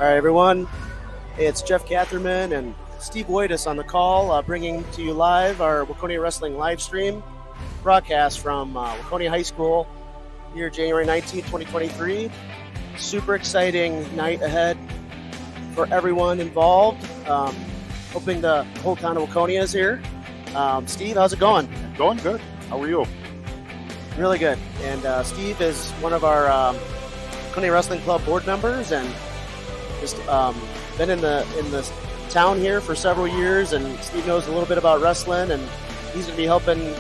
All right, everyone. It's Jeff Catherman and Steve Wojtis on the call, bringing to you live our Waconia Wrestling live stream broadcast from Waconia High School here, January 19, 2023. Super exciting night ahead for everyone involved. Hoping the whole town of Waconia is here. Steve, how's it going? Going good. How are you? Really good. And Steve is one of our Waconia Wrestling Club board members, and just been in the town here for several years, and Steve knows a little bit about wrestling, and he's going to be helping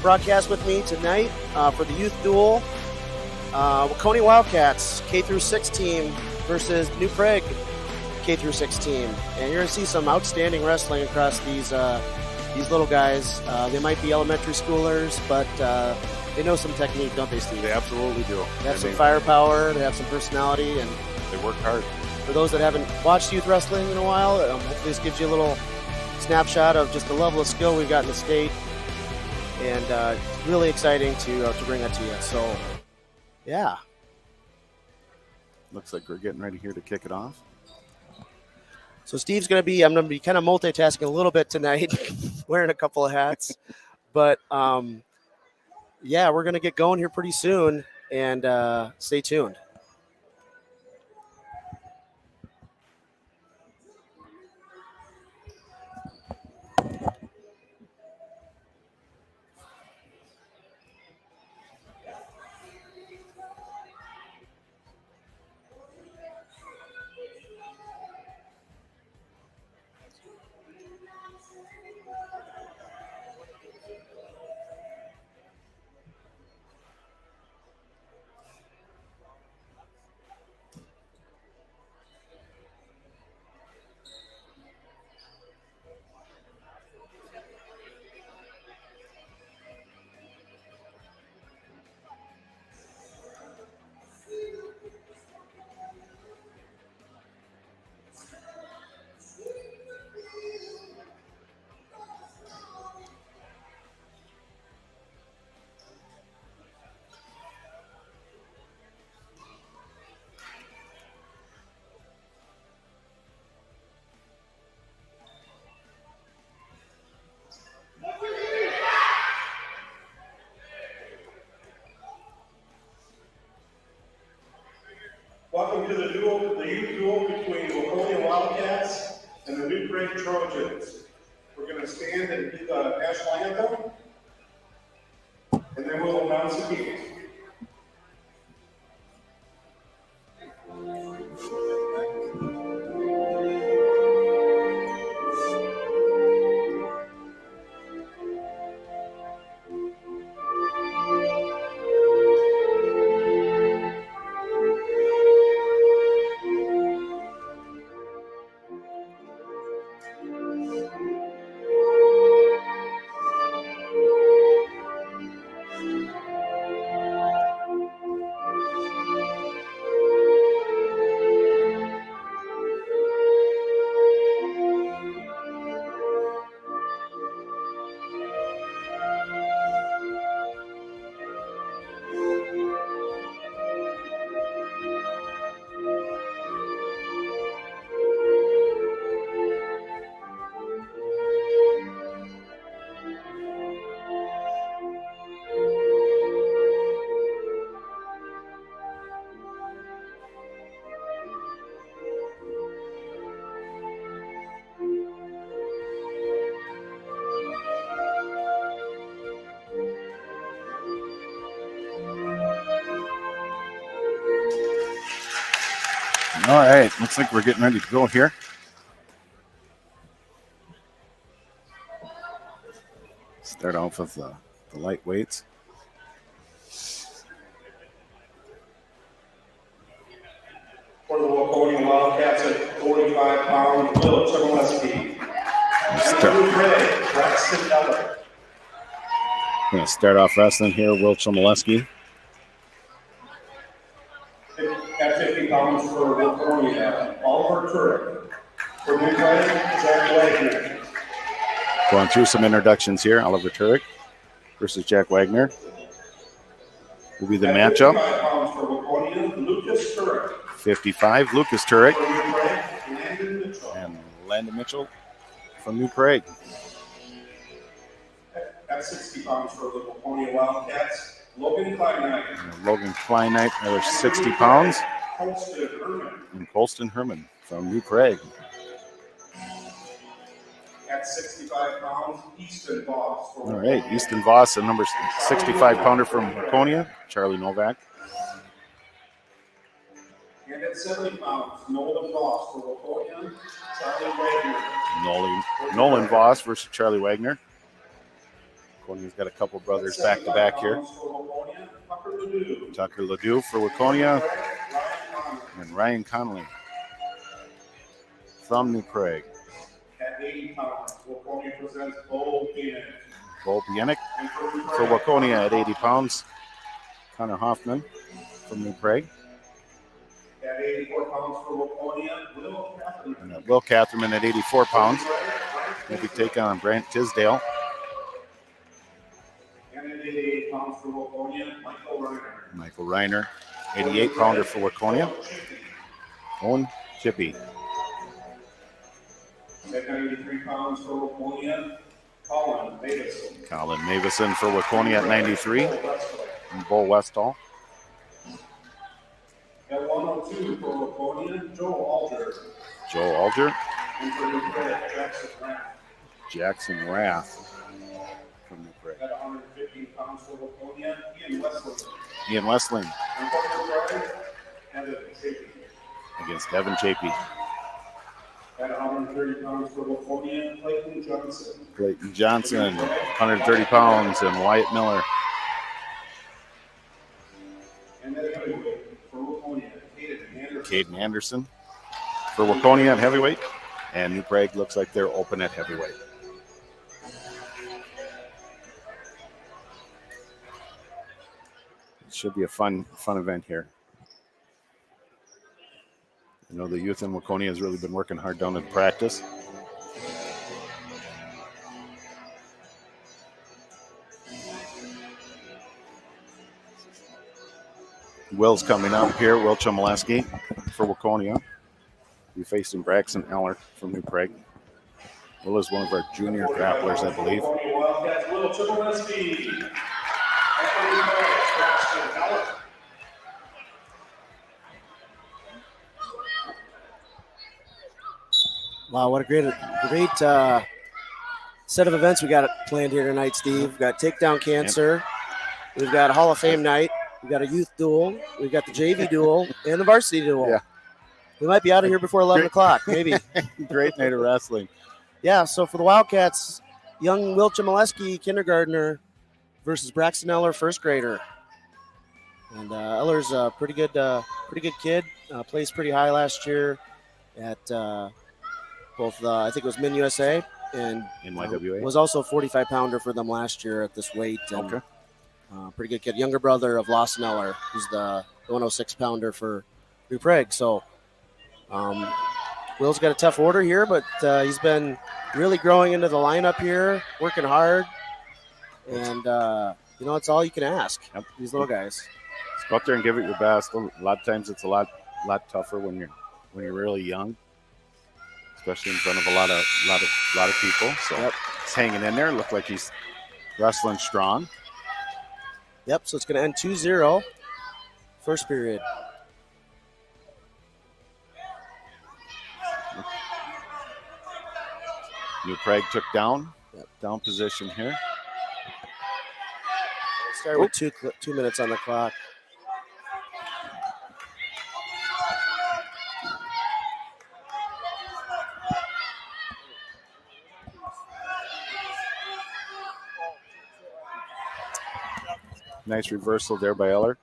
broadcast with me tonight for the youth duel. Waconia Wildcats K through 6 team versus New Prague K through 6 team, and you're going to see some outstanding wrestling across these little guys. They might be elementary schoolers, but they know some technique, don't they, Steve? They absolutely do. They have some firepower. They have some personality, and they work hard. For those that haven't watched youth wrestling in a while, hopefully this gives you a little snapshot of just the level of skill we've got in the state, and it's really exciting to bring that to you. So, yeah. Looks like we're getting ready here to kick it off. So I'm going to be kind of multitasking a little bit tonight, wearing a couple of hats, but yeah, we're going to get going here pretty soon, and stay tuned. Welcome to the youth duel between Waconia Wildcats and the New Prague Trojans. We're going to stand and do the national anthem, and then we'll announce the teams. All right, looks like we're getting ready to go here. Start off with the lightweights. For the Waconia Wildcats at 45 pounds, Will Chemaleski. We're going to start off wrestling here, Will Chemaleski. At 50 pounds for Waconia, Oliver Turek. For New Prague, Jack Wagener. Going through some introductions here. Oliver Turek versus Jack Wagener will be the matchup. 55, Lucas Turek. For New Prague, Landon Mitchell. And Landon Mitchell from New Prague. At 60 pounds for the Waconia Wildcats, Logan Kleinite. And Logan Kleinite, another 60 pounds. Colston Herman. And Colston Herman from New Prague. At 65 pounds, Easton Voss. All right, Easton Voss, a number 65 pounder from Waconia, Charlie Novak. And at 70 pounds, Nolan Voss for Waconia, Charlie Wagener. Nolan Voss versus Charlie Wagener. Waconia's got a couple brothers back to back here. Tucker Ledoux for Waconia. And Ryan Connolly from New Prague. At 80 pounds, Waconia presents Bo Bieniek. Bo Bieniek for Waconia at 80 pounds. Connor Hoffman from New Prague. At 84 pounds for Waconia, Will Catherman. And Will Catherman at 84 pounds. Maybe take on Brant Tisdale. And at 88 pounds for Waconia, Michael Reiner. Michael Reiner, 88 pounder for Waconia. Owen Chippy. At 93 pounds for Waconia, Colin Davison. Colin Mavison for Waconia at 93. And Bo Westall. At 102 for Waconia, Joe Alger. Joe Alger. And for New Prague, Jackson Rath. Jackson Rath from New Prague. At 115 pounds for Waconia, Ian Westling. Ian Westling And for New Prague, Evan Chapey. against Devin Chapey. At 130 pounds for Waconia, Clayton Johnson. Clayton Johnson, 130 pounds, and Wyatt Miller. And at heavyweight for Waconia, Caden Anderson. Caden Anderson for Waconia at heavyweight. And New Prague looks like they're open at heavyweight. It should be a fun event here. I know the youth in Waconia has really been working hard down in practice. Will's coming up here, Will Chmielewski for Waconia. We're facing Braxton Eller from New Prague. Will is one of our junior grapplers, I believe. Waconia Wildcats, Will Chmielewski. At 35, Braxton Eller. Wow, what a great set of events we got planned here tonight, Steve. We've got Takedown Cancer. We've got a Hall of Fame night. We've got a youth duel. We've got the JV duel and the varsity duel. Yeah. We might be out of here before 11 o'clock, maybe. Great night of wrestling. Yeah, so for the Wildcats, young Will Chmielewski, kindergartner, versus Braxton Eller, first grader. And Eller's a pretty good kid. Placed pretty high last year at both, I think it was Min USA, and NYWA. Was also a 45-pounder for them last year at this weight. And, Okay. pretty good kid. Younger brother of Lawson Eller, who's the 106-pounder for New Prague. So Will's got a tough order here, but he's been really growing into the lineup here, working hard. And, it's all you can ask, these little guys. Just go out there and give it your best. A lot of times it's a lot tougher when you're really young, especially in front of a lot of people. So he's hanging in there. Look like he's wrestling strong. Yep, so it's going to end 2-0, first period. New Prague took down position here. Start with 2 minutes on the clock. Nice reversal there by Eller.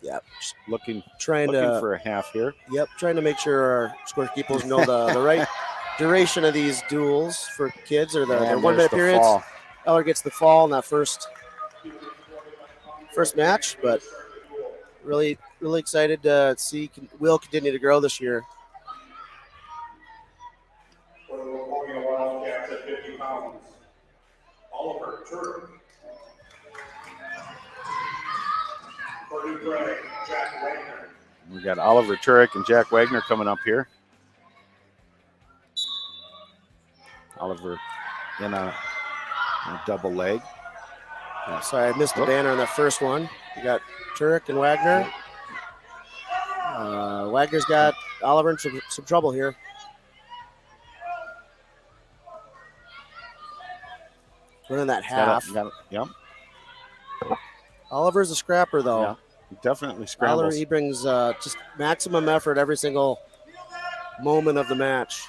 Yep. Looking Trying for a half here. Yep, trying to make sure our scorekeepers know the right duration of these duels for kids, or the 1 minute periods. Fall. Eller gets the fall in that first match, but really excited to see Will continue to grow this year. For the Waconia Wildcats at 50 pounds, Oliver Turk. For New Prague, Jack Wagener. We got Oliver Turek and Jack Wagener coming up here. Oliver in a double leg. Sorry, I missed the banner on that first one. You got Turek and Wagener. Wagner's got Oliver in some trouble here. Running that half. Yep. Oliver's a scrapper, though. Yeah, he definitely scrambles. Oliver, he brings just maximum effort every single moment of the match.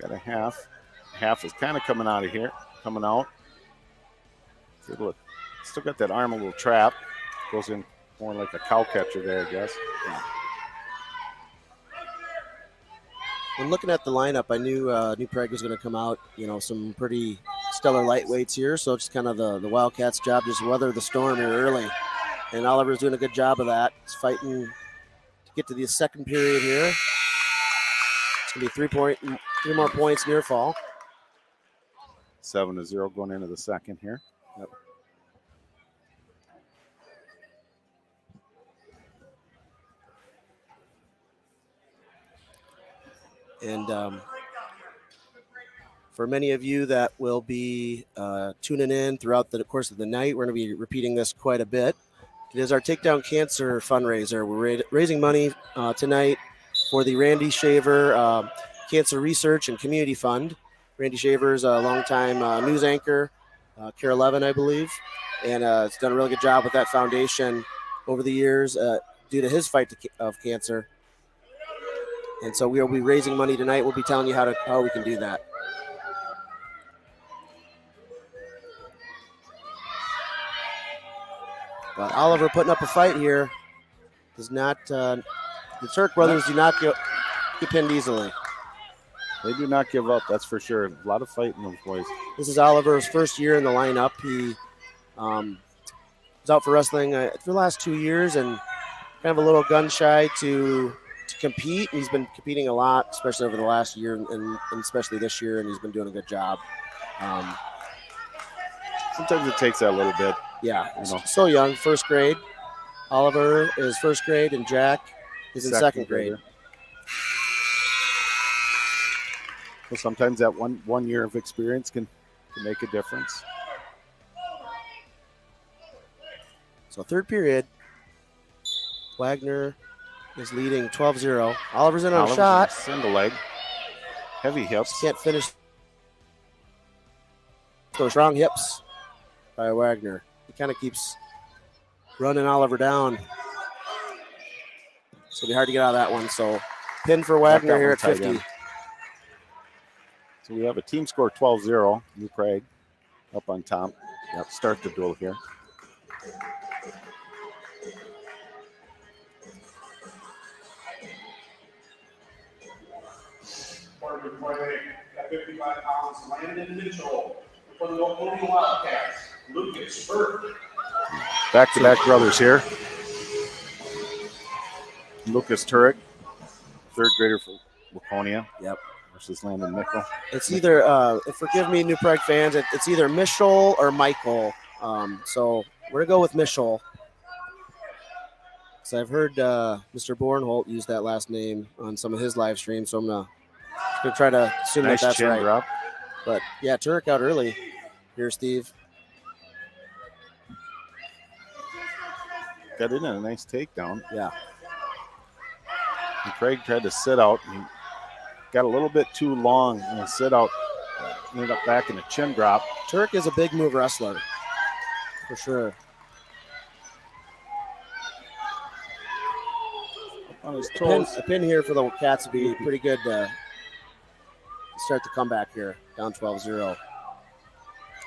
Got a half. Half is kind of coming out of here. Coming out. Still got that arm a little trap. Goes in more like a cow catcher there, I guess. Yeah. When looking at the lineup, I knew Prague was going to come out, some pretty stellar lightweights here. So it's kind of the Wildcats' job, just weather the storm here early. And Oliver's doing a good job of that. He's fighting to get to the second period here. It's going to be 3 more points near fall. 7-0 going into the second here. Yep. And for many of you that will be tuning in throughout the course of the night, we're going to be repeating this quite a bit. It is our Takedown Cancer fundraiser. We're raising money tonight for the Randy Shaver Cancer Research and Community Fund. Randy Shaver is a longtime news anchor, Care 11, I believe, and has done a really good job with that foundation over the years due to his fight of cancer. And so we will be raising money tonight. We'll be telling you how we can do that. But Oliver putting up a fight here does not. The Turk brothers do not get pinned easily. They do not give up, that's for sure. A lot of fight in those boys. This is Oliver's first year in the lineup. He was out for wrestling for the last 2 years and kind of a little gun shy to compete. He's been competing a lot, especially over the last year and especially this year, and he's been doing a good job. Sometimes it takes that a little bit. Yeah, so young, first grade. Oliver is first grade, and Jack is in second grade. So sometimes that one year of experience can make a difference. So third period, Wagener is leading 12-0. Oliver's in on a shot. Single leg. Heavy hips. Can't finish. So strong hips by Wagener. He kind of keeps running Oliver down. So it'll be hard to get out of that one. So pin for Wagener here at 50. So we have a team score 12-0. New Prague up on top. Yep, start the duel here. At 55 pounds, Landon Mitchell for the Waconia Wildcats. Lucas Burke. Back-to-back brothers here. Lucas Turek, third grader for Waconia. Yep. Versus Landon Mitchell. It's either, forgive me, New Prague fans, it's either Mitchell or Michael. So we're going to go with Mitchell. So I've heard Mr. Bornholt use that last name on some of his live streams, so I'm going to try to assume nice that's chin right. Drop. But, yeah, Turek out early here, Steve. Got in a nice takedown. Yeah. And Craig tried to sit out. He got a little bit too long and sit out. Ended up back in a chin drop. Turek is a big move wrestler, for sure. On his toes. A pin here for the Cats would be pretty good to start the comeback here, down 12-0.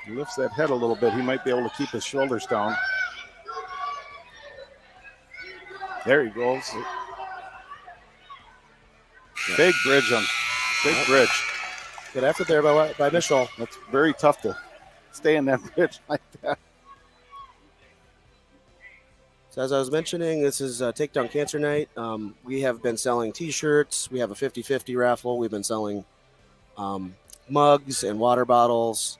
He lifts that head a little bit. He might be able to keep his shoulders down. There he goes. Big bridge on. Big bridge. Good effort there by Mitchell. That's very tough to stay in that bridge like that. So as I was mentioning, this is Takedown Cancer Night. We have been selling T-shirts. We have a 50-50 raffle. We've been selling mugs and water bottles.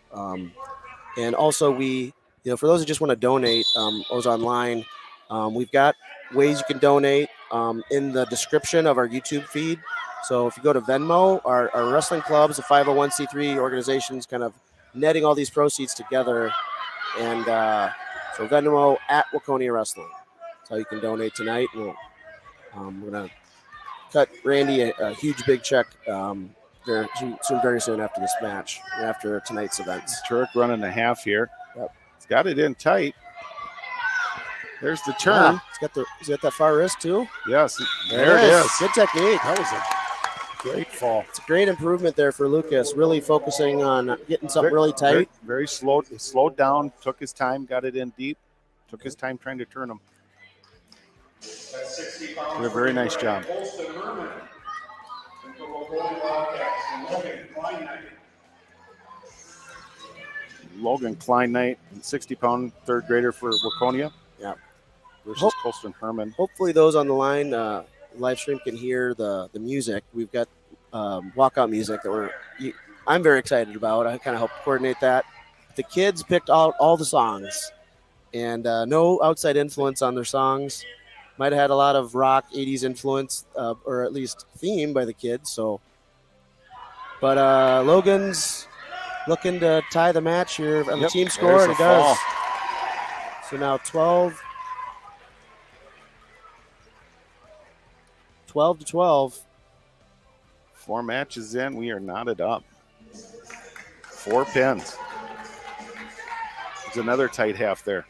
And also we for those who just want to donate, those online, we've got ways you can donate in the description of our YouTube feed. So if you go to Venmo, our wrestling clubs, the 501c3 organizations, kind of netting all these proceeds together. And so Venmo at Waconia Wrestling. That's how you can donate tonight. We're going to cut Randy a huge big check very soon after this match, after tonight's events. Turk running a half here. Yep. He's got it in tight. There's the turn. He's got that far wrist too. Yes, there it is. Good technique. That was a great fall. It's a great improvement there for Lucas, really focusing on getting something really tight. Very slow. He slowed down, took his time, got it in deep, took his time trying to turn him. Did a very nice job. Logan Klein-Knight, 60-pound third grader for Waconia. Yeah. Versus Colston Herman. Hopefully those on the line live stream can hear the music. We've got walkout music that I'm very excited about. I kind of helped coordinate that. The kids picked out all the songs, and no outside influence on their songs. Might have had a lot of rock 80s influence, or at least theme by the kids. But Logan's looking to tie the match here on the team score, and he does. So now 12-12. 4 matches in, we are knotted up. 4 pins. There's another tight half there.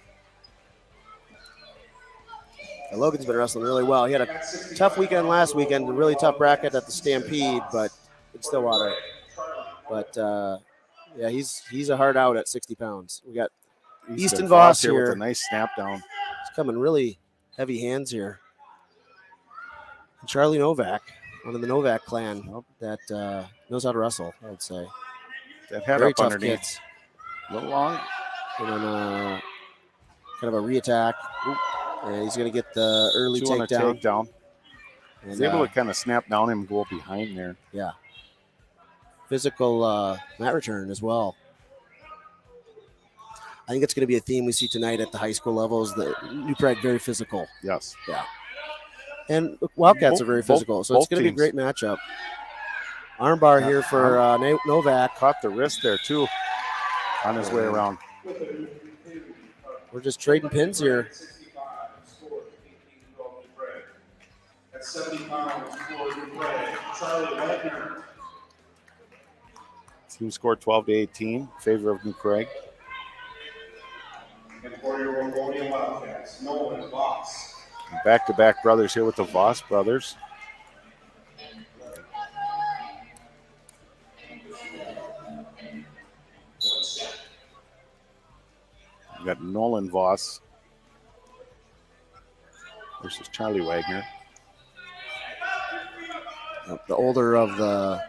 And Logan's been wrestling really well. He had a tough weekend last weekend, a really tough bracket at the Stampede, but in Stillwater. But yeah, he's a hard out at 60 pounds. We got Easton Voss here with a nice snap down. He's coming really heavy hands here. And Charlie Novak, one of the Novak clan that knows how to wrestle, I would say. That head very up tough underneath. Kids. A little long. And then kind of a re-attack. And he's going to get the early takedown. He's able to kind of snap down and go behind there. Yeah. Physical mat return as well. I think it's going to be a theme we see tonight at the high school levels. The New Prague, very physical. Yes. Yeah. And Wildcats are very physical, so it's going to be a great matchup. Armbar here for Novak. Caught the wrist there, too, on his way around. We're just trading pins here. At 70 pounds for New Prague, Charlie Wagener. Team scored 12-18 in favor of New Prague. And for your Waconia Wildcats, Nolan Voss. Back-to-back brothers here with the Voss brothers. We got Nolan Voss versus Charlie Wagener. The older of the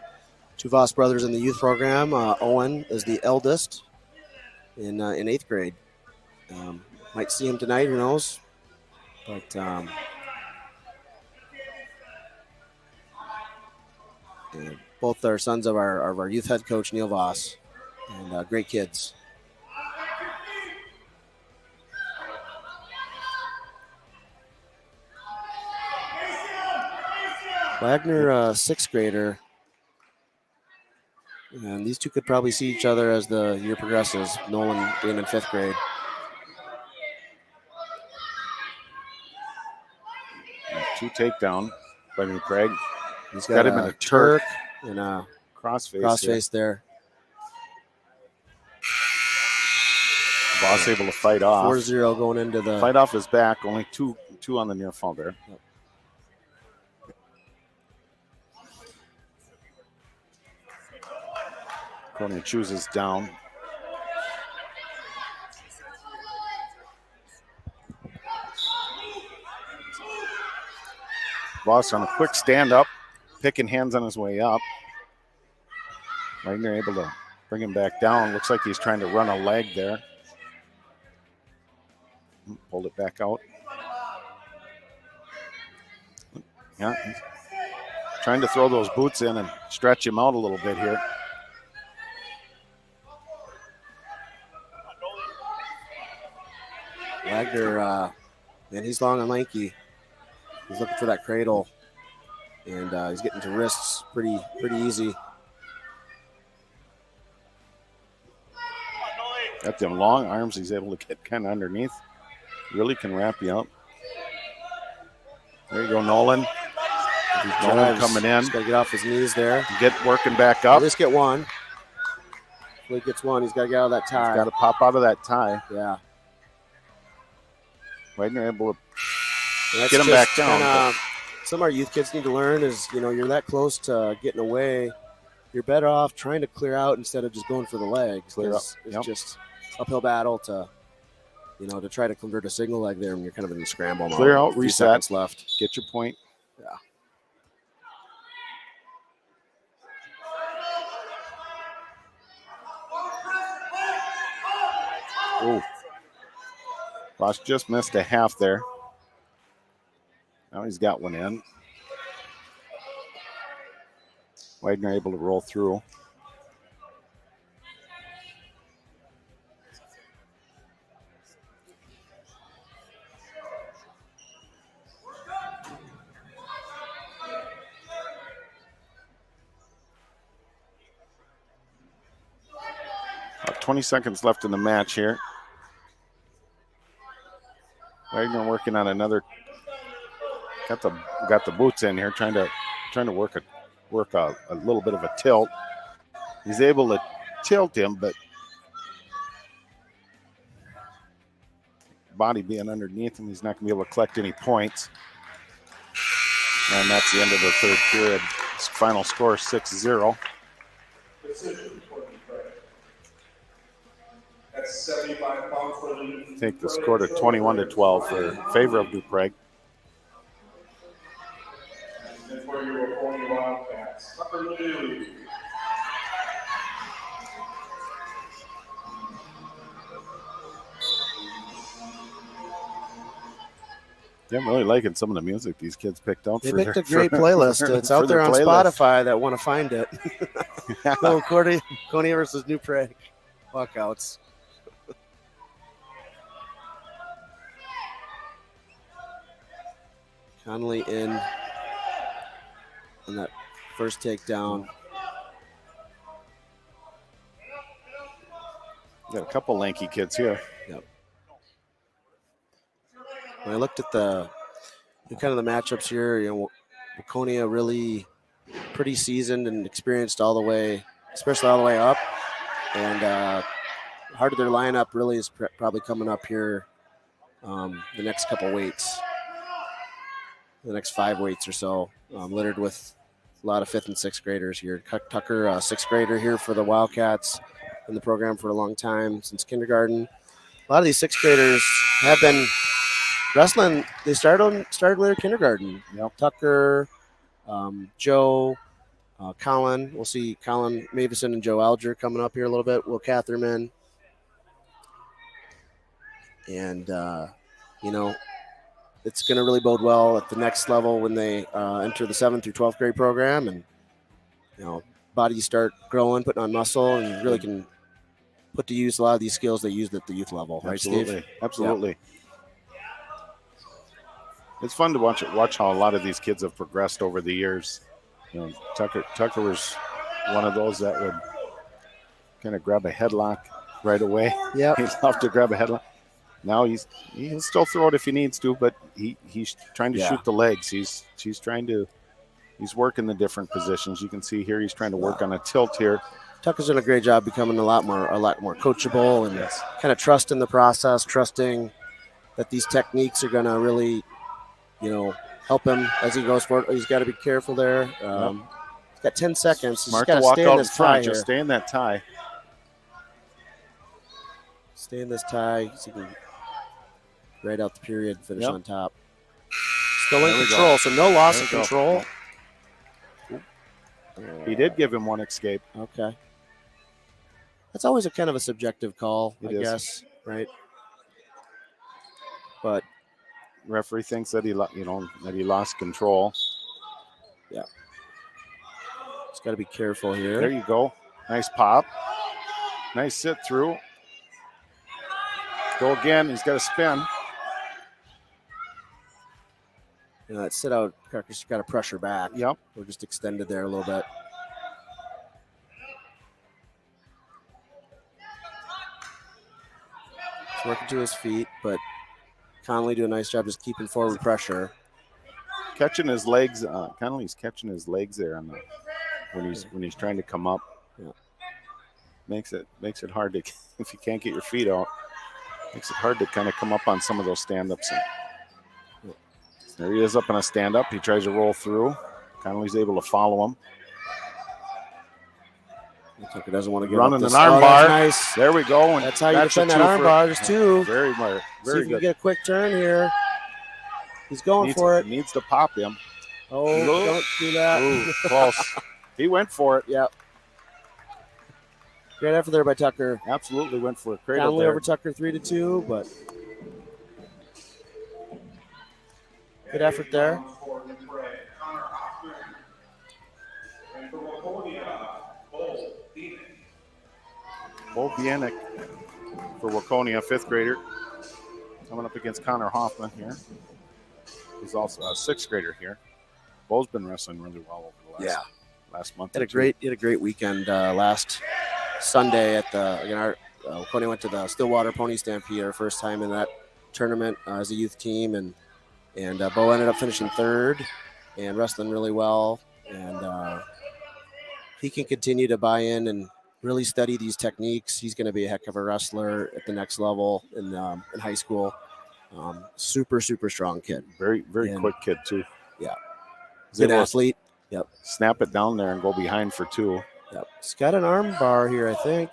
two Voss brothers in the youth program, Owen is the eldest in 8th grade. Might see him tonight, who knows? But both are sons of our youth head coach, Neil Voss, and great kids. Wagner, 6th grader. And these two could probably see each other as the year progresses, Nolan being in 5th grade. Two takedown by New Prague. He's got him in a Turk and a crossface there. Voss able to fight off. 4-0 going into the fight off his back. Only two on the near fall there. Yep. Waconia chooses down. Voss on a quick stand-up, picking hands on his way up. Wagener able to bring him back down. Looks like he's trying to run a leg there. Pulled it back out. Yeah, he's trying to throw those boots in and stretch him out a little bit here. Wagener, man, he's long and lanky. He's looking for that cradle, and he's getting to wrists pretty easy. Got them long arms. He's able to get kind of underneath. Really can wrap you up. There you go, Nolan. Nolan coming in. He's got to get off his knees there. Get working back up. At least get one. If he gets one, he's got to get out of that tie. He's got to pop out of that tie. Yeah. Wagener able to get him back down. Some of our youth kids need to learn is, you're that close to getting away. You're better off trying to clear out instead of just going for the legs. Clear up. It's just uphill battle to try to convert a single leg there, and you're kind of in the scramble mode. Clear out, reset. Seconds left. Get your point. Yeah. Oh. Bosch just missed a half there. Now he's got one in. Wagener able to roll through. About 20 seconds left in the match here. Wagener working on another. Got the boots in here, trying to work a little bit of a tilt. He's able to tilt him, but body being underneath him, he's not going to be able to collect any points. And that's the end of the third period. Final score 6-0. That's 75 pounds for the. Take the score to 21-12 for favor of Prague. And for your Waconia Wildcats, number 2. Yeah, I'm really liking some of the music these kids picked out. They picked a great playlist. It's out there on Spotify that want to find it. Go Waconia versus New Prague walkouts. Connolly in on that first takedown. Got a couple lanky kids here. Yep. When I looked at the kind of the matchups here, Waconia really pretty seasoned and experienced all the way, especially all the way up. And heart of their lineup really is probably coming up here the next couple weights. The next 5 weights or so, littered with a lot of 5th and 6th graders here. Tucker, 6th grader here for the Wildcats, in the program for a long time, since kindergarten. A lot of these 6th graders have been wrestling. They started later kindergarten. Yep. Tucker, Joe, Colin. We'll see Colin Mavison and Joe Alger coming up here a little bit. Will Catherman. And, it's going to really bode well at the next level when they enter the 7th through 12th grade program, and bodies start growing, putting on muscle, and really can put to use a lot of these skills they used at the youth level. Absolutely. Right, Steve? Absolutely. Yep. It's fun to watch how a lot of these kids have progressed over the years. Tucker was one of those that would kind of grab a headlock right away. Yeah, he'd love to grab a headlock. Now he'll still throw it if he needs to, but he's trying to shoot the legs. He's working the different positions. You can see here he's trying to work on a tilt here. Tucker's done a great job becoming a lot more coachable and kind of trusting the process, trusting that these techniques are going to really, help him as he goes forward. He's got to be careful there. He's got 10 seconds. Smart He's to got walk stay out in in this front. tie Just stay in that tie. Stay in this tie so he can ride out the period and finish on top. Still in control, so no loss of control. He did give him one escape. Okay. That's always a kind of a subjective call, I is. guess, right? But referee thinks that he lost control. Yeah. Just got to be careful here. There you go. Nice pop. Nice sit through. Go again. He's got to spin. That sit out, Carcass got to pressure back. Yep. We're just extended there a little bit. He's working to his feet, but Connolly doing a nice job just keeping forward pressure. Catching his legs. Connolly's catching his legs there on the when he's trying to come up. Yeah. Makes it hard to if you can't get your feet out. Makes it hard to kind of come up on some of those stand-ups. There he is up in a stand-up. He tries to roll through. Connolly's able to follow him. Tucker doesn't want to get running up this. an arm bar. Nice. There we go. And that's how you defend that arm bar. There's two. Very See if good. you get a quick turn here. He's going for it. Needs to pop him. Oh, don't do that. Ooh, close. He went for it. Yep. Great effort there by Tucker. Absolutely went for it. Cradle Connolly there. over Tucker 3-2, but good effort there. Bo Bieniek for Waconia, 5th grader. Coming up against Connor Hoffman here. He's also a 6th grader here. Bo's been wrestling really well over the last month. He had a great weekend last Sunday at the Waconia went to the Stillwater Pony Stampede, our first time in that tournament as a youth team, and Bo ended up finishing 3rd and wrestling really well, and he can continue to buy in and really study these techniques. He's going to be a heck of a wrestler at the next level in high school. Super strong kid. Very quick kid too. Yeah, Good athlete. Yep. Snap it down there and go behind for 2. Yep. He's got an arm bar here, I think.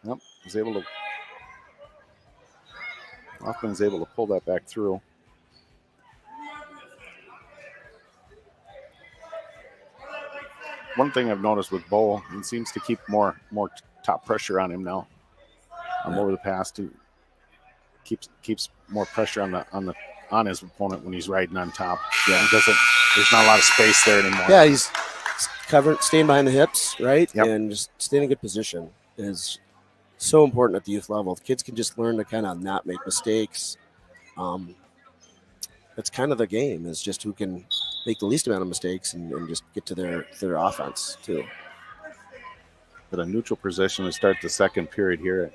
Yep. He's able to. Hoffman's able to pull that back through. One thing I've noticed with Bo, he seems to keep more top pressure on him now. Over the past, he keeps more pressure on his opponent when he's riding on top. Yeah, there's not a lot of space there anymore. Yeah, he's staying behind the hips, right? Yep. And just staying in a good position is so important at the youth level. The kids can just learn to kind of not make mistakes. That's kind of the game, is just who can make the least amount of mistakes and just get to their offense too. But a neutral position to start the second period here.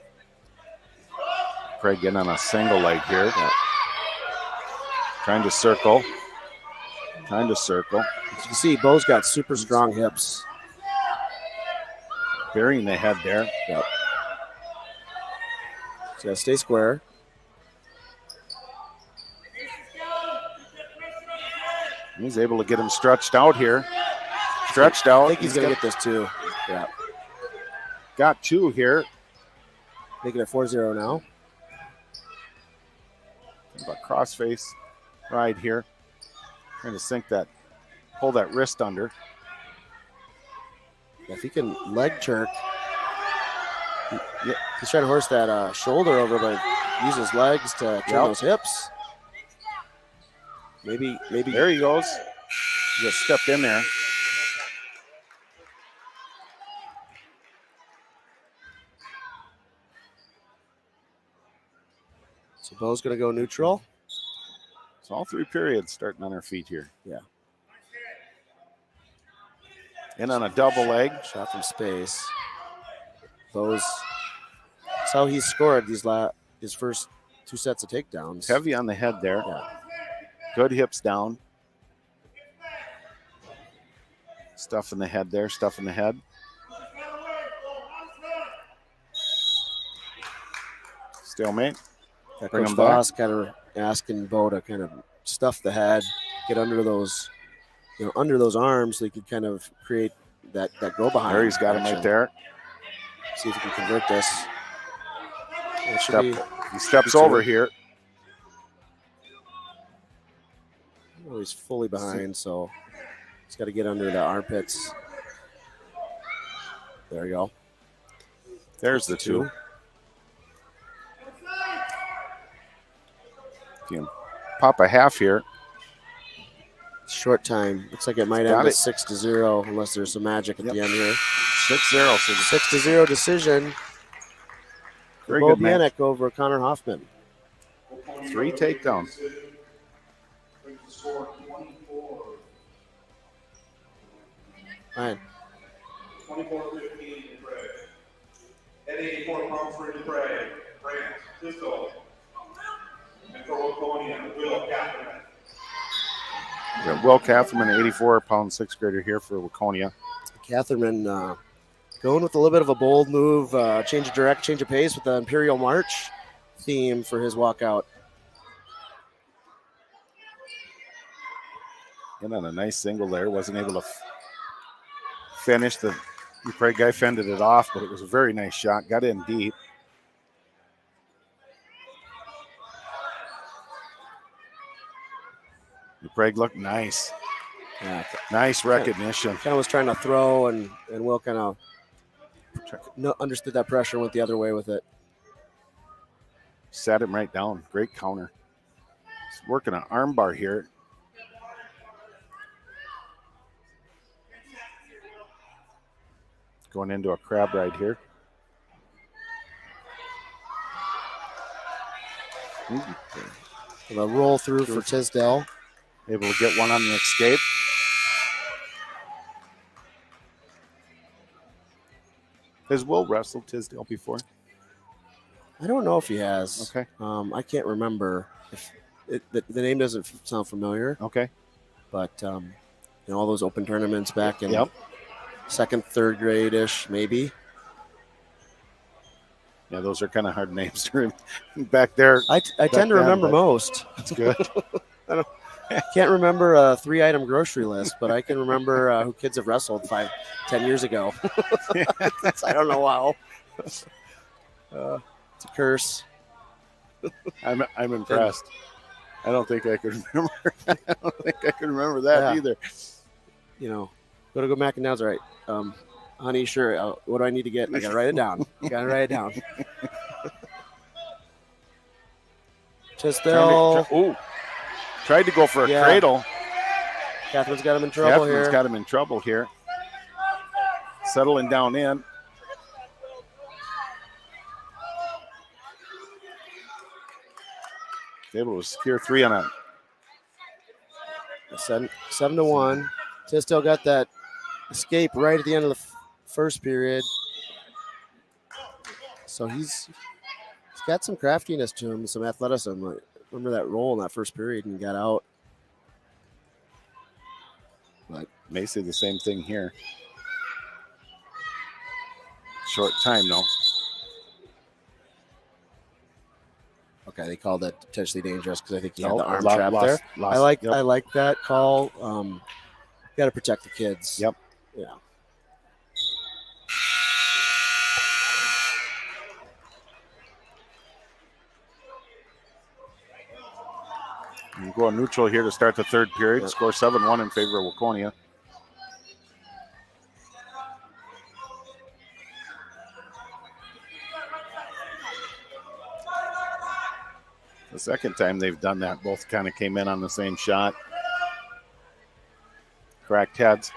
Craig getting on a single leg here. Yeah. Trying to circle. As you can see, Bo's got super strong hips. Burying the head there. Yep. So gotta stay square. He's able to get him stretched out here. Stretched out. I think he's going to get this too. Yeah. Got 2 here. Making it 4-0 now. About crossface ride here. Trying to pull that wrist under. If he can leg jerk, he's trying to horse that shoulder over, but use his legs to turn those hips. Maybe. There he goes. He just stepped in there. So Bo's going to go neutral. It's all 3 periods starting on our feet here. Yeah. In on a double leg. Shot from space. That's how he's scored his first 2 sets of takedowns. Heavy on the head there. Yeah. Good hips down. Stuff in the head there. Stuff in the head. Stalemate. Bring him back. Kind of asking Bo to kind of stuff the head, get under those arms, so he could kind of create that go behind. There, he's got him right there. See if he can convert this. He steps over here. Well, he's fully behind, so he's got to get under the armpits. There you go. There's the 2. If you can pop a half here. Short time. Looks like it might end at 6-0 unless there's some magic at the end here. 6-0. So 6-0 decision. Very Bo good, man. Bieniek over Connor Hoffman. 3 takedowns. Fine. 24-15 Prague. At 84 pounds for Prague, France, Tisdale. And for Waconia, Will Catherine. Yeah, Will Catherman, 84-pound sixth grader here for Waconia. Catherman going with a little bit of a bold move, change of pace with the Imperial March theme for his walkout. And on a nice single there, wasn't able to finish. The Prague guy fended it off, but it was a very nice shot. Got in deep. Prague looked nice. Yeah, Nice recognition. Kind of was trying to throw, and Will kind of understood that pressure, went the other way with it. Sat him right down. Great counter. He's working an arm bar here. Going into a crab ride here. And a roll through for Tisdale. Able to get one on the escape. Has Will wrestled Tisdale before? I don't know if he has. Okay. I can't remember. If the name doesn't sound familiar. Okay. But all those open tournaments back in Yep. second, third grade-ish, maybe. Yeah, those are kind of hard names to remember. Back there. I tend to remember most. That's good. I can't remember a 3-item grocery list, but I can remember who kids have wrestled 5-10 years ago. I don't know how. It's a curse. I'm impressed. I don't think I could remember. I don't think I could remember that either. Go to McEnelly's. All right. Honey, sure. What do I need to get? I got to write it down. Tisdale. Tried to go for a cradle. Catherine's got him in trouble here. Settling down in. Able to secure 3 on a 7-1. Tisdale got that escape right at the end of the first period. So he's got some craftiness to him, some athleticism. Remember that roll in that first period and got out. But may say the same thing here. Short time though. Okay, they called that potentially dangerous because I think he had the arm trap there. I like that call. Got to protect the kids. Yep. Yeah. And go neutral here to start the third period. Yep. Score 7-1 in favor of Waconia. The second time they've done that, both kind of came in on the same shot. Cracked heads.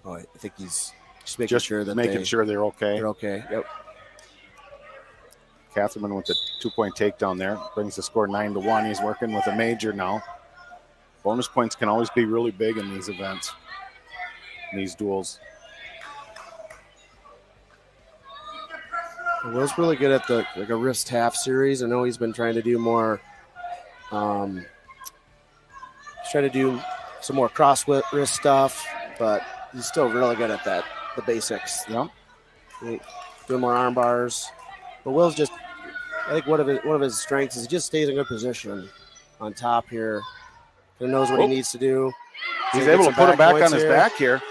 Oh, I think he's just making sure that they're okay. They're okay. Yep. Catherman with the 2-point takedown there. Brings the score 9-1. He's working with a major now. Bonus points can always be really big in these events, in these duels. Will's really good at a wrist half series. I know he's been trying to do more. He's trying to do some more cross wrist stuff, but he's still really good at that, the basics. Yep. Doing more arm bars. But Will's just, I think one of his strengths is he just stays in good position on top here. He knows what he needs to do. He's able to put him back on his back here.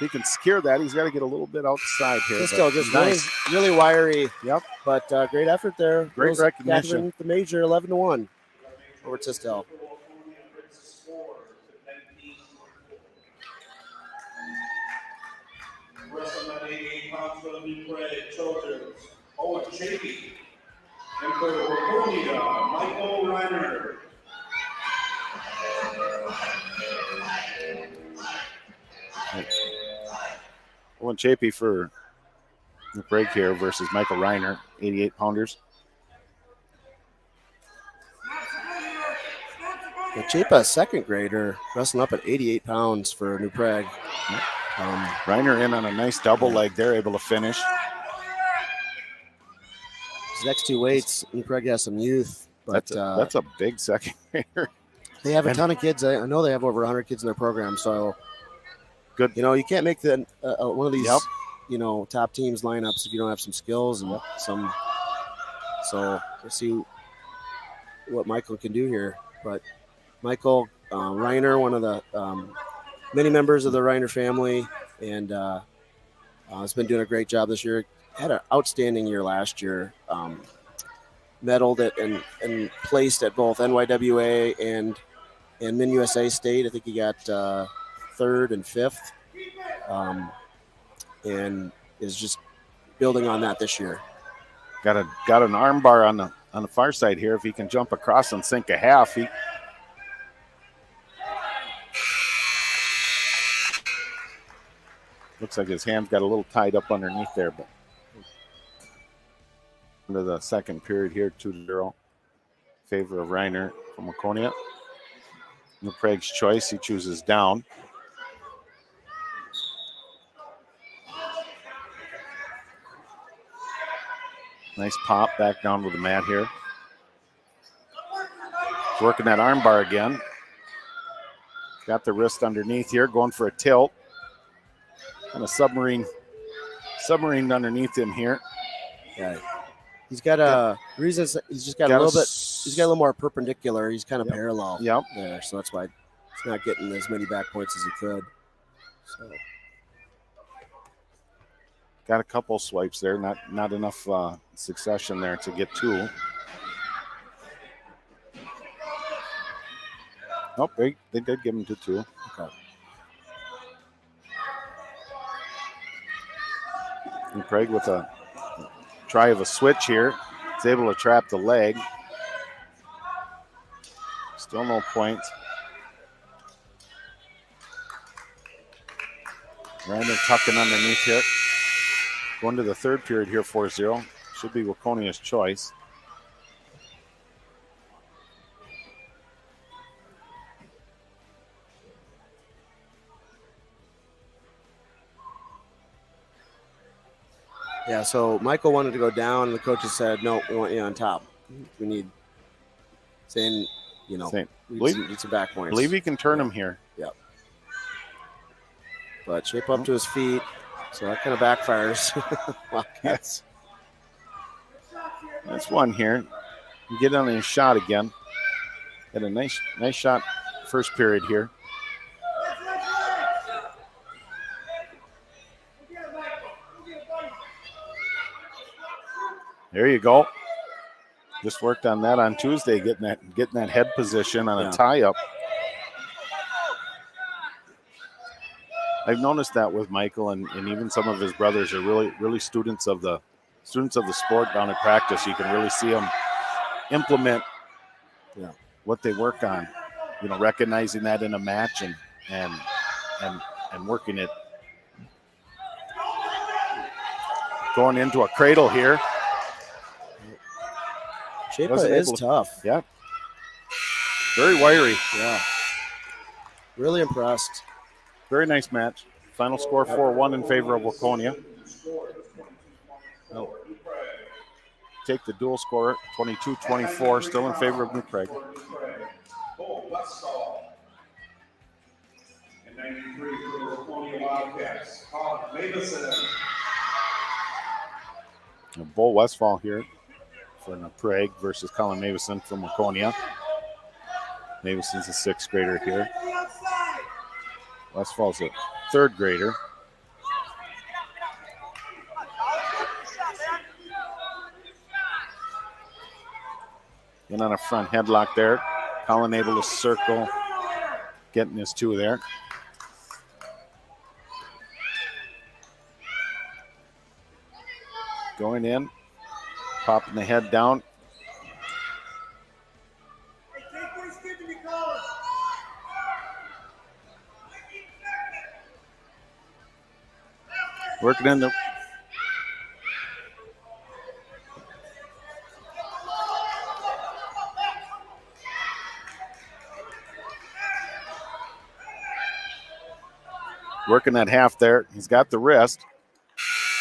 If he can secure that, he's got to get a little bit outside here. Still just nice. Really wiry. Yep. But great effort there. Great recognition. The major 11-1 over Tisdale. WrestleMania pounds for the new Prague Children's. Owen Chapey. And for Waconia, Michael Reiner. Owen Chapey for the break here versus Michael Reiner, 88-pounders. The Chapa, second grader, wrestling up at 88 pounds for New Prague. Reiner in on a nice double leg there, able to finish. His next two weights, New Prague has some youth. But that's a big second grader. They have a ton of kids. I know they have over 100 kids in their program. So, good. You know, you can't make the one of these, you know, top teams lineups if you don't have some skills and some. So we'll see what Michael can do here. But Michael Reiner, one of the many members of the Reiner family, and has been doing a great job this year. Had an outstanding year last year. Medaled it and placed at both NYWA and Min USA State. I think he got third and fifth, and is just building on that this year. Got an arm bar on the far side here. If he can jump across and sink a half, he. Looks like his hands got a little tied up underneath there, but into the second period here, 2-0, favor of Reiner from Waconia. New Prague's choice, he chooses down. Nice pop back down with the mat here. He's working that arm bar again. Got the wrist underneath here, going for a tilt. Kind of submarine underneath him here. Yeah. He's got a reason. He's just got a little bit. He's got a little more perpendicular. He's kind of parallel there, so that's why he's not getting as many back points as he could. So got a couple swipes there. Not enough succession there to get two. Nope, they did give him to two. Okay. And Craig with a try of a switch here. He's able to trap the leg. Still no points. Random tucking underneath here. Going to the third period here, 4-0. Should be Waconia's choice. Yeah, so Michael wanted to go down, and the coaches said, no, we want you on top. We need, we need some back points. Believe he can turn him here. Yep. But shape up to his feet, so that kind of backfires. That's one here. You get on his shot again. Had a nice shot first period here. There you go. Just worked on that on Tuesday, getting that head position on a tie-up. I've noticed that with Michael and even some of his brothers are really students of the sport down at practice. You can really see them implement what they work on. Recognizing that in a match and working it. Going into a cradle here. Chapa is tough. Yeah. Very wiry. Yeah. Really impressed. Very nice match. Final score 4-1 in favor of Waconia. Take the dual score, 22-24, still in favor of New Prague. And 93 for the Waconia Wildcats. Matheson. Bull Westfall here for New Prague versus Colin Matheson from Waconia. Maveson's a sixth grader here. Westfall's a third grader. And on a front headlock there. Colin able to circle, getting his two there. Going in, popping the head down. Working in the Working that half there. He's got the wrist.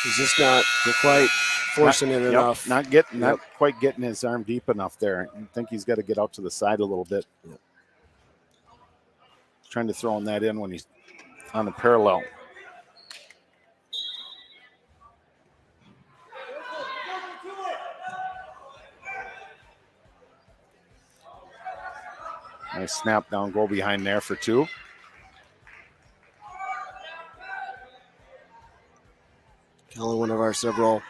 He's just not quite forcing it enough. Not quite getting his arm deep enough there. I think he's got to get out to the side a little bit. Yep. Trying to throw that in when he's on the parallel. Nice snap down, goal behind there for 2. Colin, one of our several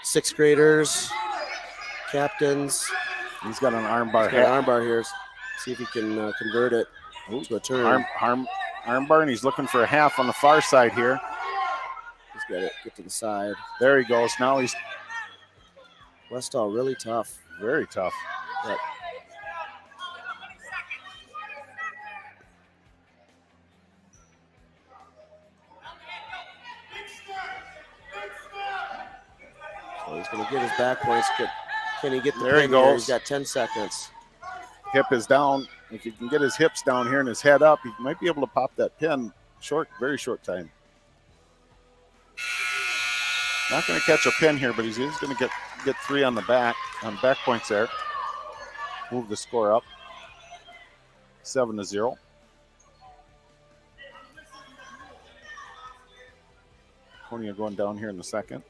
6th graders, captains. He's got an armbar. He's got an armbar here. See if he can convert it to a turn. Armbar, and he's looking for a half on the far side here. He's got it. Get to the side. There he goes. Now he's Westall really tough. very tough. Yep. So he's going to get his back points. Can he get the There pin he goes. here? He's got 10 seconds. Hip is down. If he can get his hips down here and his head up, he might be able to pop that pin very short time. Not going to catch a pin here, but he's going to get 3 on the back points there. Move the score up 7-0. Waconia going down here in the second.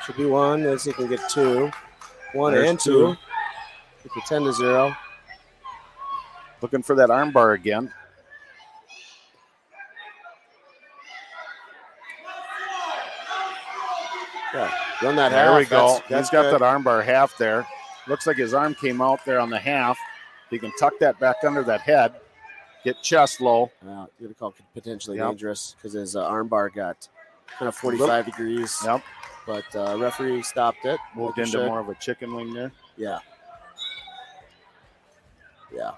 Should be 1. Let's see if he can get 2. 1 There's and 2. 2. Get the 10-0. Looking for that armbar again. Yeah, run that There half. we go. That's He's got good. that armbar half there. Looks like his arm came out there on the half. He can tuck that back under that head, get chest low. You're going to call it potentially Yep. dangerous because his armbar got kind of 45 degrees. Yep. But referee stopped it. Moved like he into should. more of a chicken wing there. Yeah. Yeah.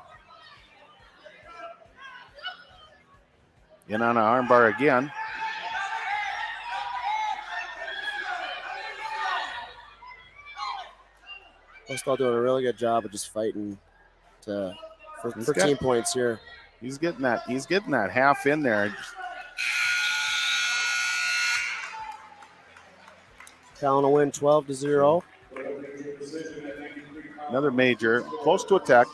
In on an armbar again. Westall doing a really good job of just fighting for team points here. He's getting that half in there. Colin will win 12-0. Another major, close to attack.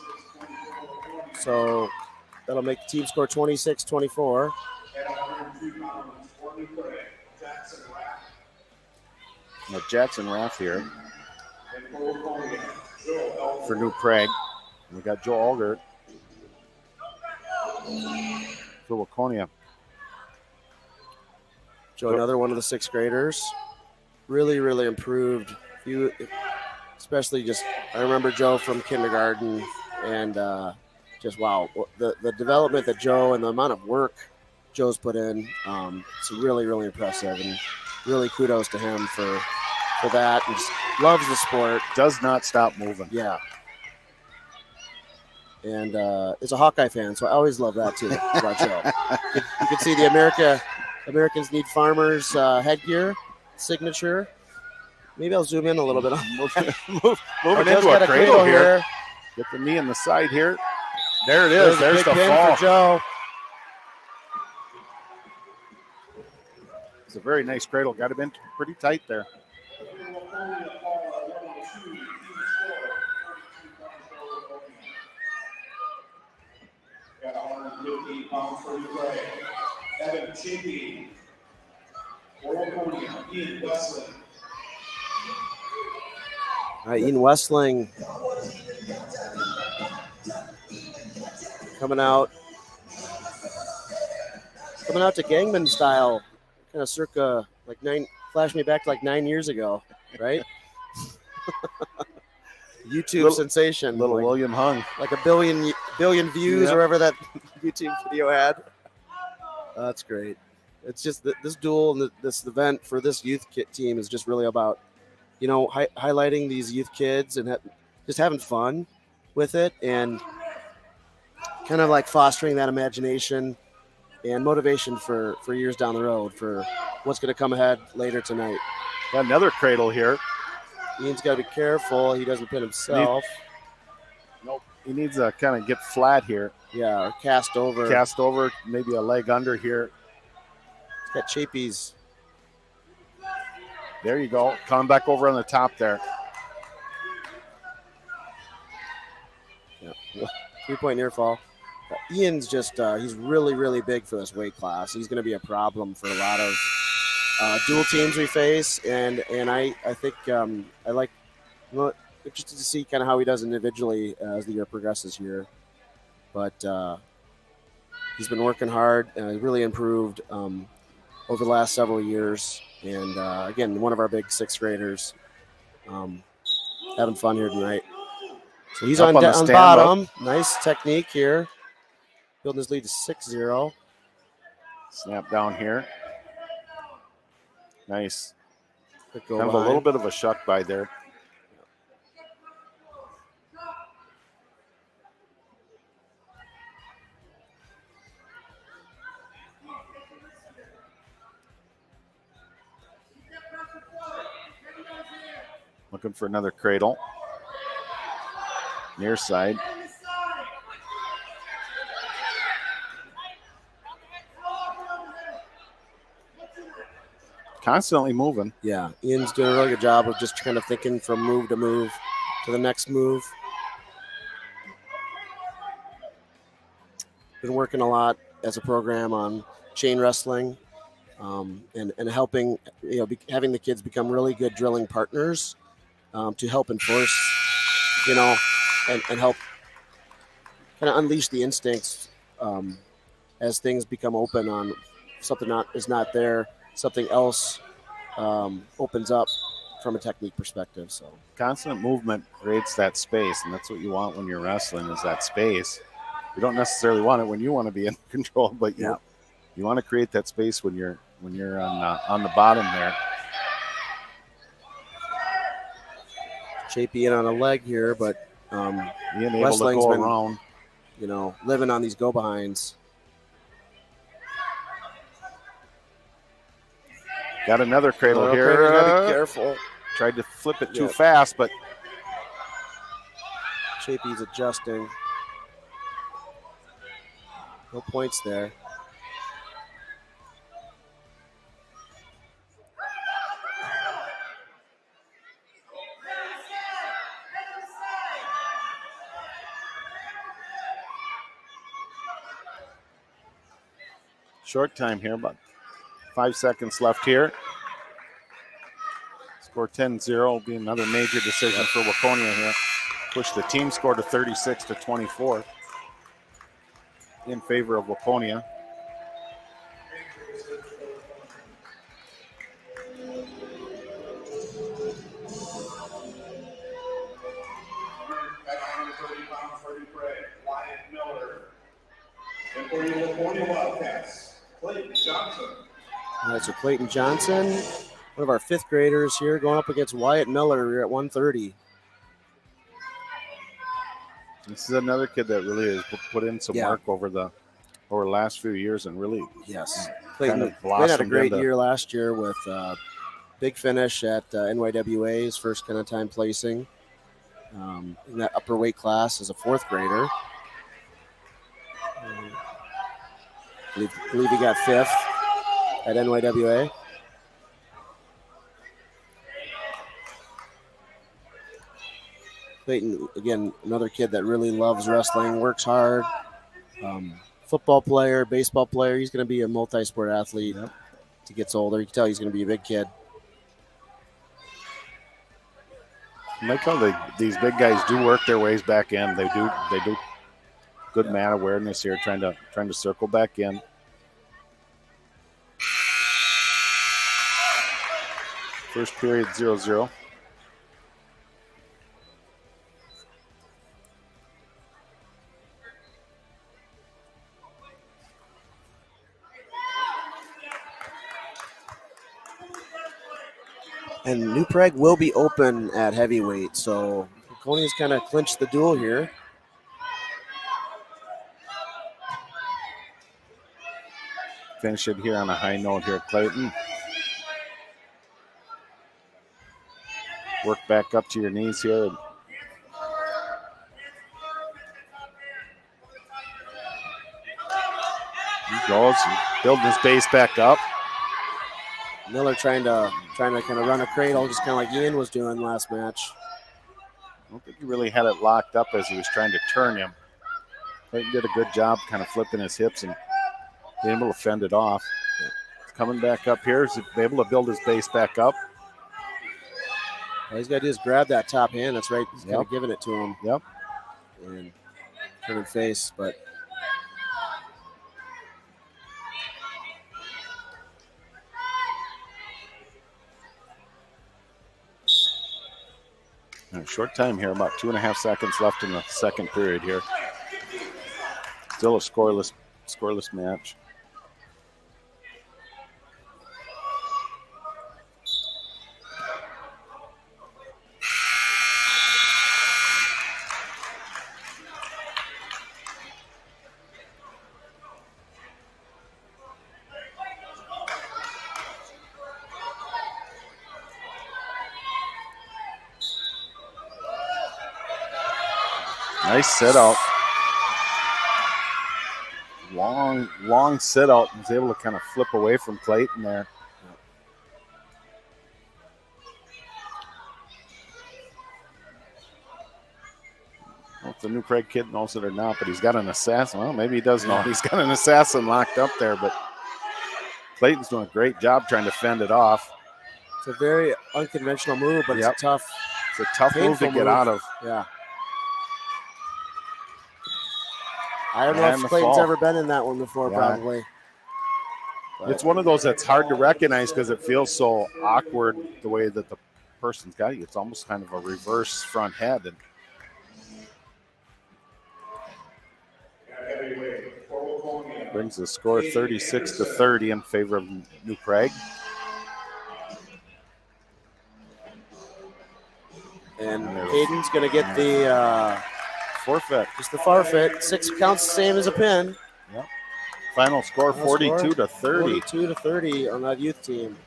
So that'll make the team score 26-24. Now Jackson Rath here for New Prague. We got Joe Alger for Waconia. Joe, another one of the 6th graders. Really, really improved. Especially I remember Joe from kindergarten, and just wow, the development that Joe and the amount of work Joe's put in, it's really, really impressive, and really kudos to him for that. And just loves the sport. Does not stop moving. Yeah. And is a Hawkeye fan, so I always love that too about Joe. You can see the Americans Need Farmers headgear signature. Maybe I'll zoom in a little bit. Moving into a cradle here. Get the knee in the side here. There it is. There's the pin fall. for Joe. It's a very nice cradle. Got him in pretty tight there. Got 115 pounds for the play. Evan Chimpy. Waconia, Ian Westling. All right, Ian Westling coming out to Gangman style, kind of circa flash me back to 9 years ago, right? YouTube sensation, Little William Hung. like a billion views, Yep. or whatever that YouTube video had. That's great. It's just this duel and this event for this youth team is just really about, highlighting these youth kids and just having fun with it, and kind of fostering that imagination and motivation for years down the road for what's going to come ahead later tonight. Got another cradle here. Ian's got to be careful he doesn't pin himself. Nope. He needs to kind of get flat here. Yeah, or cast over. Cast over, maybe a leg under here. He's got Chapey's. There you go. Coming back over on the top there. Yeah. 3-point near fall. Ian's just, he's really, really big for this weight class. He's going to be a problem for a lot of dual teams we face. And I think I like, interested to see kind of how he does individually as the year progresses here. But he's been working hard and really improved over the last several years. And again, one of our big 6th graders, having fun here tonight. So he's on bottom. Nice technique here. Building his lead to 6-0. Snap down here. Nice. Kind of a little bit of a shuck by there. Looking for another cradle. Near side. Constantly moving. Yeah, Ian's doing a really good job of just kind of thinking from move to move to the next move. Been working a lot as a program on chain wrestling and helping, having the kids become really good drilling partners to help enforce, and help kind of unleash the instincts as things become open on something is not there. Something else opens up from a technique perspective. So constant movement creates that space, and that's what you want when you're wrestling is that space. You don't necessarily want it when you want to be in control, but you want to create that space when you're on the bottom there. Chapey in on a leg here, but being able to go around, living on these go behinds. Got another cradle here. Gotta be careful. Tried to flip it too fast, but Chapey's adjusting. No points there. Short time here, about 5 seconds left here. Score 10-0 will be another major decision for Waconia here. Push the team score to 36-24 in favor of Waconia. And for the Waconia Wildcats, Clayton Johnson. All right, so Clayton Johnson, one of our 5th graders here, going up against Wyatt Miller here at 130. This is another kid that really has put in some work over the last few years and really Clayton had a great year last year with big finish at NYWA, his first kind of time placing in that upper weight class as a 4th grader. I believe he got 5th at NYWA. Clayton, again, another kid that really loves wrestling, works hard. Football player, baseball player. He's going to be a multi-sport athlete as he gets older. You can tell he's going to be a big kid. I like how these big guys do work their ways back in. They do good mat awareness here, trying to circle back in. First period 0-0. And New Prague will be open at heavyweight, so Waconia's kind of clinched the duel here. finish it here on a high note here, Clayton. Work back up to your knees here. He goes, building his base back up. Miller trying to kind of run a cradle, just kind of like Ian was doing last match. I don't think he really had it locked up as he was trying to turn him. Clayton did a good job kind of flipping his hips and being able to fend it off. He's coming back up here. He's able to build his base back up. All he's got to do is grab that top hand. That's right. He's kind of giving it to him. Yep. And turn face, but a short time here, about 2.5 seconds left in the second period here. Still a scoreless match. Nice sit out. Long sit out. He's able to kind of flip away from Clayton there. I don't know if the New Prague kid knows it or not, but he's got an assassin. Well, maybe he does know. He's got an assassin locked up there, but Clayton's doing a great job trying to fend it off. It's a very unconventional move, but it's a tough move to get out of. Yeah. I don't know if Clayton's ever been in that one before, probably. But it's one of those that's hard to recognize because it feels so awkward the way that the person's got you. It's almost kind of a reverse front head. And brings the score 36-30 in favor of New Prague. And Hayden's going to get the forfeit. Just the forfeit. 6 counts the same as a pin. Yep. Final score 42-30. 42-30 on that youth team.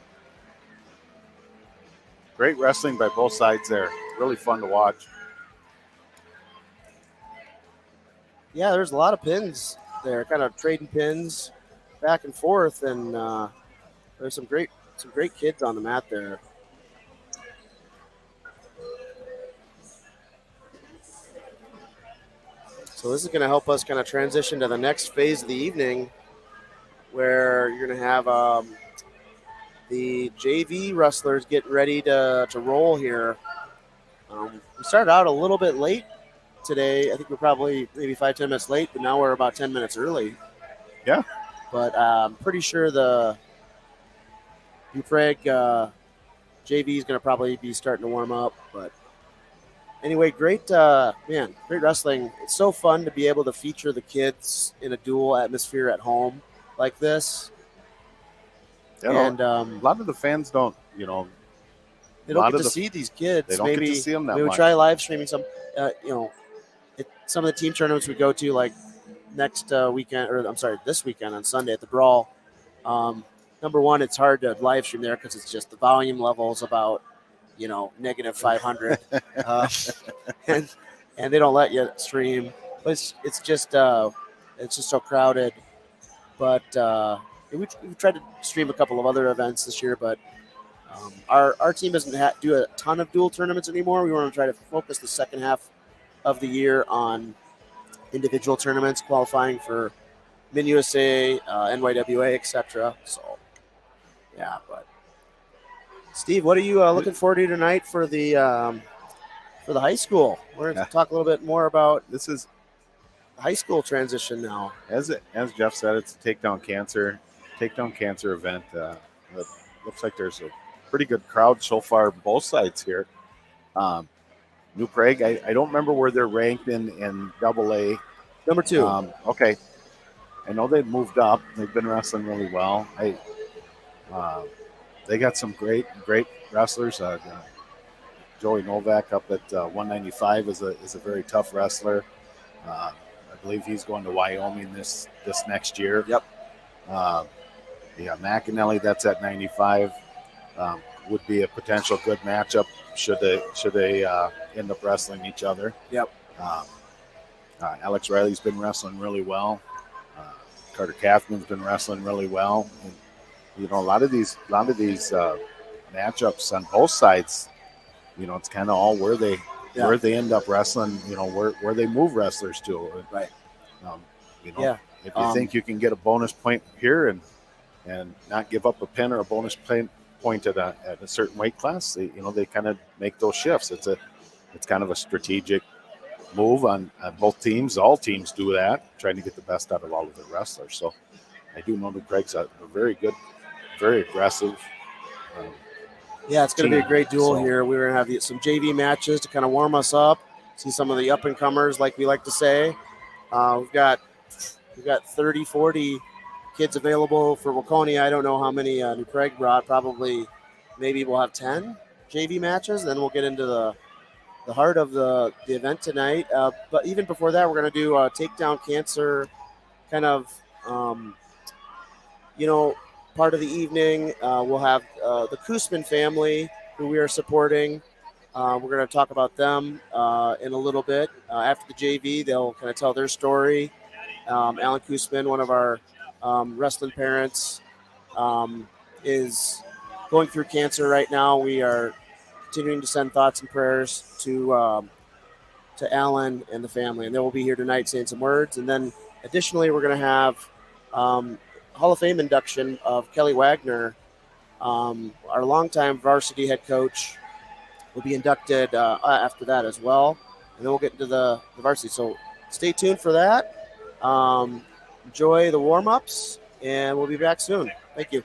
Great wrestling by both sides there. Really fun to watch. Yeah, there's a lot of pins there, kind of trading pins back and forth, and there's some great kids on the mat there. So this is going to help us kind of transition to the next phase of the evening, where you're going to have the JV wrestlers getting ready to roll here. We started out a little bit late today. I think we're probably maybe 5-10 minutes late, but now we're about 10 minutes early. Yeah. But I'm pretty sure the New Prague JV is going to probably be starting to warm up, but anyway, great wrestling. It's so fun to be able to feature the kids in a dual atmosphere at home like this. Yeah, and a lot of the fans don't, they don't get to see these kids. They don't get to see them that we would much. try live streaming some, some of the team tournaments we go to, like this weekend on Sunday at the Brawl. Number one, it's hard to live stream there because it's just the volume level's about negative 500, and they don't let you stream. But it's just so crowded. But we tried to stream a couple of other events this year, but our team doesn't do a ton of dual tournaments anymore. We want to try to focus the second half of the year on individual tournaments, qualifying for Min USA, NYWA, etc. So, yeah, but. Steve, what are you looking forward to tonight for the high school? We're going to talk a little bit more about this is high school transition now. As Jeff said, it's a Takedown Cancer event. It looks like there's a pretty good crowd so far, both sides here. New Prague, I don't remember where they're ranked in AA. Number 2. Okay. I know they've moved up. They've been wrestling really well. They got some great wrestlers. Joey Novak up at 195 is a very tough wrestler. I believe he's going to Wyoming this next year. Yep. Yeah, McEnelly, that's at 95. Would be a potential good matchup should they end up wrestling each other. Yep. Alex Riley's been wrestling really well. Carter Kaufman's been wrestling really well. And, you know, a lot of these matchups on both sides, you know, it's kind of all where they end up wrestling. You know, where they move wrestlers to. Right. You know, if you think you can get a bonus point here and not give up a pin or a bonus point at a certain weight class, they kind of make those shifts. It's kind of a strategic move on both teams. All teams do that, trying to get the best out of all of their wrestlers. So I do know that Craig's a very good, very aggressive. It's going to be a great duel here. We're going to have some JV matches to kind of warm us up, see some of the up-and-comers, like we like to say. We've got 30, 40 kids available for Waconia. I don't know how many New Prague brought. Probably, maybe we'll have 10 JV matches. Then we'll get into the heart of the event tonight. But even before that, we're going to do a Takedown Cancer kind of, part of the evening. We'll have the Koosmann family, who we are supporting. We're going to talk about them in a little bit. After the JV, they'll kind of tell their story. Alan Koosmann, one of our wrestling parents, is going through cancer right now. We are continuing to send thoughts and prayers to Alan and the family, and they will be here tonight saying some words. And then additionally, we're going to have Hall of Fame induction of Kelly Wagener, our longtime varsity head coach, will be inducted after that as well. And then we'll get into the varsity. So stay tuned for that. Enjoy the warm-ups, and we'll be back soon. Thank you.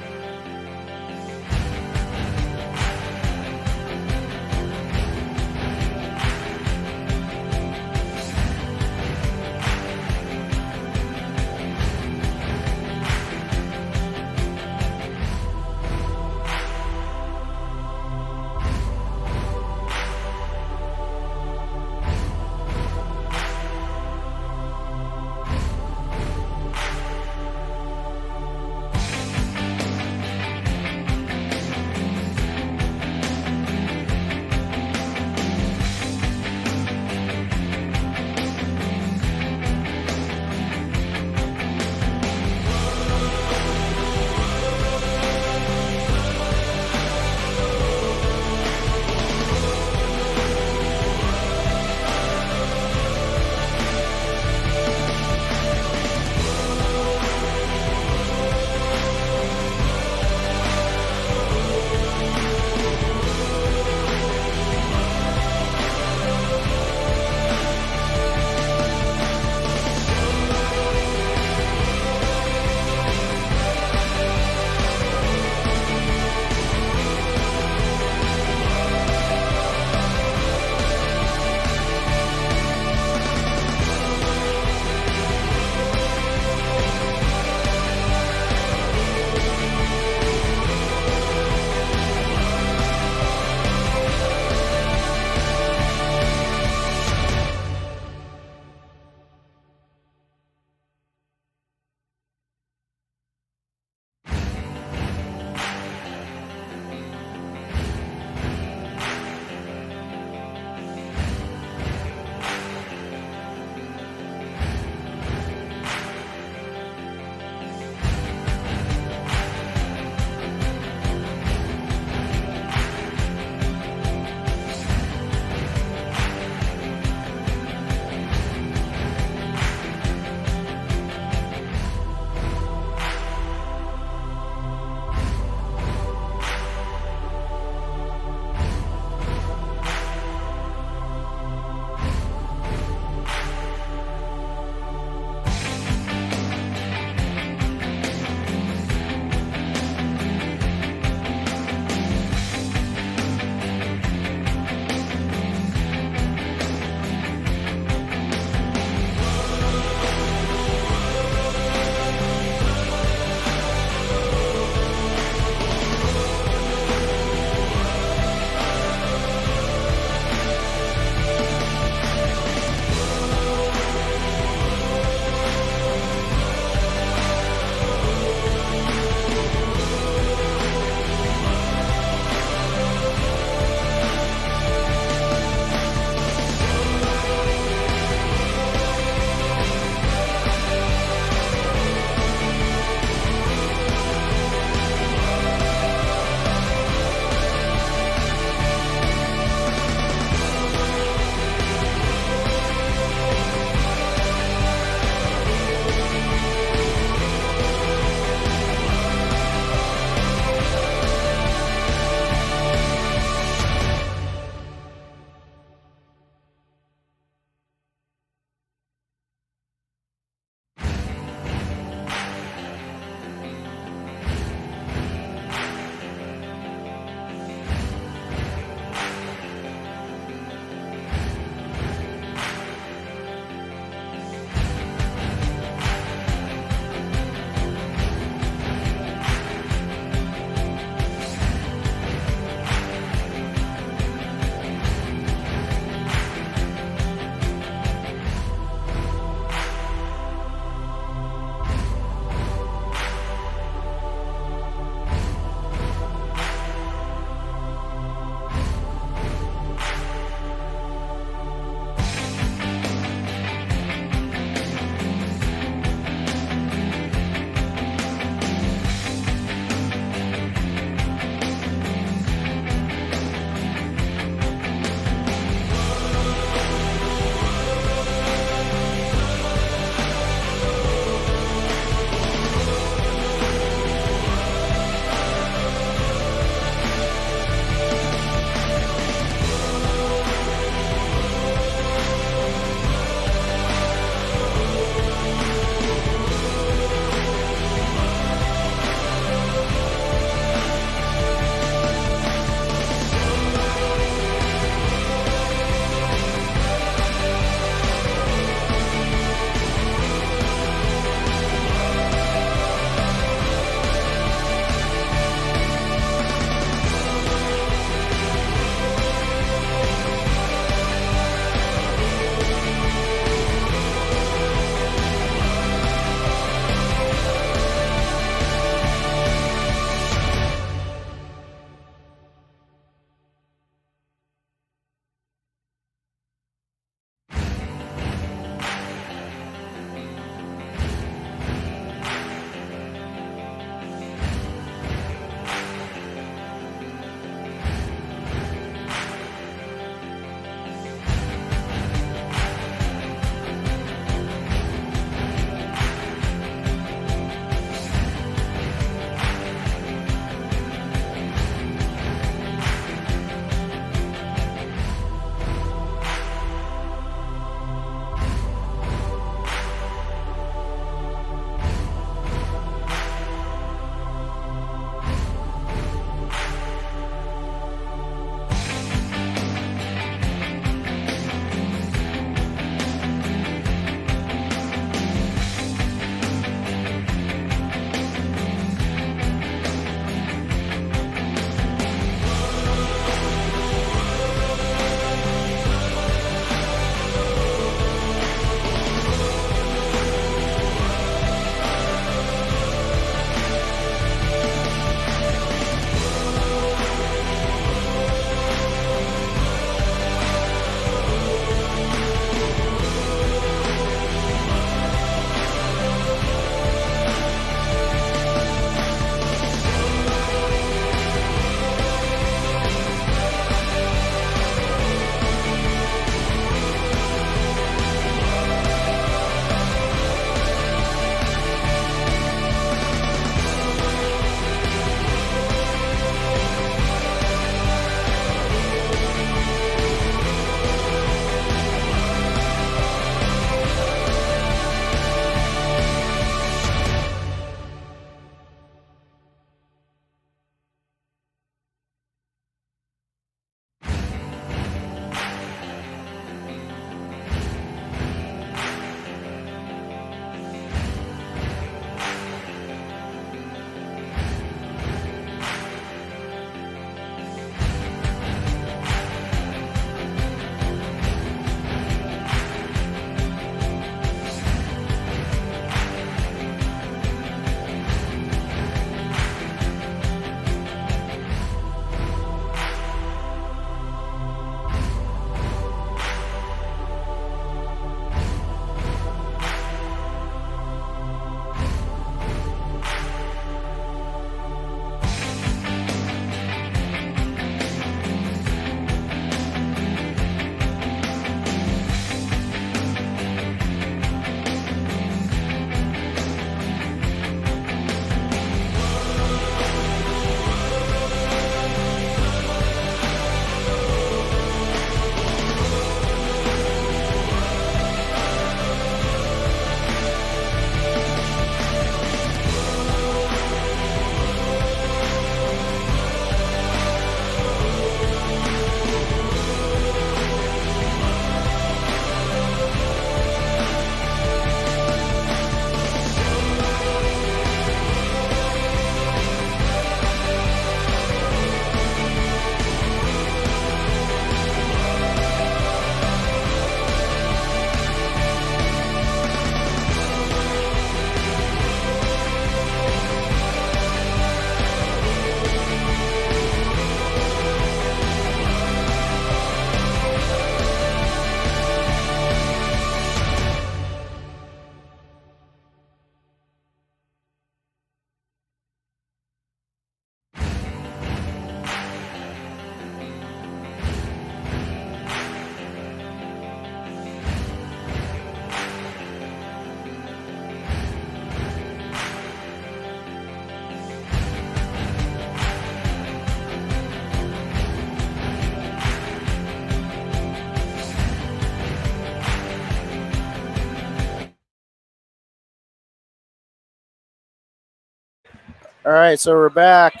All right, so we're back.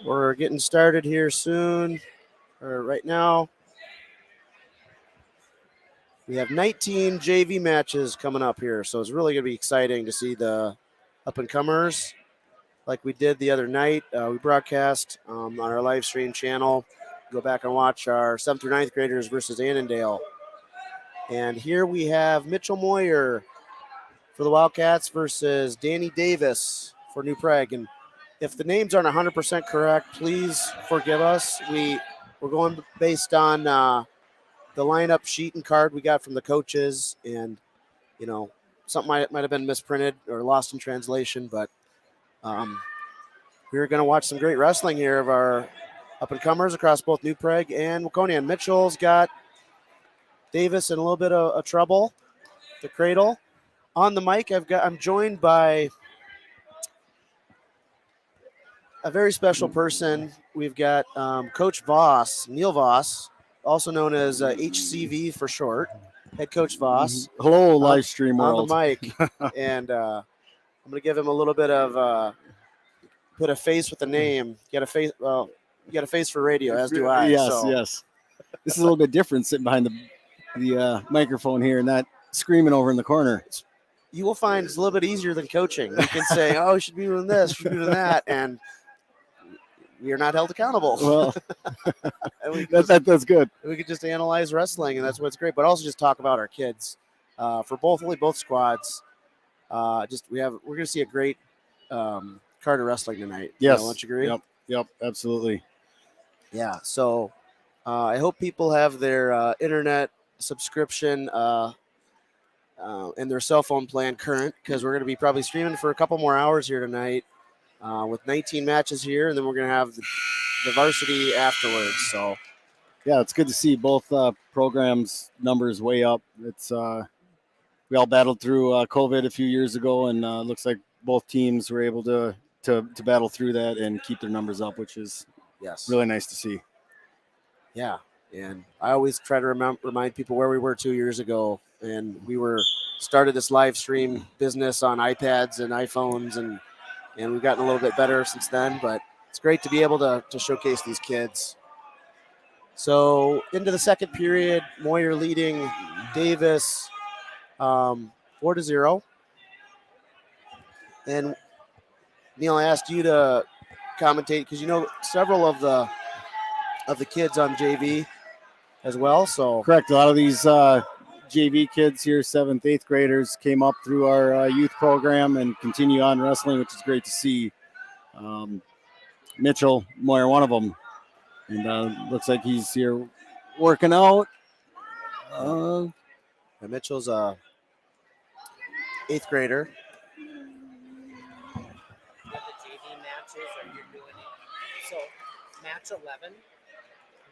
We're getting started here soon, or right now. We have 19 JV matches coming up here, so it's really going to be exciting to see the up-and-comers like we did the other night. We broadcast on our live stream channel. Go back and watch our 7th through 9th graders versus Annandale. And here we have Mitchell Moyer for the Wildcats versus Danny Davis for New Prague. And if the names aren't 100% correct, please forgive us. We're going based on the lineup sheet and card we got from the coaches, and something might have been misprinted or lost in translation, but we're going to watch some great wrestling here of our up-and-comers across both New Prague and Waconia. And Mitchell's got Davis in a little bit of trouble, the cradle. On the mic, I'm joined by a very special person. We've got Coach Voss, Neil Voss, also known as HCV for short, Head Coach Voss. Hello, live stream world. On the mic. And I'm going to give him a little bit of put a face with the name. You got a face for radio, as do I. Yes. This is a little bit different, sitting behind the microphone here and not screaming over in the corner. You will find it's a little bit easier than coaching. You can say, "Oh, you should be doing this, you should be doing that," and you're not held accountable. Well, that's good. We could just analyze wrestling, and that's what's great. But also just talk about our kids for both squads. We're going to see a great card of wrestling tonight. Yes, don't you agree? Yep, absolutely. Yeah. So I hope people have their internet subscription and their cell phone plan current, because we're going to be probably streaming for a couple more hours here tonight with 19 matches here, and then we're going to have the varsity afterwards. So yeah, it's good to see both programs numbers way up. It's we all battled through COVID a few years ago, and looks like both teams were able to battle through that and keep their numbers up, which is really nice to see. Yeah, and I always try to remind people where we were 2 years ago, and we started this live stream business on iPads and iPhones, and we've gotten a little bit better since then, but it's great to be able to showcase these kids. So into the second period, Moyer leading Davis 4-0. And Neil, I asked you to commentate because you know several of the kids on JV as well. So correct. A lot of these JV kids here, 7th, 8th graders, came up through our youth program and continue on wrestling, which is great to see. Mitchell Moyer, one of them, and looks like he's here working out. Mitchell's a 8th grader. So, match 11,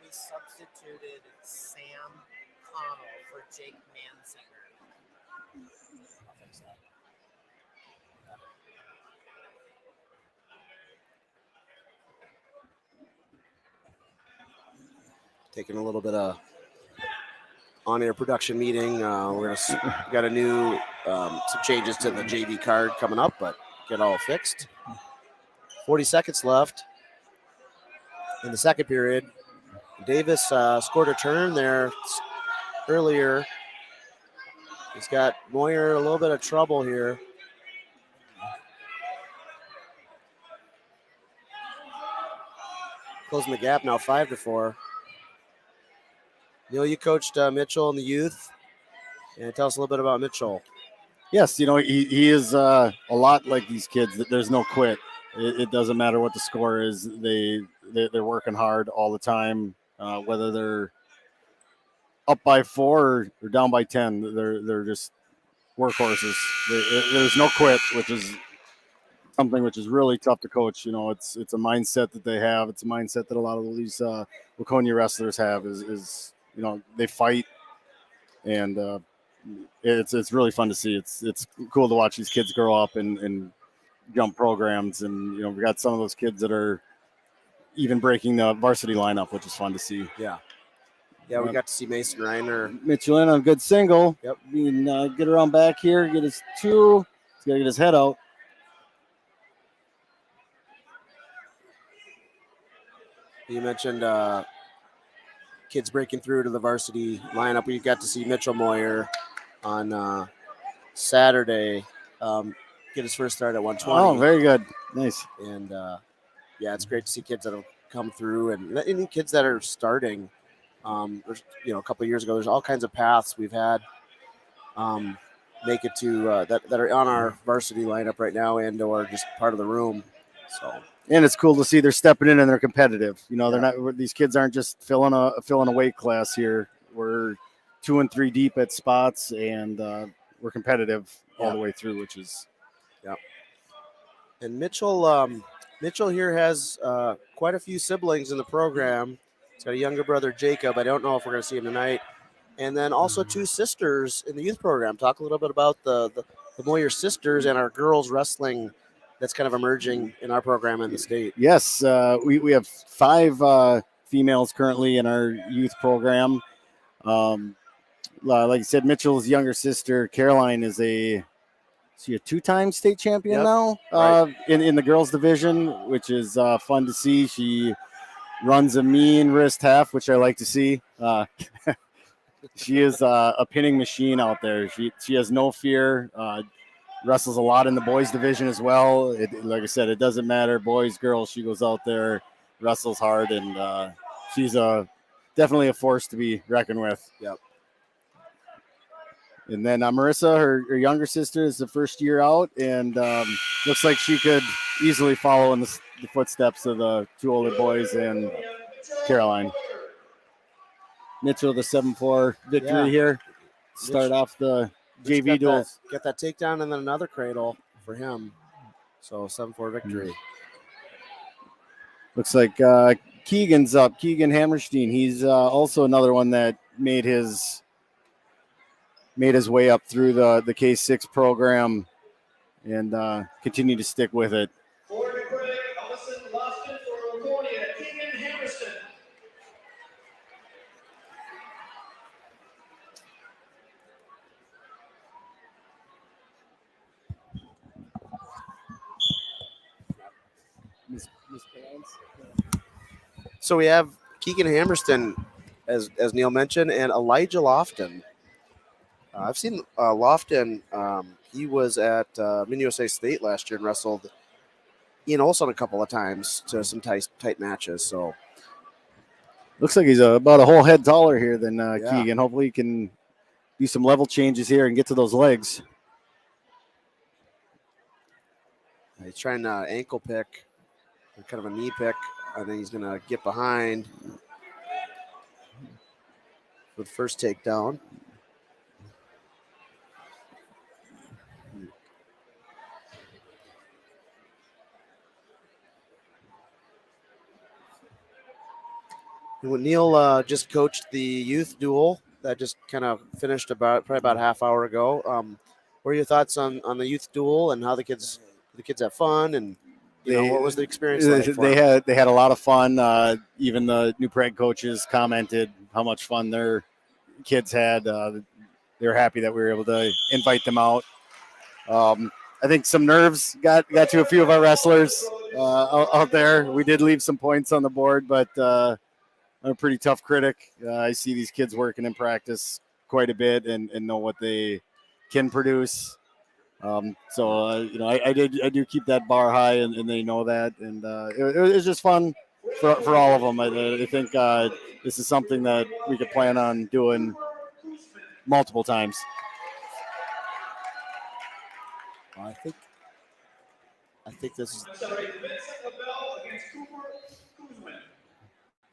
we substituted Sam Connell for Jake Mansinger. Taking a little bit of on-air production meeting. We got a new some changes to the JV card coming up, but get all fixed. 40 seconds left in the second period. Davis scored a turn there earlier. He's got Moyer a little bit of trouble here. Closing the gap now 5-4. Neil, you coached Mitchell in the youth. And tell us a little bit about Mitchell. Yes, he is a lot like these kids. There's no quit. It doesn't matter what the score is. They're working hard all the time, whether they're up by 4 or down by 10. They're just workhorses. There's no quit, which is something which is really tough to coach. It's a mindset that they have. It's a mindset that a lot of these Waconia wrestlers have. Is they fight, and it's really fun to see. It's cool to watch these kids grow up and jump programs, and we got some of those kids that are even breaking the varsity lineup, which is fun to see. Yeah, we got to see Mason Reiner. Mitchell in on a good single. Yep. He can get around back here, get his 2. He's got to get his head out. You mentioned kids breaking through to the varsity lineup. We got to see Mitchell Moyer on Saturday get his first start at 120. Oh, very good. Nice. And yeah, it's great to see kids that have come through and any kids that are starting. There's, a couple of years ago, there's all kinds of paths we've had make it to that are on our varsity lineup right now and or just part of the room. So. And it's cool to see they're stepping in and they're competitive. They're not. These kids aren't just filling a weight class here. We're 2 and 3 deep at spots, and we're competitive all the way through, which is. Yeah. And Mitchell here has quite a few siblings in the program. He's got a younger brother, Jacob. I don't know if we're going to see him tonight. And then also 2 sisters in the youth program. Talk a little bit about the Moyer sisters and our girls wrestling that's kind of emerging in our program in the state. Yes, we have 5 females currently in our youth program. Like I said, Mitchell's younger sister, Caroline, is a 2-time state champion now in the girls division, which is fun to see. She runs a mean wrist half, which I like to see. She is a pinning machine out there. She has no fear. Wrestles a lot in the boys division as well. Like I said, it doesn't matter, boys, girls. She goes out there, wrestles hard, and she's definitely a force to be reckoned with. Yep. And then Marissa, her younger sister, is the first year out, and looks like she could easily follow in the footsteps of the 2 older boys and Caroline. Mitchell, the 7-4 victory here. Start off the JV duels. Get that takedown and then another cradle for him. So 7-4 victory. Looks like Keegan's up. Keegan Hammerstein. He's also another one that made his way up through the K6 program and continue to stick with it. For Prague, Allison Lofton. For Waconia, Keegan Hammerstein. So we have Keegan Hammerston, as Neil mentioned, and Elijah Lofton. I've seen Lofton. He was at MinUSA State last year and wrestled Ian Olson a couple of times to some tight matches. So looks like he's about a whole head taller here than Keegan. Hopefully he can do some level changes here and get to those legs. He's trying to ankle pick, kind of a knee pick. I think he's going to get behind for the first takedown. When Neil just coached the youth duel that just kind of finished probably about a half hour ago. What are your thoughts on the youth duel and how the kids have fun and what was the experience like for them? They had a lot of fun. Even the new Prague coaches commented how much fun their kids had. They were happy that we were able to invite them out. I think some nerves got to a few of our wrestlers out there. We did leave some points on the board, but I'm a pretty tough critic. I see these kids working in practice quite a bit and know what they can produce. I do keep that bar high, and they know that. And it was just fun for all of them. I think this is something that we could plan on doing multiple times. I think this is.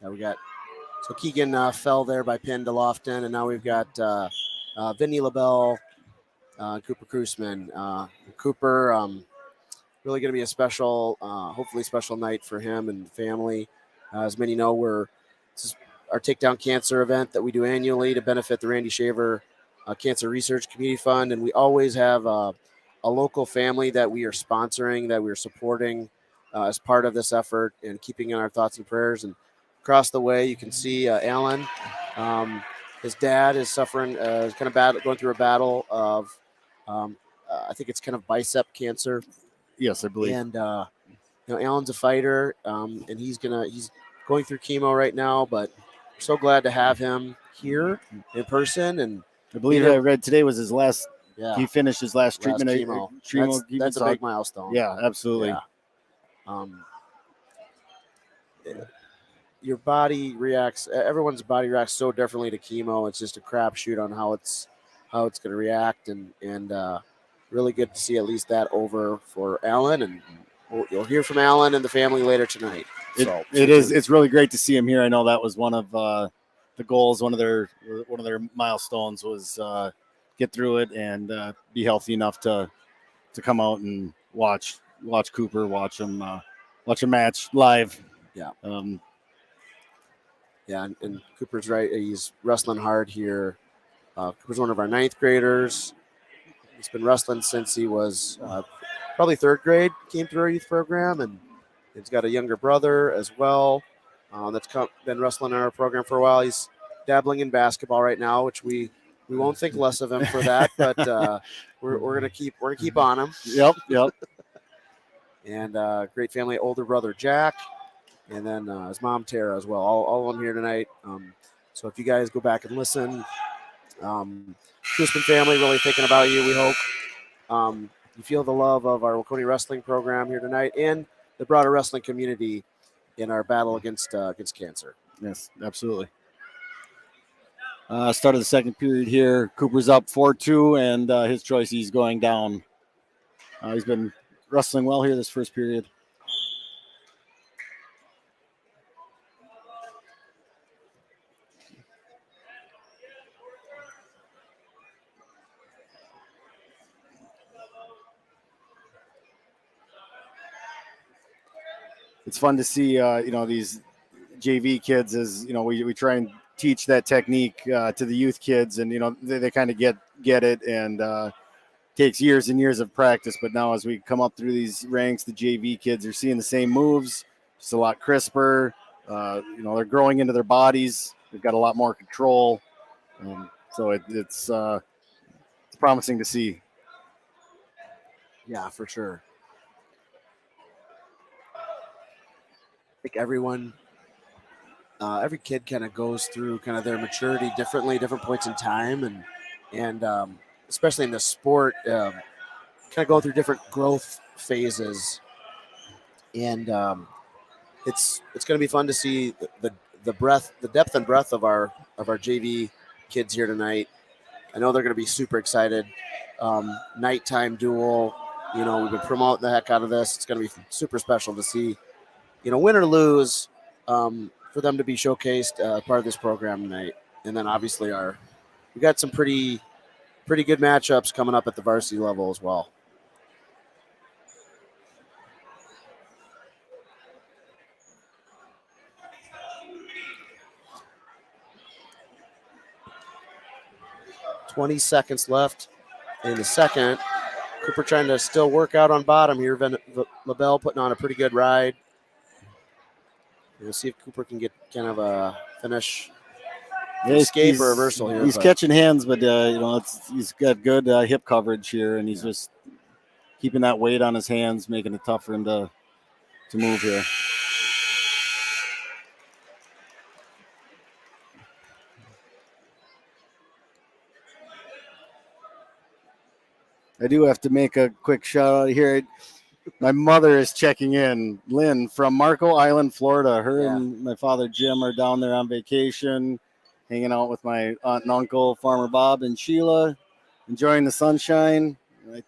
Yeah, we got. So Keegan fell there by pin to Lofton, and now we've got Vinny LaBelle, Cooper Koosmann. Cooper, really going to be a special, hopefully special night for him and family. As many know, this is our Takedown Cancer event that we do annually to benefit the Randy Shaver Cancer Research Community Fund, and we always have a local family that we are sponsoring, that we are supporting as part of this effort and keeping in our thoughts and prayers. And across the way, you can see Alan. His dad is suffering, going through a battle of, I think it's kind of bicep cancer. Yes, I believe. And Alan's a fighter, and he's going through chemo right now, but we're so glad to have him here in person. And I believe I read today was his last. yeah, He finished his last treatment. chemo. That's a big milestone. Yeah, absolutely. Yeah. Your body reacts. Everyone's body reacts so differently to chemo. It's just a crapshoot on how it's going to react, and really good to see at least that over for Alan, and you'll hear from Alan and the family later tonight. It's really great to see him here. I know that was one of the goals, one of their milestones was get through it and be healthy enough to come out and watch Cooper, watch him match live. Yeah. And Cooper's right. He's wrestling hard here. Cooper's one of our 9th graders. He's been wrestling since he was probably 3rd grade, came through our youth program, and he's got a younger brother as well that's been wrestling in our program for a while. He's dabbling in basketball right now, which we won't think less of him for that, but we're gonna keep on him. Yep. And great family, older brother Jack, and then his mom Tara as well. All of them here tonight. So if you guys go back and listen, Koosmann family really thinking about you. We hope you feel the love of our Waconia wrestling program here tonight and the broader wrestling community in our battle against cancer. Yes, absolutely. Start of the second period here. Cooper's up 4-2, and his choice, he's going down. He's been wrestling well here this first period. It's fun to see, these JV kids as, we try and teach that technique to the youth kids, and, they kind of get it, and takes years and years of practice. But now as we come up through these ranks, the JV kids are seeing the same moves, just a lot crisper. They're growing into their bodies. They've got a lot more control. So it's promising to see. Yeah, for sure. I think every kid kind of goes through kind of their maturity differently, different points in time, and especially in the sport, kind of go through different growth phases. And it's going to be fun to see the depth and breadth of our JV kids here tonight. I know they're going to be super excited. Nighttime duel. We've been promoting the heck out of this. It's going to be super special to see. Win or lose, for them to be showcased part of this program tonight. And then obviously we got some pretty good matchups coming up at the varsity level as well. $20 seconds left in the second. Cooper trying to still work out on bottom here. LaBelle putting on a pretty good ride. We'll see if Cooper can get kind of a finish, escape or reversal here. He's catching hands, but he's got good hip coverage here, and he's just keeping that weight on his hands, making it tough for him to move here. I do have to make a quick shout out here. My mother is checking in. Lynn from Marco Island, Florida. Her and my father, Jim, are down there on vacation, hanging out with my aunt and uncle, Farmer Bob and Sheila, enjoying the sunshine. I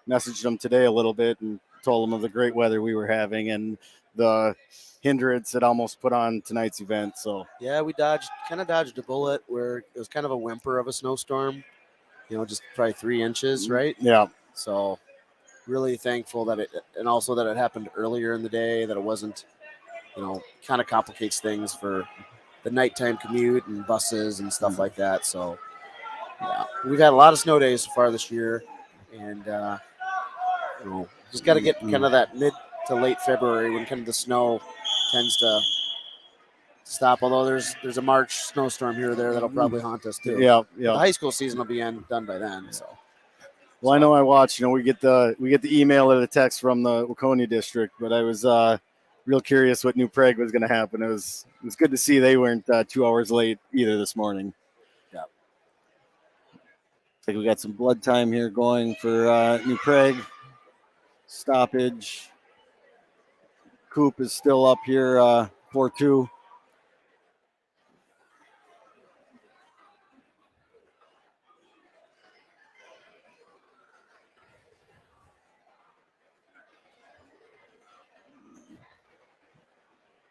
messaged them today a little bit and told them of the great weather we were having and the hindrance that almost put on tonight's event. So yeah, we dodged a bullet where it was kind of a whimper of a snowstorm, just probably 3 inches, right? Yeah. So really thankful that it happened earlier in the day, that it wasn't, kind of complicates things for the nighttime commute and buses and stuff like that. So yeah, we've had a lot of snow days so far this year, and just got to get kind of that mid to late February when kind of the snow tends to stop. Although there's a March snowstorm here or there that'll probably haunt us too. Yeah. The high school season will be done by then. So. Well, I know I watched. We get the email or the text from the Waconia district, but I was real curious what New Prague was going to happen. It was good to see they weren't 2 hours late either this morning. Yeah. Like we got some blood time here going for New Prague. Stoppage. Coop is still up here 4-2.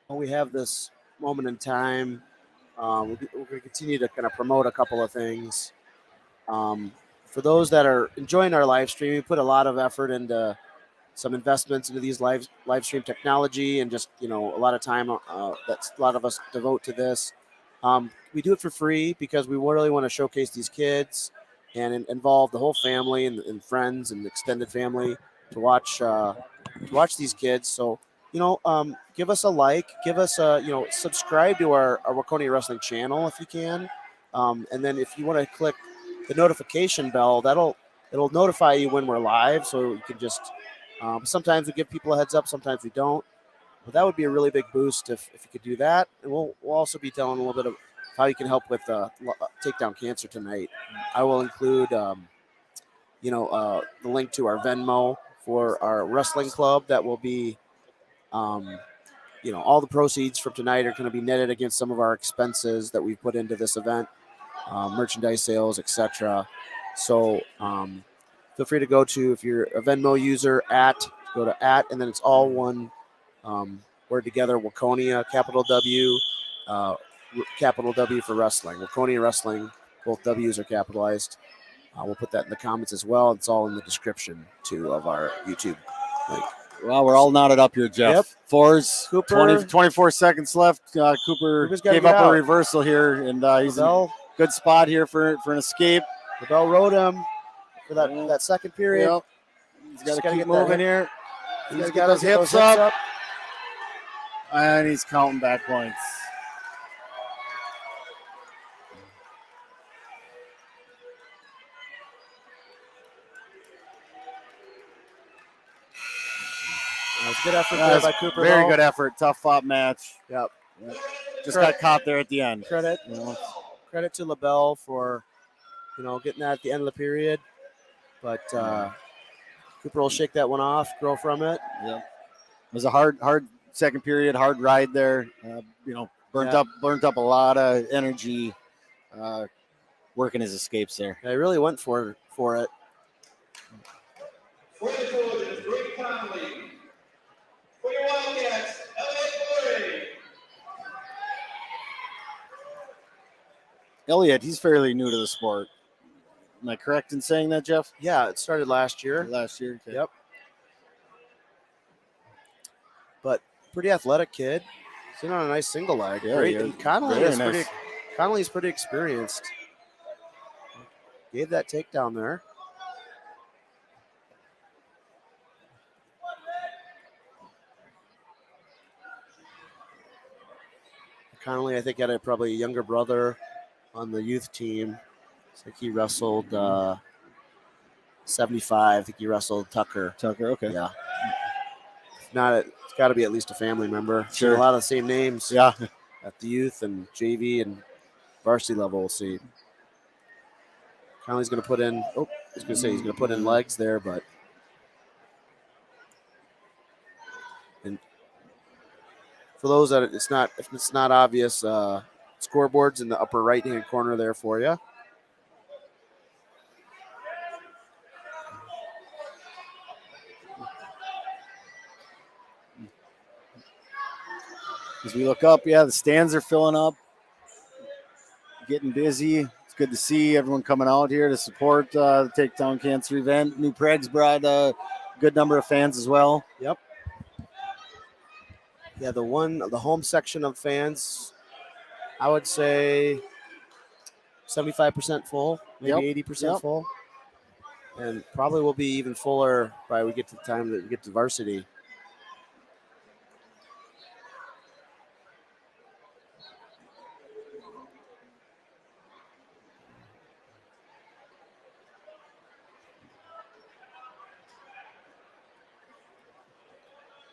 We have this moment in time. We're going to continue to kind of promote a couple of things. For those that are enjoying our live stream, we put a lot of effort into some investments into these live stream technology, and just a lot of time that a lot of us devote to this. We do it for free because we really want to showcase these kids and involve the whole family and friends and extended family to watch these kids. So give us a like, give us a subscribe to our Waconia Wrestling channel if you can, and then if you want to click the notification bell, it'll notify you when we're live, so you can just sometimes we give people a heads up, sometimes we don't. But that would be a really big boost if you could do that. And we'll also be telling a little bit of how you can help with Takedown Cancer tonight. I will include the link to our Venmo for our wrestling club. That will be all the proceeds from tonight are going to be netted against some of our expenses that we've put into this event, merchandise sales, etc. So feel free to go to, if you're a Venmo user, go to and then it's all one word together, Waconia, capital W, capital W for wrestling. Waconia Wrestling, both W's are capitalized. We'll put that in the comments as well. It's all in the description too of our YouTube link. Well, we're all knotted up here, Jeff. Yep. Fours, Cooper. 24 seconds left. Cooper gave up a reversal here, and he's in a good spot here for an escape. The bell rode him for that second period. Yep. He's got to keep moving here. He's got his hips up. And he's counting back points. That was good effort there by Cooper. Very good effort. Tough fought match. Yep. Just got caught there at the end. Credit to LaBelle for getting that at the end of the period. But Cooper will shake that one off, grow from it. Yeah. It was a hard second period, hard ride there. Burnt up a lot of energy working his escapes there. They really went for it. For the Trojans, Rick Conley. For your Wildcats, Elliot Murray. Elliot, he's fairly new to the sport. Am I correct in saying that, Jeff? Yeah, it started last year. Okay. Yep. But pretty athletic kid. He's in on a nice single leg. Yeah, great. Yeah. And Connolly's pretty experienced. Gave that takedown there. Connolly, I think, had probably a younger brother on the youth team. It's like he wrestled 75. I think he wrestled Tucker. Okay. Yeah. If not, it's got to be at least a family member. Sure. A lot of the same names. Yeah. At the youth and JV and varsity level, we'll see. Connolly's going to put in. He's going to put in legs there, but. And for those that if it's not obvious, scoreboard's in the upper right-hand corner there for you. As we look up, the stands are filling up, getting busy. It's good to see everyone coming out here to support the Takedown Cancer event. New Prague's brought a good number of fans as well. Yep. Yeah, the home section of fans, I would say 75% full, maybe 80% full. And probably will be even fuller by we get to the time that we get to varsity.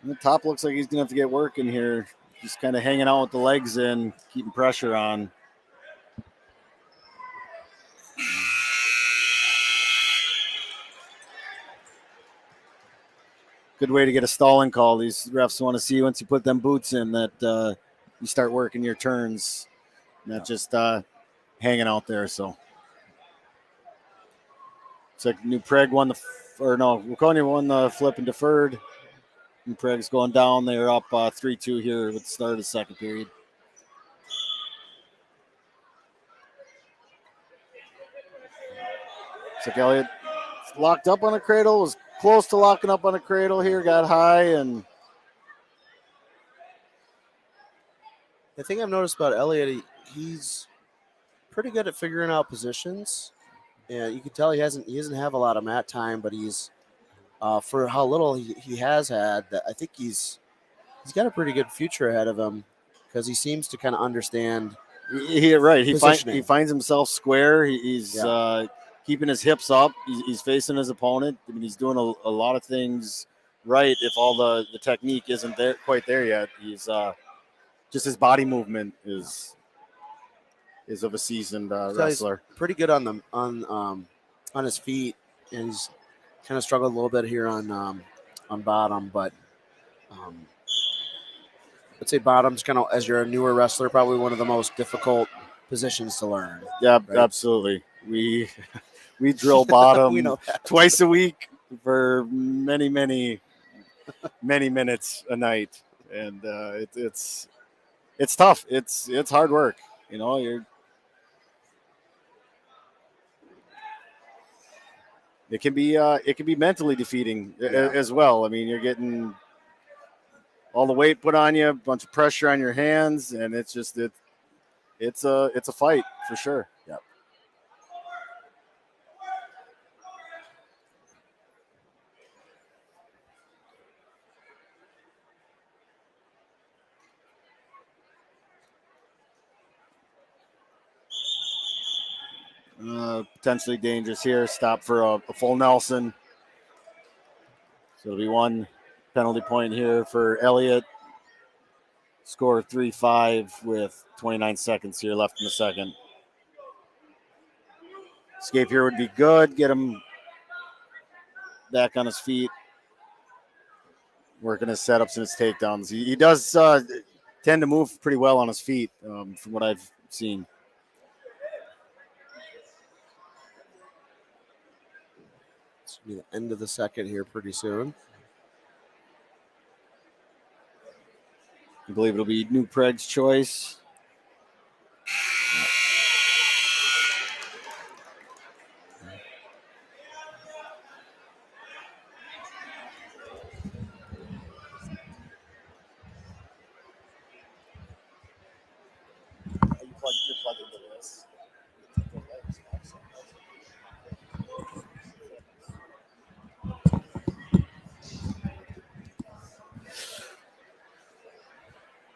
The top looks like he's going to have to get work in here. Just kind of hanging out with the legs in, keeping pressure on. Good way to get a stalling call. These refs want to see once you put them boots in that you start working your turns, not just hanging out there. So it's like New Prague won Waconia won the flip and deferred. New Prague's going down. They're up 3-2 here with the start of the second period. It's like Elliott locked up on a cradle, was close to locking up on a cradle here, got high, and The thing I've noticed about Elliott, he's pretty good at figuring out positions. Yeah, you can tell he doesn't have a lot of mat time, but he's for how little he has had, I think he's got a pretty good future ahead of him because he seems to kind of understand. He finds himself square. He's keeping his hips up. He's facing his opponent. I mean, he's doing a lot of things right. If all the technique isn't quite there yet, he's just his body movement is of a seasoned wrestler. He's pretty good on his feet, and he's kind of struggled a little bit here on bottom, but I'd say bottom's kind of, as you're a newer wrestler, probably one of the most difficult positions to learn. Yeah, right? Absolutely. We drill bottom we know twice a week for many minutes a night, and it's tough. It's hard work. You know, it can be mentally defeating as well. I mean, you're getting all the weight put on you, a bunch of pressure on your hands, and it's a fight for sure. Yep. Potentially dangerous here. Stop for a full Nelson. So it'll be one penalty point here for Elliott. Score 3-5 with 29 seconds here left in the second. Escape here would be good. Get him back on his feet. Working his setups and his takedowns. He does tend to move pretty well on his feet from what I've seen. It's going to be the end of the second here pretty soon. I believe it'll be New Prague's choice.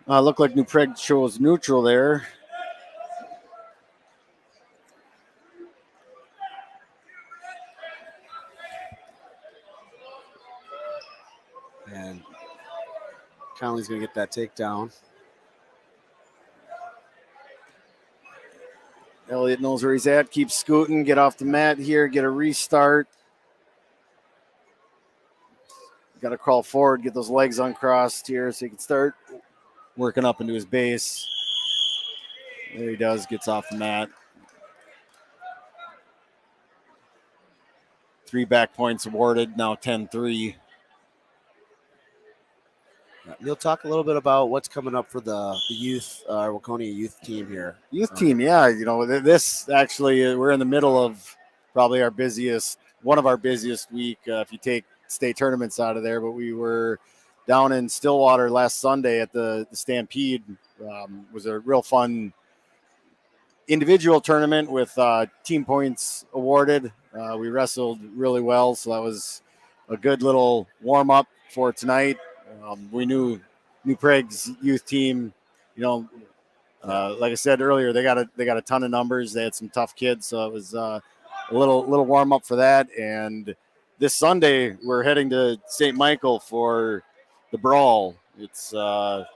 Looked like New Prague chose neutral there. And Conley's going to get that takedown. Elliott knows where he's at. Keep scooting. Get off the mat here. Get a restart. Got to crawl forward. Get those legs uncrossed here so he can start working up into his base. There he does. Gets off the mat. 3 back points awarded. Now 10-3. You'll talk a little bit about what's coming up for the youth, Waconia youth team here. Youth team, yeah. You know, this actually, we're in the middle of probably one of our busiest week, if you take state tournaments out of there. But we were down in Stillwater last Sunday at the Stampede. Was a real fun individual tournament with team points awarded. We wrestled really well, so that was a good little warm-up for tonight. We knew New Prague's youth team, you know, like I said earlier, they got a ton of numbers. They had some tough kids, so it was a little warm up for that. And this Sunday, we're heading to St. Michael for the brawl. It's the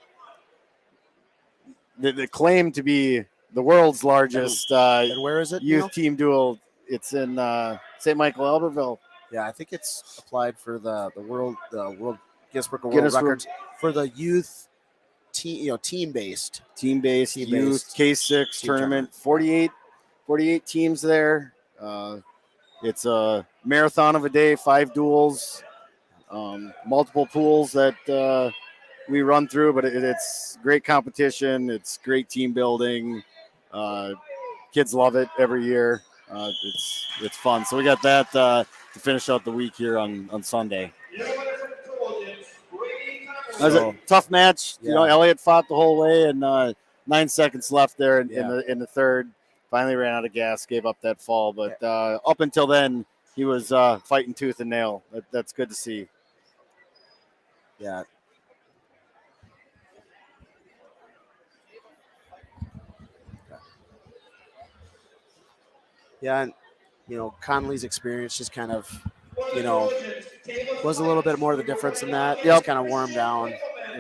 claim to be the world's largest And where is it? youth Neil? team duel. It's in St. Michael, Albertville. Yeah, I think it's applied for the world Guinness Book of World Guinness Records for the youth team based. Team-based youth Team-based K6 team tournament. 48 teams there. It's a marathon of a day, 5 duels, multiple pools that we run through, but it's great competition. It's great team building. Kids love it every year. It's fun. So we got that to finish out the week here on Sunday. That was a tough match. Yeah. You know, Elliott fought the whole way, and 9 seconds left there in the third. Finally ran out of gas, gave up that fall. But up until then, he was fighting tooth and nail. That's good to see. Yeah. Yeah, and Conley's experience just kind of, was a little bit more of the difference in that. Just kind of wore him down,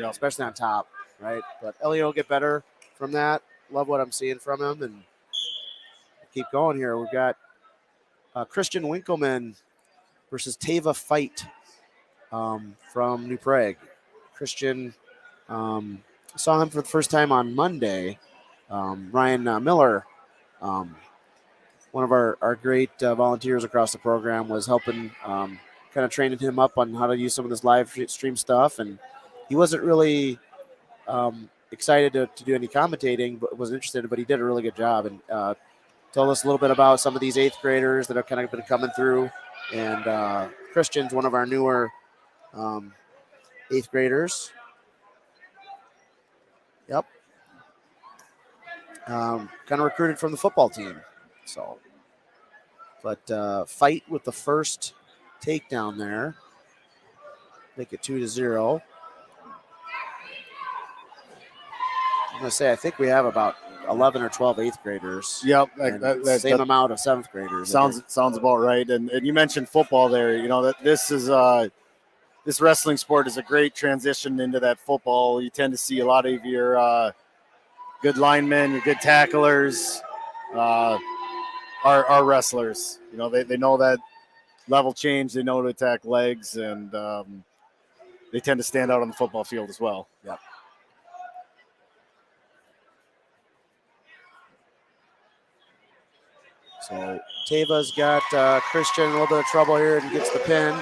especially on top, right? But Elliot will get better from that. Love what I'm seeing from him, and keep going here. We've got Christian Winkleman versus Teva Fight from New Prague. Christian, saw him for the first time on Monday. Ryan Miller, one of our great volunteers across the program, was helping kind of training him up on how to use some of this live stream stuff. And he wasn't really excited to do any commentating, but was interested, but he did a really good job. And told us a little bit about some of these 8th graders that have kind of been coming through. And Christian's one of our newer 8th graders. Yep. Kind of recruited from the football team. So, but Fight with the first takedown there. Make it 2-0. I'm going to say, I think we have about 11 or 12 8th graders. Yep. Same amount of 7th graders. Sounds about right. And you mentioned football there. That this is this wrestling sport is a great transition into that football. You tend to see a lot of your good linemen, your good tacklers, are wrestlers. They know that level change. They know to attack legs, and they tend to stand out on the football field as well. Yep. So Teva's got Christian in a little bit of trouble here and gets the pin.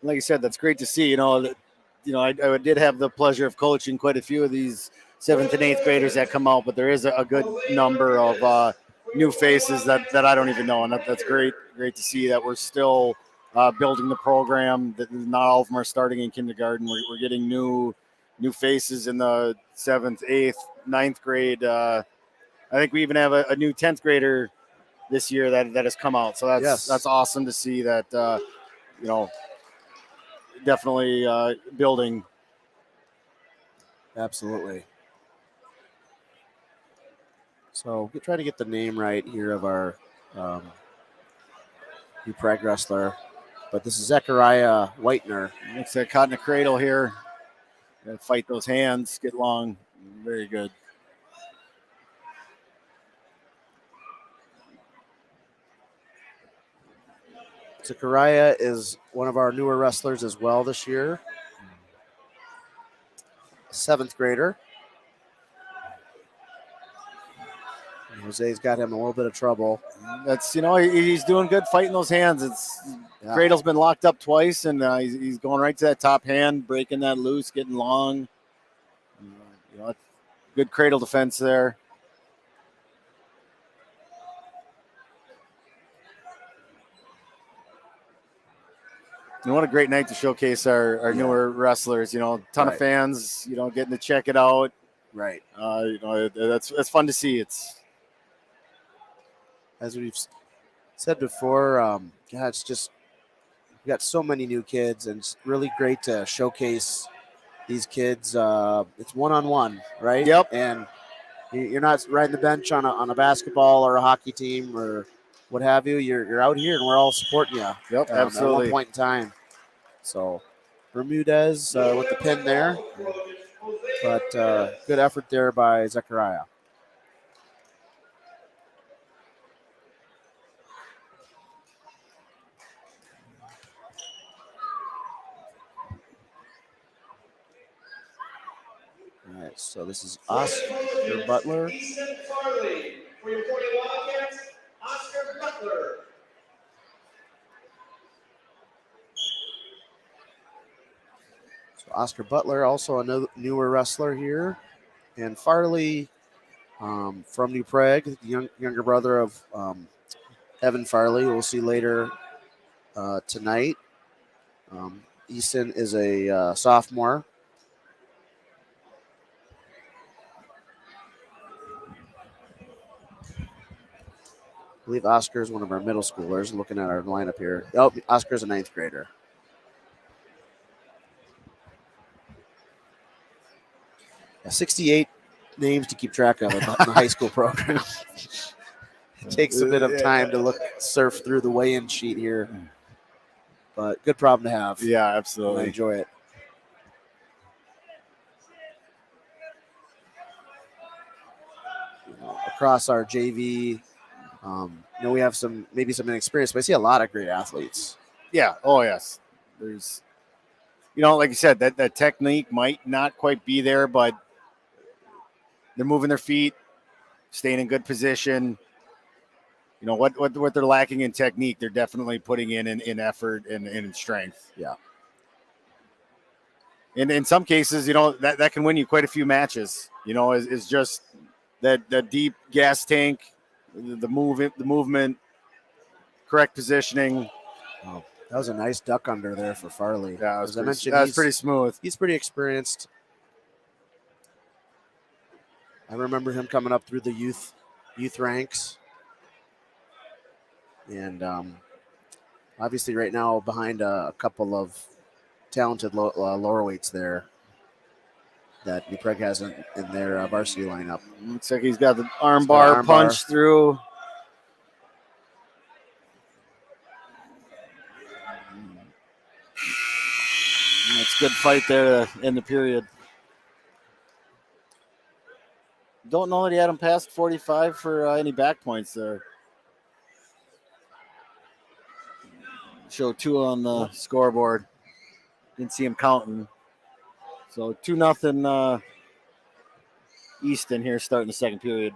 Like I said, that's great to see. I did have the pleasure of coaching quite a few of these 7th and 8th graders that come out, but there is a good number of new faces that I don't even know, and that's great to see that we're still building the program. That not all of them are starting in kindergarten. We're getting new faces in the 7th, 8th, 9th grade. I think we even have a new 10th grader this year that has come out. So that's awesome to see that. Definitely building. Absolutely. So we try to get the name right here of our new Prague wrestler. But this is Zechariah Wagener. Looks like caught in a cradle here. Gotta fight those hands, get long. Very good. Zechariah is one of our newer wrestlers as well this year. 7th grader. And Jose's got him in a little bit of trouble. That's he's doing good fighting those hands. Cradle's been locked up twice, and he's going right to that top hand, breaking that loose, getting long. Good cradle defense there. And what a great night to showcase our newer wrestlers. Ton of fans. Getting to check it out. Right. That's fun to see. It's as we've said before. It's just we got so many new kids, and it's really great to showcase these kids. It's one-on-one, right? Yep. And you're not riding the bench on a basketball or a hockey team or what have you. You're out here, and we're all supporting you. Yep, At absolutely. one point in time. So Bermudez with the pin there, but good effort there by Zechariah. All right, so this is Oscar Butler. Easton Farley. For your Waconia Wildcats, Oscar Butler. So Oscar Butler, also a newer wrestler here, and Farley from New Prague, the younger brother of Evan Farley, we'll see later tonight. Easton is a sophomore. I believe Oscar is one of our middle schoolers. Looking at our lineup here. Oh, Oscar's a 9th grader. Yeah, 68 names to keep track of in the high school program. It takes a bit of time to surf through the weigh-in sheet here, but good problem to have. Yeah, I absolutely. enjoy it. Across our JV, we have maybe some inexperience, but I see a lot of great athletes. Yeah. Oh, yes. There's, like you said, that technique might not quite be there, but they're moving their feet, staying in good position. What they're lacking in technique, they're definitely putting in effort and in strength. Yeah. And in some cases, that can win you quite a few matches. Is just that deep gas tank, the movement, correct positioning. Oh, that was a nice duck under there for Farley. Yeah, as I mentioned, that was pretty smooth. He's pretty experienced. I remember him coming up through the youth ranks, and obviously right now behind a couple of talented lower weights there that New Prague has in their varsity lineup. Looks like he's got the arm bar punch through. It's a good fight there in the period. Don't know that he had him past 45 for any back points there. Show 2 on the scoreboard. Didn't see him counting. So 2-0 Easton here starting the second period.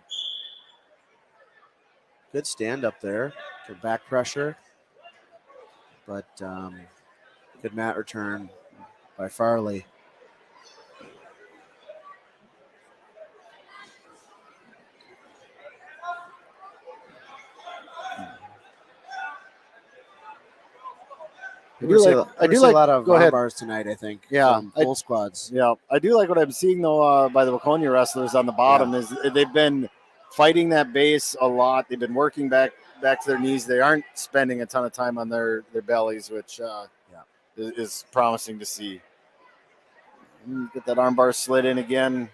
Good stand up there for back pressure, but good mat return by Farley. I do like a lot of arm bars tonight, I think. Yeah. Full squads. Yeah. I do like what I'm seeing, though, by the Waconia wrestlers on the bottom is they've been fighting that base a lot. They've been working back to their knees. They aren't spending a ton of time on their bellies, which is promising to see. Get that arm bar slid in again.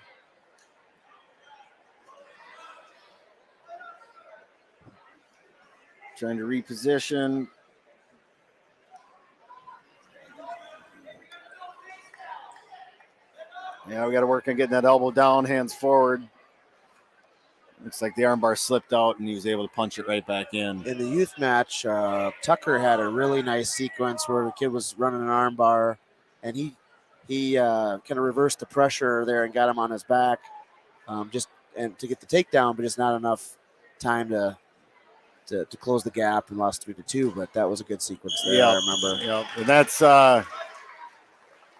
Trying to reposition. Yeah, we got to work on getting that elbow down, hands forward. Looks like the armbar slipped out, and he was able to punch it right back in. In the youth match, Tucker had a really nice sequence where the kid was running an armbar, and he kind of reversed the pressure there and got him on his back, and to get the takedown, but just not enough time to close the gap and lost 3-2. But that was a good sequence there. I remember. Yeah,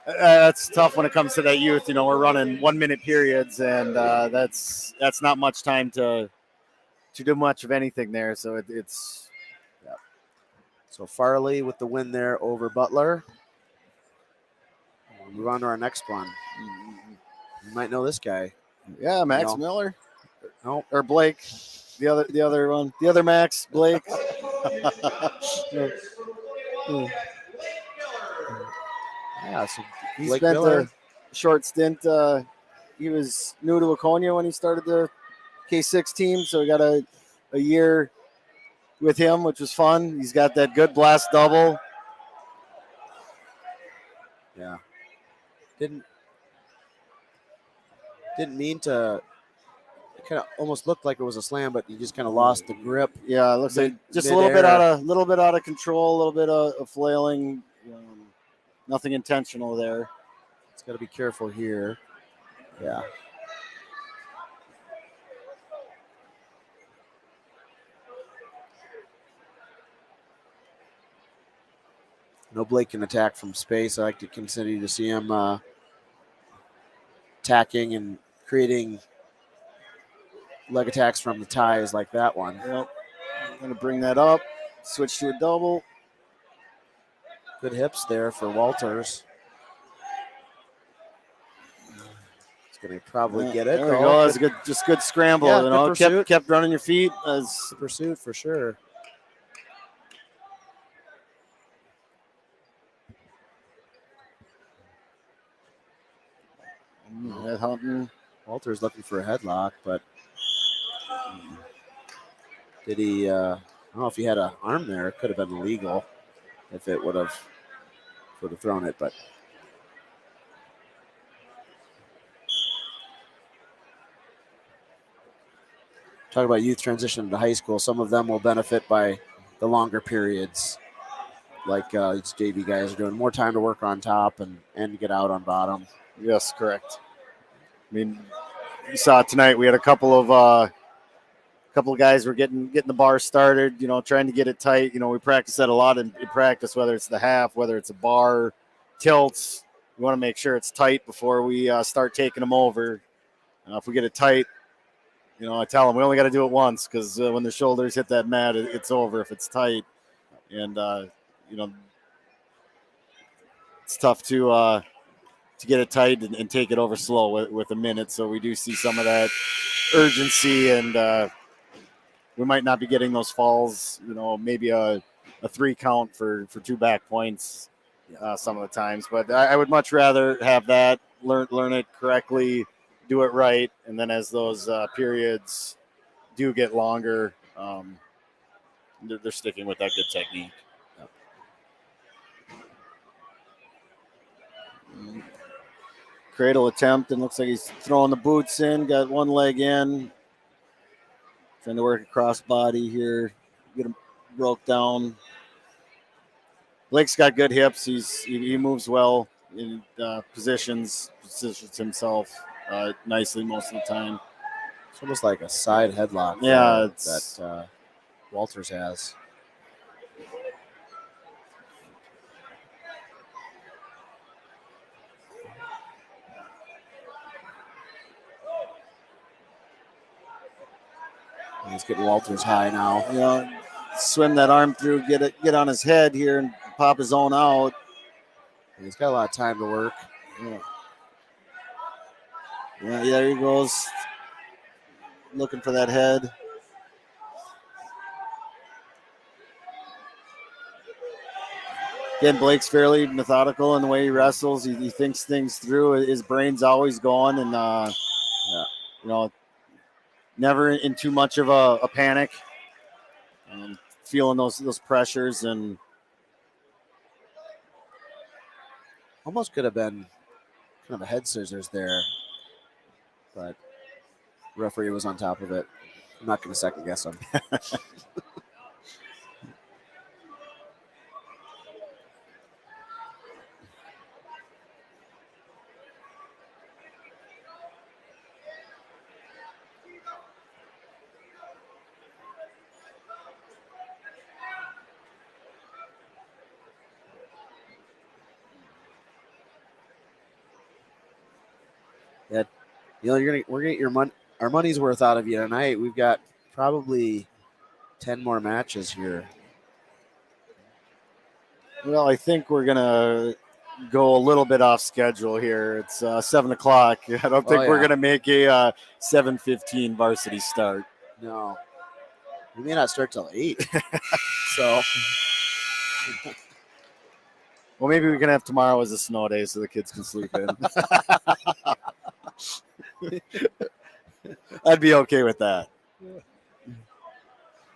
that's tough when it comes to that youth. We're running 1-minute periods, and that's not much time to do much of anything there. So it's. Yeah. So Farley with the win there over Butler. We'll move on to our next one. You might know this guy. Yeah, Max Miller. No, or Blake. The other one. The other Max, Blake. Yeah, so He Blake spent Miller. a short stint. He was new to Waconia when he started the K6 team, so we got a year with him, which was fun. He's got that good blast double. Yeah. Didn't mean to. It kind of almost looked like it was a slam, but he just kind of lost the grip. Yeah, it looks like just a Mid-air. little bit out of control, a little bit of flailing. Nothing intentional there. It's got to be careful here. Yeah. No Blake can attack from space. I like to continue to see him attacking and creating leg attacks from the ties like that one. Yep. I'm going to bring that up. Switch to a double. Good hips there for Walters. He's going to probably get it. There we go. That's a good scramble. Yeah, good pursuit. Kept running your feet. As pursuit for sure. Head hunting. Walter's looking for a headlock, but did he? I don't know if he had an arm there. It could have been illegal if it would have thrown it, but. Talk about youth transition to high school. Some of them will benefit by the longer periods. Like these JV guys are doing more time to work on top and get out on bottom. Yes, correct. I mean, you saw it tonight. We had a couple of guys were getting the bar started. Trying to get it tight. We practice that a lot in practice, whether it's the half, whether it's a bar, tilts. We want to make sure it's tight before we start taking them over. If we get it tight, I tell them we only got to do it once because when the shoulders hit that mat, it's over if it's tight. And it's tough to get it tight and take it over slow with a minute. So we do see some of that urgency, and we might not be getting those falls. Maybe a 3 count for 2 back points some of the times. But I would much rather have that, learn it correctly, do it right, and then as those periods do get longer, they're sticking with that good technique. Yep. Cradle attempt, and looks like he's throwing the boots in. Got one leg in. Trying to work across body here. Get him broke down. Blake's got good hips. He moves well in positions himself nicely most of the time. It's almost like a side headlock. Yeah, that Walters has. He's getting Walters high now. Swim that arm through, get on his head here, and pop his own out. He's got a lot of time to work. Yeah, there he goes. Looking for that head. Again, Blake's fairly methodical in the way he wrestles. He thinks things through. His brain's always going, and never in too much of a panic. Feeling those pressures, and almost could have been kind of a head scissors there, but the referee was on top of it. I'm not going to second guess him. We're gonna get our money's worth out of you tonight. We've got probably 10 more matches here. Well, I think we're gonna go a little bit off schedule here. It's 7 o'clock. I don't think we're gonna make a 7:15 varsity start. No, we may not start till 8. So Well, maybe we can have tomorrow as a snow day so the kids can sleep in. I'd be okay with that.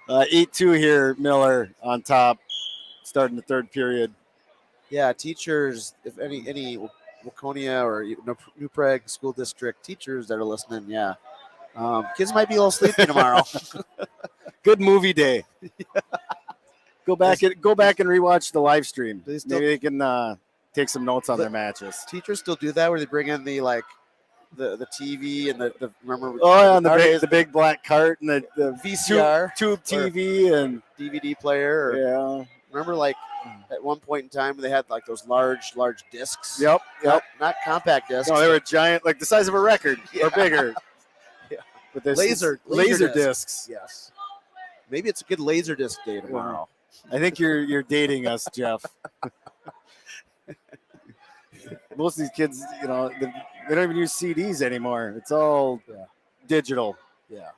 8-2 here, Miller on top, starting the third period. Yeah, teachers, if any Waconia or New Prague School District teachers that are listening, yeah. Kids might be a little sleepy tomorrow. Good movie day. Go back and rewatch the live stream. They still- Maybe they can take some notes on their matches. Teachers still do that where they bring in the TV and the remember. Oh, yeah, and nowadays, the big black cart and the VCR tube TV and DVD player. Or, yeah. remember, like at one point in time, they had like those large discs. Yep. Not compact discs. No, they were giant, like the size of a record or bigger. Yeah. But there's laser discs. Yes. Maybe it's a good laser disc day tomorrow. I think you're dating us, Jeff. Most of these kids, they don't even use CDs anymore. It's all digital. Yeah.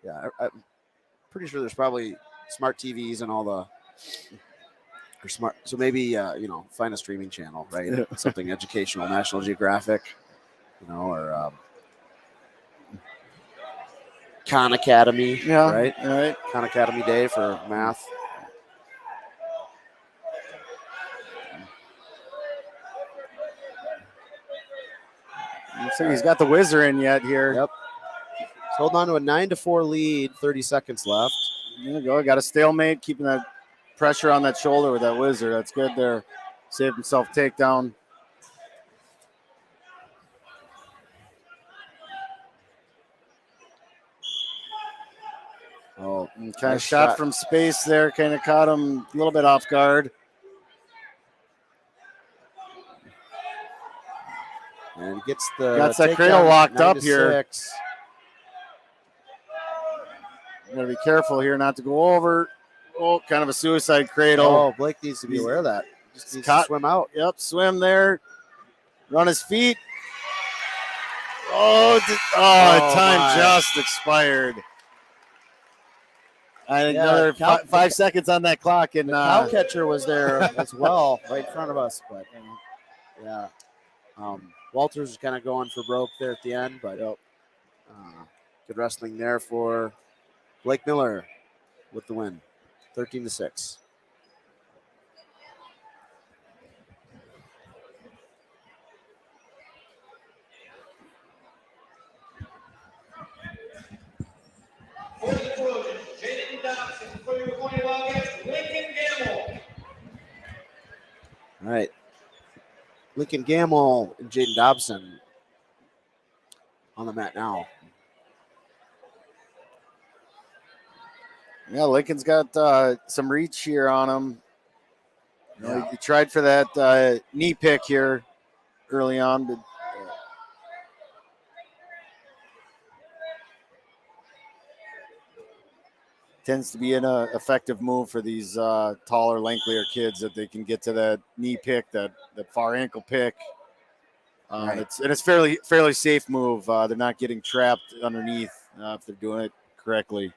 Yeah, I'm pretty sure there's probably smart TVs and all the or smart. So maybe find a streaming channel, right? Yeah. Something educational, National Geographic, or Khan Academy, right? All right. Khan Academy Day for math. Looks like he's got the whizzer in yet here. Yep. He's holding on to a 9-4 lead. 30 seconds left. There you go. Got a stalemate, keeping that pressure on that shoulder with that whizzer. That's good there. Saved himself takedown. Oh, Kind of nice shot from space there. Kind of caught him a little bit off guard. And gets the Got that takedown, cradle locked up 9-6. here. Got to be careful here not to go over. Oh, kind of a suicide cradle. Oh, Blake needs to be aware of that. Just needs to swim out. Yep, swim there. Run his feet. Time my. just expired. I think Yeah, another cow- 5 seconds on that clock. And The cow catcher was there as well, right in front of us. But yeah, Walters is kind of going for broke there at the end, but good wrestling there for Blake Miller with the win, 13-6. For the Trojans, Jaden Dobson. For your Waconia Wildcats, Lincoln Gamble. All right. Lincoln Gamble and Jaden Dobson on the mat now. Yeah, Lincoln's got some reach here on him. He tried for that knee pick here early on, but tends to be an effective move for these taller, lengthier kids that they can get to that knee pick, that far ankle pick. Right. It's fairly safe move. They're not getting trapped underneath if they're doing it correctly.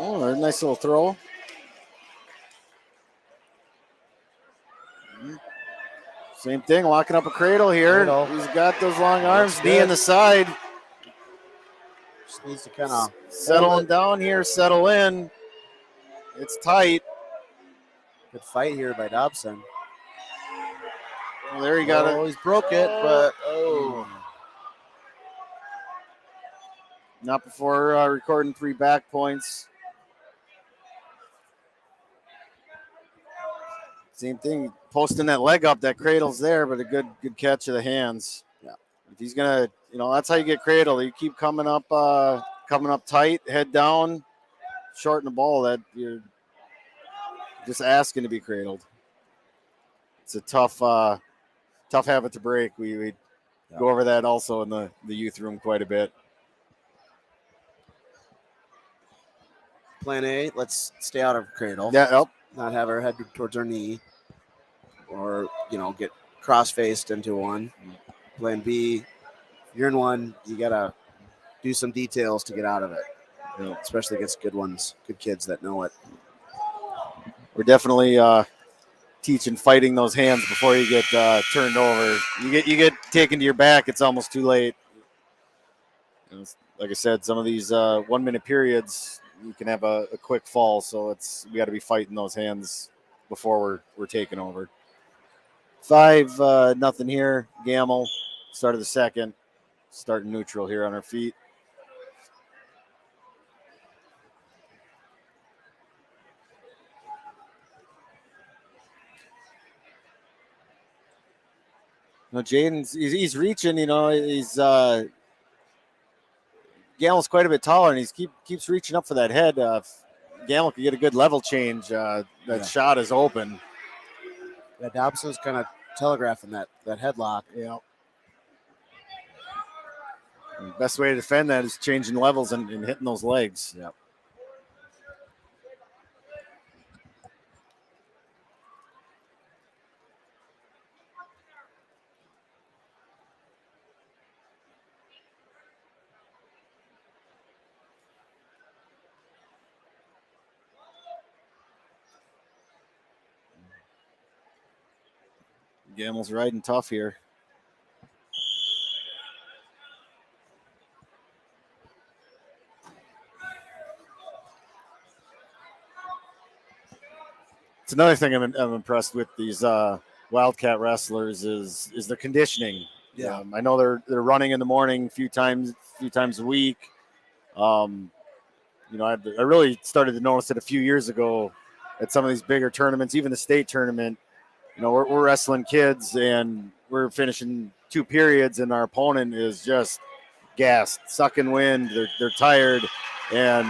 Oh, a nice little throw. Same thing, locking up a cradle here. Cradle. He's got those long arms, Looks knee good. in the side. Just needs to kind of Settling down here, settle in. It's tight. good fight here by Dobson. Well, there you got it. He's broke it, but Not before recording 3 back points. Same thing, posting that leg up. That cradle's there, but a good catch of the hands. Yeah. If he's gonna, that's how you get cradle. You keep coming up tight, head down, shorten the ball. That you're just asking to be cradled. It's a tough habit to break. We go over that also in the youth room quite a bit. plan A, let's stay out of cradle. Yeah, not have our head towards our knee, or get cross-faced into one. Plan B, if you're in one, you gotta do some details to get out of it. Especially against good ones, good kids that know it. We're definitely teaching fighting those hands before you get turned over. You get taken to your back, it's almost too late. Like I said, some of these 1 minute periods, you can have a quick fall. So we got to be fighting those hands before we're taking over. 5-0 here. Gamble, start of the second. Starting neutral here on our feet. Jaden's he's reaching. He's Gamble's quite a bit taller, and he keeps reaching up for that head. Gamble could get a good level change. That shot is open. Yeah, Dobson's kind of telegraphing that headlock. Yeah. The best way to defend that is changing levels and hitting those legs. Yep. Gamble's riding tough here. It's another thing I'm impressed with these Wildcat wrestlers is the conditioning. Yeah, I know they're running in the morning a few times a week. I really started to notice it a few years ago at some of these bigger tournaments, even the state tournament. We're wrestling kids and we're finishing 2 periods, and our opponent is just gassed, sucking wind. They're tired, and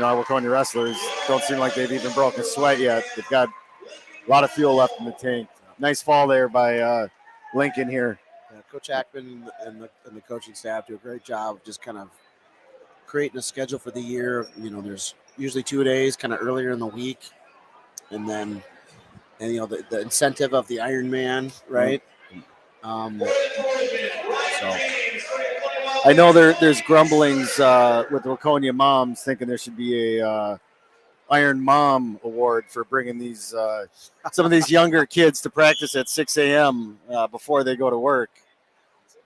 our Waconia wrestlers don't seem like they've even broken a sweat yet. They've got a lot of fuel left in the tank. Nice fall there by Lincoln here. Yeah, Coach Ackman and the coaching staff do a great job of just kind of creating a schedule for the year. There's usually 2 days kind of earlier in the week, and then the incentive of the Ironman, right? So I know there's grumblings with the Waconia moms thinking there should be a Iron Mom Award for bringing these some of these younger kids to practice at 6 a.m. Before they go to work.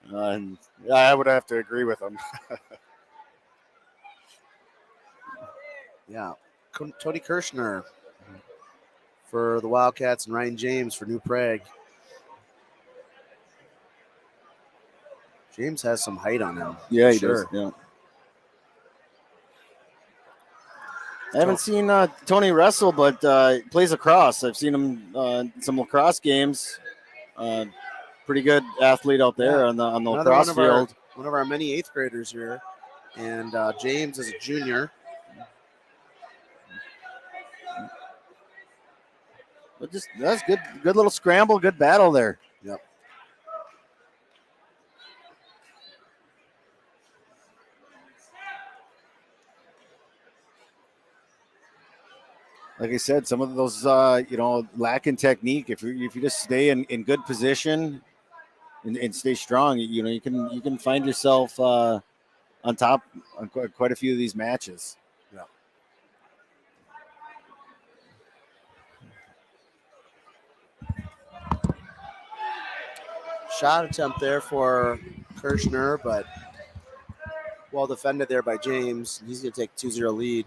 And I would have to agree with them. Yeah, Tony Kirshner for the Wildcats and Ryan James for New Prague. James has some height on him. Yeah, he does. Yeah. I haven't seen Tony wrestle, but he plays lacrosse. I've seen him in some lacrosse games. Pretty good athlete out there on the lacrosse field. One of our many 8th graders here, and James is a junior. But that's good little scramble, good battle there. Yep. Like I said, some of those lack in technique. If you just stay in good position and stay strong, you can find yourself on top on quite a few of these matches. Yeah. Shot attempt there for Kirshner, but well defended there by James. He's going to take 2-0 lead.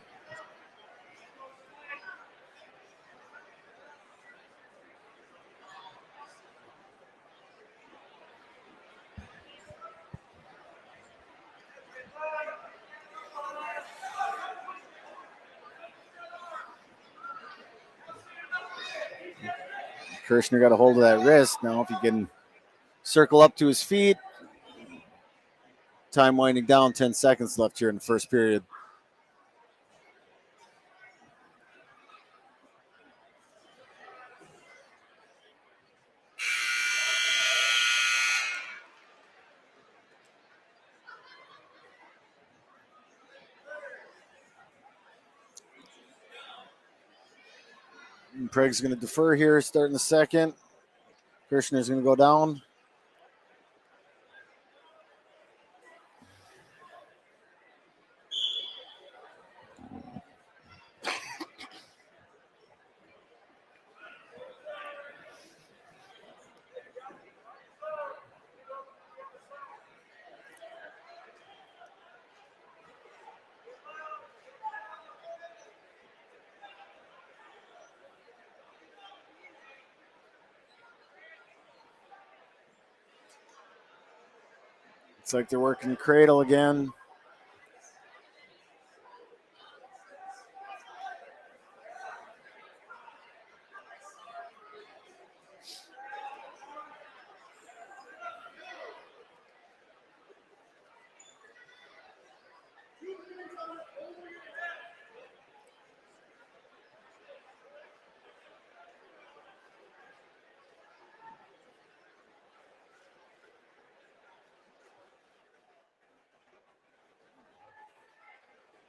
Kirshner got a hold of that wrist. Now if he can circle up to his feet. Time winding down, 10 seconds left here in the first period. And Prague's going to defer here, starting the second. Kirshner's going to go down. It's like they're working cradle again.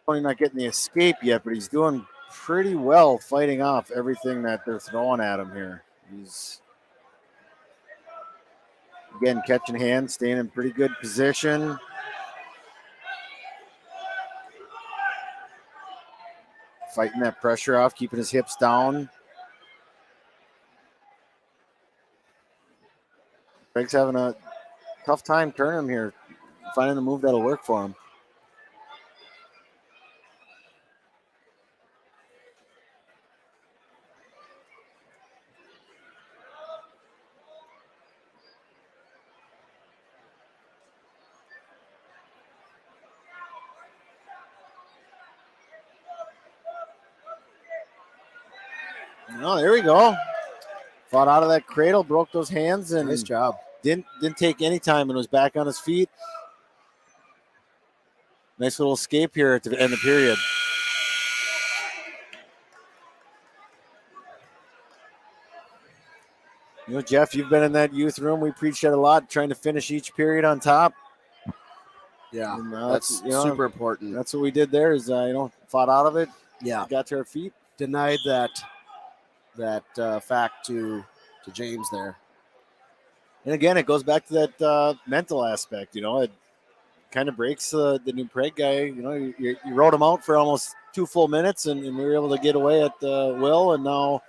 Probably not getting the escape yet, but he's doing pretty well fighting off everything that they're throwing at him here. He's again catching hands, staying in pretty good position. Fighting that pressure off, keeping his hips down. Craig's having a tough time turning him here, finding the move that'll work for him. Oh, there we go. Fought out of that cradle, broke those hands, and Nice job. Didn't take any time and was back on his feet. Nice little escape here at the end of the period. You know, Jeff, you've been in that youth room. We preached that a lot, trying to finish each period on top. Yeah, And, that's super important. That's what we did there is, fought out of it. Yeah, Got to our feet. denied that fact to James there. And again, it goes back to that mental aspect. It kind of breaks the new Prague guy. You rode him out for almost 2 full minutes, and we were able to get away at will. And now,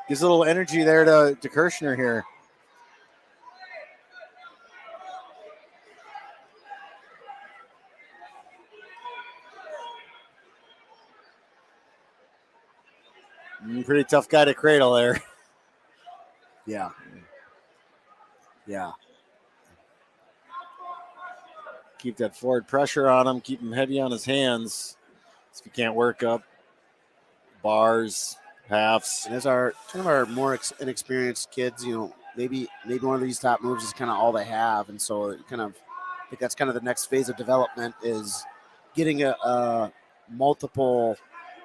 gives a little energy there to Kirshner here. Pretty tough guy to cradle there. Yeah. Yeah. Keep that forward pressure on him. Keep him heavy on his hands. If you can't work up bars, halves. And as our kind of our more inexperienced kids, maybe one of these top moves is kind of all they have, and so I think that's kind of the next phase of development is getting a multiple.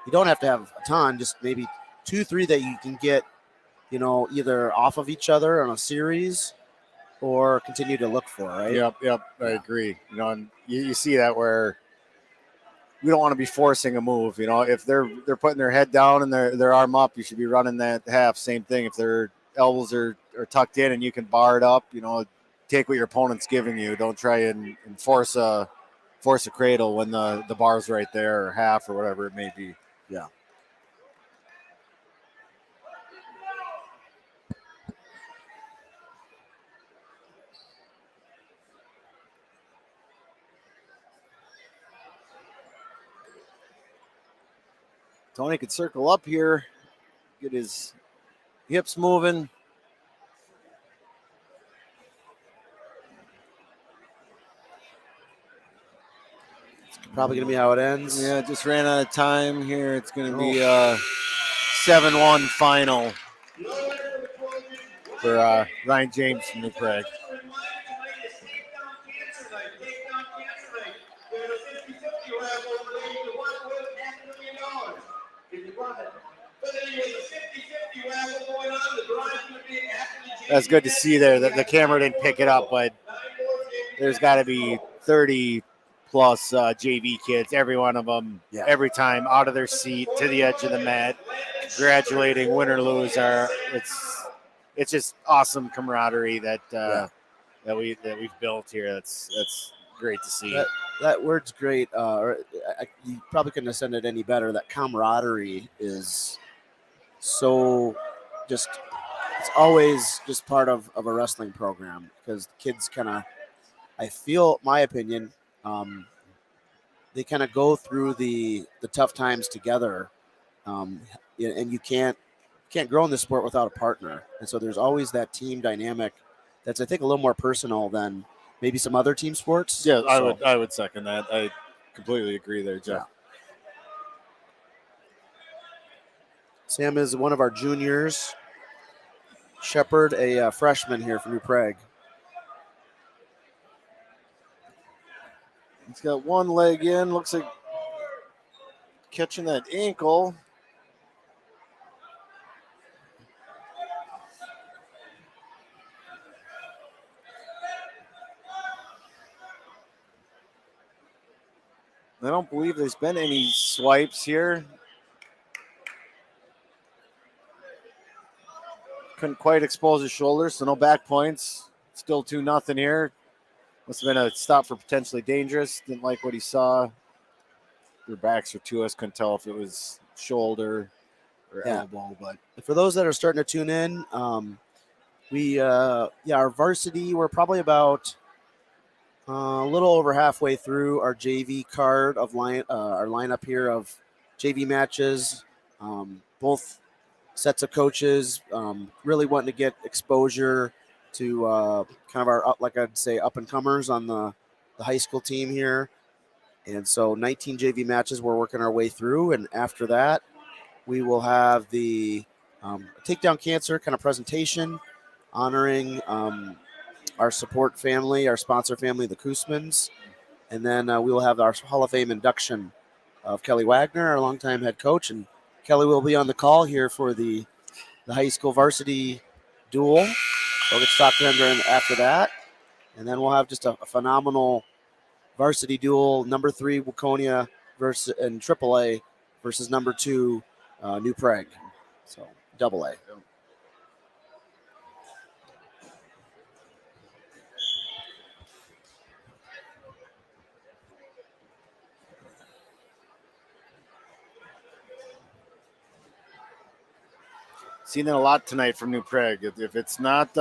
You don't have to have a ton, just maybe 2-3 that you can get, either off of each other on a series or continue to look for, right? Yep. I agree. And you see that where we don't want to be forcing a move. If they're putting their head down and their arm up, you should be running that half. Same thing. If their elbows are tucked in and you can bar it up, take what your opponent's giving you. Don't try and force a cradle when the bar's right there or half or whatever it may be. Yeah. Tony could circle up here, get his hips moving. It's probably going to be how it ends. Yeah, just ran out of time here. It's going to be a 7-1 final for Ryan James from New Prague. That's good to see there. The camera didn't pick it up, but there's got to be 30 plus JV kids, every one of them, Yeah. every time out of their seat to the edge of the mat, congratulating, win or lose. It's just awesome camaraderie that that we've built here. That's great to see. That word's great. You probably couldn't have said it any better. That camaraderie is so just, it's always just part of a wrestling program, because kids kind of, I feel, my opinion, they kind of go through the tough times together, and you can't grow in this sport without a partner. And so there's always that team dynamic that's, I think, a little more personal than maybe some other team sports. Yeah, I would second that. I completely agree there, Jeff. Yeah. Sam is one of our juniors. Shepard, a freshman here from New Prague. He's got one leg in. Looks like catching that ankle. I don't believe there's been any swipes here. Couldn't quite expose his shoulders, so no back points. Still 2-0 here. Must have been a stop for potentially dangerous. Didn't like what he saw. Their backs are to us. Couldn't tell if it was shoulder or elbow. But for those that are starting to tune in, our varsity, we're probably about a little over halfway through our JV card of our lineup here of JV matches. Both sets of coaches really wanting to get exposure to kind of our, like I'd say, up and comers on the high school team here. And so 19 JV matches we're working our way through. And after that, we will have the Takedown Cancer kind of presentation honoring our support family, our sponsor family, the Koosmanns. And then we will have our Hall of Fame induction of Kelly Wagener, our longtime head coach. And Kelly will be on the call here for the high school varsity duel. We'll get to talk to him after that. And then we'll have just a phenomenal varsity duel, number 3 Waconia versus in AAA versus number 2 New Prague. So AA. seen that a lot tonight from New Prague. If it's not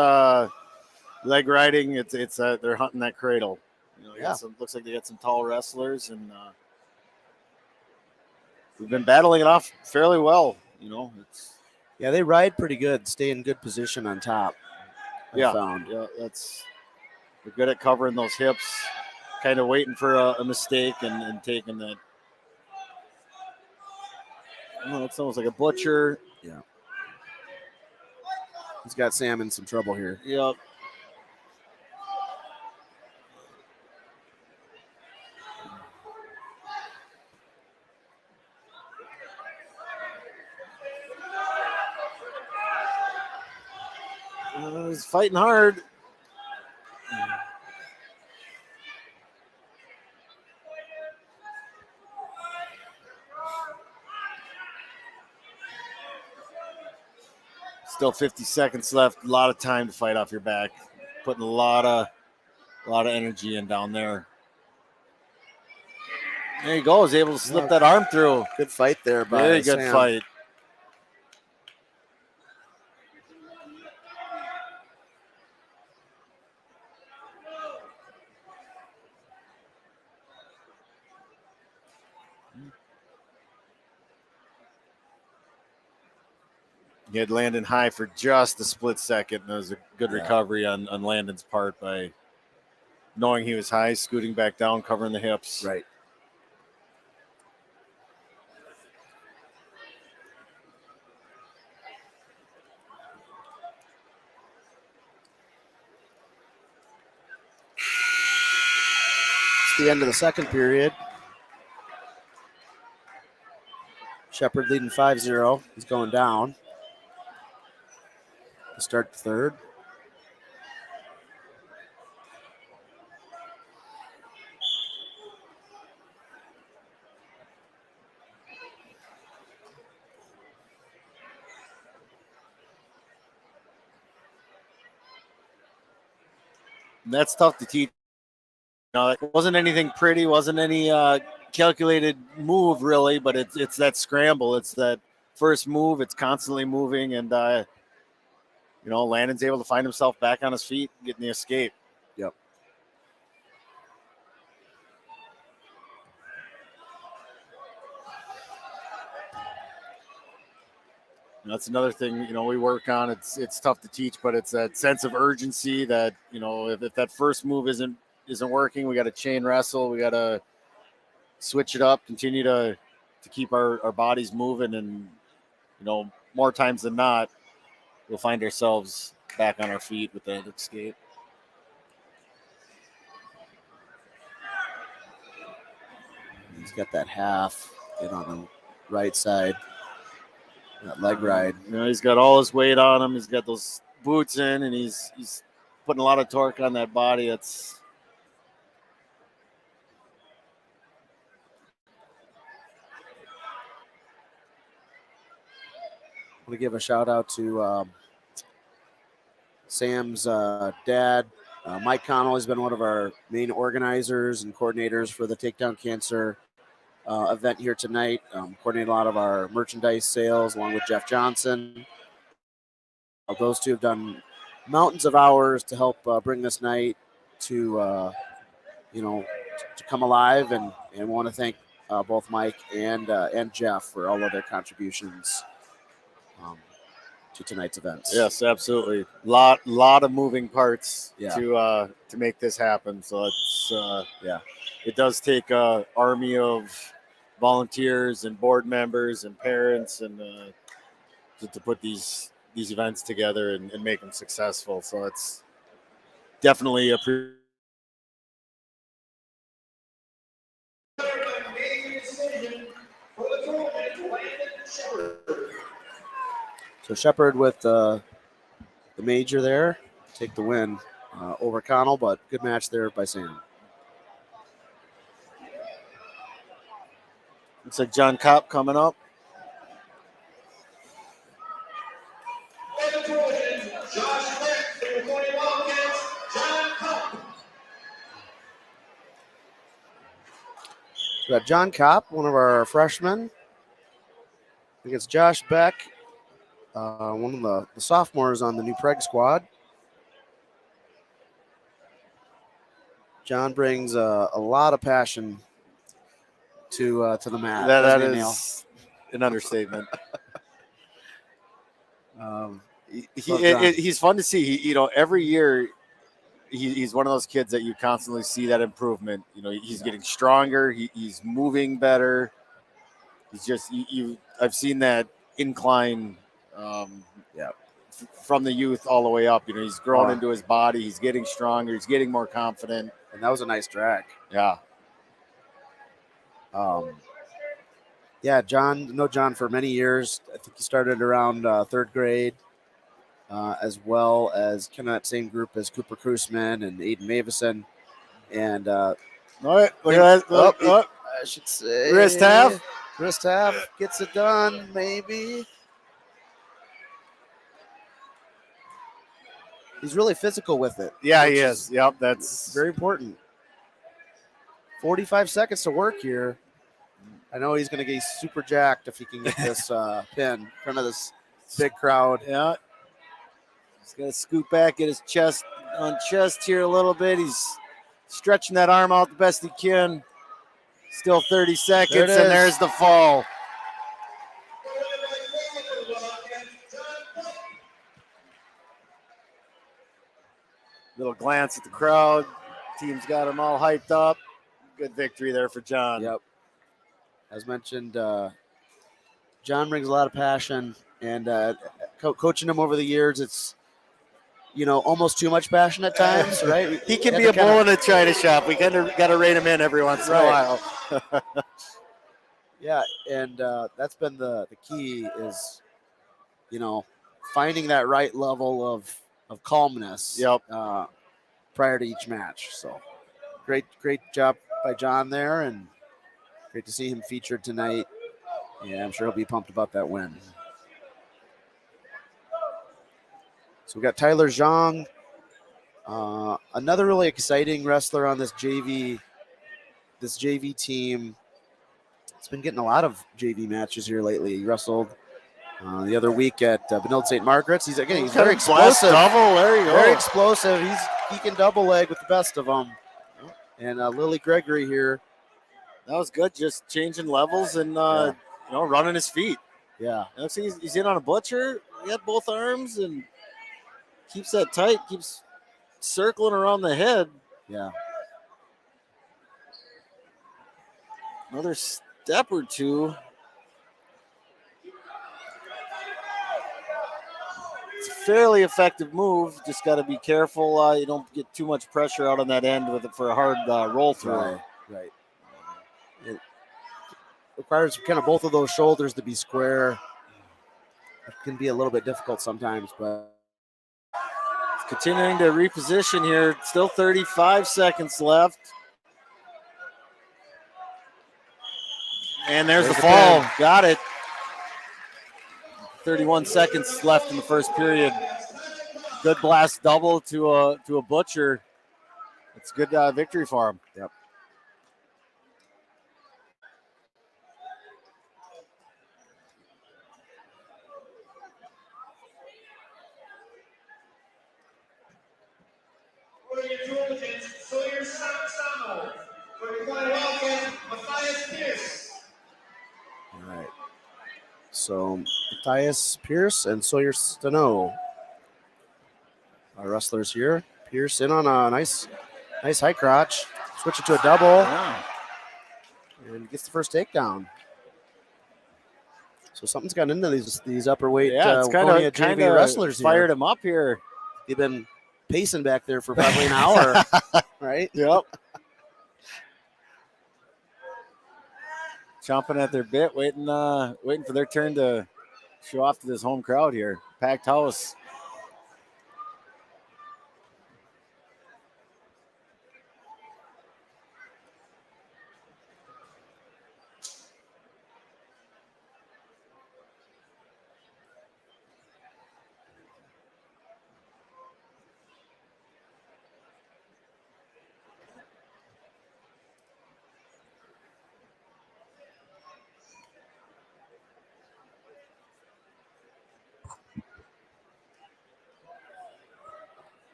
leg riding, it's they're hunting that cradle. You know, looks like they got some tall wrestlers, and we've been battling it off fairly well. You know, they ride pretty good, stay in good position on top. Found. Yeah, they're good at covering those hips, kind of waiting for a mistake and taking that. Oh, it's almost like a butcher. Yeah. He's got Sam in some trouble here. Yep. He's fighting hard. Still 50 seconds left. A lot of time to fight off your back. Putting a lot of energy in down there. There you go. Was able to slip that arm through. Good fight there by Very good Sam. fight. He had Landon high for just a split second. That was a good recovery on Landon's part by knowing he was high, scooting back down, covering the hips. Right. It's the end of the second period. Shepard leading 5-0. He's going down to start the third. that's tough to teach. It wasn't anything pretty, wasn't any calculated move really, but it's that scramble. It's that first move. It's constantly moving, and Landon's able to find himself back on his feet, getting the escape. Yep. That's another thing, we work on. It's tough to teach, but it's that sense of urgency that, if that first move isn't working, we got to chain wrestle. We got to switch it up, continue to keep our bodies moving. And, more times than not, we'll find ourselves back on our feet with that escape. He's got that half in on the right side. That leg ride. He's got all his weight on him. He's got those boots in, and he's putting a lot of torque on that body. I want to give a shout out to Sam's dad. Mike Connell has been one of our main organizers and coordinators for the Takedown Cancer event here tonight. Coordinated a lot of our merchandise sales along with Jeff Johnson. Those two have done mountains of hours to help bring this night to come alive, and want to thank both Mike and Jeff for all of their contributions to tonight's events. Yes, absolutely. Lot of moving parts Yeah. to make this happen. So it does take a army of volunteers and board members and parents and to put these events together and make them successful. So it's definitely a So Shepard with the major there, take the win over Connell, but good match there by Sam. Looks like John Kopp coming up. We got John Kopp, one of our freshmen. I think it's Josh Beck, one of the sophomores on the new Prague squad. John brings a lot of passion to the mat. That is an understatement. He's fun to see. Every year he's one of those kids that you constantly see that improvement. He's getting stronger. He's moving better. He's just I've seen that incline. From the youth all the way up. He's grown into his body. He's getting stronger. He's getting more confident. And that was a nice drag. Yeah. John, know John for many years. I think he started around third grade, as well as kind of that same group as Cooper Koosmann and Aiden Mavison. And all right, look at that. I should say wrist half gets it done, maybe. He's really physical with it. Yeah, he is. Yep, that's very important. 45 seconds to work here. I know he's going to get super jacked if he can get this pin in front of this big crowd. Yeah. He's got to scoot back, get his chest here a little bit. He's stretching that arm out the best he can. Still 30 seconds, and there's the fall. Little glance at the crowd. Team's got them all hyped up. Good victory there for John. Yep. As mentioned, John brings a lot of passion, and coaching him over the years, it's almost too much passion at times, right? He can be a bull in a china shop. We kind of got to rein him in every once in a while. Yeah, and that's been the key is, finding that right level of calmness. Yep. Prior to each match. So great job by John there, and great to see him featured tonight. Yeah, I'm sure he'll be pumped about that win. So we got Tyler Zhang Another really exciting wrestler on this JV team. It's been getting a lot of JV matches here lately. He wrestled the other week at Benilde St. Margaret's. He's very explosive. Double, there you go. Very explosive. He can double leg with the best of them. And Lily Gregory here. That was good, just changing levels and running his feet. Yeah. Looks like he's in on a butcher. He had both arms and keeps that tight, keeps circling around the head. Yeah. Another step or two. It's a fairly effective move. Just got to be careful. You don't get too much pressure out on that end with it for a hard roll through. Right. It requires kind of both of those shoulders to be square. It can be a little bit difficult sometimes, but continuing to reposition here. Still 35 seconds left. And there's the fall. Pin. Got it. 31 seconds left in the first period. Good blast double to a butcher. It's a good victory for him. Yep. For your Georgians, Sawyer Samo. For your County Wildcats, Matthias Pierce. All right. So Matthias Pierce and Sawyer Steno, our wrestlers here. Pierce in on a nice high crotch. Switch it to a double. Yeah. And gets the first takedown. So something's gotten into these upper weight it's Waconia JV wrestlers here. Fired him up here. They've been pacing back there for probably an hour, right? Yep. Chomping at their bit, waiting for their turn to show off to this home crowd here. Packed house.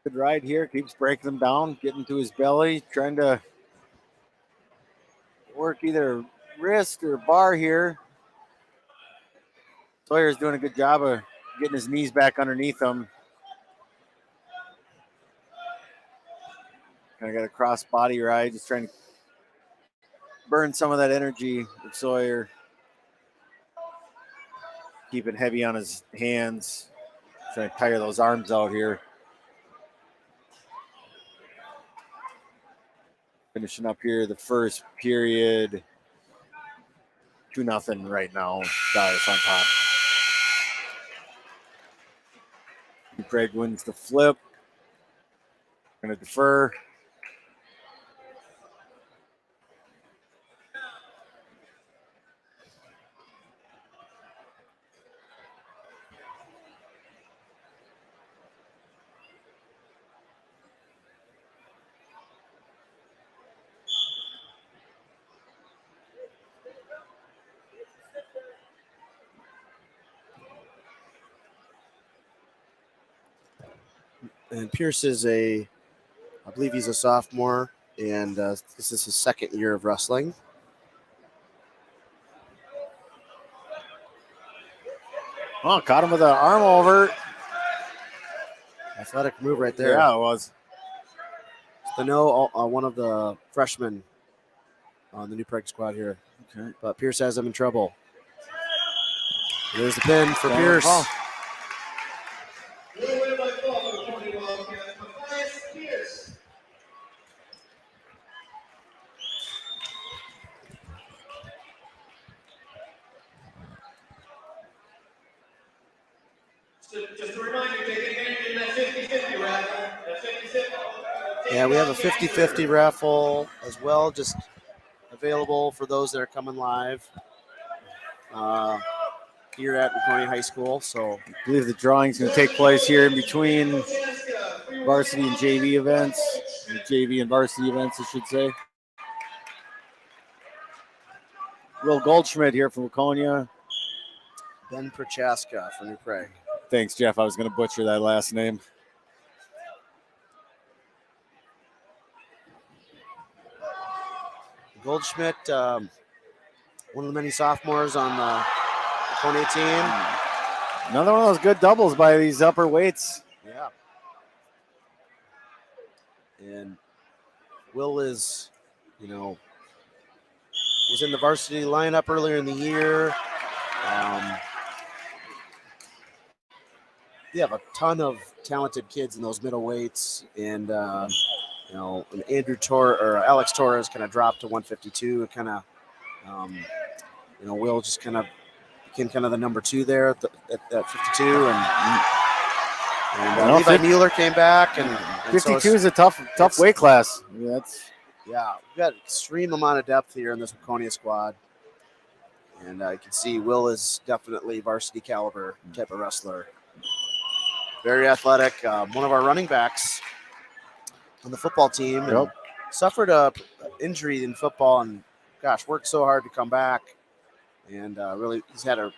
Good ride here. Keeps breaking them down, getting to his belly, trying to work either wrist or bar here. Sawyer's doing a good job of getting his knees back underneath him. Kind of got a cross body ride, just trying to burn some of that energy with Sawyer. Keeping heavy on his hands, trying to tire those arms out here. Finishing up here the first period. 2-0 right now. Dias on top. Craig wins the flip. Gonna defer. And Pierce is I believe he's a sophomore, and this is his second year of wrestling. Oh, caught him with an arm over. Athletic move right there. Yeah, it was. Steno, one of the freshmen on the new Prague squad here. Okay. But Pierce has him in trouble. There's the pin for Down Pierce. Your win by fall for the County Wildcats, Matthias Pierce. So just a reminder, take advantage of that 50-50 raffle. That 50-50. Yeah, we have a 50-50 raffle as well, just available for those that are coming live here at Waconia High School. So I believe the drawing is going to take place here in between varsity and JV events. JV and varsity events, I should say. Will Goldschmidt here from Waconia. Ben Prochaska from New Prague. Thanks, Jeff. I was going to butcher that last name. Goldschmidt, one of the many sophomores on the Waconia team. Another one of those good doubles by these upper weights. Yeah. And Will is, was in the varsity lineup earlier in the year. We have a ton of talented kids in those middle weights, and Alex Torres kind of dropped to 152. Kind of, Will just kind of became kind of the number 2 there at 52, and Levi Mueller came back, and 52 so is a tough weight class. I mean, we've got extreme amount of depth here in this Waconia squad, and you can see Will is definitely varsity caliber type of wrestler. Very athletic. One of our running backs on the football team. And suffered a injury in football and, worked so hard to come back. And really, he's had a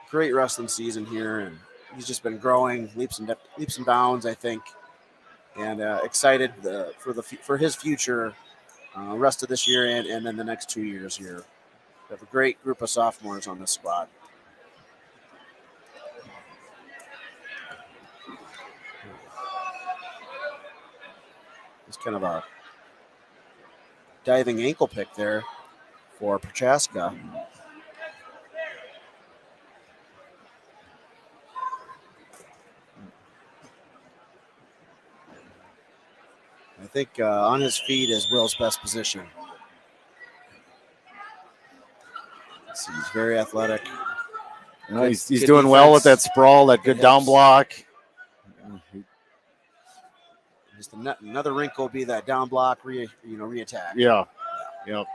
great wrestling season here. And he's just been growing leaps and bounds, I think. And excited for his future rest of this year and then the next 2 years here. We have a great group of sophomores on this squad. It's kind of a diving ankle pick there for Prochaska. I think on his feet is Will's best position. Let's see, he's very athletic. He's doing well with that sprawl, that good down block. Just another wrinkle will be that down block reattack. Yeah. Yep.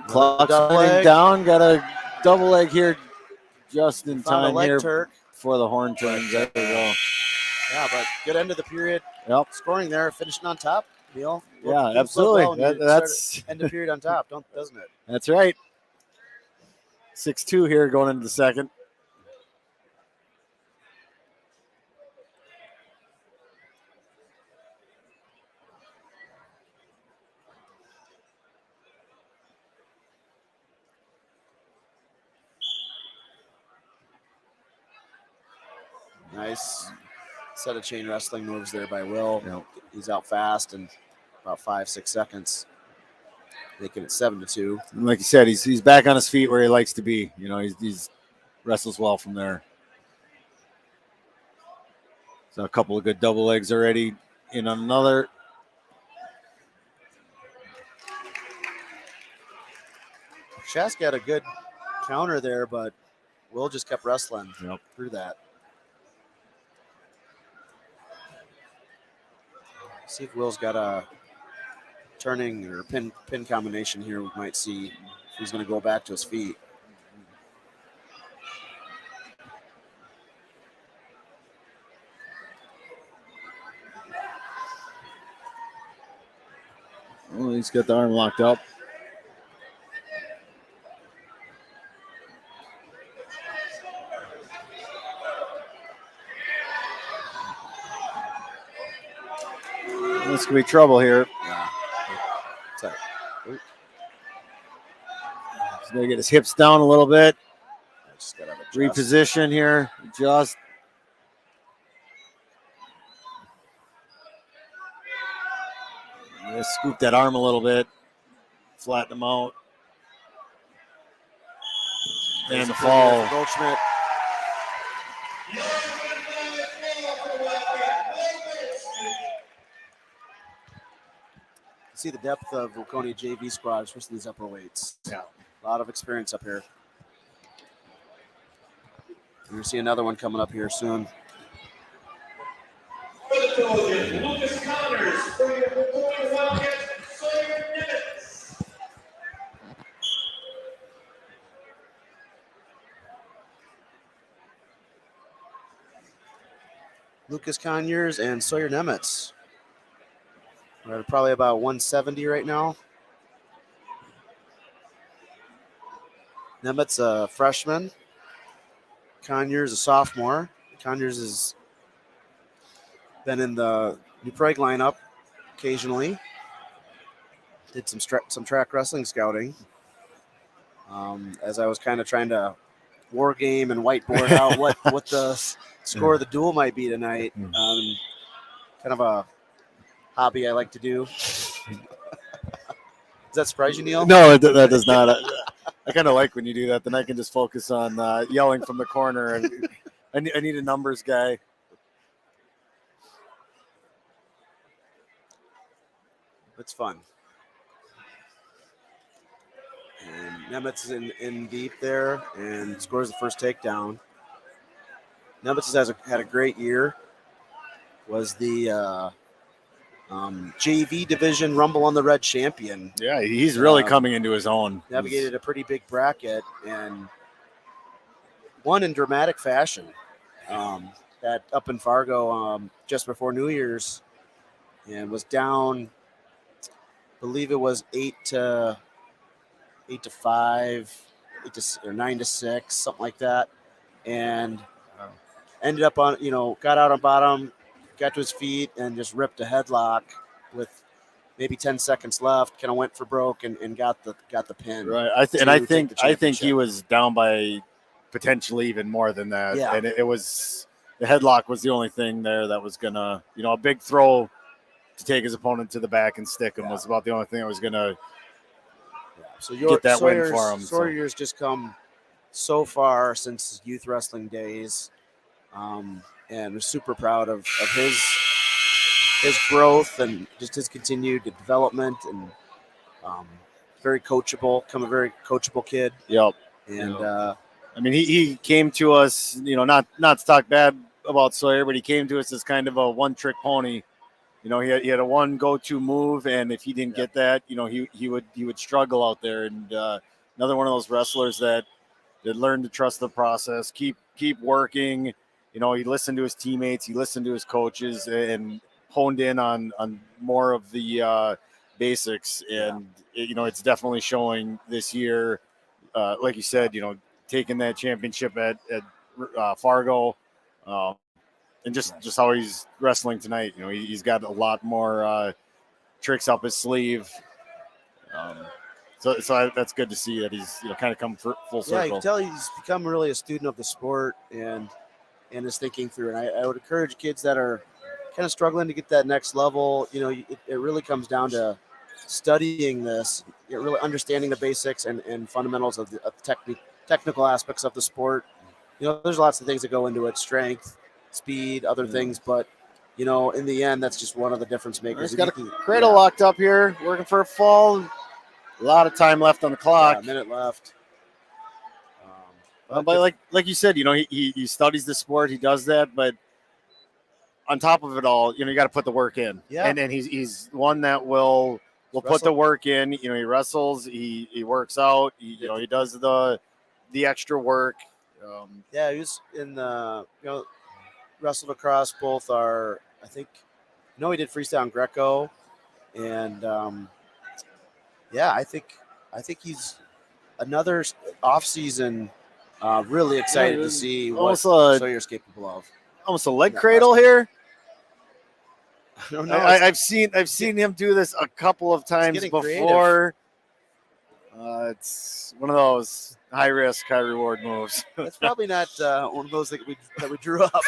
Clock's running down. Got a double leg here just in time here for the horn turn. There we go. Yeah, but good end of the period. Yep. Scoring there, finishing on top. Neil. Yeah, absolutely. That's end of period on top, doesn't it? That's right. 6-2 here going into the second. Nice set of chain wrestling moves there by Will. Yep. He's out fast in about 5-6 seconds, making it 7-2. And like you said, he's back on his feet where he likes to be. He's wrestles well from there. So a couple of good double legs already in another. Shask had a good counter there, but Will just kept wrestling through that. See if Will's got a turning or pin combination here. We might see if he's going to go back to his feet. Well, he's got the arm locked up. This could be trouble here. Yeah. He's going to get his hips down a little bit. Just gotta adjust. Reposition here. Just. Just scoop that arm a little bit. Flatten him out. And the fall. Goldschmidt. see the depth of Waconia JV squad, especially these upper weights. Yeah. A lot of experience up here. You're going to see another one coming up here soon. For the Trojans, Lucas Connors. For the Waconia Wildcats, Sawyer Nimitz. Lucas Conyers and Sawyer Nemitz. We're at probably about 170 right now. Nemitz a freshman. Conyers a sophomore. Conyers has been in the New Prague lineup occasionally. Did some track wrestling scouting. As I was kind of trying to war game and whiteboard out what the score of the duel might be tonight. Kind of a hobby I like to do. Does that surprise you, Neil? No, that does not. I kind of like when you do that. Then I can just focus on yelling from the corner. And I need a numbers guy. It's fun. And Nemitz is in deep there and scores the first takedown. Nemitz had a great year. Was the JV division Rumble on the Red champion. Yeah, he's really coming into his own. Navigated a pretty big bracket and won in dramatic fashion. At up in Fargo just before New Year's, and was down. I believe it was 8-5, 9-6, something like that, and ended up on got out on bottom, got to his feet, and just ripped a headlock with maybe 10 seconds left. Kind of went for broke and got the pin. Right. I think he was down by potentially even more than that. Yeah. And it was the headlock was the only thing there that was gonna, a big throw to take his opponent to the back and stick him was about the only thing that was gonna get that win for him. Sawyer's just come so far since his youth wrestling days, and we're super proud of his growth and just his continued development, and very coachable, become a very coachable kid. Yep. And I mean, he came to us, not to talk bad about Sawyer, but he came to us as kind of a one-trick pony. He had a one go-to move, and if he didn't get that, he would struggle out there. And another one of those wrestlers that learned to trust the process, keep working. He listened to his teammates, he listened to his coaches, and honed in on more of the basics. And it's definitely showing this year. Like you said, taking that championship at Fargo. And just how he's wrestling tonight, he's got a lot more tricks up his sleeve. So that's good to see that he's kind of come full circle. Yeah, you can tell he's become really a student of the sport and is thinking through. And I would encourage kids that are kind of struggling to get that next level. It really comes down to studying this, really understanding the basics and fundamentals of the technical aspects of the sport. There's lots of things that go into it: strength, speed, other things, but in the end, that's just one of the difference makers. He's got a cradle locked up here, working for a fall. A lot of time left on the clock. A minute left. But like you said, he studies the sport, he does that, but on top of it all, you got to put the work in. Yeah. And he's one that will put the work in. He wrestles, he works out, he does the extra work. He was in the wrestled across both our, I think, he did freestyle and Greco, and I think he's another off season. Really excited to see what Sawyer's capable of. Almost a leg cradle here. I don't know. I've seen him do this a couple of times before. It's one of those high risk, high reward moves. That's probably not one of those that we drew up.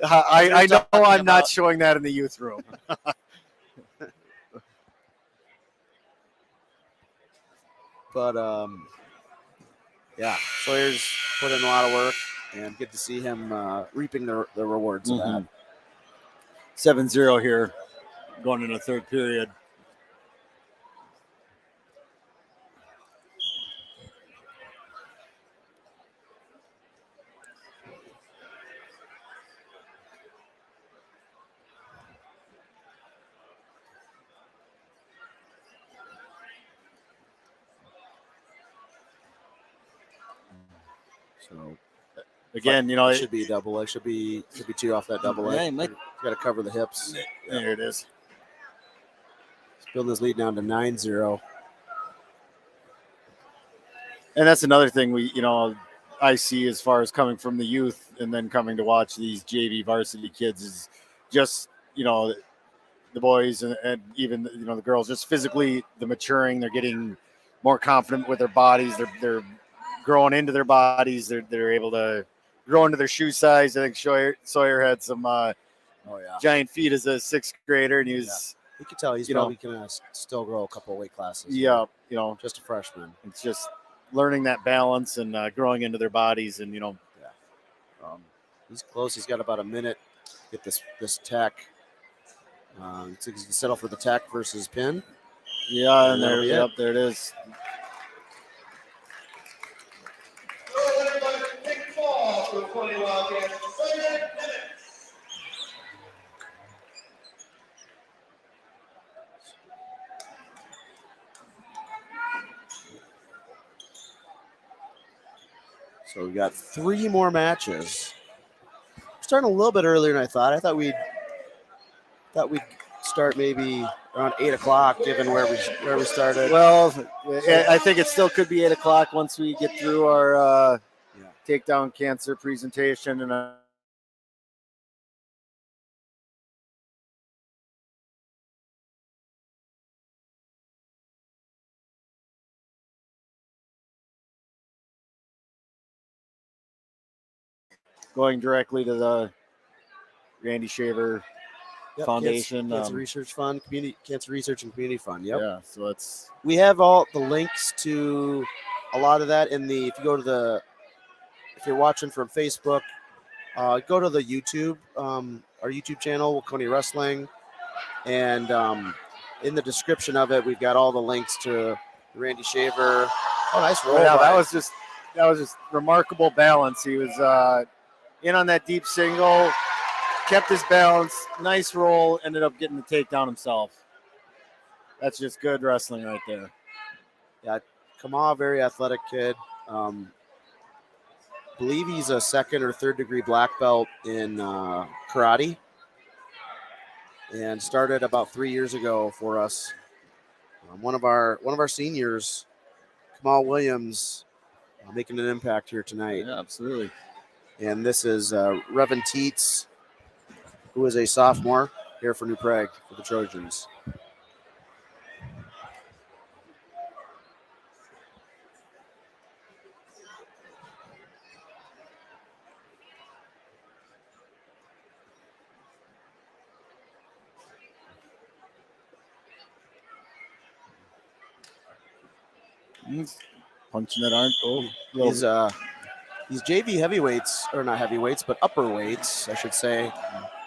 I know I'm not showing that in the youth room. But Sawyer's put in a lot of work, and good to see him reaping the rewards of that. 7-0 here, going into the third period. So Again, you know, it should be a double. It should be 2 off that double. Yeah, You got to cover the hips. there it is. He's building his lead down to 9-0. And that's another thing I see as far as coming from the youth and then coming to watch these JV varsity kids is just, the boys and even, the girls, just physically the maturing. They're getting more confident with their bodies. They're growing into their bodies. They're able to grow into their shoe size. I think Sawyer had some giant feet as a 6th grader, and he was. You can tell he's probably going to still grow a couple of weight classes. Yeah, just a freshman. It's just learning that balance and growing into their bodies, and he's close. He's got about a minute to get this tech. So he's gonna settle for the tech versus pin. Yeah, and there it is. Big fall for the Waconia Wildcats. 7 minutes. So we got 3 more matches. Starting a little bit earlier than I thought. I thought we'd start maybe around 8 o'clock, given where we started. Well, I think it still could be 8 o'clock once we get through our Takedown cancer presentation and. Going directly to the Randy Shaver Foundation, Cancer Research Fund, Cancer Research and Community Fund. Yep. Yeah, so we have all the links to a lot of that if you're watching from Facebook, go to the YouTube, our YouTube channel, Waconia Wrestling, and in the description of it, we've got all the links to Randy Shaver. Oh, nice roll! Yeah, that was just remarkable balance. He was in on that deep single. Kept his balance, nice roll, ended up getting the takedown himself. That's just good wrestling right there. Yeah, Kamal, very athletic kid. Believe he's a 2nd or 3rd degree black belt in karate, and started about 3 years ago for us. One of our seniors, Kamal Williams, making an impact here tonight. Yeah, absolutely. And this is Revan Teets, who is a sophomore here for New Prague for the Trojans. He's punching that arm. Oh, these JV heavyweights, or not heavyweights, but upper weights, I should say,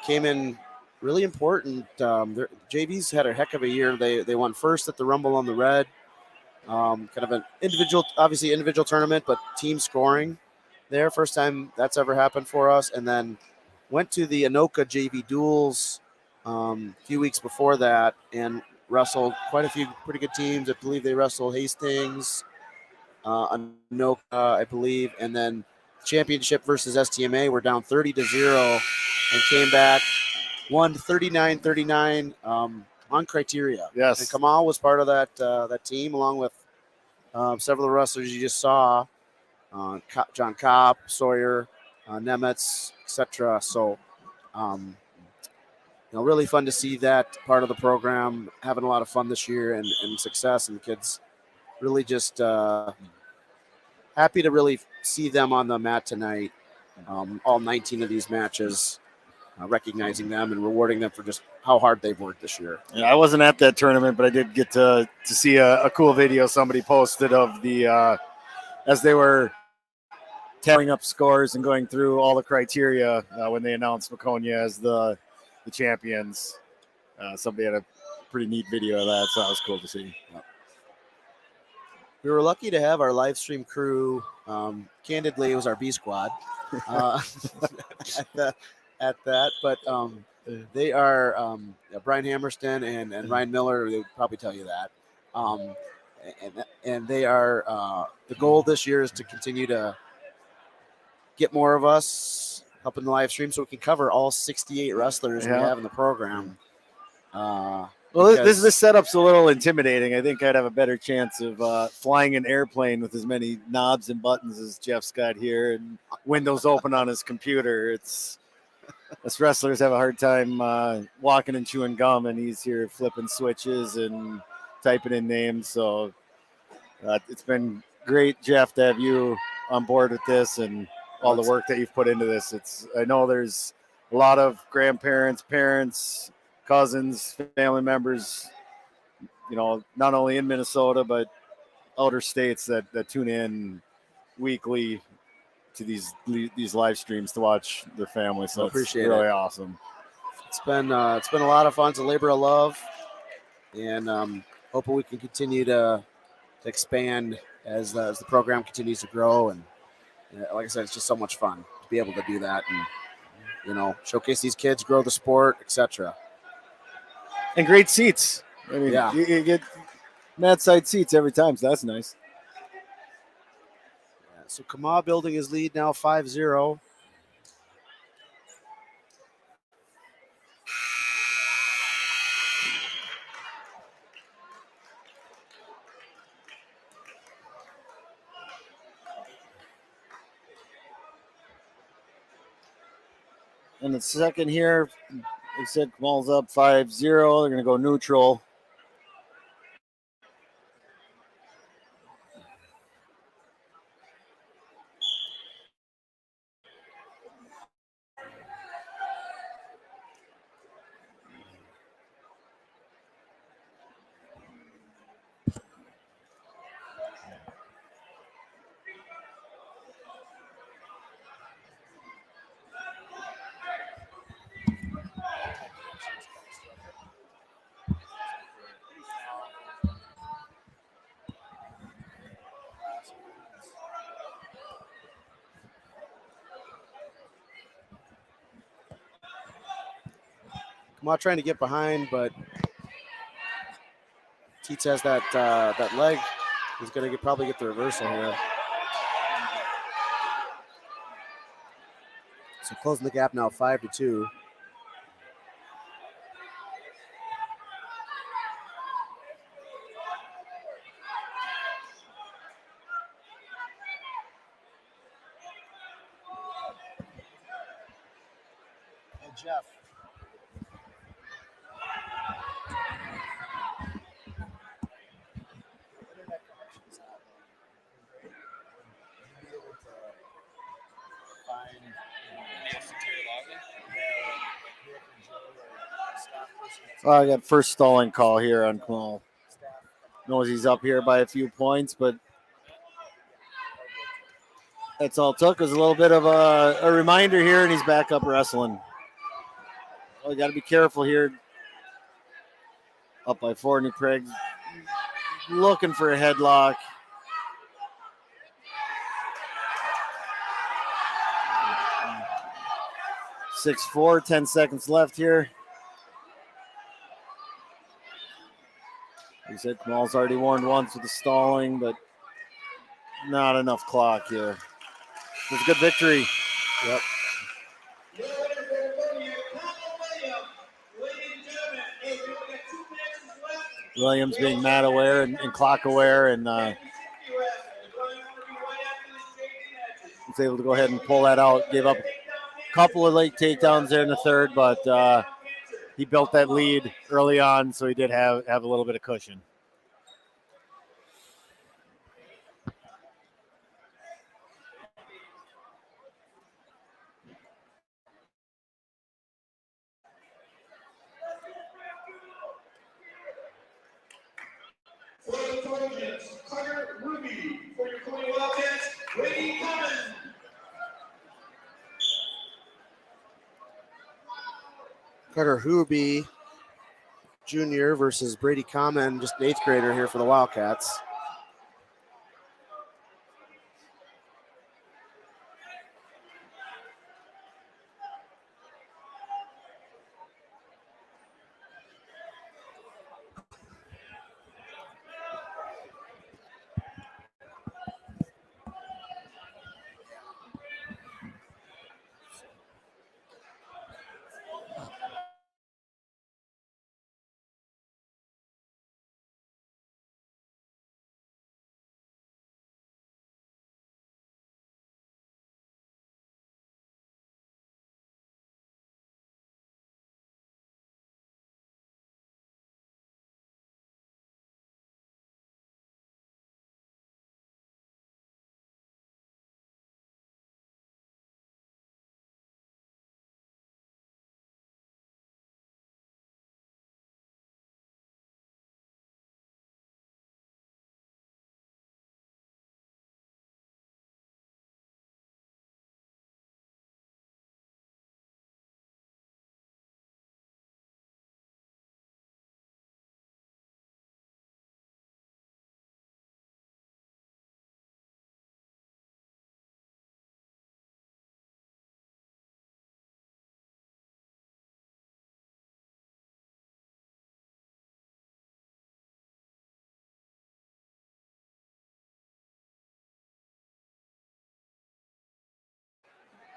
came in really important. JV's had a heck of a year. They won first at the Rumble on the Red. Kind of an individual tournament, but team scoring there. First time that's ever happened for us. And then went to the Anoka JV duels a few weeks before that and wrestled quite a few pretty good teams. I believe they wrestled Hastings, Anoka, I believe, and then championship versus STMA. We're down 30-0 and came back, won 39-39 on criteria. Yes. And Kamal was part of that team, along with several of the wrestlers you just saw, John Kopp, Sawyer, Nemetz, etc. So, really fun to see that part of the program, having a lot of fun this year and success, and the kids really just happy to really see them on the mat tonight. All 19 of these matches, recognizing them and rewarding them for just how hard they've worked this year. Yeah, I wasn't at that tournament, but I did get to see a cool video somebody posted of the as they were tallying up scores and going through all the criteria when they announced Waconia as the champions. Somebody had a pretty neat video of that, so that was cool to see. We were lucky to have our live stream crew. Candidly, it was our B squad at that, but they are Brian Hammerston and Ryan Miller. They would probably tell you that. And they are the goal this year is to continue to get more of us up in the live stream so we can cover all 68 wrestlers we have in the program. Well, this setup's a little intimidating. I think I'd have a better chance of flying an airplane with as many knobs and buttons as Jeff's got here and windows open on his computer. Us wrestlers have a hard time walking and chewing gum, and he's here flipping switches and typing in names. So it's been great, Jeff, to have you on board with this and all the work that you've put into this. I know there's a lot of grandparents, parents, cousins, family members, not only in Minnesota, but outer states that tune in weekly to these live streams to watch their family. So it's really awesome. It's been a lot of fun. It's a labor of love, and hoping we can continue to expand as the program continues to grow. And like I said, it's just so much fun to be able to do that and showcase these kids, grow the sport, etc. And great seats. I mean, you get mat side seats every time, so that's nice. Yeah, so Kama building his lead now 5-0. In the second here, they said Kamal's up 5-0. They're going to go neutral. Kama trying to get behind, but Teets has that leg. He's going to probably get the reversal here. So closing the gap now 5-2. Hey, Jeff. I got first stalling call here on Kamal. Knows he's up here by a few points, but that's all it took. Was a little bit of a reminder here, and he's back up wrestling. Well, you got to be careful here. Up by 4, New Prague. Looking for a headlock. (6-4), 10 seconds left here. He said Kamal's already warned once with the stalling, but not enough clock here. It was a good victory. Yep. Williams being mat aware and clock aware, and was able to go ahead and pull that out. Gave up a couple of late takedowns there in the third, but he built that lead early on, so he did have a little bit of cushion. For the Trojans, Carter Ruby. For your Waconia Wildcats, Brady Common. Carter Ruby Jr. versus Brady Common, just an 8th grader here for the Wildcats.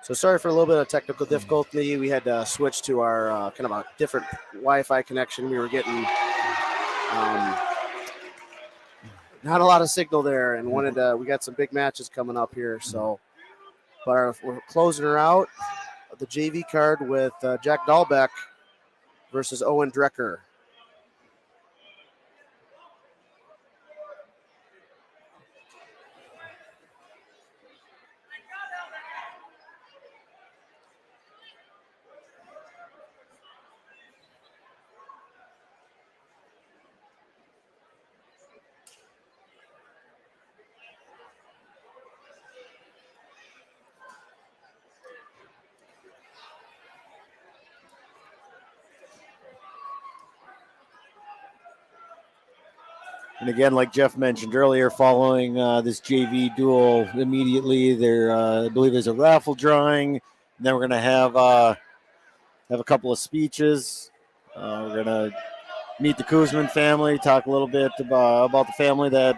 So sorry for a little bit of technical difficulty. We had to switch to our kind of a different Wi-Fi connection. We were getting not a lot of signal there, and we got some big matches coming up here. So, but we're closing her out. The JV card with Jack Dahlbeck versus Owen Drecker. And again, like Jeff mentioned earlier, following this JV duel immediately, I believe there's a raffle drawing. And then we're going to have a couple of speeches. We're going to meet the Koosmann family, talk a little bit about the family that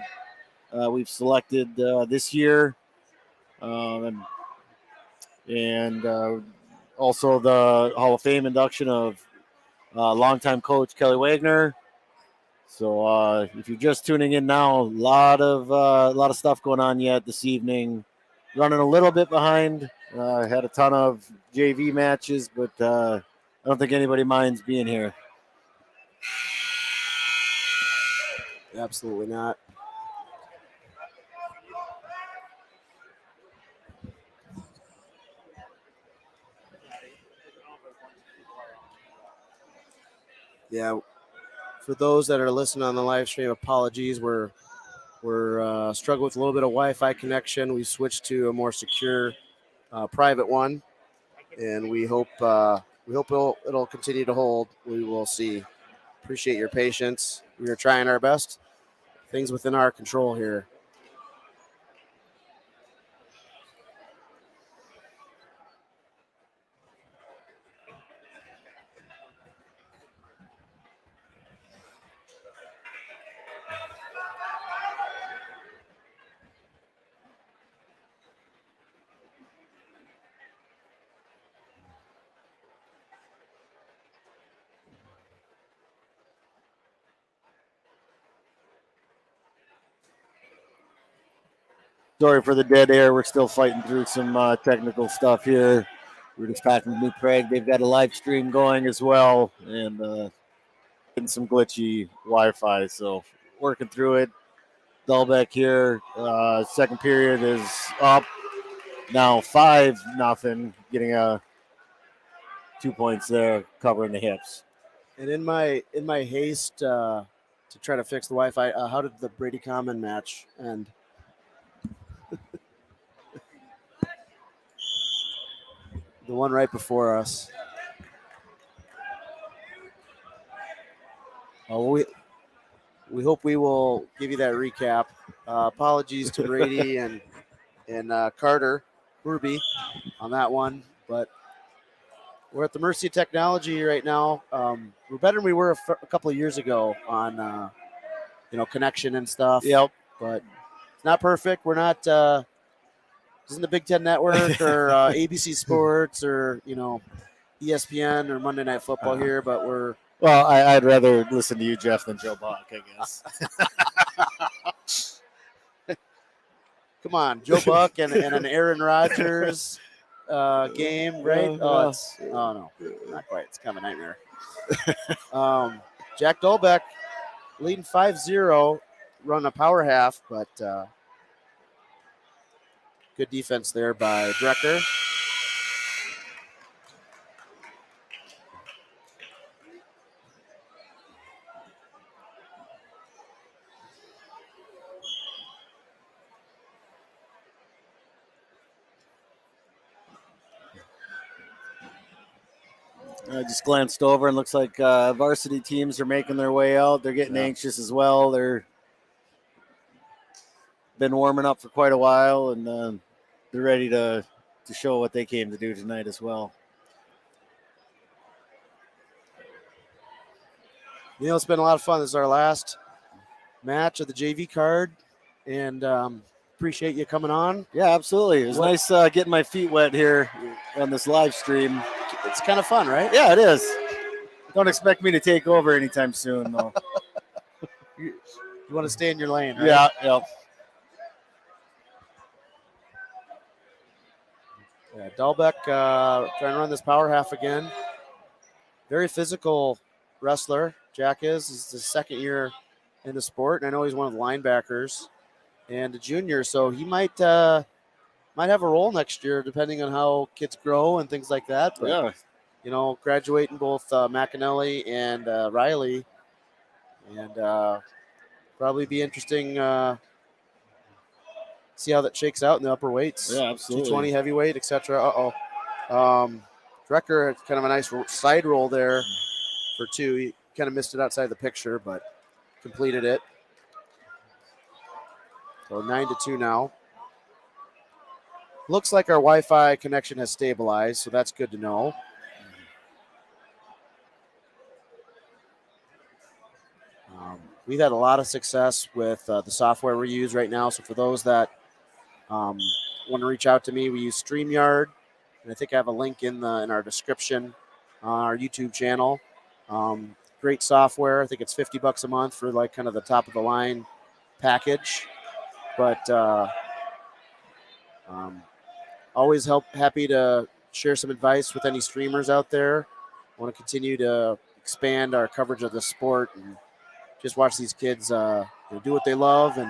we've selected this year. And also the Hall of Fame induction of longtime coach Kelly Wagener. So if you're just tuning in now, a lot of stuff going on yet this evening. Running a little bit behind. Had a ton of JV matches, but I don't think anybody minds being here. Absolutely not. Yeah. For those that are listening on the live stream, apologies. We're struggling with a little bit of Wi-Fi connection. We switched to a more secure, private one, and we hope it'll continue to hold. We will see. Appreciate your patience. We are trying our best. Things within our control here. Sorry for the dead air. We're still fighting through some technical stuff here. We're just talking to New Prague. They've got a live stream going as well, and getting some glitchy Wi-Fi. So working through it. Dahlbeck here. Second period is up. Now 5-0. Getting 2 points there, covering the hips. And in my haste to try to fix the Wi-Fi, how did the Brady Common match end? The one right before us. We hope we will give you that recap. Apologies to Brady and Carter Ruby on that one, but we're at the mercy of technology right now. We're better than we were a couple of years ago on connection and stuff. Yep. But it's not perfect. We're not. Isn't the Big Ten Network or ABC Sports or ESPN or Monday Night Football here? But we're. Well, I'd rather listen to you, Jeff, than Joe Buck, I guess. Come on, Joe Buck and an Aaron Rodgers game, right? Oh no, not quite. It's kind of a nightmare. Jack Dahlbeck leading 5-0, run a power half, but good defense there by Drecker. I just glanced over and looks like varsity teams are making their way out. They're getting anxious as well. They're been warming up for quite a while, and they're ready to show what they came to do tonight as well. It's been a lot of fun. This is our last match of the JV card, and appreciate you coming on. Yeah, absolutely. It was nice getting my feet wet here on this live stream. It's kind of fun, right? Yeah, it is. Don't expect me to take over anytime soon, though. You want to stay in your lane, right? Yeah, yeah. Yeah, Dahlbeck trying to run this power half again. Very physical wrestler. Jack is his second year in the sport, and I know he's one of the linebackers and a junior, so he might have a role next year depending on how kids grow and things like that. But, Yeah. you know, graduating both McEnelly and Riley, and probably be interesting. See how that shakes out in the upper weights. Yeah, absolutely. 220 heavyweight, etc. Drecker had kind of a nice side roll there for 2. He kind of missed it outside the picture, but completed it. So 9-2 now. Looks like our Wi-Fi connection has stabilized, so that's good to know. We've had a lot of success with the software we use right now. So for those that want to reach out to me, we use StreamYard, and I think I have a link in our description on our YouTube channel. Great software. I think it's $50 a month for like kind of the top of the line package, but always happy to share some advice with any streamers out there. I want to continue to expand our coverage of the sport and just watch these kids do what they love and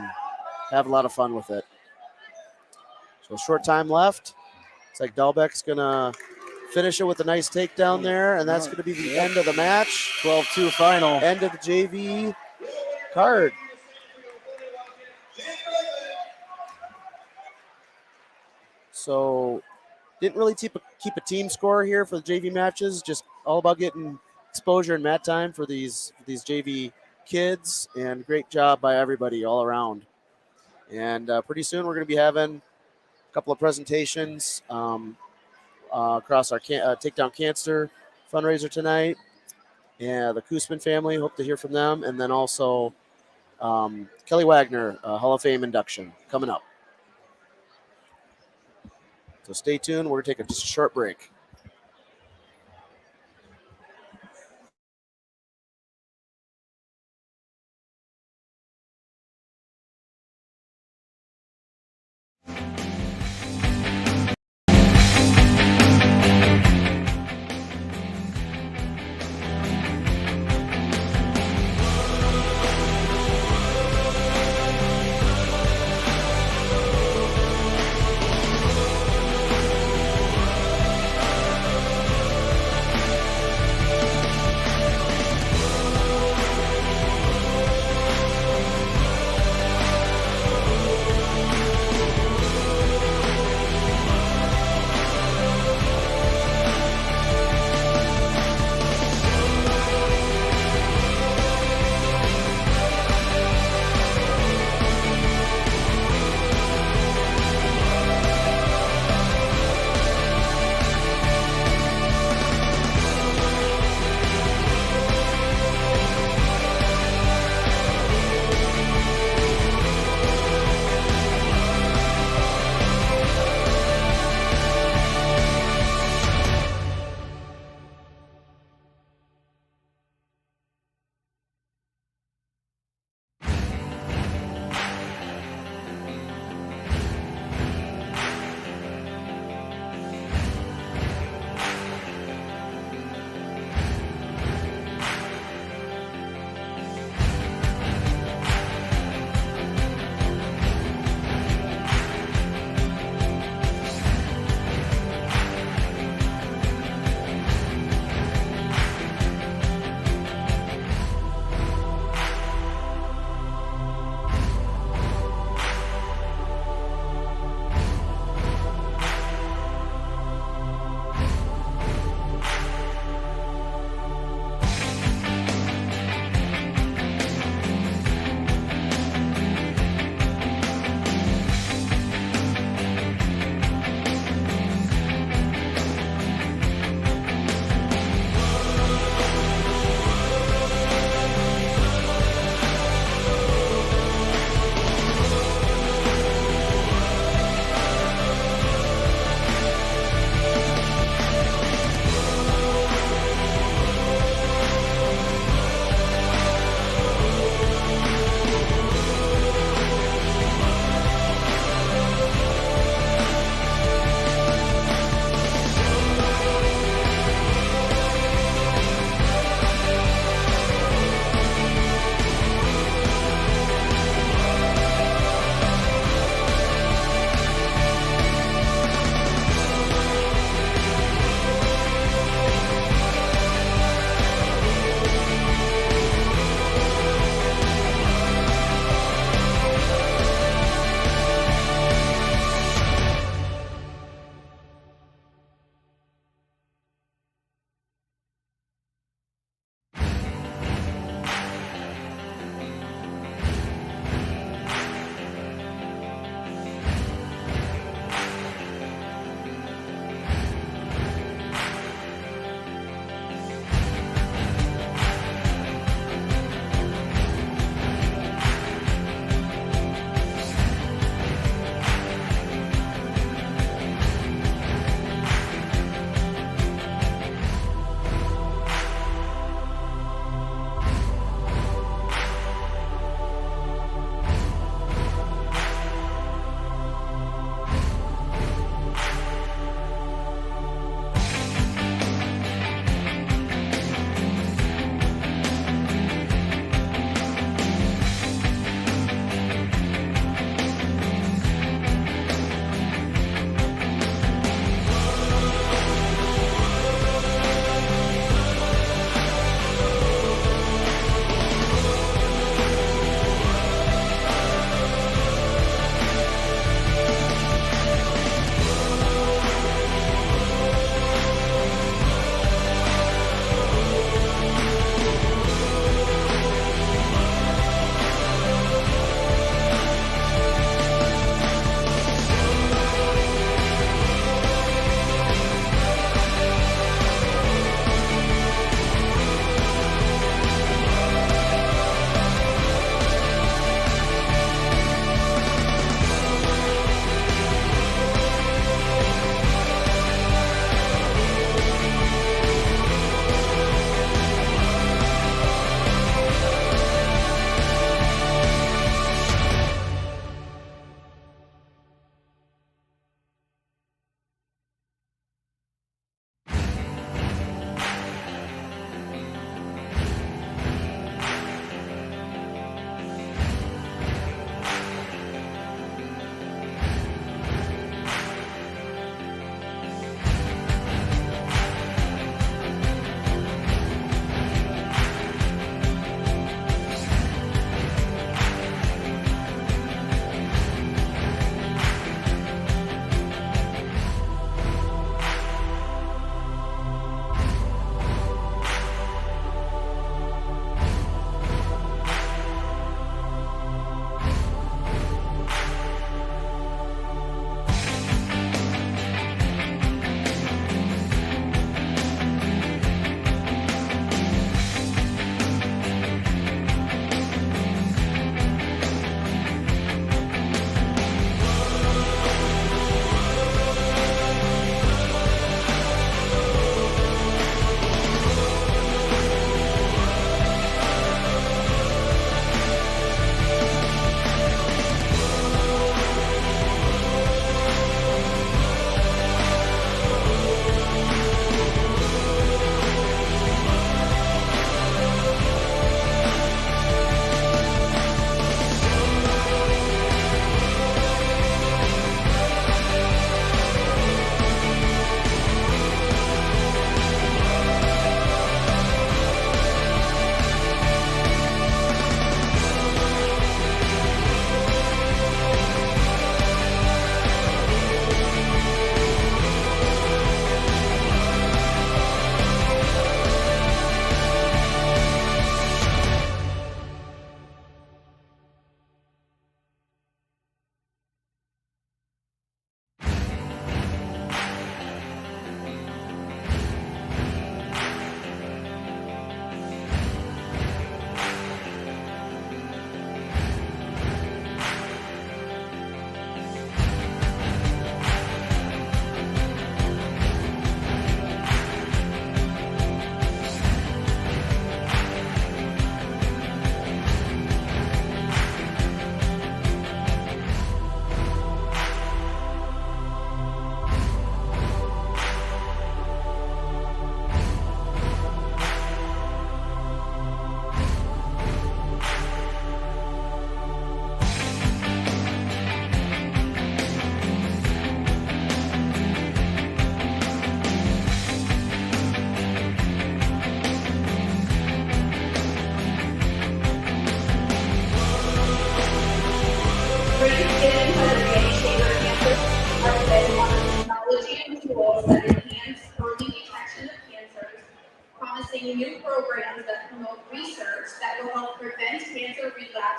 have a lot of fun with it. So short time left. It's like Dahlbeck's going to finish it with a nice takedown there, and that's going to be the end of the match. 12-2 final. End of the JV card. So didn't really keep a team score here for the JV matches, just all about getting exposure and mat time for these JV kids, and great job by everybody all around. And pretty soon we're going to be having a couple of presentations across our Takedown Cancer fundraiser tonight. And the Koosmann family, hope to hear from them. And then also Kelly Wagener, Hall of Fame induction coming up. So stay tuned. We're going to take a short break.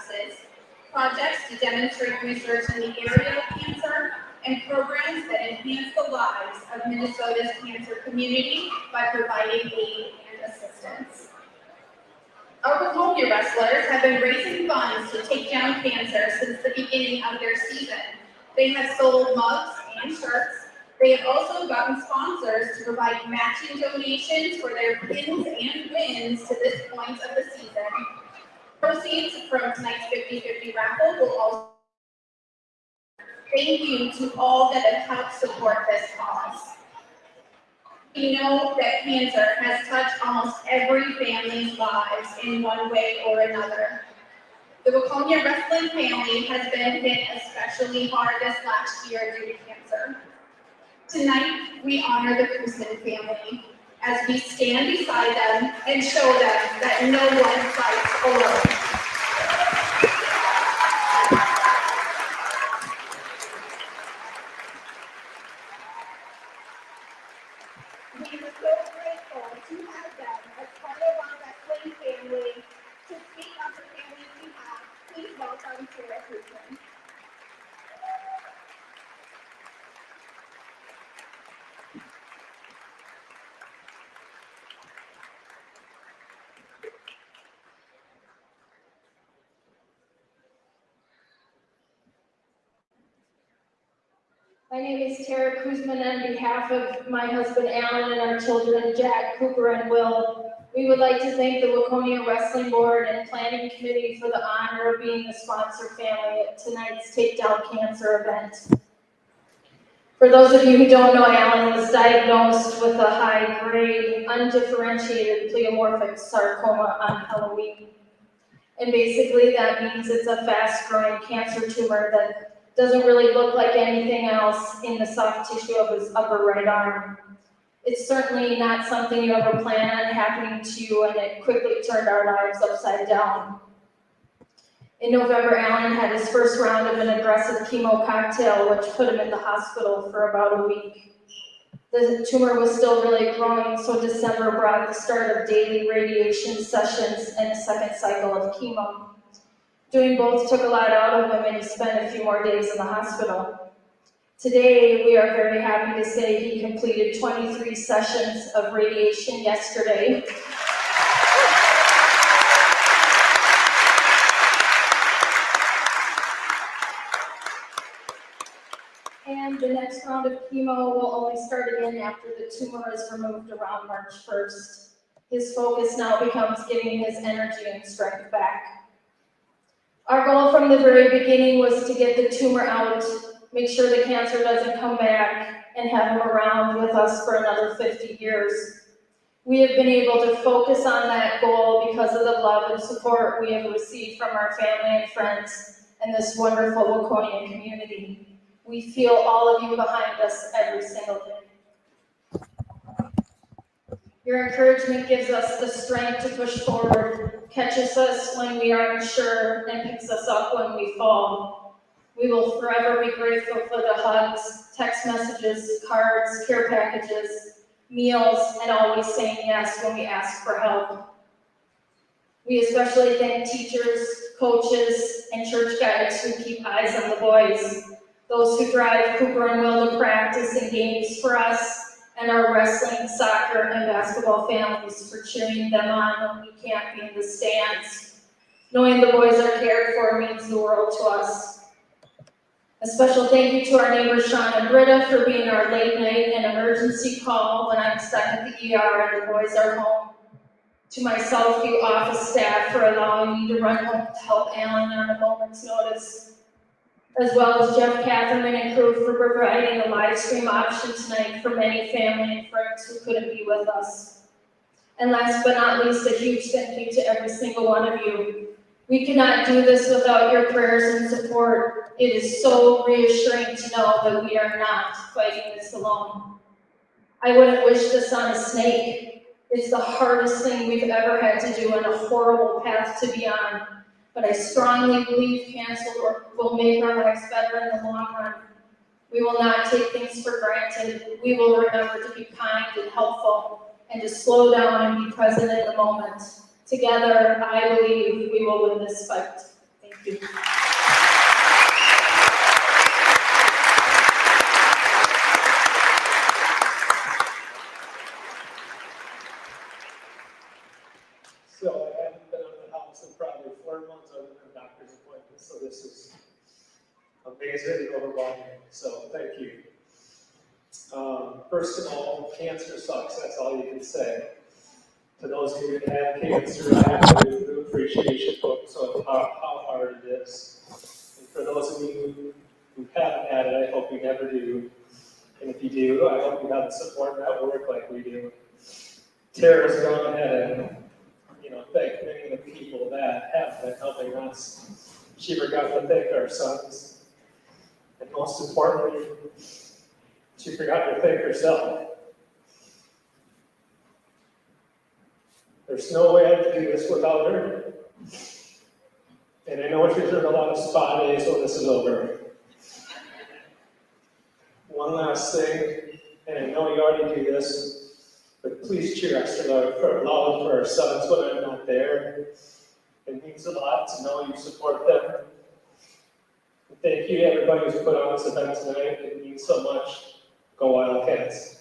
classes, projects to demonstrate research in the area of cancer, and programs that enhance the lives of Minnesota's cancer community by providing aid and assistance. Our Waconia wrestlers have been raising funds to take down cancer since the beginning of their season. They have sold mugs and shirts. They have also gotten sponsors to provide matching donations for their pins and wins to this point of the season. Proceeds from tonight's 50-50 raffle will also. Thank you to all that have helped support this cause. We know that cancer has touched almost every family's lives in one way or another. The Waconia wrestling family has been hit especially hard this last year due to cancer. Tonight, we honor the Koosmann family as we stand beside them and show them that no one fights alone. We are so grateful to have them as part of our wrestling family. To speak on the family's behalf, please welcome Sarah Koosmann. My name is Tara Koosmann on behalf of my husband Alan and our children Jack, Cooper, and Will. We would like to thank the Waconia Wrestling Board and Planning Committee for the honor of being the sponsor family at tonight's Takedown cancer event. For those of you who don't know, Alan was diagnosed with a high-grade, undifferentiated pleomorphic sarcoma on Halloween. And basically that means it's a fast-growing cancer tumor that doesn't really look like anything else in the soft tissue of his upper right arm. It's certainly not something you ever plan on happening to you, and it quickly turned our lives upside down. In November, Alan had his first round of an aggressive chemo cocktail, which put him in the hospital for about a week. The tumor was still really growing, so December brought the start of daily radiation sessions and a second cycle of chemo. Doing both took a lot out of him, and he spent a few more days in the hospital. Today, we are very happy to say he completed 23 sessions of radiation yesterday. And the next round of chemo will only start again after the tumor is removed around March 1st. His focus now becomes getting his energy and strength back. Our goal from the very beginning was to get the tumor out, make sure the cancer doesn't come back, and have him around with us for another 50 years. We have been able to focus on that goal because of the love and support we have received from our family and friends and this wonderful Waconia community. We feel all of you behind us every single day. Your encouragement gives us the strength to push forward, catches us when we aren't sure, and picks us up when we fall. We will forever be grateful for the hugs, text messages, cards, care packages, meals, and always saying yes when we ask for help. We especially thank teachers, coaches, and church guides who keep eyes on the boys, those who drive Cooper and Will to practice and games for us, and our wrestling, soccer, and basketball families for cheering them on when we can't be in the stands. Knowing the boys are cared for means the world to us. A special thank you to our neighbors Sean and Britta for being our late night and emergency call when I'm stuck at the ER and the boys are home. To my Southview office staff for allowing me to run home to help Alan on a moment's notice. As well as Jeff Catherman and crew for providing a live stream option tonight for many family and friends who couldn't be with us. And last but not least, a huge thank you to every single one of you. We cannot do this without your prayers and support. It is so reassuring to know that we are not fighting this alone. I wouldn't wish this on a snake. It's the hardest thing we've ever had to do and a horrible path to be on. But I strongly believe cancer will make our lives better in the long run. We will not take things for granted. We will remember to be kind and helpful and to slow down and be present in the moment. Together, I believe we will win this fight. Thank you. So I haven't been out of the house in probably 4 months other than doctor's appointments, so this is amazing and overwhelming, so thank you. First of all, cancer sucks, that's all you can say. To those who have cancer, I have to do an appreciation book, so how hard it is. And for those of you who haven't had it, I hope you never do. And if you do, I hope you have a support network like we do. Tara's gone ahead and thank many of the people that have been helping us. She forgot to thank our sons. And most importantly, she forgot to thank herself. There's no way I could do this without her. And I know she's earned a lot of spa days when this is over. One last thing, and I know you already do this, but please cheer us for allowing for our sons when I'm not there. It means a lot to know you support them. And thank you to everybody who's put on this event tonight. It means so much. Go Wildcats.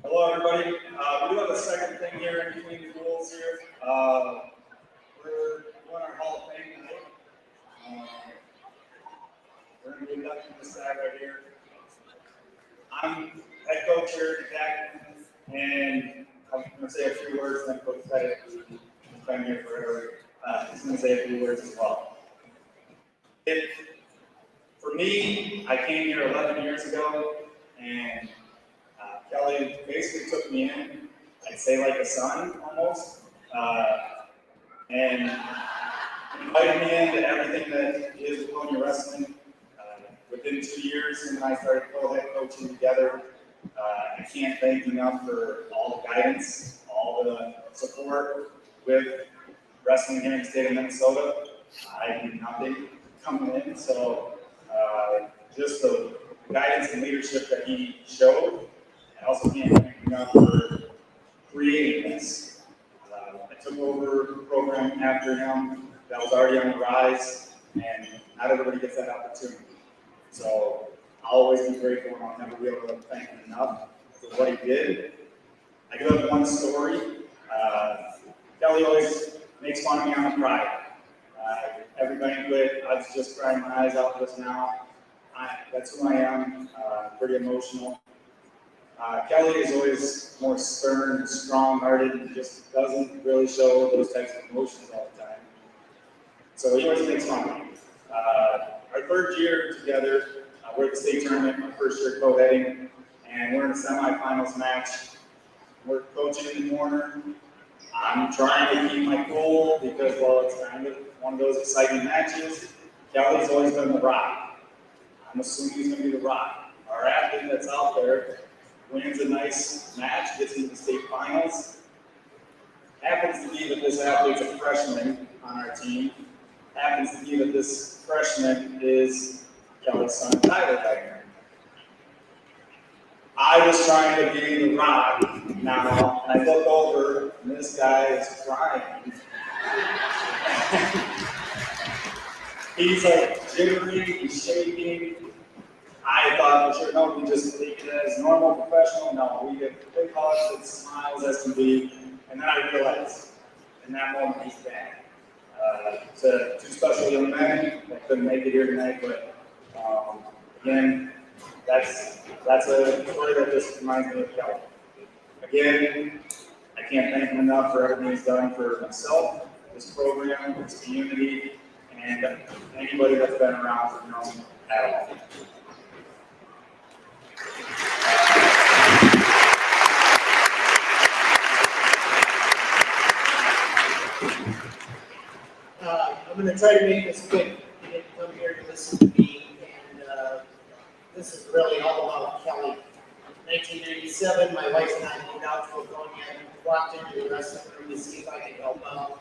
Hello, everybody. We do have a second thing here in between the goals here. We're doing our Hall of Fame tonight. We're going to be inducting this side right here. I'm head coach here at Takedown, and I'm going to say a few words, and then Coach Pettit, who's been here forever, is going to say a few words as well. For me, I came here 11 years ago, and Kelly basically took me in, I'd say like a son almost, and invited me into everything that is Waconia wrestling. Within 2 years, him and I started co-head coaching together. I can't thank enough for all the guidance, all the support with wrestling here in the state of Minnesota. I did nothing coming in, so just the guidance and leadership that he showed. I also can't thank enough for creating this. I took over the program after him. That was already on the rise, and not everybody gets that opportunity. So I'll always be grateful, and I'll never be able to thank him enough for what he did. I do have one story. Kelly always makes fun of me on the Pride. Every banquet, I was just crying my eyes out just now. That's who I am, pretty emotional. Kelly is always more stern and strong-hearted and just doesn't really show those types of emotions all the time. So he always makes fun of me. Our third year together, we're at the state tournament, my first year co-heading, and we're in a semifinals match. We're coaching in the corner. I'm trying to keep my cool because, well, it's kind of one of those exciting matches. Kelly's always been the rock. I'm assuming he's going to be the rock. Our athlete that's out there wins a nice match, gets into the state finals. Happens to be that this athlete's a freshman on our team. Happens to be that this freshman is Kelly's son, Tyler Wagener. I was trying to be the rock now, and I look over, and this guy is crying. He's like jittery, he's shaking. I thought for sure, no, we just take it as normal, professional. No, we get big hugs and smiles as can be. And then I realized in that moment he's back. To two special young men that couldn't make it here tonight, but again, that's a story that just reminds me of Kelly. Again, I can't thank him enough for everything he's done for myself, this program, this community, and anybody that's been around for him at all. I'm going to try to make this quick. You didn't come here to listen to me, and this is really all about Kelly. 1997, my wife and I moved out to Waconia and walked into the wrestling room to see if I could help out.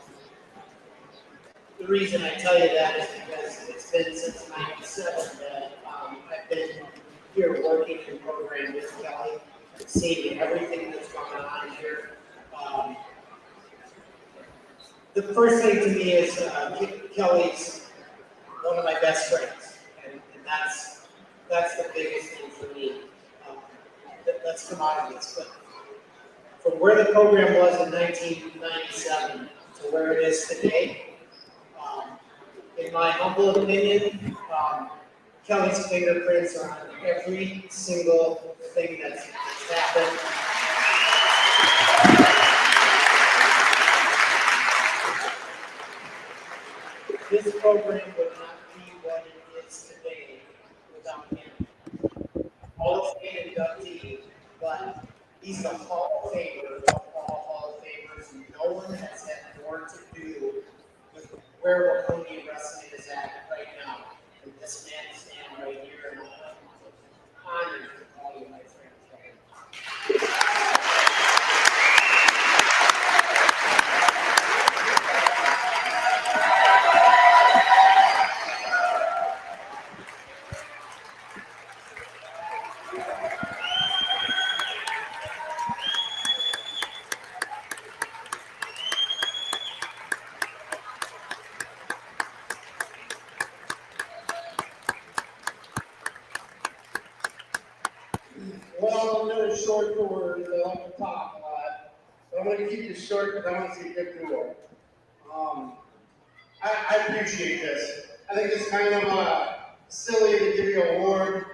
The reason I tell you that is because it's been since 97 that I've been here working in the program with Kelly, seeing everything that's going on here. The first thing to me is Kelly's one of my best friends, and that's the biggest thing for me. That's come out of this. But from where the program was in 1997 to where it is today, in my humble opinion, Kelly's fingerprints are on every single thing that's happened. This program would not be what it is today without him. Hall of Fame inductee, but he's the Hall of Famer of all Hall of Famers, and no one has had more to do with where Waconia wrestling is at right now. And this man stand right here and honored to call you my friend. Well, I'm going to short the words. I like to talk a lot. But I'm going to keep it short because I want to see good through it. I appreciate this. I think it's kind of silly to give you an award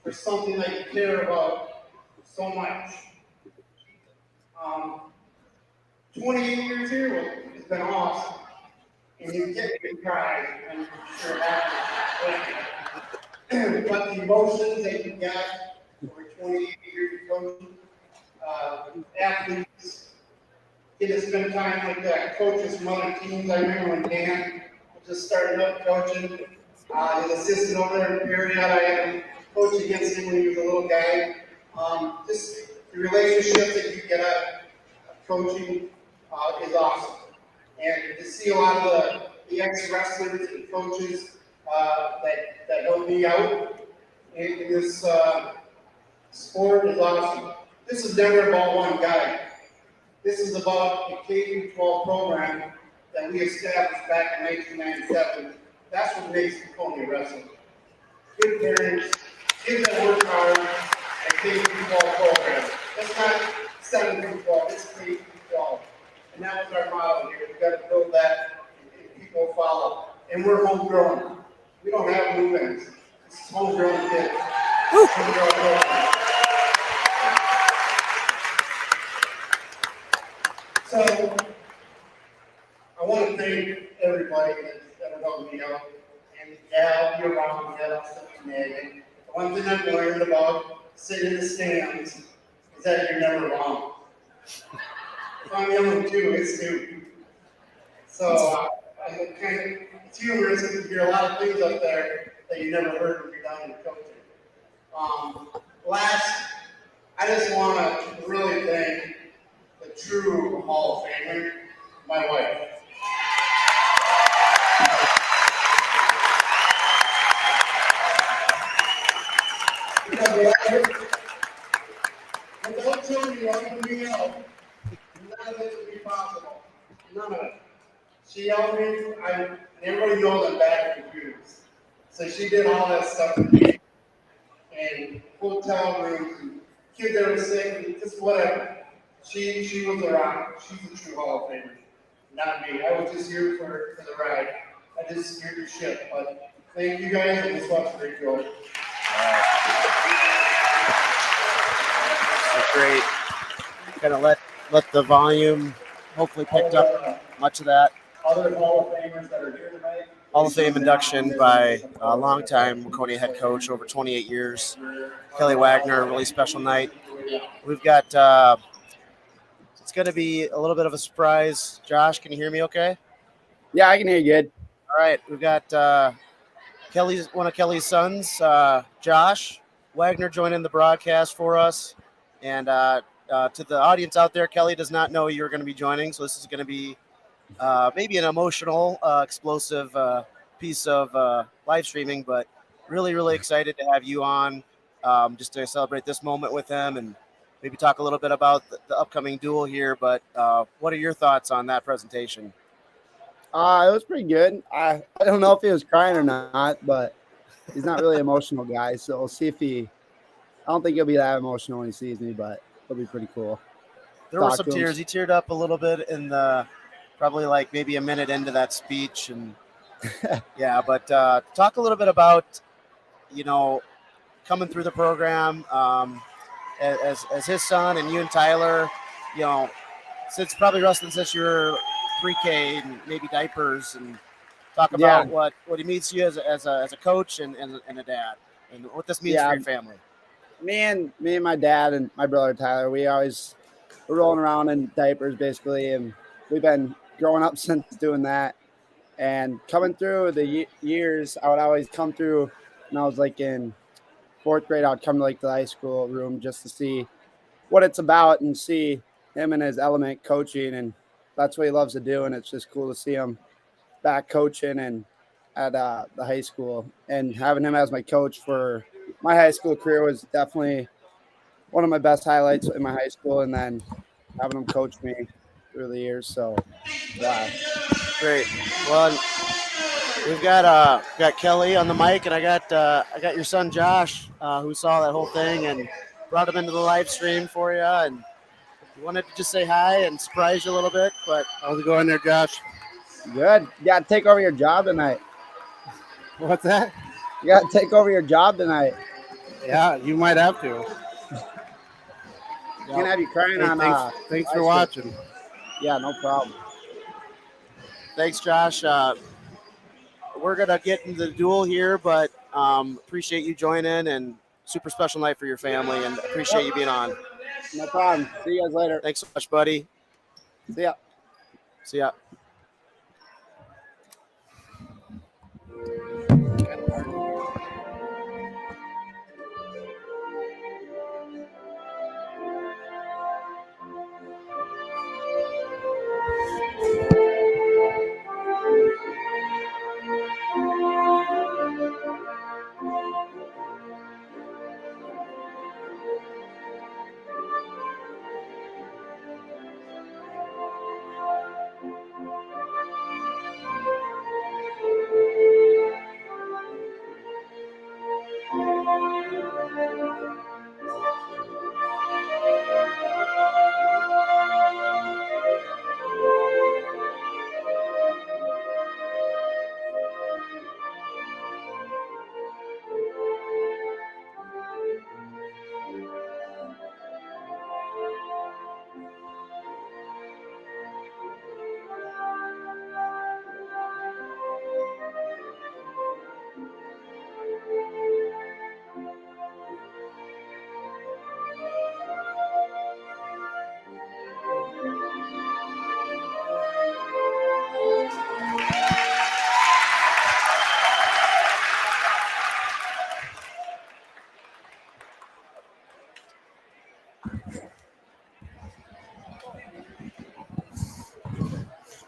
for something that you care about so much. 28 years here has been awesome. And you get me to cry, and I'm sure happy. But the emotions that you got over 28 years of coaching, athletes get to spend time with coaches from other teams. I remember when Dan was just starting up coaching, his assistant over there in Period, I had him coach against him when he was a little guy. Just the relationship that you get out of coaching is awesome. And to see a lot of the ex-wrestlers and coaches that help me out in this sport is awesome. This is never about one guy. This is about a K-12 program that we established back in 1997. That's what makes Waconia wrestling. Good parents, kids that work hard, and K-12 program. That's not 7 through 12, it's K-12. And that was our motto here. We've got to build that and people follow. And we're homegrown. We don't have movements. This is homegrown kids. Homegrown program. So, I want to thank everybody that's ever helped me out. And yeah, I'll be around, yeah, I'll still be nagging. The one thing I've learned about sitting in the stands is that you're never wrong. If I'm young too, it's new. So, it's humorous because you hear a lot of things up there that you never heard when you're down in coaching. Last, I just want to really thank the true Hall of Famer, my wife. Without telling you everything else, none of this would be possible. None of it. She helped me, and everybody knows I'm bad at computers. So she did all that stuff for me. and hotel rooms, and kids that were sick, and just whatever. She was a rock. She's a true Hall of Famer. Not me. I was just here for the ride. I just steered the ship. But thank you guys, and let's watch the go. That's great. Kind of let the volume hopefully picked up much of that. Other Hall of Famers that are here tonight. Hall of Fame induction by a longtime Waconia head coach, over 28 years, Kelly Wagener. Really special night. We've got. It's going to be a little bit of a surprise. Josh, can you hear me? Okay. Yeah, I can hear you good. All right, we've got one of Kelly's sons, Josh Wagener, joining the broadcast for us. And to the audience out there, Kelly does not know you're going to be joining, so this is going to be maybe an emotional, explosive piece of live streaming, but really, really excited to have you on just to celebrate this moment with him and maybe talk a little bit about the upcoming duel here. But what are your thoughts on that presentation? It was pretty good. I don't know if he was crying or not, but he's not really an emotional guy, so we'll see if I don't think he'll be that emotional when he sees me, but it'll be pretty cool. There were some tears. He teared up a little bit in probably like maybe a minute into that speech. And yeah, but talk a little bit about, coming through the program as his son and you and Tyler, since probably wrestling since you're pre-K and maybe diapers, and talk about what he means to you as a coach and a dad, and what this means for your family. Me and my dad and my brother Tyler, we're rolling around in diapers basically, and we've been growing up since doing that. And coming through the years, I would always come through when I was like in fourth grade. I would come to like the high school room just to see what it's about and see him in his element coaching, and that's what he loves to do. And it's just cool to see him back coaching and at the high school, and having him as my coach for my high school career was definitely one of my best highlights in my high school, and then having him coach me through the years. So, yeah. Great. Well, we've got Kelly on the mic, and I got your son Josh, who saw that whole thing and brought him into the live stream for you, and wanted to just say hi and surprise you a little bit. But how's it going there, Josh? Good. You got to take over your job tonight. What's that? You got to take over your job tonight. Yeah, you might have to. Can't have you crying on. Thanks for watching. Yeah, no problem. Thanks, Josh. We're gonna get into the duel here, but appreciate you joining, and super special night for your family, and appreciate you being on. No problem. See you guys later. Thanks so much, buddy. See ya. See ya.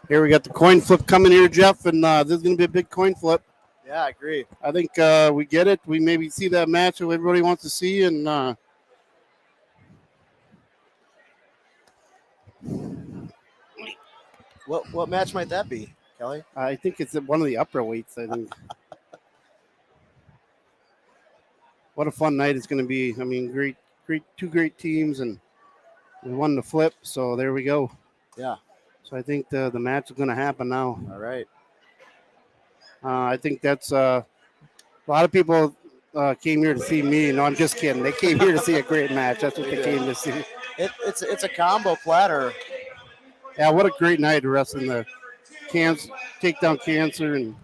Here we got the coin flip coming here, Jeff, and this is going to be a big coin flip. Yeah, I agree. I think we get it. We maybe see that match that everybody wants to see, and what match might that be, Kelly? I think it's one of the upper weights. I think. what a fun night it's going to be. I mean, two great teams, and we won the flip. So there we go. Yeah. So I think the match is going to happen now. All right. I think that's a lot of people came here to see me. No, I'm just kidding. They came here to see a great match. That's what they came to see. It's a combo platter. Yeah, what a great night to wrestle in the Takedown Cancer and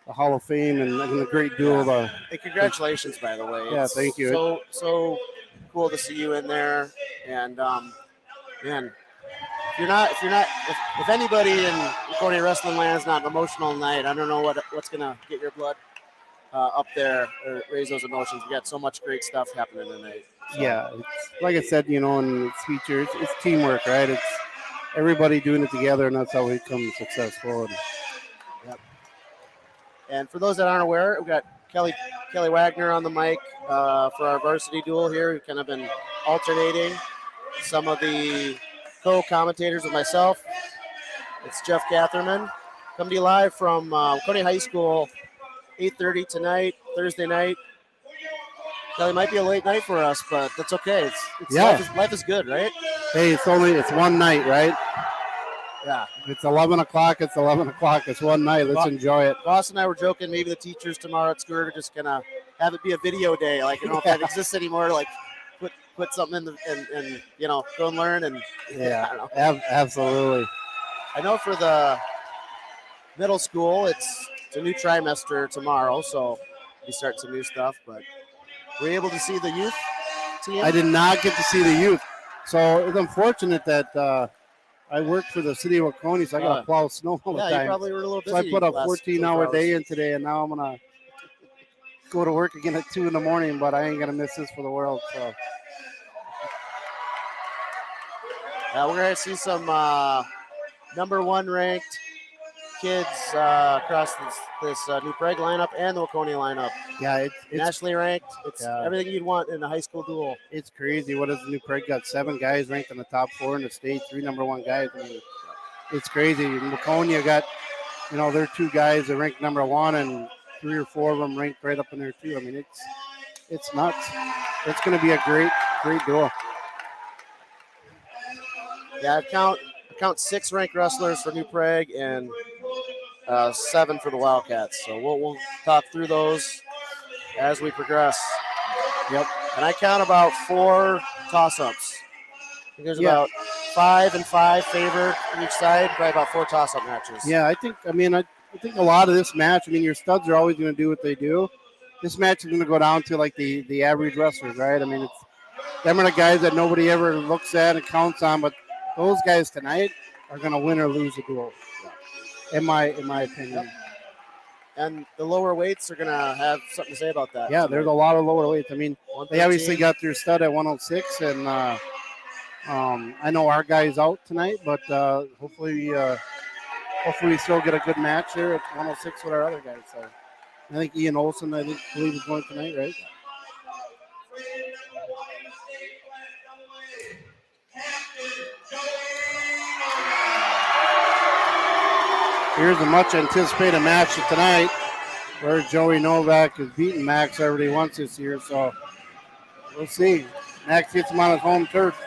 the Hall of Fame and a great duel. Yeah. Hey, congratulations, by the way. Yeah, It's thank you. So cool to see you in there. And man, if anybody in Waconia wrestling land is not an emotional night, I don't know what's gonna get your blood up there or raise those emotions. We got so much great stuff happening tonight. So. Yeah, it's, like I said, in the speech here, it's teamwork, right? It's everybody doing it together, and that's how we become successful. Yep. And for those that aren't aware, we've got Kelly Wagener on the mic for our varsity duel here. We've kind of been alternating some of the co-commentators with myself. It's Jeff Catherman. Coming to you live from Waconia High School, 8:30 tonight, Thursday night. Kelly, might be a late night for us, but that's okay. Life is good, right? Hey, it's one night, right? Yeah. If it's 11 o'clock, it's 11 o'clock. It's one night. Let's enjoy it. Boss and I were joking, maybe the teachers tomorrow at school are just going to have it be a video day. Like, if that exists anymore, like put something in and go and learn. And yeah, absolutely. I know for the middle school, it's a new trimester tomorrow, so we start some new stuff. But were you able to see the youth team? I did not get to see the youth. So it's unfortunate that I work for the city of Waconia, so I got to plow snow all the time. You probably were a little busy. So I put a 14-hour day in today, and now I'm going to go to work again at 2 in the morning, but I ain't going to miss this for the world. So. We're going to see some number one ranked kids across this New Prague lineup and the Waconia lineup. Yeah, it's nationally ranked. It's everything you'd want in a high school duel. It's crazy. What is New Prague got? 7 guys ranked in the top 4 in the state, 3 number 1 guys. I mean, it's crazy. Waconia got, their 2 guys that ranked number 1, and 3 or 4 of them ranked right up in there too. I mean, it's nuts. It's going to be a great duel. Yeah, I count 6 ranked wrestlers for New Prague and 7 for the Wildcats. So we'll talk through those as we progress. Yep. And I count about 4 toss-ups. I think there's about 5 and 5 favored on each side, probably about 4 toss-up matches. Yeah, I think a lot of this match, your studs are always going to do what they do. This match is going to go down to like the average wrestlers, right? Them are the guys that nobody ever looks at and counts on, but those guys tonight are going to win or lose the duel, in my opinion. And the lower weights are going to have something to say about that. Yeah, there's a lot of lower weights. They obviously got their stud at 106, and I know our guy's out tonight, but hopefully we still get a good match there at 106 with our other guys. So I think Ian Olson, believe is going tonight, right? Here's a much anticipated match of tonight where Joey Novak has beaten Max already once this year. So we'll see. Max gets him on his home turf.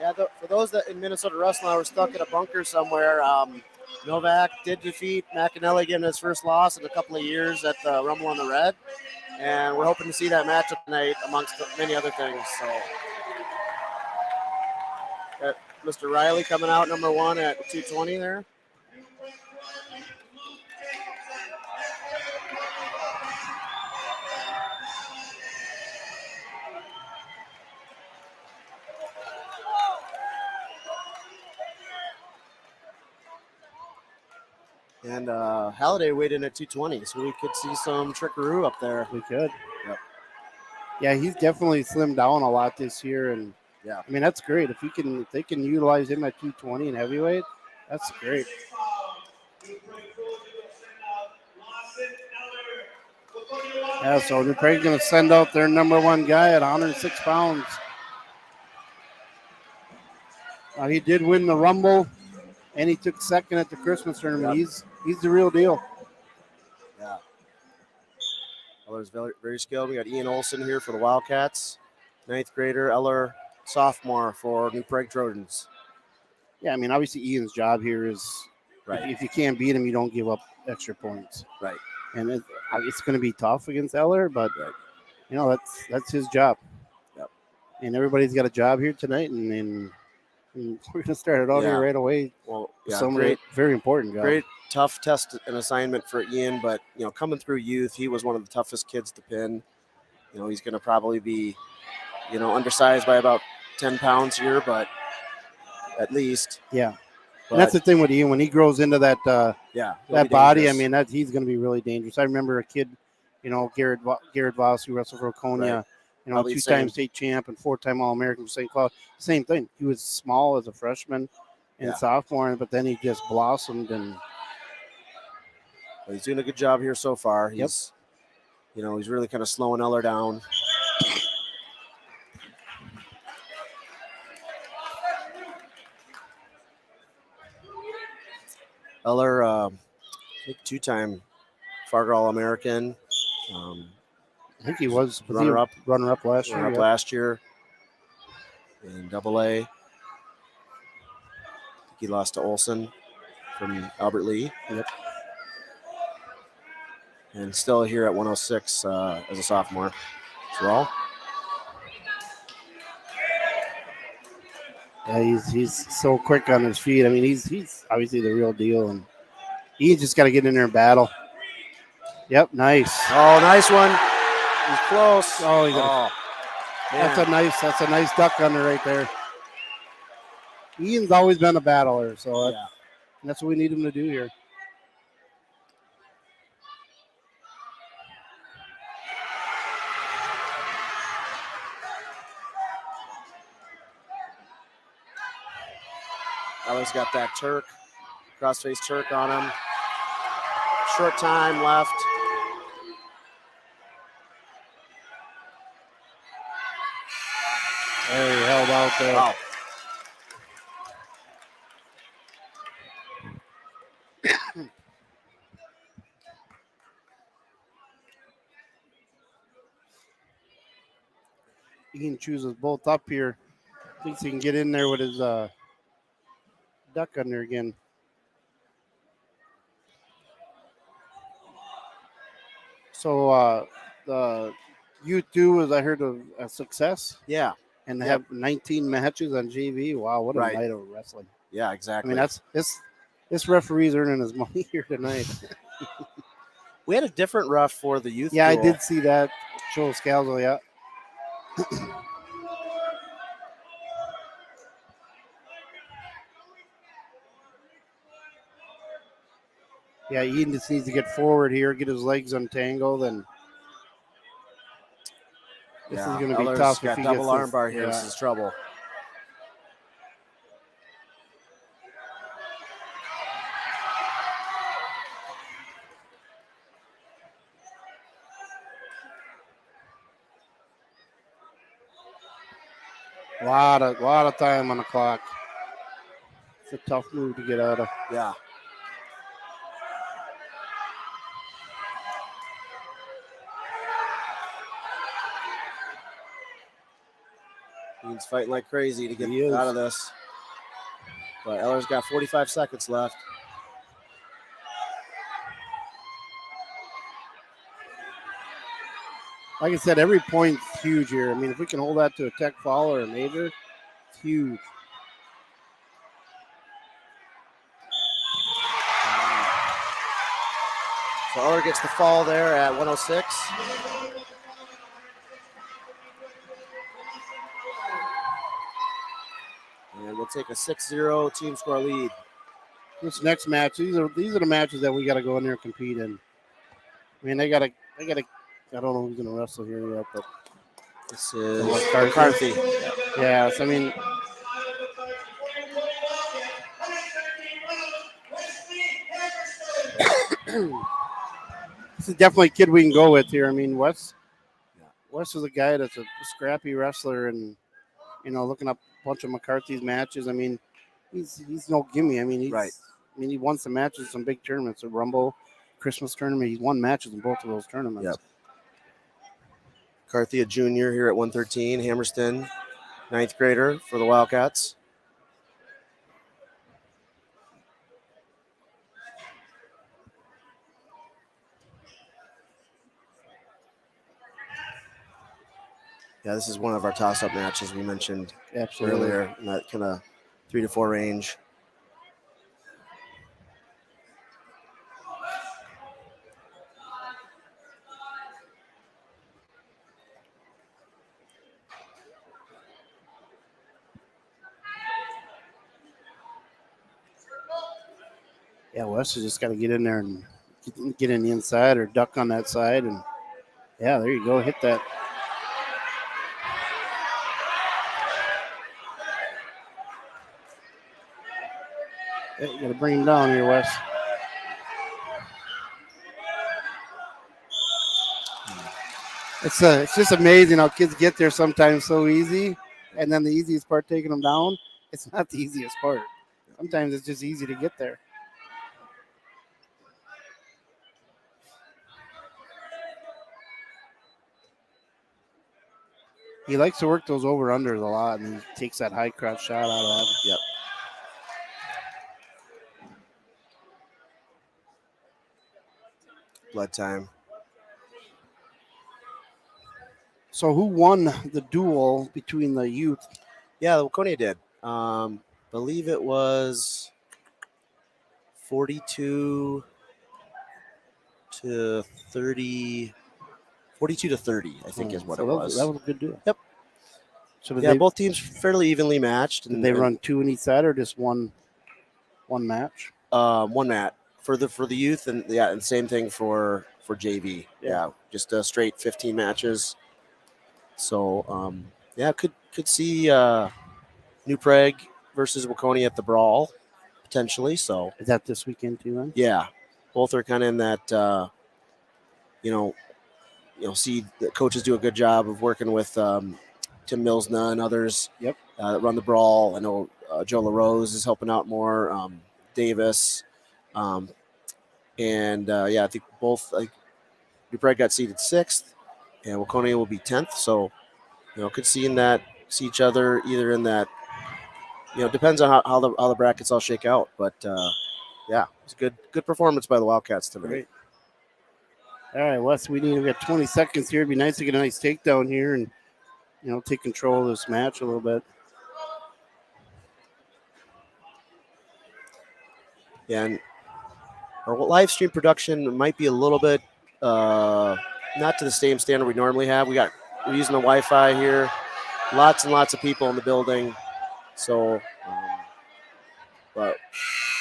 Yeah, for those that in Minnesota wrestling were stuck in a bunker somewhere, Novak did defeat McEnelly, getting his first loss in a couple of years at the Rumble on the Red. And we're hoping to see that matchup tonight amongst many other things. So, got Mr. Riley coming out number 1 at 220 there. And Halliday weighed in at 220, so we could see some trickaroo up there. We could. Yep. Yeah, he's definitely slimmed down a lot this year, and yeah, that's great. If they can utilize him at 220 and heavyweight, that's great. Yeah, so New Prague's going to send out their number 1 guy at 106 pounds. He did win the Rumble and he took second at the Christmas tournament. Yep. He's the real deal. Yeah. Eller's very, very skilled. We got Ian Olson here for the Wildcats, 9th grader. Eller, sophomore for New Prague Trojans. Yeah, I mean, obviously Ian's job here is right. If you can't beat him, you don't give up extra points. Right. And it's going to be tough against Eller, but you know that's his job. Yep. And everybody's got a job here tonight, and we're going to start it out here right away. Well, yeah, some very important job. Great, tough test and assignment for Ian, but coming through youth, he was one of the toughest kids to pin. He's going to probably be, undersized by about 10 pounds here, but at least. Yeah. And that's the thing with Ian when he grows into that that body. I mean, he's going to be really dangerous. I remember a kid, Garrett Voss, who wrestled for Waconia, two-time state champ and 4-time All-American for St. Cloud. Same thing. He was small as a freshman and sophomore, but then he just blossomed. And he's doing a good job here so far. He's, he's really kind of slowing Eller down. Eller, I think 2-time Fargo All-American. I think he was runner-up last year. Last year in AA. I think he lost to Olson from Albert Lee. Yep. And still here at 106 as a sophomore. Thrall. Yeah, he's so quick on his feet. I mean, he's obviously the real deal, and he's just got to get in there and battle. Yep, nice. Oh, nice one. He's close. Oh, that's a nice duck under right there. Ian's always been a battler, so that's what we need him to do here. Eller's got that Turk, crossface Turk on him. Short time left. There, he held out there. Wow. Ian chooses both up here. Thinks he can get in there with his duck under again. So the U2 is, I heard, a success. Yeah. And they have 19 matches on JV. Wow, what a night of wrestling. Yeah, exactly. I mean, this referee's earning his money here tonight. We had a different ref for the youth. Yeah, duel. I did see that. Joel Scalzo, yeah. Yeah, Ian just needs to get forward here, get his legs untangled, and this is going to be tough. Got if he double gets armbar here. This is trouble. A lot of time on the clock. It's a tough move to get out of. Yeah. He's fighting like crazy to get out of this. But Eller's got 45 seconds left. Like I said, every point's huge here. I mean, if we can hold that to a tech foul or a major, it's huge. So Eller gets the fall there at 106. And we'll take a 6-0 team score lead. This next match, these are the matches that we got to go in there and compete in. I mean, they got to. I don't know who's going to wrestle here yet, but this is McCarthy. Yes, I mean. This is definitely a kid we can go with here. I mean, Wes is a guy that's a scrappy wrestler, and looking up a bunch of McCarthy's matches. I mean, he's no gimme. I mean, Right. he won some matches in some big tournaments, a Rumble, Christmas tournament. He's won matches in both of those tournaments. Yep. McCarthy, a junior here at 113. Hammerston, 9th grader for the Wildcats. Yeah, this is one of our toss-up matches we mentioned earlier in that kind of 3 to 4 range. Yeah, Wes has just got to get in there and get in the inside or duck on that side. And, yeah, there you go. Hit that. Yeah, you got to bring him down here, Wes. It's just amazing how kids get there sometimes so easy. And then the easiest part, taking them down, it's not the easiest part. Sometimes it's just easy to get there. He likes to work those over-unders a lot, and he takes that high crotch shot out of that. Yep. Blood time. So who won the duel between the youth? Yeah, Waconia did. Believe it was 42 to 30. 42 to 30, I think, is what it was. That was a good duel. Yep. So both teams fairly evenly matched. Did they run 2 in each side or just one match? One match for the youth, and same thing for JV. Yeah, just straight 15 matches. So could see New Prague versus Waconia at the Brawl potentially. So is that this weekend too? Then yeah, both are kind of in that. See the coaches do a good job of working with Tim Milsna and others. Yep. That run the Brawl. I know Joe LaRose is helping out more. Davis, I think both. New Prague got seeded 6th, and Waconia will be 10th. So, could see each other either in that. Depends on how the brackets all shake out. But it's a good performance by the Wildcats tonight. Great. All right, Wes, we got 20 seconds here. It'd be nice to get a nice takedown here and, take control of this match a little bit. Yeah, and our live stream production might be a little bit not to the same standard we normally have. We're using the Wi-Fi here. Lots and lots of people in the building. So, but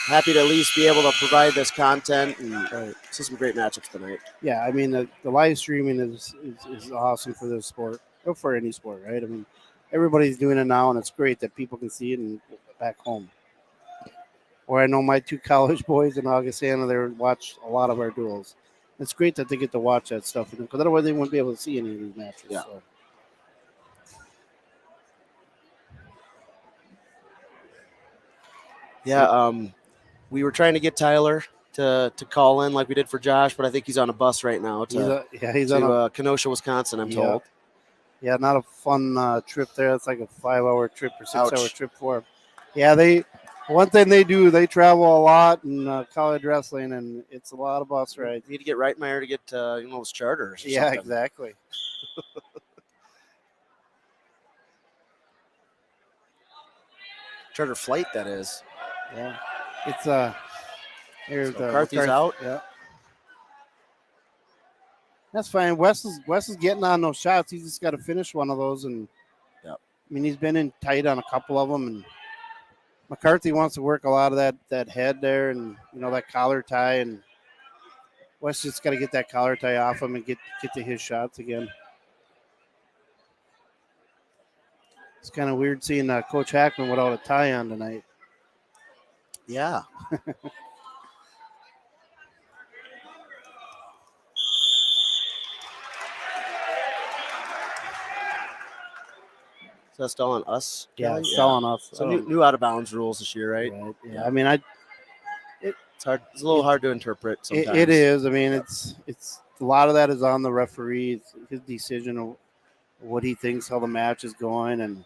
happy to at least be able to provide this content and see some great matchups tonight. Yeah, I mean, the live streaming is awesome for this sport, or for any sport, right? I mean, everybody's doing it now, and it's great that people can see it and back home. Or I know my 2 college boys in Augustana, they watch a lot of our duels. It's great that they get to watch that stuff, because otherwise they wouldn't be able to see any of these matches. Yeah. So. Yeah, we were trying to get Tyler to call in like we did for Josh, but I think he's on a bus right now he's on Kenosha, Wisconsin, I'm told. Yeah, not a fun trip there. It's like a 5-hour trip or 6-hour trip for him. Yeah, one thing they do, they travel a lot in college wrestling, and it's a lot of bus rides. You need to get Reitmeyer to get those charters. Yeah, something. Exactly. Charter flight, that is. Yeah, it's here's McCarthy's out. Yeah, that's fine. Wes is getting on those shots. He's just got to finish one of those, and I mean, he's been in tight on a couple of them, and McCarthy wants to work a lot of that head there, and that collar tie, and Wes just got to get that collar tie off him and get to his shots again. It's kind of weird seeing Coach Hackman without a tie on tonight. Yeah. So that's still on us? Yeah, Kelly? it's still on us. So new out of bounds rules this year, right? Right. Yeah. I mean, it's hard. It's a little hard to interpret sometimes. It is. I mean, it's a lot of that is on the referee. It's his decision of what he thinks how the match is going, and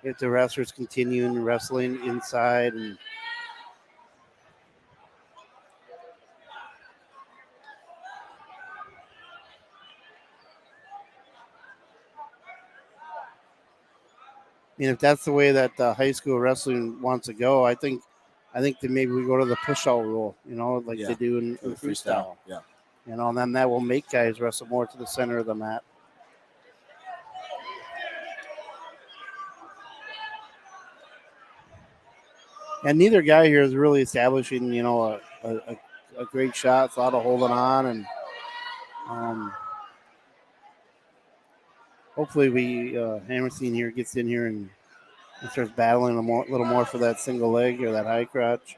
if the wrestlers continuing wrestling inside and. I mean, if that's the way that high school wrestling wants to go, I think that maybe we go to the push-out rule, like they do in freestyle. Yeah. And then that will make guys wrestle more to the center of the mat. And neither guy here is really establishing, a great shot. It's a lot of holding on, and hopefully Hammerstein here gets in here and starts battling a little more for that single leg or that high crotch.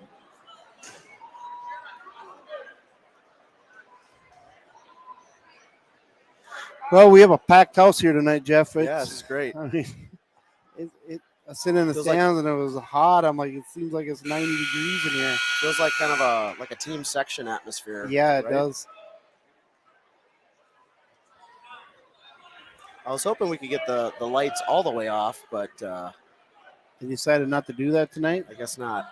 Well, we have a packed house here tonight, Jeff. Yeah, this is great. I mean, I sit in the stands and it was hot. I'm like, it seems like it's 90 degrees in here. Feels like kind of a team section atmosphere. Yeah, it right? does. I was hoping we could get the lights all the way off, but they decided not to do that tonight? I guess not.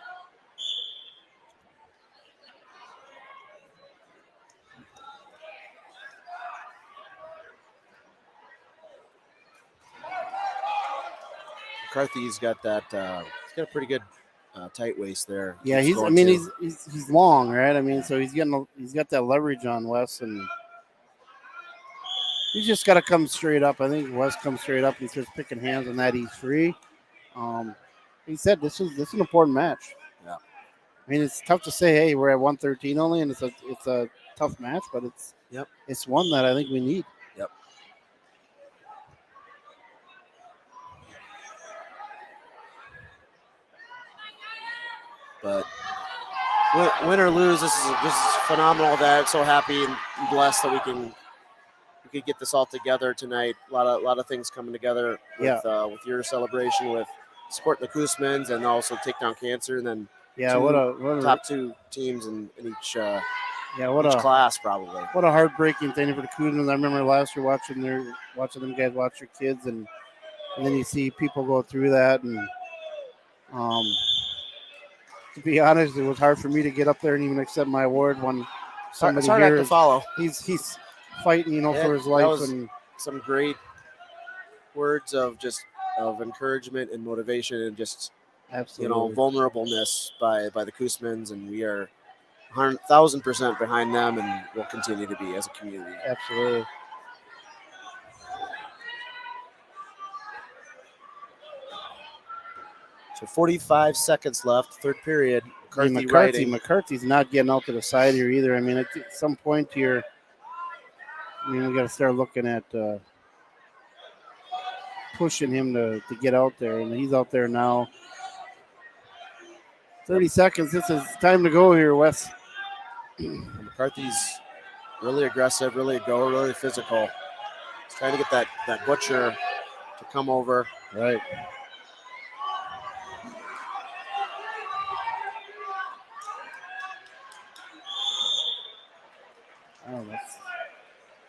McCarthy's got that. He's got a pretty good tight waist there. Yeah, he's long, right? I mean, so he's got that leverage on Wes, and he's just got to come straight up. I think Wes comes straight up and starts picking hands on that. He's free. He said this is an important match. Yeah. I mean, it's tough to say, hey, we're at 113 only, and it's a tough match, but it's one that I think we need. Yep. But win or lose, this is phenomenal. That I'm so happy and blessed that we could get this all together tonight. A lot of things coming together with your celebration, with supporting the Koosmanns, and also Takedown Cancer, and then what a top two teams in each each class probably. What a heartbreaking thing for the Koosmanns. I remember last year watching them guys watch their kids, and then you see people go through that, and to be honest, it was hard for me to get up there and even accept my award when somebody hard here to follow. He's fighting, for his life, and some great words of encouragement and motivation, and just absolutely vulnerableness by the Koosmanns, and we are 1,000% behind them, and will continue to be as a community. Absolutely. So 45 seconds left, third period. McCarthy's not getting out to the side here either. I mean, at some point here, we got to start looking at pushing him to get out there, and he's out there now. 30 seconds. This is time to go here, Wes. McCarthy's really aggressive, really physical. He's trying to get that butcher to come over. Right. Oh, that's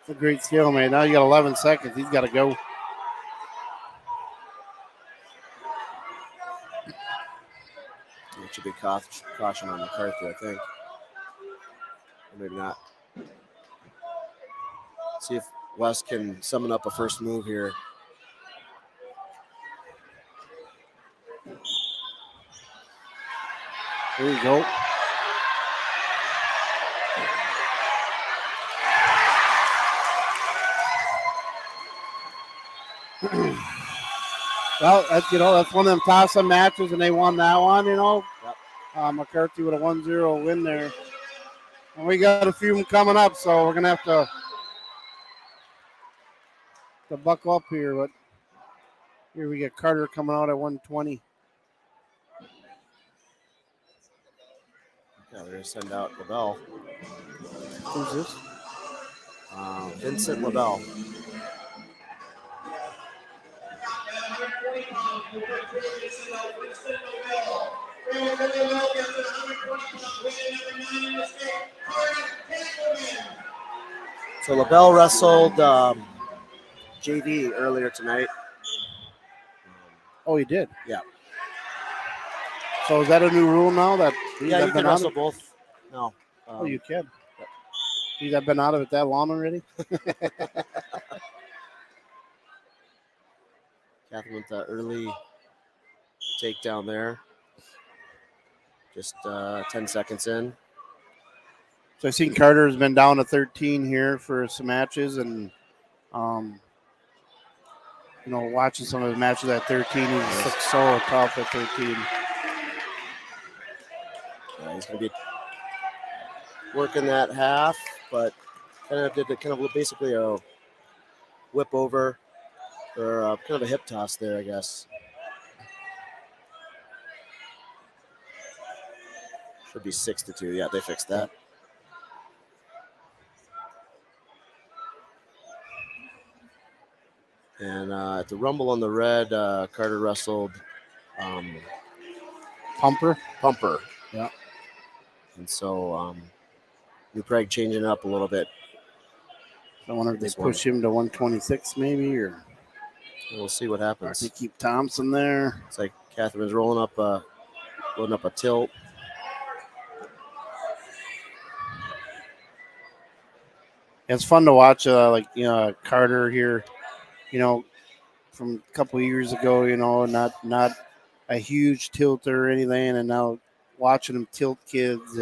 a great skill, man. Now you got 11 seconds. He's got to go. It should be caution on McCarthy, I think. Or maybe not. See if Wes can summon up a first move here. There you go. Well, that's one of them toss-up matches, and they won that one, Yep. McCarthy with a 1-0 win there. And we got a few coming up, so we're going to have to buckle up here. But here we get Carter coming out at 120. Yeah, they're going to send out LaBelle. Who's this? Vincent LaBelle. pounds. We'll put Georgia send out Winston Novell. Novell gets a 120-pound weight number 9 in the state. Takedown. So LaBelle wrestled JV earlier tonight. Oh, he did? Yeah. So is that a new rule now? That Yeah, you can wrestle both. No. Oh, you can. He's been out of it that long already? Catherine with the early takedown there. Just 10 seconds in. So I've seen Carter's been down to 13 here for some matches, and watching some of his matches at 13, he looks so tough at 13. Yeah, he's going to be working that half, but did basically a whip over or kind of a hip toss there, I guess. Should be 6-2. Yeah, they fixed that. And at the Rumble on the red, Carter wrestled Pumper. Yeah. And so New Prague changing it up a little bit. I wonder if they push him to 126 maybe, or we'll see what happens. They keep Thompson there. It's like Catherine's rolling up a tilt. It's fun to watch, Carter here, from a couple of years ago, not a huge tilter or anything, and now watching him tilt kids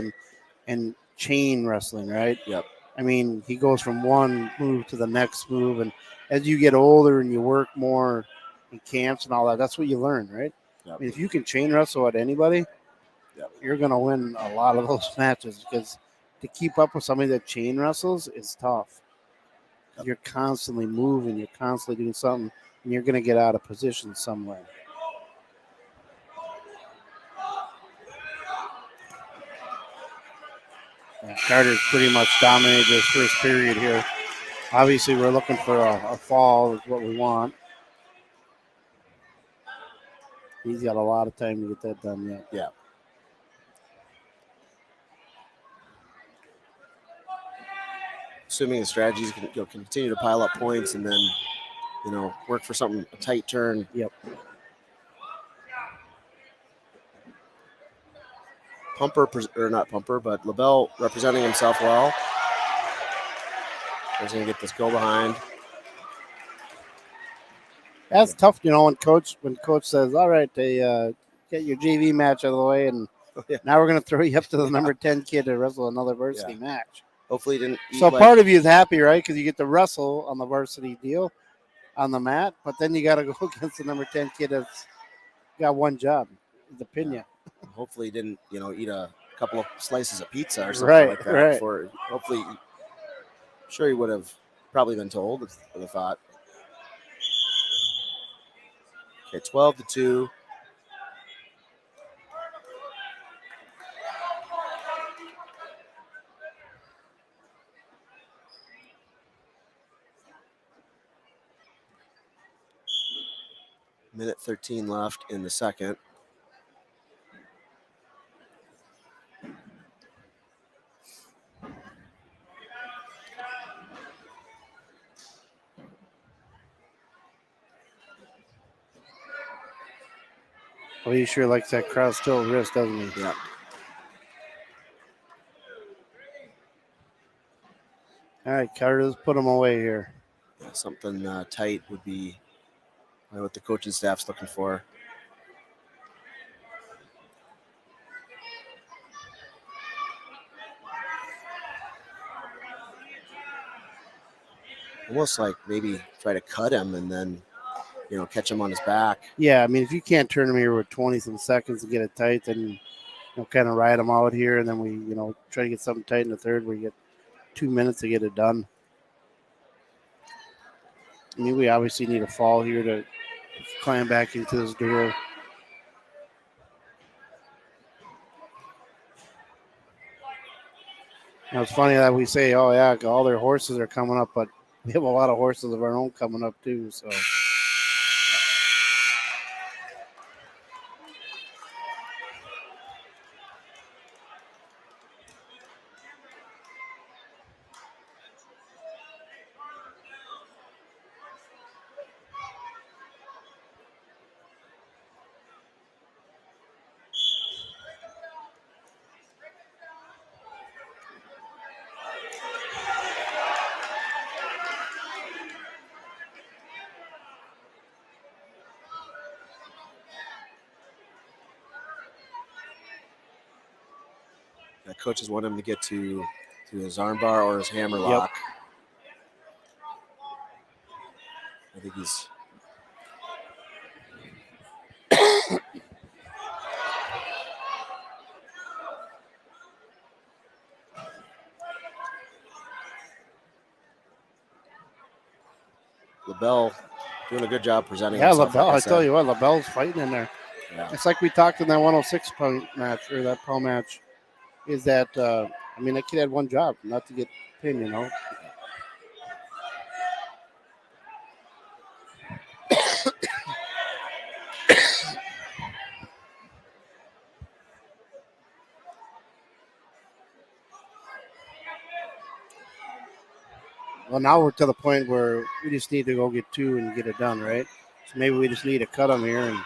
and chain wrestling, right? Yep. I mean, he goes from one move to the next move, and as you get older and you work more in camps and all that, that's what you learn, right? Yep. I mean, if you can chain wrestle at anybody, you're going to win a lot of those matches, because to keep up with somebody that chain wrestles is tough. Yep. You're constantly moving, you're constantly doing something, and you're going to get out of position somewhere. Yeah, Carter's pretty much dominated this first period here. Obviously, we're looking for a fall is what we want. He's got a lot of time to get that done yet. Yeah. Assuming the strategies can continue to pile up points and then, work for something, a tight turn. Yep. Not Pumper, but LaBelle representing himself well. He's going to get this go behind. That's tough, when coach says, all right, they get your JV match out of the way, and now we're going to throw you up to the number 10 kid to wrestle another varsity match. Hopefully he didn't. So part of you is happy, right? Because you get to wrestle on the varsity deal on the mat, but then you got to go against the number 10 kid that's got one job, to pin you. Hopefully he didn't, eat a couple of slices of pizza or something like that. Right. Before, hopefully, sure he would have probably been told with a thought. Okay, 12-2. Minute 13 left in the second. Well, he sure likes that cross tilt wrist, doesn't he? Yeah. All right, Carter, let's put him away here. Yeah, something tight would be what the coaching staff's looking for. Almost like maybe try to cut him and then, catch him on his back. Yeah, I mean, if you can't turn him here with 20-some seconds to get it tight, then kind of ride him out here, and then we, try to get something tight in the third where you get 2 minutes to get it done. I mean, we obviously need a fall here to climb back into this duel. Now, it's funny that we say, oh, yeah, all their horses are coming up, but we have a lot of horses of our own coming up, too, so. The coaches want him to get to his armbar or his hammer lock. I think he's. LaBelle doing a good job presenting himself. LaBelle, like I tell you what, LaBelle's fighting in there. Yeah. It's like we talked in that 106 match, or that Pro match, is that, that kid had one job, not to get pinned, Well, now we're to the point where we just need to go get 2 and get it done, right? So maybe we just need to cut them here and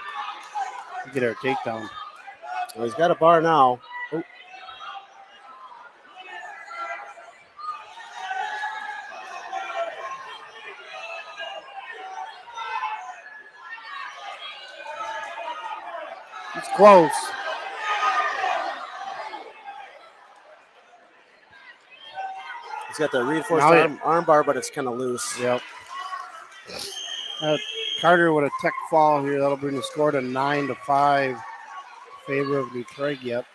get our takedown. Well, he's got a bar now. Oh. It's close. He's got the reinforced arm bar, but it's kind of loose. Yep. Carter with a tech fall here. That'll bring the score to 9-5 in favor of New Prague. Yep.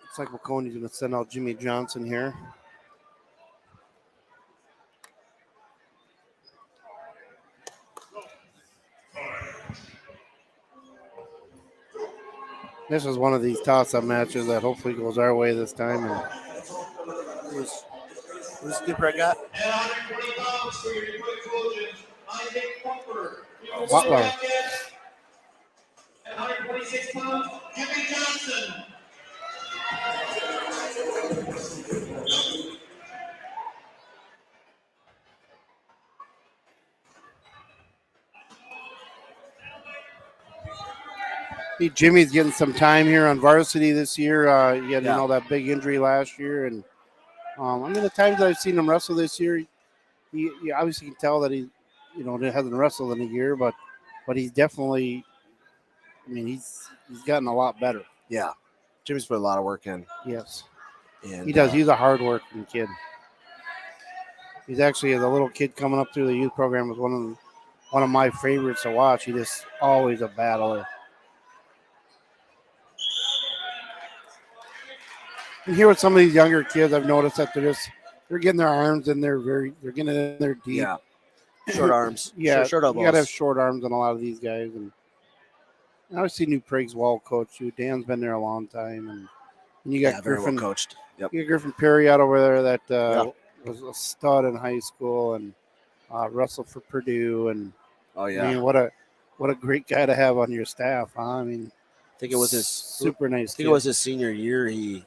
Looks like Waconia's going to send out Jimmy Johnson here. This is one of these toss-up matches that hopefully goes our way this time. And who's New Prague got? At 120 pounds for your quick Trojans, Isaac Pumper. Butler. At 126 pounds, Jimmy Johnson. Jimmy's getting some time here on varsity this year. He had that big injury last year, and the times that I've seen him wrestle this year, you obviously can tell that he, hasn't wrestled in a year, but he's definitely, he's gotten a lot better. Yeah, Jimmy's put a lot of work in. Yes, and he does. He's a hard-working kid. He's actually, as a little kid coming up through the youth program, was one of my favorites to watch. He just always a battler. And here with some of these younger kids, I've noticed that they're getting their arms in there they're getting in there deep. Yeah. Short arms. Yeah. Short elbows. You gotta have short arms on a lot of these guys. And obviously New Prague's well coached too. Dan's been there a long time, and you got Griffin very well coached. Yep. You got Griffin Perry out over there that was a stud in high school and wrestled for Purdue, and what a great guy to have on your staff, huh? I think it was his super nice. I think it was his senior year. He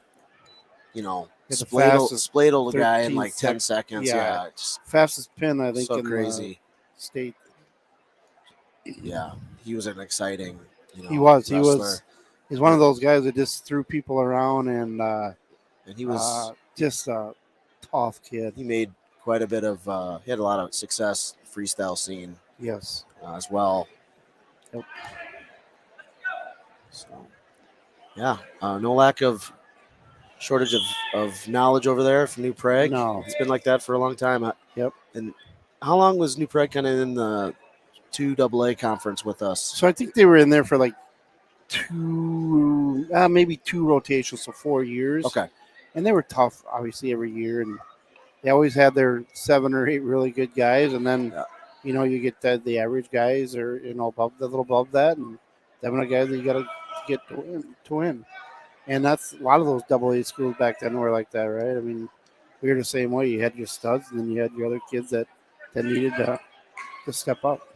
spladled the guy in like 10 seconds. Yeah, fastest pin I think so in crazy the state. Yeah, he was an exciting. He was. wrestler. He's one of those guys that just threw people around, and he was just a tough kid. He made quite a bit of. He had a lot of success freestyle scene. Yes, as well. Yep. So, no lack of shortage of knowledge over there from New Prague. No, it's been like that for a long time. Yep. And how long was New Prague kind of in the 2AA conference with us? So I think they were in there for like maybe two rotations, so 4 years. Okay. And they were tough, obviously, every year, and they always had their 7 or 8 really good guys, and then you get the average guys, or above a little above that, and them are the guys that you got to get to win. And that's a lot of those AA schools back then were like that, right? I mean, we were the same way. You had your studs, and then you had your other kids that needed to step up.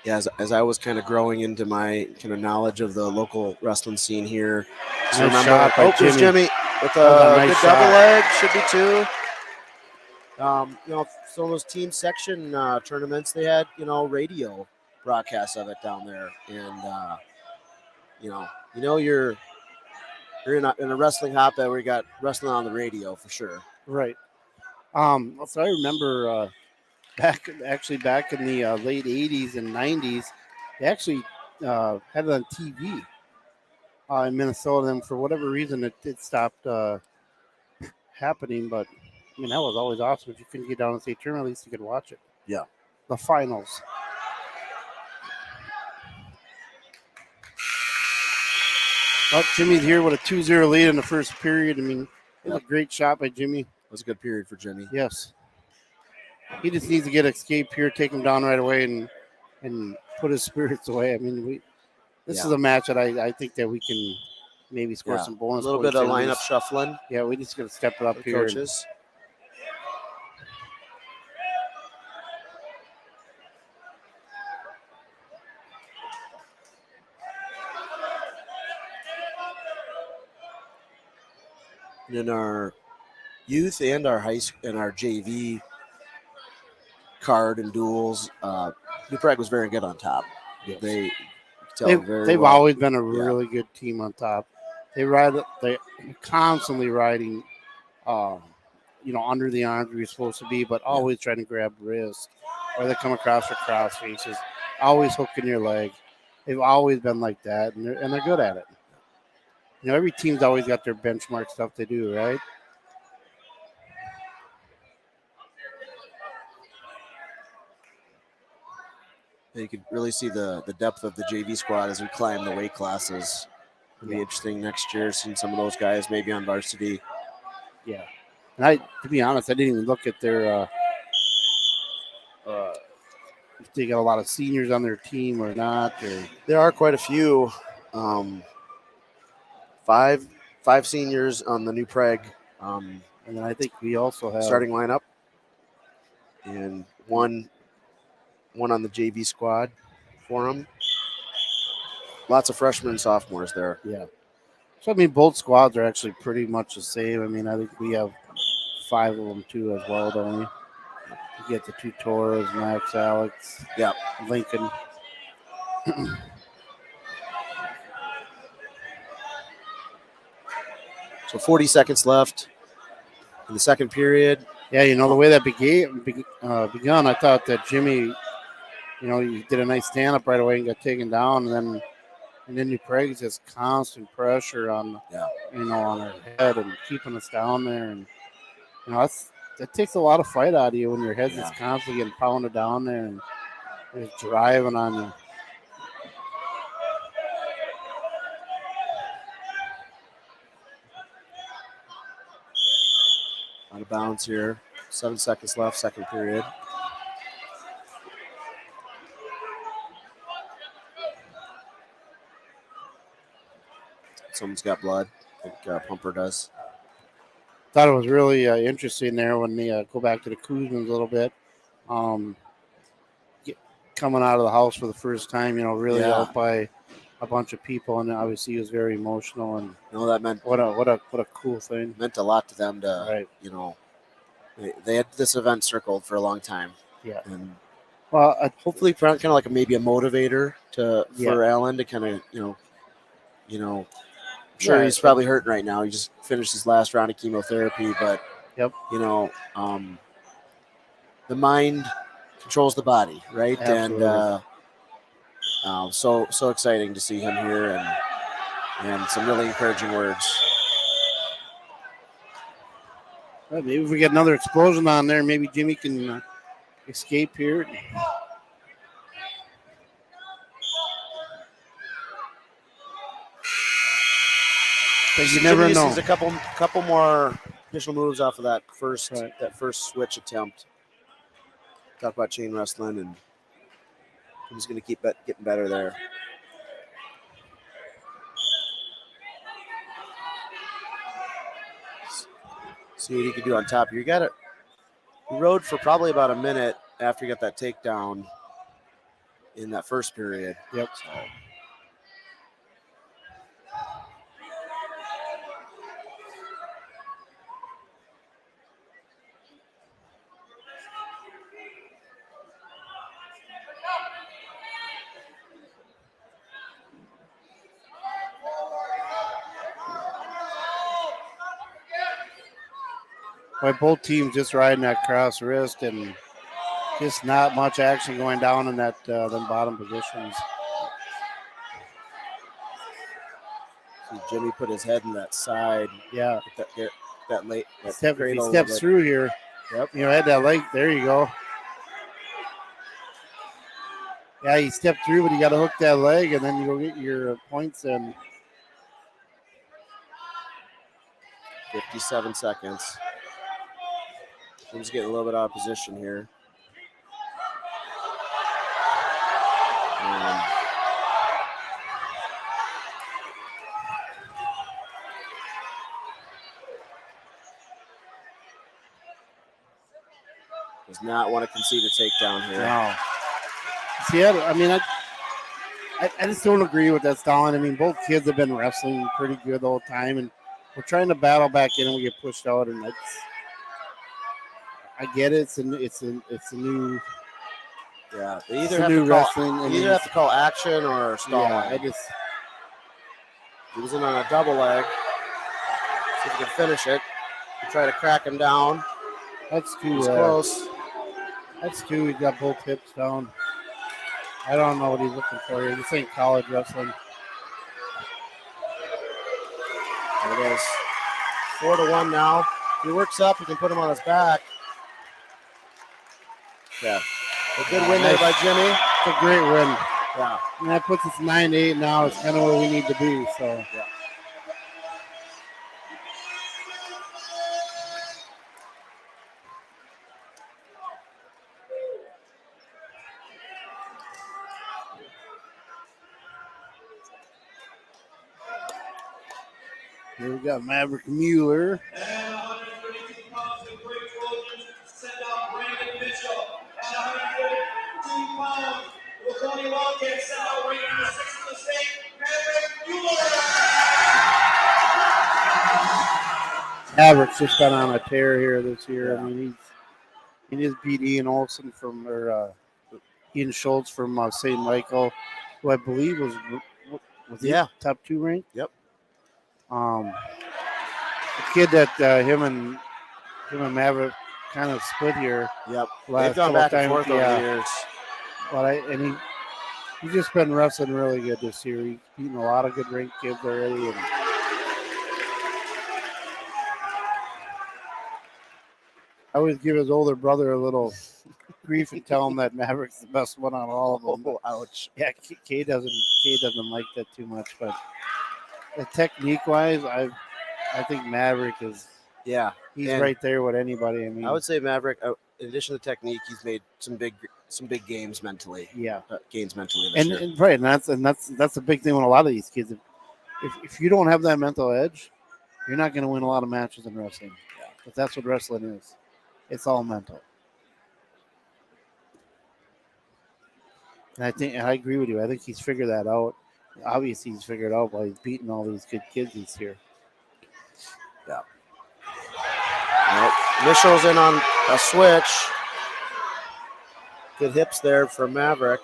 Yeah, as I was kind of growing into my kind of knowledge of the local wrestling scene here. Nice shot by there's Jimmy with a nice good shot. double leg, should be 2. Some of those team section tournaments, they had, radio broadcast of it down there, and you're in a wrestling hotbed where you got wrestling on the radio for sure. Right. So I remember back in the late '80s and '90s, they actually had it on TV in Minnesota, and for whatever reason, it stopped happening. But I mean, that was always awesome. If you couldn't get down to state tournament, at least you could watch it. Yeah. The finals. Well, Jimmy's here with a 2-0 lead in the first period. I mean, it was a great shot by Jimmy. It was a good period for Jimmy. Yes. He just needs to get escape here, take him down right away, and put his spirits away. I mean, this is a match that I think that we can maybe score some bonus a little points bit of in. lineup shuffling. Yeah, we just got to step it up here. Coaches. In our youth and our high school and our JV card and duels, New Prague was very good on top. Yes. They've always been a really good team on top. They're constantly riding, under the arms where you're supposed to be, but always trying to grab wrist, or they come across for cross faces, always hooking your leg. They've always been like that, and they're good at it. Every team's always got their benchmark stuff they do, right? You could really see the depth of the JV squad as we climb the weight classes. It'll be interesting next year, seeing some of those guys maybe on varsity. Yeah. And to be honest, I didn't even look at their if they got a lot of seniors on their team or not. There are quite a few. Five seniors on the New Prague. And then I think we also have starting lineup, and one on the JV squad for them. Lots of freshmen and sophomores there. Yeah. So, I mean, both squads are actually pretty much the same. I mean, I think we have 5 of them, too, as well, don't we? You get the 2 Torres, Max, Alex, Lincoln. So 40 seconds left in the second period. Yeah, the way that begun, I thought that Jimmy, he did a nice stand-up right away and got taken down, and then New Prague's just constant pressure on, on our head and keeping us down there, and that takes a lot of fight out of you when your head's just constantly getting pounded down there and just driving on you. Out of bounds here. 7 seconds left, second period. Someone's got blood. I think Pumper does. Thought it was really interesting there when they go back to the Koosmann a little bit. Coming out of the house for the first time, really out by a bunch of people, and obviously he was very emotional. And that meant what a cool thing. Meant a lot to them to they had this event circled for a long time. Yeah, and hopefully kind of like maybe a motivator for Alan to kind of I'm sure he's probably hurting right now. He just finished his last round of chemotherapy, but the mind controls the body, right? Absolutely. And so exciting to see him here, and some really encouraging words. Well, maybe if we get another explosion on there, maybe Jimmy can escape here. You never know. Sees a couple more additional moves off of that first switch attempt. Talk about chain wrestling, and he's going to keep getting better there. See what he can do on top. He rode for probably about a minute after he got that takedown in that first period. Yep. So. by both teams just riding that cross wrist and just not much action going down in that them bottom positions. See Jimmy put his head in that side. Yeah. That late. That If he cradle steps of it. through here, Yep. you know, had that leg. There you go. Yeah, he stepped through, but you got to hook that leg, and then you go get your points in. 57 seconds. He's getting a little bit out of position here. Does not want to concede a takedown here. No. See, I mean, I just don't agree with that, Stalin. I mean, both kids have been wrestling pretty good the whole time, and we're trying to battle back in, and we get pushed out, and I get it. It's a new. Yeah, they It's either a have new to call, wrestling. you either have to call action or stall. Yeah, He was in on a double leg. See if he can finish it. Try to crack him down. That's too close. That's too. He got both hips down. I don't know what he's looking for here. This ain't college wrestling. There it is. 4-1 now. If he works up, he can put him on his back. Yeah. A good win there by Jimmy. It's a great win. Yeah. And that puts us 9-8 now. It's kind of where we need to be. So. Yeah. Here we got Maverick Mueller. And 132 pounds, the great Trojans send out Brandon Mitchell. At 132 pounds, Waconia Wildcats send out right number 6 in the state, Maverick Mueller. Maverick's just been on a tear here this year. Yeah. I mean, he just beat Ian Olson Ian Schultz from St. Michael, who I believe was top 2 ranked. Yep. The kid that him and Maverick kind of split here. Yep. They've gone back and forth over the years. But he's just been wrestling really good this year. He's beaten a lot of good ranked kids already. And I always give his older brother a little grief and tell him that Maverick's the best one on all of them. Oh, ouch. Yeah, Kay doesn't like that too much, but the technique-wise, I think Maverick is. Yeah, he's right there with anybody. I mean, I would say Maverick. In addition to technique, he's made some big games mentally. Yeah, gains mentally. This year. And right, and that's the big thing with a lot of these kids. If you don't have that mental edge, you're not going to win a lot of matches in wrestling. Yeah. But that's what wrestling is. It's all mental. And I agree with you. I think he's figured that out. Obviously, he's figured out why he's beating all these good kids this year. Yeah. Nope. Mitchell's in on a switch. Good hips there for Maverick.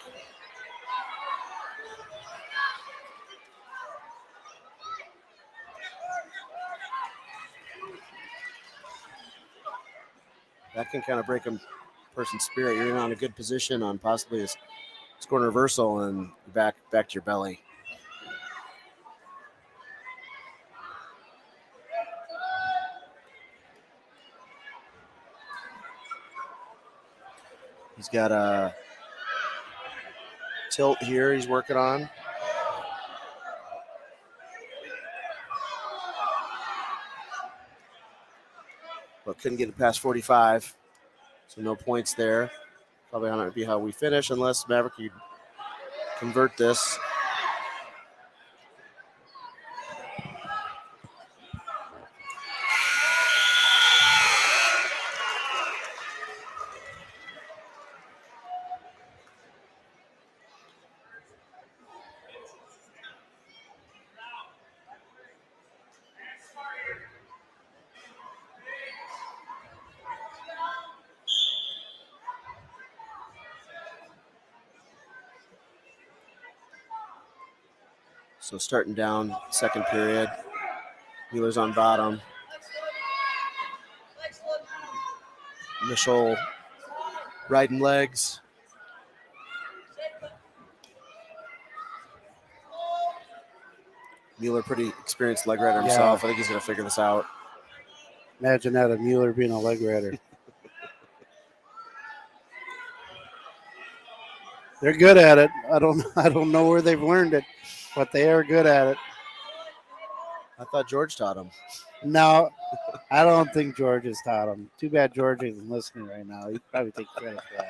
That can kind of break a person's spirit. You're in on a good position on possibly a score reversal and back to your belly. He's got a tilt here he's working on. But couldn't get it past 45. So no points there. Probably not be how we finish unless Maverick could convert this. So starting down, second period. Wheeler's on bottom. Mitchell riding legs. Mueller, pretty experienced leg rider himself. I think he's going to figure this out. Imagine that, a Mueller being a leg rider. They're good at it. I don't know where they've learned it, but they are good at it. I thought George taught him. No, I don't think George has taught him. Too bad George isn't listening right now. He'd probably take credit for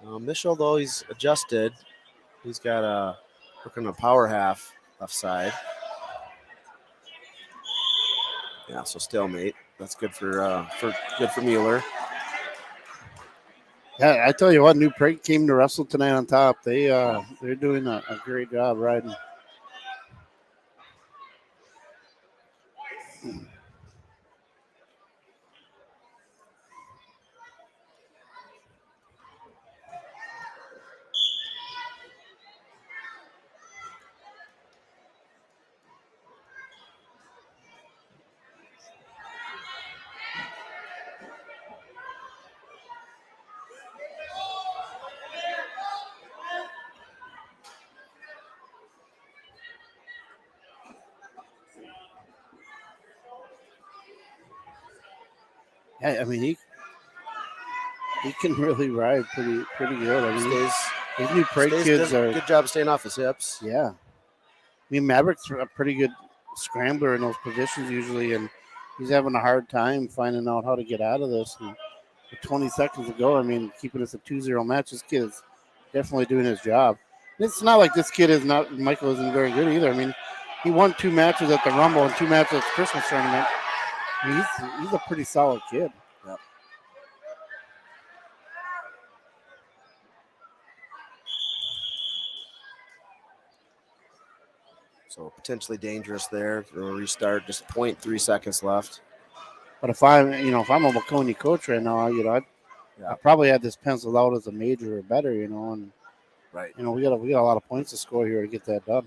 that. Mitchell, though, he's adjusted. He's got a working a power half left side. Yeah, so stalemate. That's good for Mueller. Yeah, I tell you what, New Prague came to wrestle tonight on top. They're doing a great job riding. Yeah, I mean he can really ride pretty good. I mean, these New Prague kids are good job staying off his hips. Yeah, I mean Maverick's a pretty good scrambler in those positions usually, and he's having a hard time finding out how to get out of this. And with 20 seconds to go, I mean, keeping us a 2-0 match, this kid is definitely doing his job. And it's not like this kid Michael isn't very good either. I mean, he won 2 matches at the Rumble and 2 matches at the Christmas tournament. I mean, he's a pretty solid kid. Yep. So potentially dangerous there for a restart. Just 0.3 seconds left. But if I'm a Waconia coach right now, I probably had this penciled out as a major or better, and right. We got a lot of points to score here to get that done.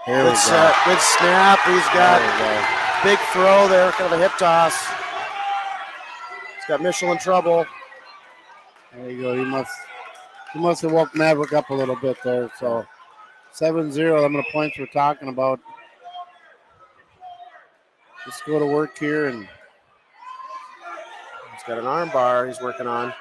Good set, good snap. He's got big throw there, kind of a hip toss. He's got Mitchell in trouble. There you go. He must have woke Maverick up a little bit there. So 7-0. How many points we're talking about? Let's go to work here, and he's got an arm bar he's working on.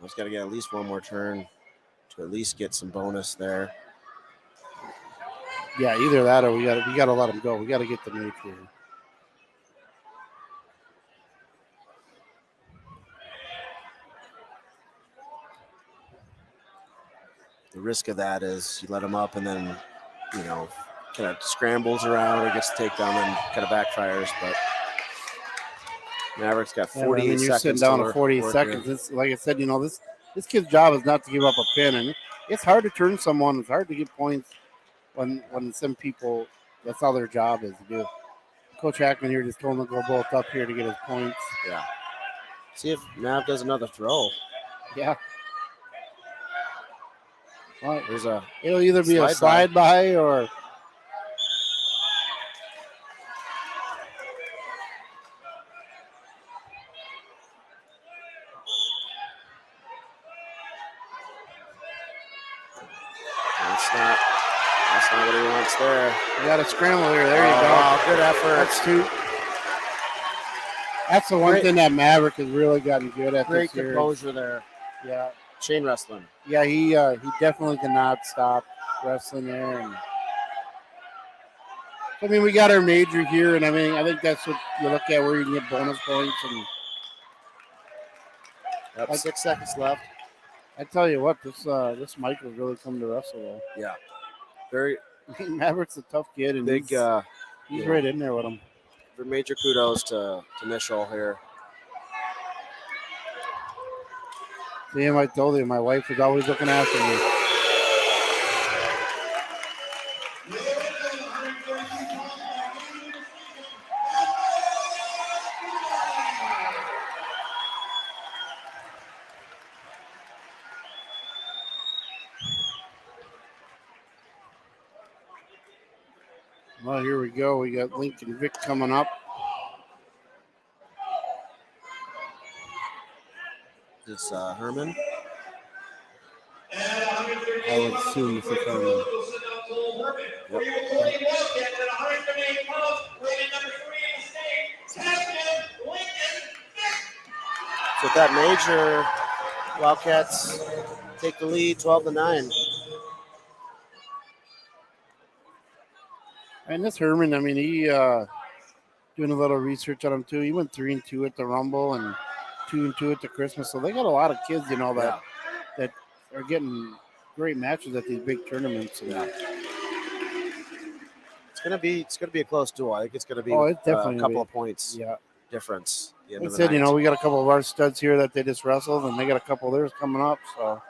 He's got to get at least one more turn to at least get some bonus there. Yeah, either that or we got to let him go. We got to get the major here. The risk of that is you let him up and then, kind of scrambles around or gets the takedown and kind of backfires. But Maverick's got 48 seconds. You're sitting down at 48 seconds. It's, like I said, this kid's job is not to give up a pin, and it's hard to turn someone. It's hard to get points when some people, that's all their job is to do. Coach Hackman here just told him to go both up here to get his points. Yeah. See if Mav does another throw. Yeah. Well, it'll either be a slide by or that's not what he wants there. You got a scramble here. There you go. Wow, good effort. That's 2. That's the one thing that Maverick has really gotten good at. Great this year. composure there. Yeah. Chain wrestling. Yeah, he definitely did not stop wrestling there. And I mean, we got our major here, and I think that's what you look at where you can get bonus points. And 6 seconds left. I tell you what, this Michael's really come to wrestle though. Yeah, very Maverick's a tough kid, and big. he's Yeah. right in there with him. For major kudos to Mitchell here. Damn, I told you, my wife was always looking after me. Well, here we go. We got Lincoln Vic coming up. This Herman. I would assume this is Herman. For your Waconia Wildcats at 108 pounds, rated number 3 in the state, Takedown, Lincoln Vic. So with that major, Wildcats take the lead 12-9. And this Herman, I mean, he doing a little research on him too. He went 3-2 at the Rumble and 2-2 at the Christmas. So they got a lot of kids, you know, that are getting great matches at these big tournaments. Yeah. It's gonna be a close duel. I think it's gonna be it's definitely a couple of points Yeah. difference. at the end They of the said, you night. know, we got a couple of our studs here that they just wrestled, and they got a couple of theirs coming up. So,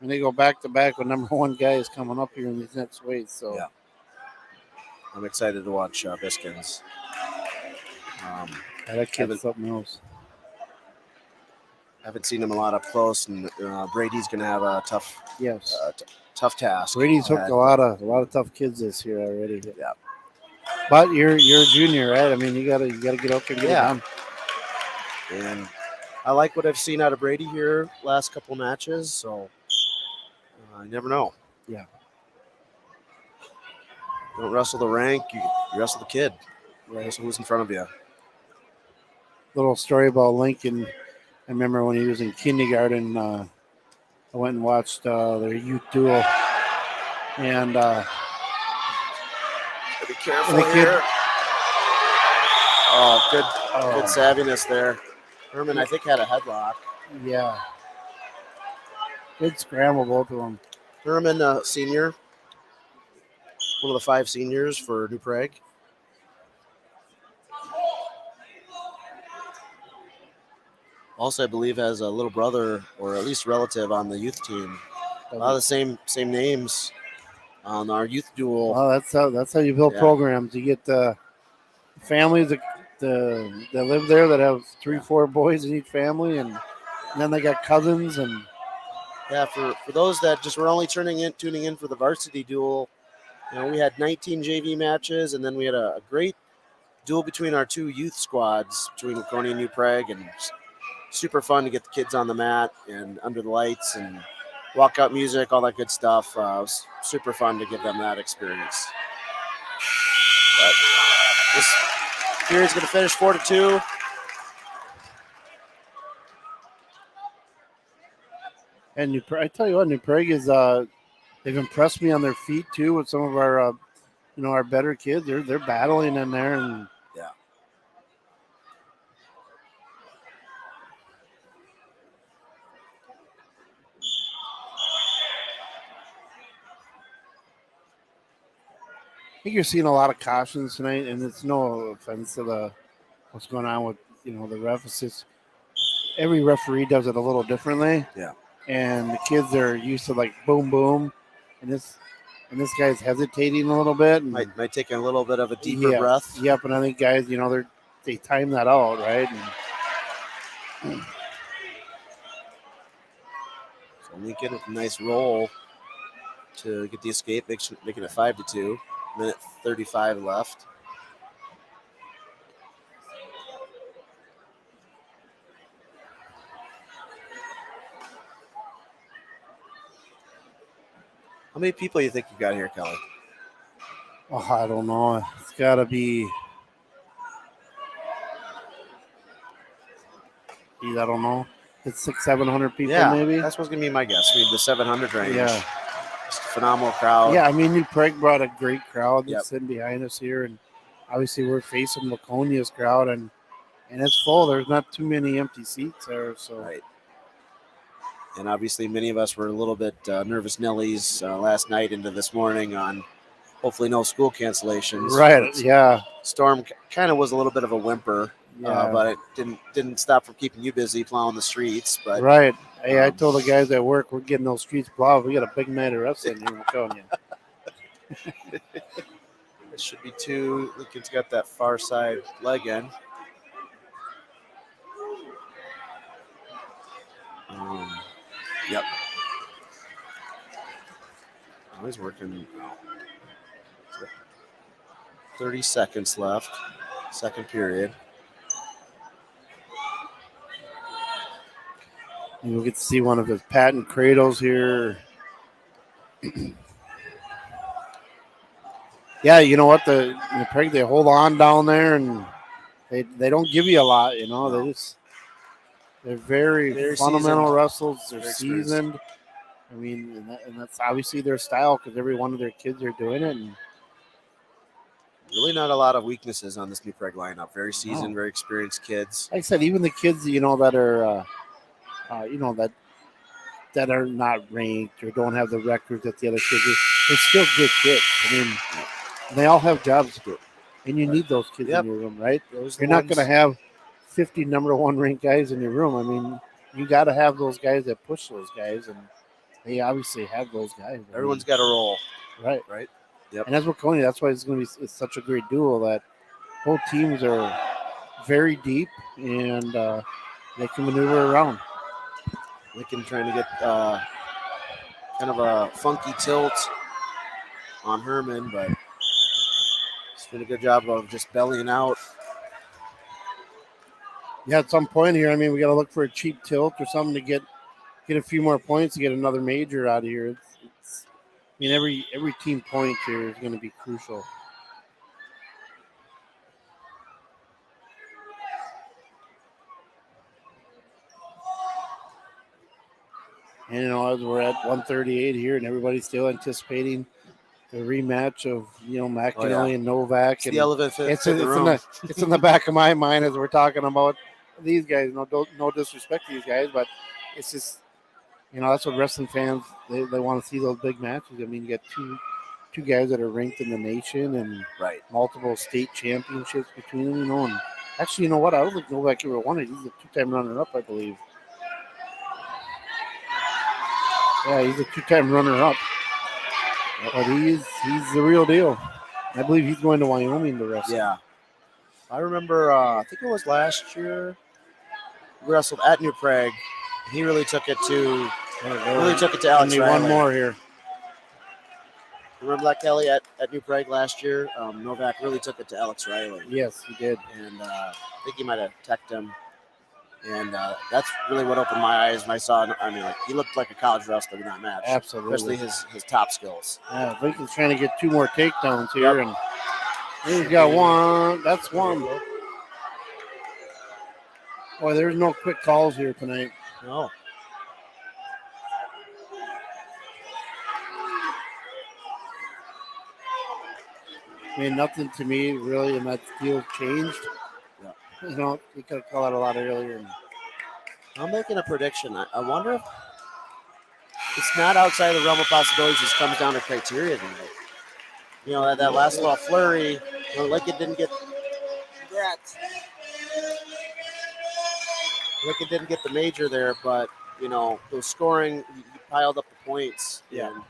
and they go back to back with number one guys coming up here in these next weights. So, Yeah. I'm excited to watch Biskins. that kid's something else. Haven't seen him a lot up close, and Brady's going to have a tough, tough task. Brady's hooked a lot of tough kids this year already. Yeah, but you're a junior, right? I mean, you gotta get out there and get it done. And I like what I've seen out of Brady here last couple matches. So you never know. Yeah. Don't wrestle the rank, you wrestle the kid. Wrestle who's in front of you. Little story about Lincoln. I remember when he was in kindergarten, I went and watched their youth duel. And be careful here. Good savviness there. Herman, I think, had a headlock. Yeah. Good scramble, both of them. Herman, senior. One of the 5 seniors for New Prague. Also, I believe has a little brother or at least relative on the youth team. A lot of the same names on our youth duel. Well, that's how you build programs. You get families that live there that have 3-4 boys in each family, and then they got cousins and. Yeah, for those that just were only tuning in for the varsity duel, you know, we had 19 JV matches, and then we had a great duel between our 2 youth squads, between Waconia and New Prague, and super fun to get the kids on the mat and under the lights and walkout music, all that good stuff. It was super fun to give them that experience. But this period's going to finish 4-2. And I tell you what, New Prague is they've impressed me on their feet too with some of our our better kids. They're battling in there, and yeah. I think you're seeing a lot of cautions tonight, and it's no offense to what's going on with the ref. It's just every referee does it a little differently. Yeah. And the kids are used to like boom boom, and this guy's hesitating a little bit. And might take a little bit of a deeper breath. Yep, and I think guys, they time that out, right? And, so Lincoln with a nice roll to get the escape, making it 5-2. Minute 35 left. How many people do you think you got here, Kelly? Oh, I don't know. It's got to be. I don't know. It's 600-700 people, maybe. That's what's gonna be my guess. Maybe the 700 range. Yeah. Just a phenomenal crowd. Yeah, I mean, New Prague brought a great crowd that's sitting behind us here, and obviously we're facing Waconia's crowd, and it's full. There's not too many empty seats there, so. Right. And obviously, many of us were a little bit nervous Nellies last night into this morning on hopefully no school cancellations. Right. Yeah. Storm kind of was a little bit of a whimper, Yeah. but it didn't stop from keeping you busy plowing the streets. But Right. Hey, I told the guys at work we're getting those streets plowed. We got a big night of wrestling here in Waconia. It should be two. Lincoln's got that far side leg in. Yep. Oh, he's working. 30 seconds left. Second period. We'll get to see one of his patent cradles here. Yeah, you know what? The Prague, they hold on down there, and they don't give you a lot. You know, No. they're very fundamental seasoned. wrestlers. They're Very seasoned. I mean, and that's obviously their style because every one of their kids are doing it. And Really not a lot of weaknesses on this new Prague lineup. Very seasoned, very experienced kids. like I said, even the kids, you know, that are, that are not ranked or don't have the records that the other kids do, they're still good kids. I mean, they all have jobs to do, and you need those kids in your room, right? You're not going to have 50 number one ranked guys in your room. I mean, you got to have those guys that push those guys, and they obviously have those guys. Everyone's got a role. Right. Yep. And that's Waconia. That's why it's going to be such a great duel that both teams are very deep and they can maneuver around. Lincoln trying to get kind of a funky tilt on Herman, but he's doing a good job of just bellying out. Yeah, at some point here, I mean, we got to look for a cheap tilt or something to get a few more points to get another major out of here. I mean, every team point here is going to be crucial. And, you know, as we're at 138 here and everybody's still anticipating the rematch of, you know, McEnelly and Novak. It's and the elephant in the room. It's in the back of my mind as we're talking about these guys. No disrespect to these guys, but it's just, you know, that's what wrestling fans, they want to see those big matches. I mean, you got two guys that are ranked in the nation and multiple state championships between them, you know. And actually, you know what? I don't think Novak ever won it. He's a two-time runner-up, I believe. Yeah, he's a two-time runner-up. But he's the real deal. I believe he's going to Wyoming to wrestle. Yeah. I remember, I think it was last year, we wrestled at New Prague. He really took it to Alex Only Riley. one more here. Remember that, Kelly, at New Prague last year? Novak really took it to Alex Riley. Yes, he did. And I think he might have teched him. And that's really what opened my eyes when I saw. I mean, like, he looked like a college wrestler in that match. Absolutely. Especially his top skills. Yeah, Lincoln's trying to get two more takedowns here, and he's got one. That's one. Boy, there's no quick calls here tonight. No. I mean, nothing to me really in that field changed. Yeah. You know, we could have called it a lot earlier. I'm making a prediction. I wonder if it's not outside the realm of possibilities. This comes down to criteria tonight. You know, that last little flurry, Lincoln didn't get that. Lincoln didn't get the major there, but, you know, the scoring, you piled up the points. Yeah. And,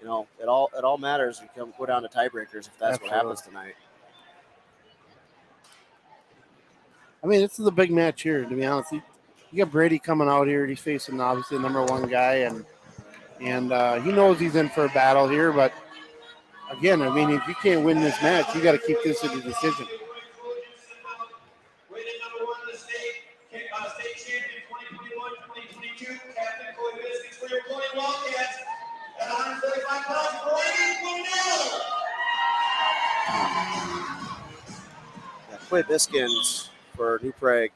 you know, it all matters. We can go down to tiebreakers if that's what happens tonight. I mean, this is a big match here, to be honest. You got Brady coming out here. He's facing, obviously, the number one guy, and he knows he's in for a battle here. But, again, I mean, if you can't win this match, you got to keep this in the decision. State champion 2021-2022, Captain Coy Biscuits for your Waconia Wildcats at 135 pounds, Brady Wagener. Yeah, Quay Biskins for New Prague,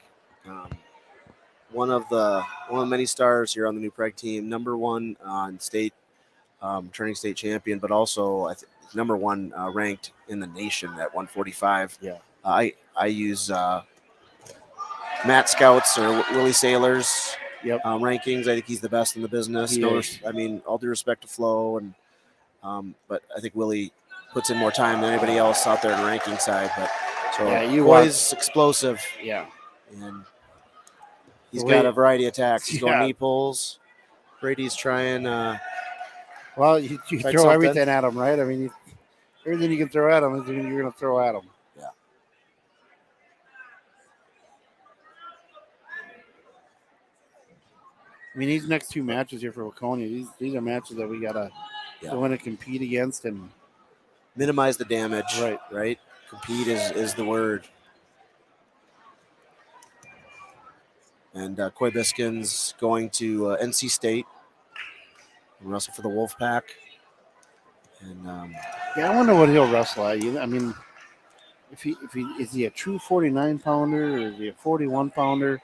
one of the many stars here on the New Prague team. Number one on state, returning state champion, but also number one ranked in the nation at 145. Yeah, I use Matt Scouts or Willie Sailors rankings. I think he's the best in the business. I mean, all due respect to Flo, and but I think Willie puts in more time than anybody else out there in the ranking side. But so Coy's explosive. Yeah. And he's got a variety of attacks. He's going knee pulls. Brady's trying. Well, you throw everything at him, right? I mean, everything you can throw at him is you're going to throw at him. Yeah. I mean, these next two matches here for Waconia, these are matches that we got to want to compete against and minimize the damage. Right. Compete is the word. And Coy Biskin's going to NC State and wrestle for the Wolfpack. And I wonder what he'll wrestle at. I mean, if he is he a true 49 pounder or is he a 41 pounder?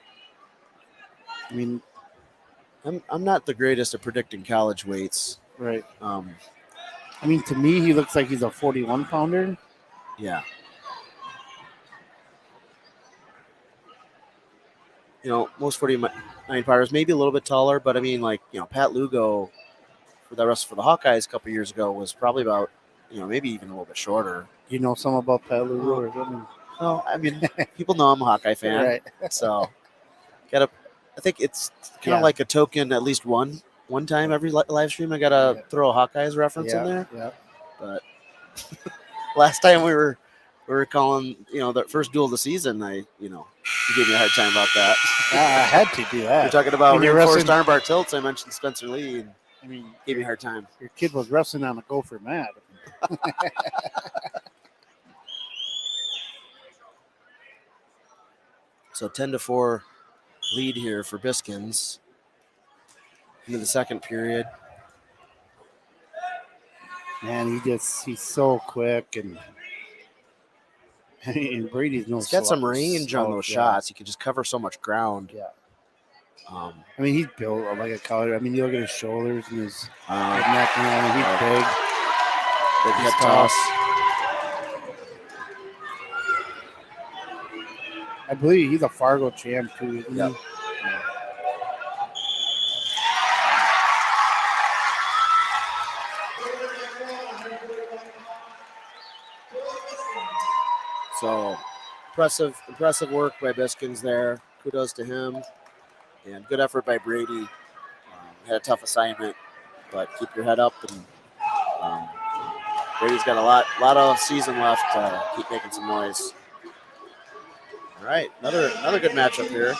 I mean, I'm not the greatest at predicting college weights. Right. I mean, to me, he looks like he's a 41 pounder. Yeah. You know, most 49 pounders, maybe a little bit taller, but I mean, like, you know, Pat Lugo for the Hawkeyes a couple years ago was probably about, you know, maybe even a little bit shorter. You know some about Pat Lugo or something? No, I mean, people know I'm a Hawkeye fan, right? So, I think it's kind of like a token. At least one time every live stream, I gotta throw a Hawkeyes reference in there. Yeah. But last time we were calling, you know, the first duel of the season. You gave me a hard time about that. I had to do that. You're talking about reinforced armbar tilts. I mentioned Spencer Lee, and gave me a hard time. Your kid was wrestling on a gopher mat. So 10-4 lead here for Biskins into the second period. Man, he's so quick and Brady's He's got some range on those shots. He can just cover so much ground. Yeah. I mean, he's built like a collar. I mean, you look at his shoulders and his neck. I mean, he's big. Big head toss. I believe he's a Fargo champ too, isn't he? Yeah. So impressive work by Biskins there. Kudos to him. And good effort by Brady. Had a tough assignment, but keep your head up. And Brady's got a lot of season left to keep making some noise. All right, another good matchup here.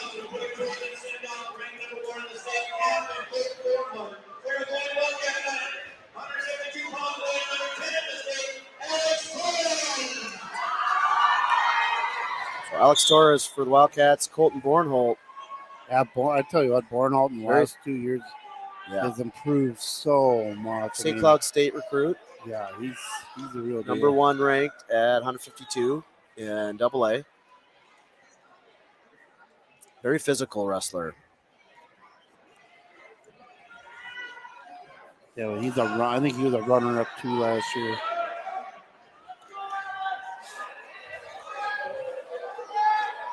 So Alex Torres for the Wildcats, Colton Bornholt. Yeah, I tell you what, Bornholt in the last 2 years has improved so much. St. Cloud State recruit. Yeah, he's a real number one ranked at 152 in AA. Very physical wrestler. Yeah, well, I think he was a runner-up too last year.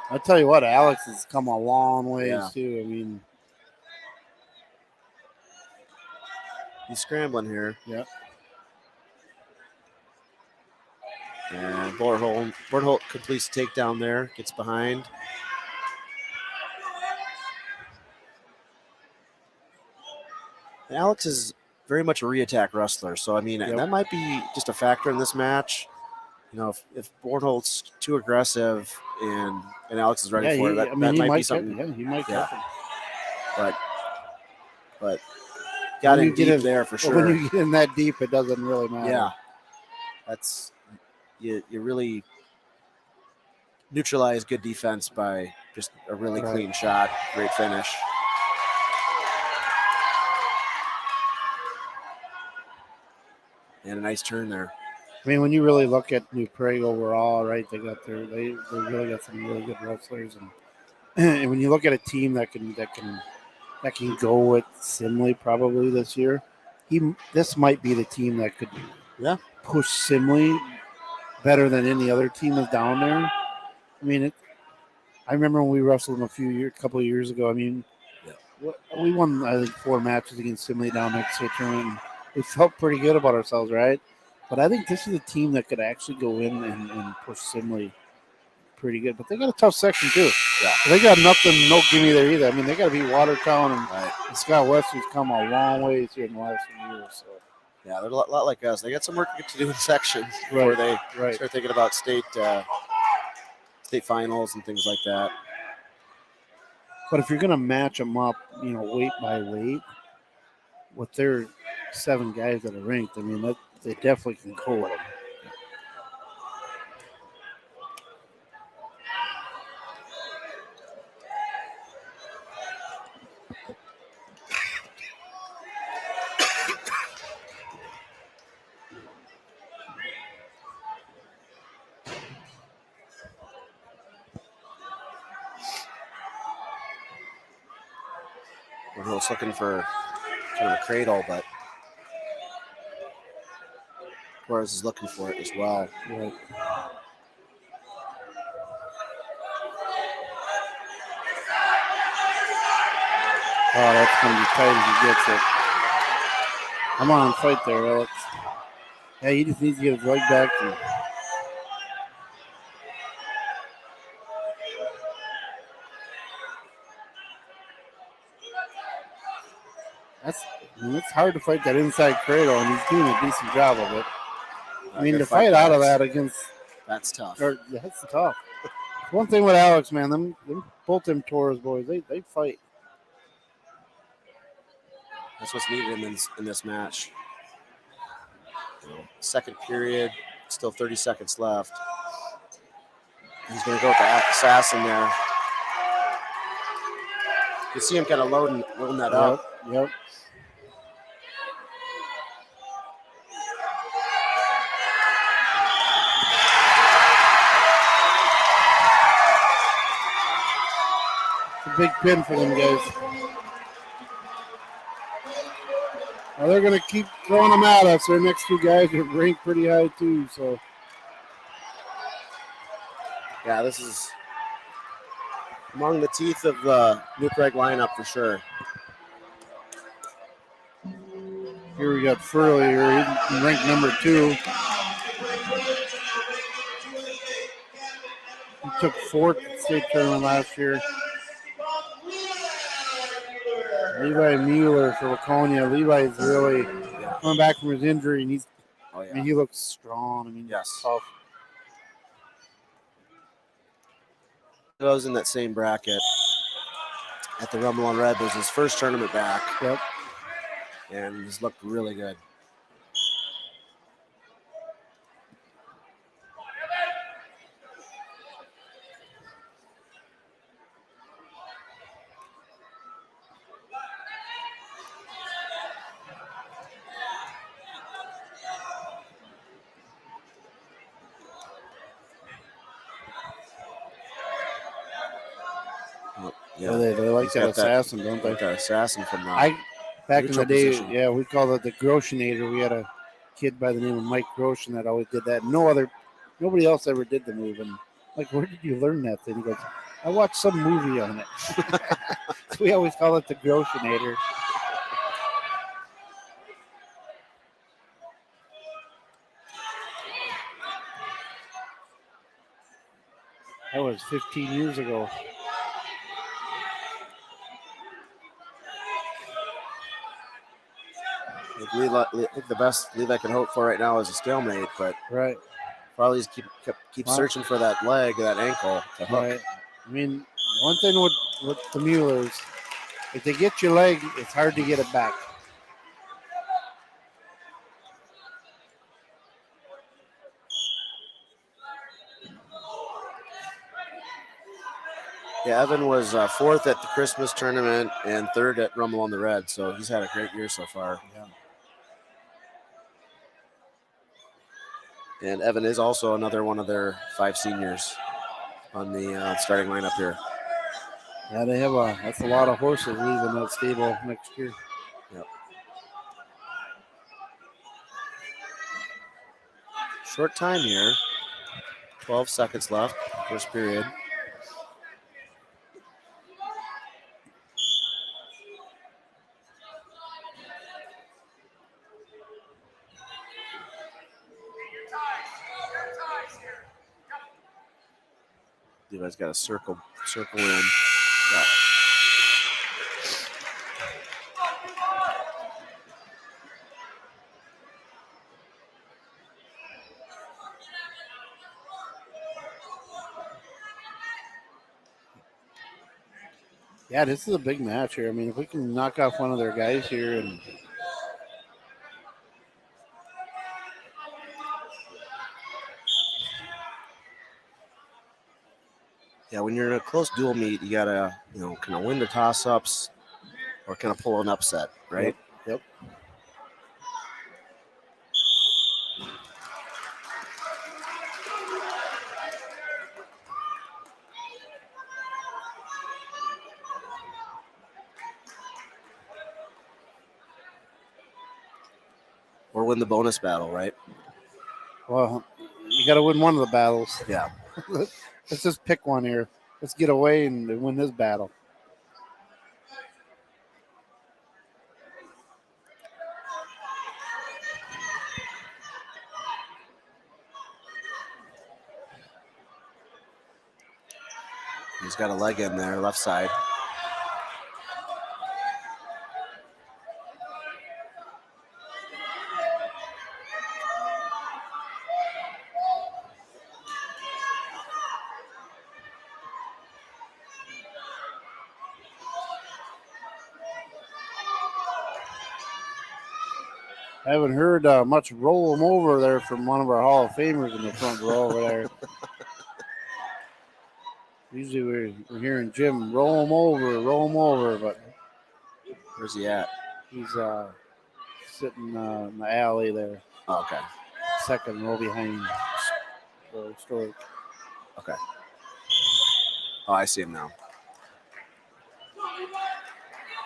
I tell you what, Alex has come a long ways too. I mean, he's scrambling here. Yeah. And Bornholt completes the takedown there, gets behind. And Alex is very much a re-attack wrestler, so I mean that might be just a factor in this match. You know, if Bornholt's too aggressive and Alex is ready for it, that might be something. He might. Yeah. But got in deep there for sure. When you get in that deep, it doesn't really matter. Yeah, that's you really neutralize good defense by just a really clean shot, great finish. And a nice turn there. I mean, when you really look at New Prague overall, right? They really got some really good wrestlers, and when you look at a team that can go with Simley probably this year, this might be the team that could push Simley better than any other team that's down there. I mean, I remember when we wrestled him a couple of years ago. I mean, we won, I think, 4 matches against Simley down next to the tournament. And we felt pretty good about ourselves, right? But I think this is a team that could actually go in and push Simley pretty good. But they got a tough section, too. Yeah. They got nothing, no gimme there either. I mean, they got to beat Watertown and Scott West, who's come a long ways here in the last few years. So. Yeah, they're a lot like us. They got some work to do in sections before they start thinking about state finals and things like that. But if you're going to match them up, weight by weight, with their 7 guys that are ranked, I mean, they definitely can go with them. We're almost looking for kind of a cradle, but Torres is looking for it as well. Right. Oh, that's going to be tight if he gets it. Come on, fight there, Alex. Yeah, he just needs to get his leg back. It's hard to fight that inside cradle, and he's doing a decent job of it. I mean, to fight out of that against... That's tough. That's tough. One thing with Alex, man, both them Torres boys, they fight. That's what's needed in this match. Second period, still 30 seconds left. He's going to go with the assassin there. You can see him kind of loading that up. Yep. It's a big pin for them guys. Well, they're going to keep throwing them at us. Their next 2 guys are ranked pretty high too. So, yeah, this is among the teeth of the New Prague lineup for sure. Here we got Furley here, he's ranked number 2. He took 4th at state tournament last year. Levi Mueller for Waconia. Levi's really coming back from his injury, and he looks strong. I mean, tough. Those in that same bracket at the Rumble on Red was his first tournament back. Yep. And he's looked really good. Yeah, they like that assassin, don't they? Like that assassin from back in the day, position. yeah, we called it the Groschinator. We had a kid by the name of Mike Groshin that always did that. Nobody else ever did the move. And like, where did you learn that thing? He goes, I watched some movie on it. So we always call it the Groschinator. That was 15 years ago. I think the best Levi can hope for right now is a stalemate, but probably keep searching for that leg, that ankle to hook. Right. I mean, one thing with the Muellers, if they get your leg, it's hard to get it back. Yeah, Evan was 4th at the Christmas tournament and 3rd at Rumble on the Red, so he's had a great year so far. Yeah. And Evan is also another one of their 5 seniors on the starting lineup here. Yeah, they have that's a lot of horses leaving that stable next year. Yep. Short time here. 12 seconds left, first period. Levi's got a circle in. Yeah. Yeah, this is a big match here. I mean, if we can knock off one of their guys here and Yeah, when you're in a close dual meet, you gotta, kind of win the toss-ups or kind of pull an upset, right? Yep. Or win the bonus battle, right? Well, you got to win one of the battles. Yeah. Let's just pick one here. Let's get away and win this battle. He's got a leg in there, left side. I haven't heard much roll them over there from one of our Hall of Famers in the front row over there. Usually we're hearing Jim roll them over, but where's he at? He's sitting in the alley there. Oh, okay. Second row behind Stork. Okay. Oh, I see him now.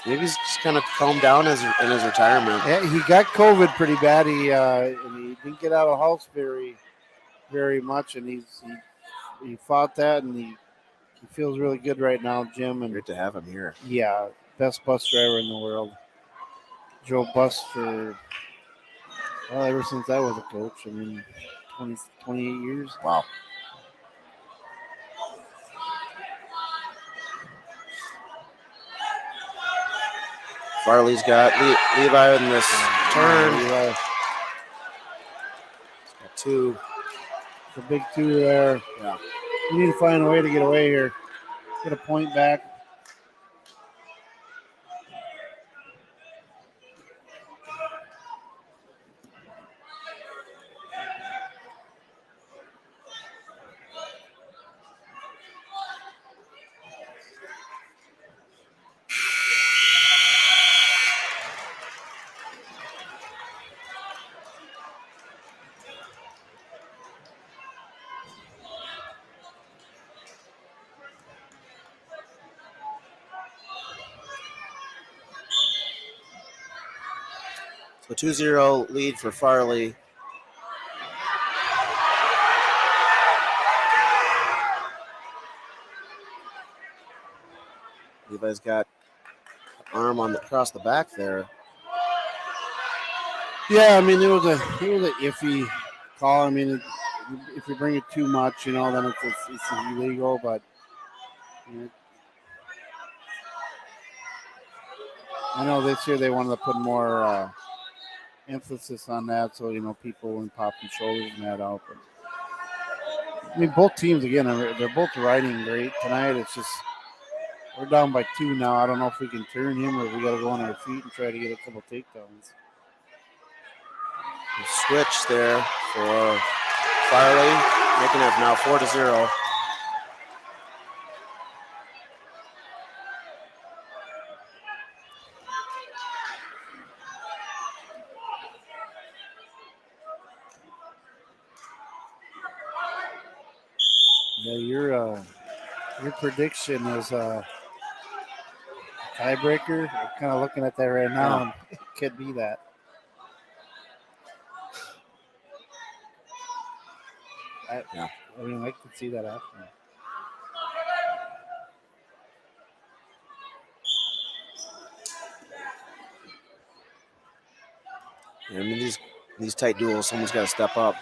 Maybe he's just kind of calmed down in his retirement. Yeah, he got COVID pretty bad. And he didn't get out of the house very much, and he fought that, and he feels really good right now, Jim. And great to have him here. Yeah, best bus driver in the world. Drove bus for ever since I was a coach. I mean, 28 years. Wow. Farley's got Levi in this turn. Levi. Got two. The big two there. Yeah. We need to find a way to get away here. Get a point back. So 2-0 lead for Farley. Levi's got arm across the back there. Yeah, I mean it was a iffy call. I mean, if you bring it too much, then it's illegal. But I know this year they wanted to put more emphasis on that, so people weren't popping shoulders and that out. But I mean, both teams again, they're both riding great tonight. It's just we're down by 2 now. I don't know if we can turn him or we got to go on our feet and try to get a couple takedowns. Switch there for Farley, making it now 4-0. Yeah, your prediction is tiebreaker. I'm kind of looking at that right now. And it could be that. I mean, I could see that happening. Yeah, I mean, these tight duels, someone's got to step up.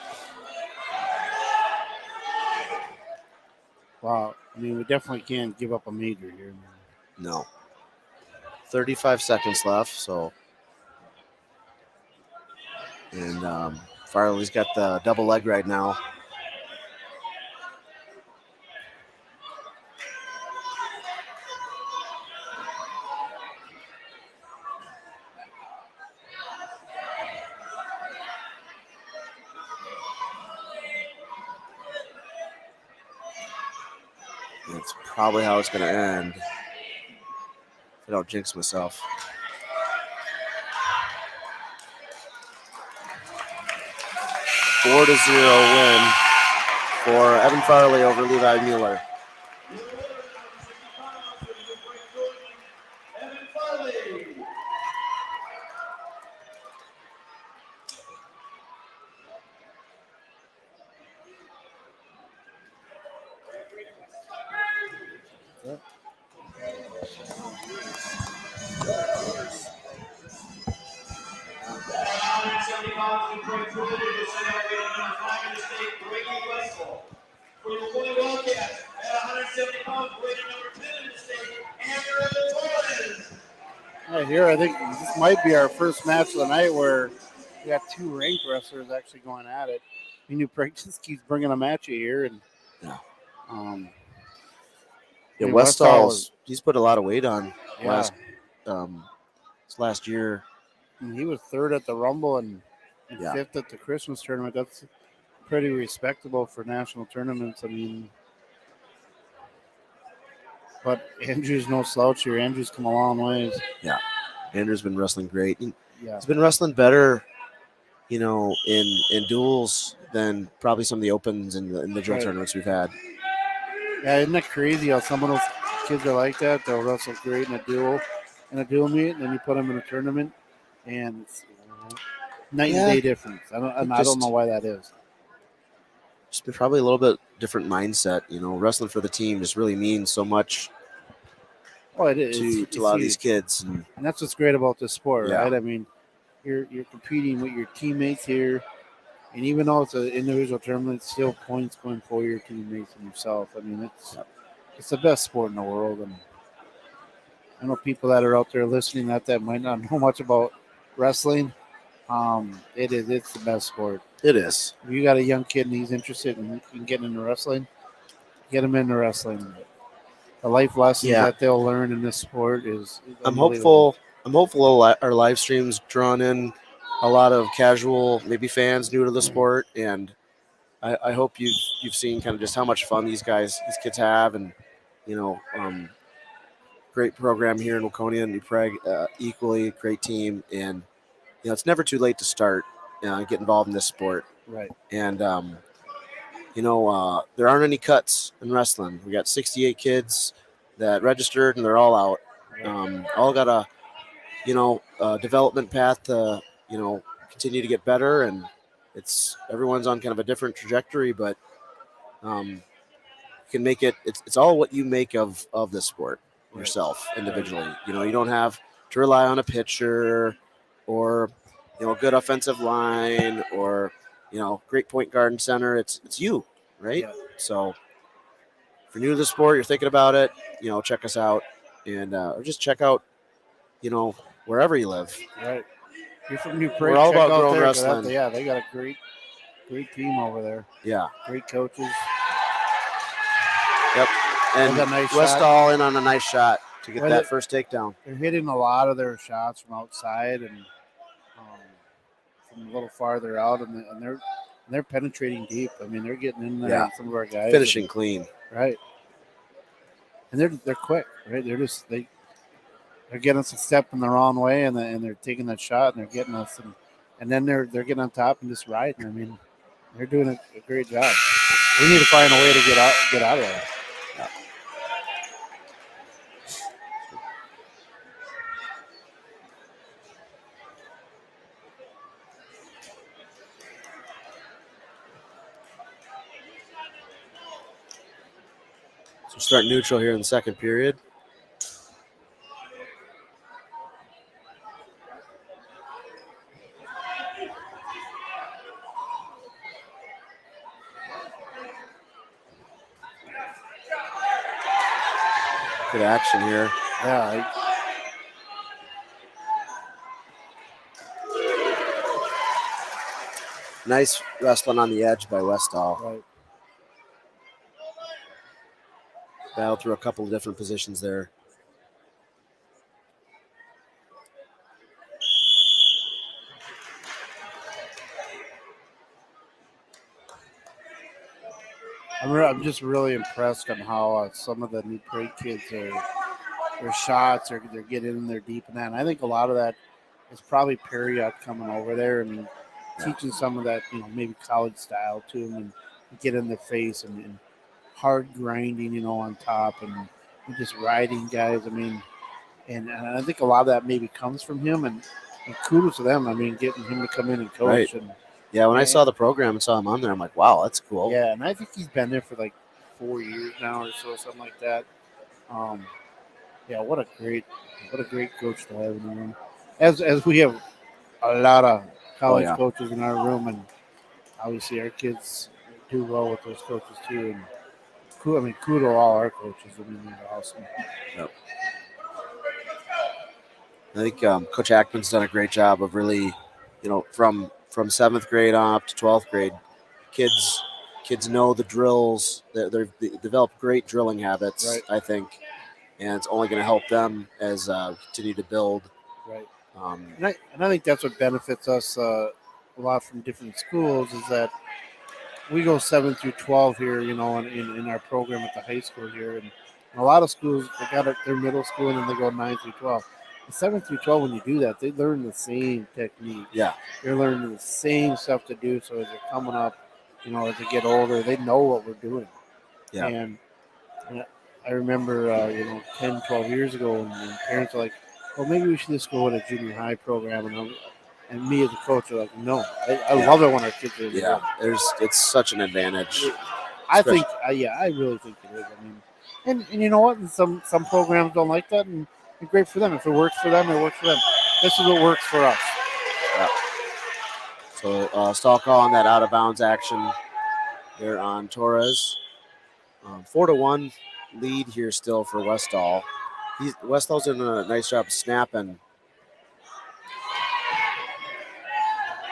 Wow. I mean, we definitely can't give up a major here. No. 35 seconds left, so. And Farley's got the double leg right now. That's probably how it's going to end. If I don't jinx myself. 4-0 win for Evan Farley over Levi Mueller. Evan Farley. For the Waconia Wildcats at 170 pounds, weighing number 10 in the state, Andrew Torres. Right here, I think this might be our first match of the night where we got two ranked wrestlers actually going at it. I mean, Prague just keeps bringing them at you here, and yeah, Westall's he's put a lot of weight on last year. And he was third at the Rumble and fifth at the Christmas tournament. That's pretty respectable for national tournaments. I mean, but Andrew's no slouch here. Andrew's come a long ways. Yeah, Andrew's been wrestling great. Yeah. He's been wrestling better, you know, in duels than probably some of the opens and the individual tournaments we've had. Yeah, isn't that crazy how some of those kids are like that? They'll wrestle great in a duel meet, and then you put them in a tournament, and it's night and day difference. I don't know why that is. Just probably a little bit different mindset. You know, wrestling for the team just really means so much. Oh, it is to a lot of these kids, and that's what's great about this sport, Yeah. right? I mean, you're competing with your teammates here, and even though it's an individual tournament, it's still points going for your teammates and yourself. I mean, it's the best sport in the world, and I know people that are out there listening that might not know much about wrestling. It's the best sport. It is. If you got a young kid and he's interested in getting into wrestling, get him into wrestling. The life lessons that they'll learn in this sport is I'm hopeful our live streams drawn in a lot of casual, maybe fans new to the sport, and I hope you've seen kind of just how much fun these kids have, and you know, great program here in Waconia and New Prague, equally great team, and you know, it's never too late to start, get involved in this sport, right? And you know, there aren't any cuts in wrestling. We got 68 kids that registered, and they're all out. All got a, you know, development path to, you know, continue to get better, and everyone's on kind of a different trajectory, but you can make it. It's all what you make of this sport yourself individually. You know, you don't have to rely on a pitcher or, you know, a good offensive line or, you know, great point guard and center. It's you, right? Yeah. So if you're new to the sport, you're thinking about it, you know, check us out, and or just check out, you know, wherever you live. Right. You're from New Prague. We're all about growing wrestling. Yeah, they got a great team over there. Yeah. Great coaches. Yep. And Westall in on a nice shot to get that first takedown. They're hitting a lot of their shots from outside and from a little farther out, and they're penetrating deep. I mean, they're getting in there. Yeah. Some of our guys finishing clean. Right. And they're quick, right? They're getting us a step in the wrong way, and they're taking that shot, and they're getting us, and then they're getting on top and just riding. I mean, they're doing a great job. We need to find a way to get out of there. Yeah. So start neutral here in the second period. Good action here. Yeah. Nice wrestling on the edge by Westall. Right. Battled through a couple of different positions there. I'm just really impressed on how some of the new Prague kids their shots they're getting in there deep in that. And I think a lot of that is probably Perriott coming over there and teaching some of that, maybe college style to them and get in their face and hard grinding, on top and just riding guys. I mean, and I think a lot of that maybe comes from him and kudos to them. I mean, getting him to come in and coach. Right. And yeah, when I saw the program and saw him on there, I'm like, wow, that's cool. Yeah, and I think he's been there for like 4 years now or so, something like that. Yeah, what a great coach to have in the room. As we have a lot of college coaches in our room, and obviously our kids do well with those coaches too. And kudo all our coaches. I mean, they're awesome. Yep. I think Coach Ackman's done a great job of really, from 7th grade on up to 12th grade, kids know the drills. They've developed great drilling habits, right. I think, and it's only going to help them as continue to build. Right. And I think that's what benefits us a lot from different schools is that we go 7 through 12 here, in our program at the high school here, and a lot of schools they got their middle school and then they go 9 through 12. 7 through 12, when you do that, they learn the same technique. Yeah. They're learning the same stuff to do. So as they're coming up, as they get older, they know what we're doing. Yeah. And I remember, 10, 12 years ago, when parents are like, well, maybe we should just go with a junior high program. And me as a coach are like, no, I love it when our kids are. Yeah, it's such an advantage. I think, I really think it is. I mean, and you know what? And some programs don't like that, and it's great for them. If it works for them, it works for them. This is what works for us. Yeah. So stall call on that out of bounds action there on Torres. 4-1 lead here still for Westall. Westall's doing a nice job of snapping.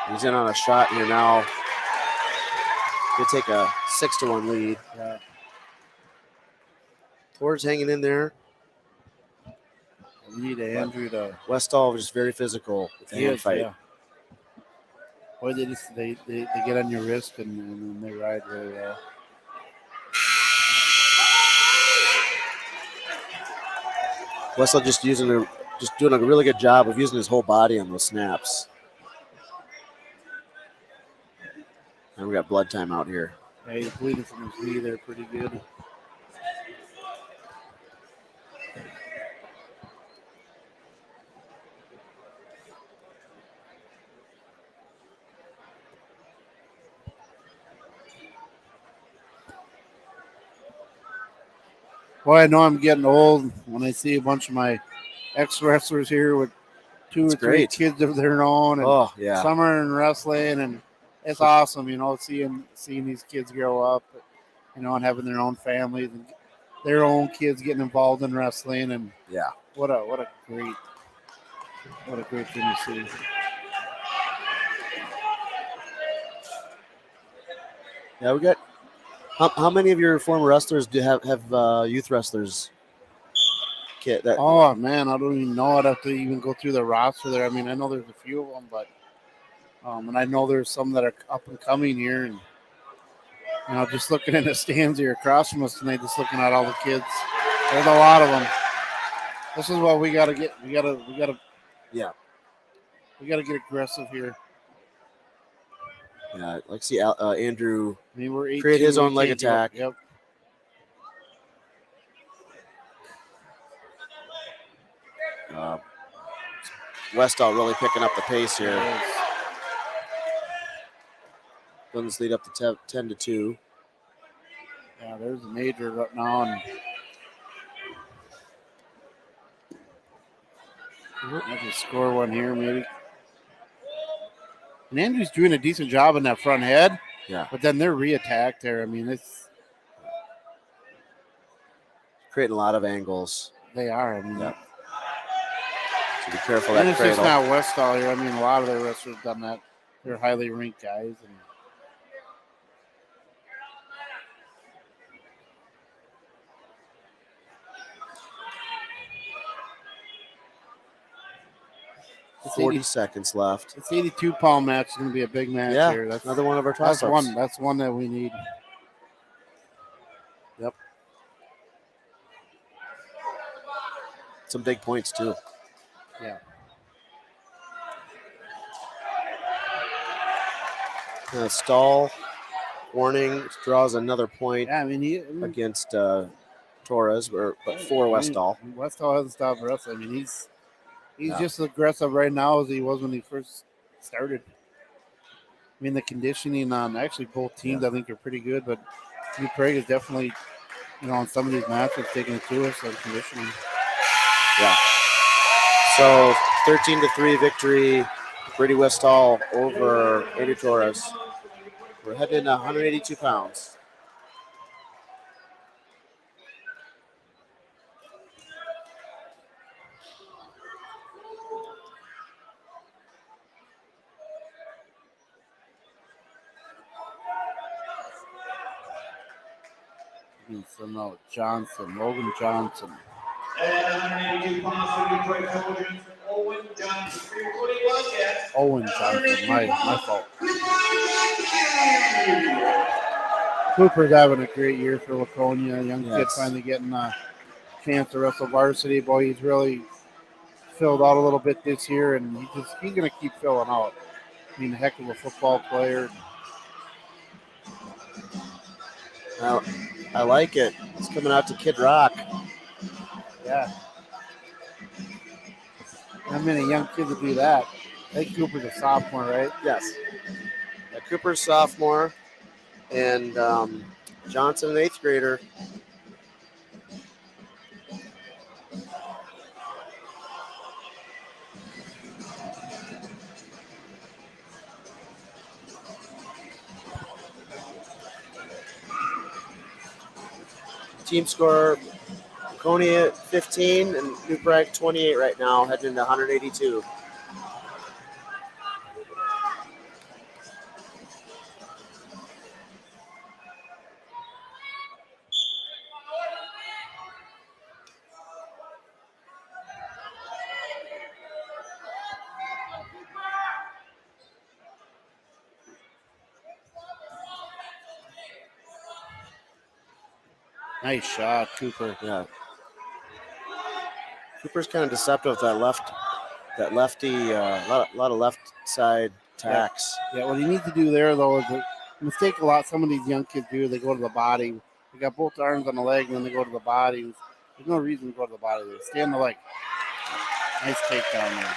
He's in on a shot here now. He'll take a 6-1 lead. Yeah. Torres hanging in there. We need Andrew to. Westall was just very physical with the hand fight. Yeah. Boy, they get on your wrist and they ride really well. Westall just doing a really good job of using his whole body on those snaps. And we got blood time out here. Yeah, he's bleeding from his knee there pretty good. Boy, I know I'm getting old when I see a bunch of my ex-wrestlers here with 2 or 3 kids of their own. And some are in wrestling, and it's awesome, seeing these kids grow up, and having their own families and their own kids getting involved in wrestling. And what a great thing to see. Yeah, we got. How many of your former wrestlers do have youth wrestlers? Oh man, I don't even know. I'd have to even go through the roster there. I mean, I know there's a few of them, but and I know there's some that are up and coming here. And just looking in the stands here across from us tonight, just looking at all the kids. There's a lot of them. This is what we got to get. We got to get aggressive here. Yeah, I'd like to see Andrew we're create his own leg attack. Yep. Westall really picking up the pace here. Letting this lead up to 10-2. Yeah, there's a major right now. And I can score one here, maybe. And Andrew's doing a decent job in that front head. Yeah. But then they're re-attacked there. I mean, it's creating a lot of angles. They are. I mean, Yeah. So be careful and that it's cradle. just not Westall here. I mean, a lot of their wrestlers done that. They're highly ranked guys. And It's 40 seconds left. It's 82-pound match. It's going to be a big match Yeah, here. That's another one of our toss-ups. That's one that we need. Yep. Some big points too. Yeah. Stall warning draws another point. Yeah, I mean, against Torres, but for Westall. Westall hasn't stopped wrestling. I mean, he's Yeah. just as aggressive right now as he was when he first started. I mean, the conditioning on actually both teams, I think, are pretty good, but New Prague is definitely, on some of these matches taking it to us on conditioning. Yeah. So 13-3 victory, Brady Westall over Eddie Torres. We're heading into 182 pounds. So Johnson, Logan Johnson. And 182 pounds for Detroit Trojans, Owen Johnson. Reporting Wildcats. Owen Johnson, my fault. Cooper's having a great year for Waconia. Young kid finally getting a chance to wrestle varsity. Boy, he's really filled out a little bit this year, and he's going to keep filling out. I mean, a heck of a football player. Now, I like it. It's coming out to Kid Rock. Yeah. Not many young kids would do that. I think Cooper's a sophomore, right? Yes. Yeah, Cooper's sophomore, and Johnson an 8th grader. Team score, Waconia 15 and New Prague 28 right now, heading into 182. Nice shot, Cooper. Yeah. Cooper's kind of deceptive with that lefty, a lot of left side tacks. Yeah, what he needs to do there, though, is a mistake a lot some of these young kids do. They go to the body. They got both arms on the leg, and then they go to the body. There's no reason to go to the body. They stay on the leg. Nice takedown there.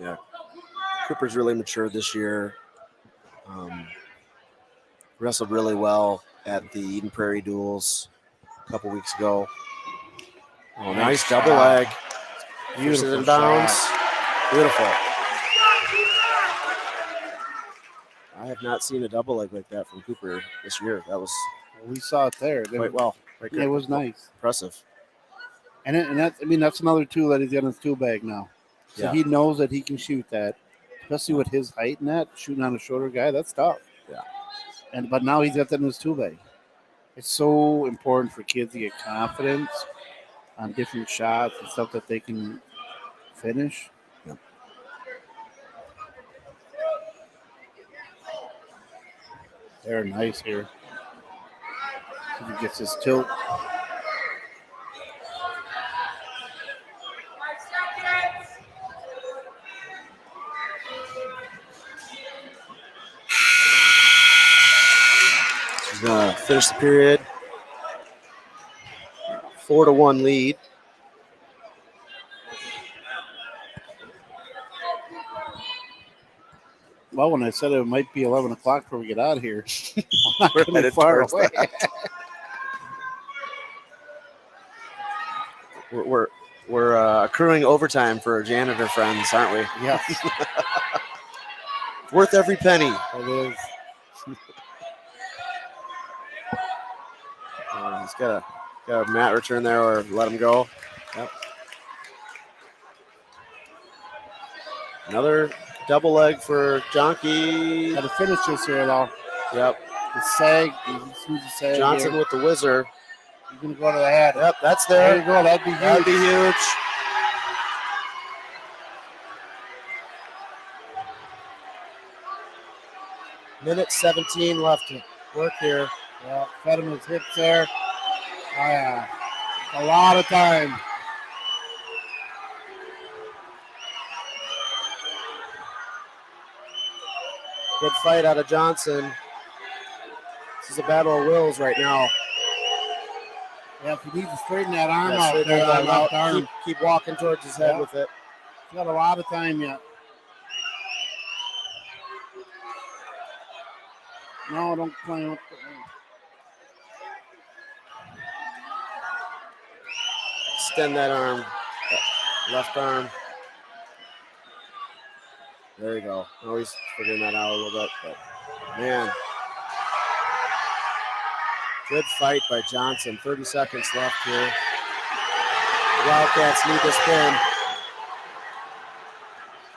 Yeah. Cooper's really matured this year. Wrestled really well at the Eden Prairie duels a couple weeks ago. Oh, nice double leg. Beautiful in bounds. Beautiful. I have not seen a double leg like that from Cooper this year. That was We saw it there. quite well. It was nice. Impressive. And that's another tool that he's got in his tool bag now. So Yeah. he knows that he can shoot that, especially with his height and that, shooting on a shorter guy, that's tough. Yeah. But now he's got that in his tool bag. It's so important for kids to get confidence on different shots and stuff that they can finish. Yep. They're nice here. If he gets his tilt. Finish the period. 4-1 lead. Well, when I said it might be 11 o'clock before we get out of here, I'm not We're going to be headed far towards away. that. We're accruing overtime for our janitor friends, aren't we? Yes. Worth every penny. It is. He's got a mat return there, or let him go. Yep. Another double leg for Jonky. Got to finish this here, though. Yep. The sag. The sag Johnson here. with the whizzer. He's going to go to the head. Yep, that's there. There you go. That'd be huge. That'd be huge. Minute 17 left to work here. Yeah, fed him his hips there. Oh, yeah. A lot of time. Good fight out of Johnson. This is a battle of wills right now. Yeah, if he needs to straighten that arm Yeah, out straighten there, that that arm left out. arm. Keep walking towards his head Yeah. with it. He's got a lot of time yet. No, don't play with the... Extend that arm. Left arm. There you go. Oh, he's figuring that out a little bit, but man. Good fight by Johnson. 30 seconds left here. The Wildcats need this pin.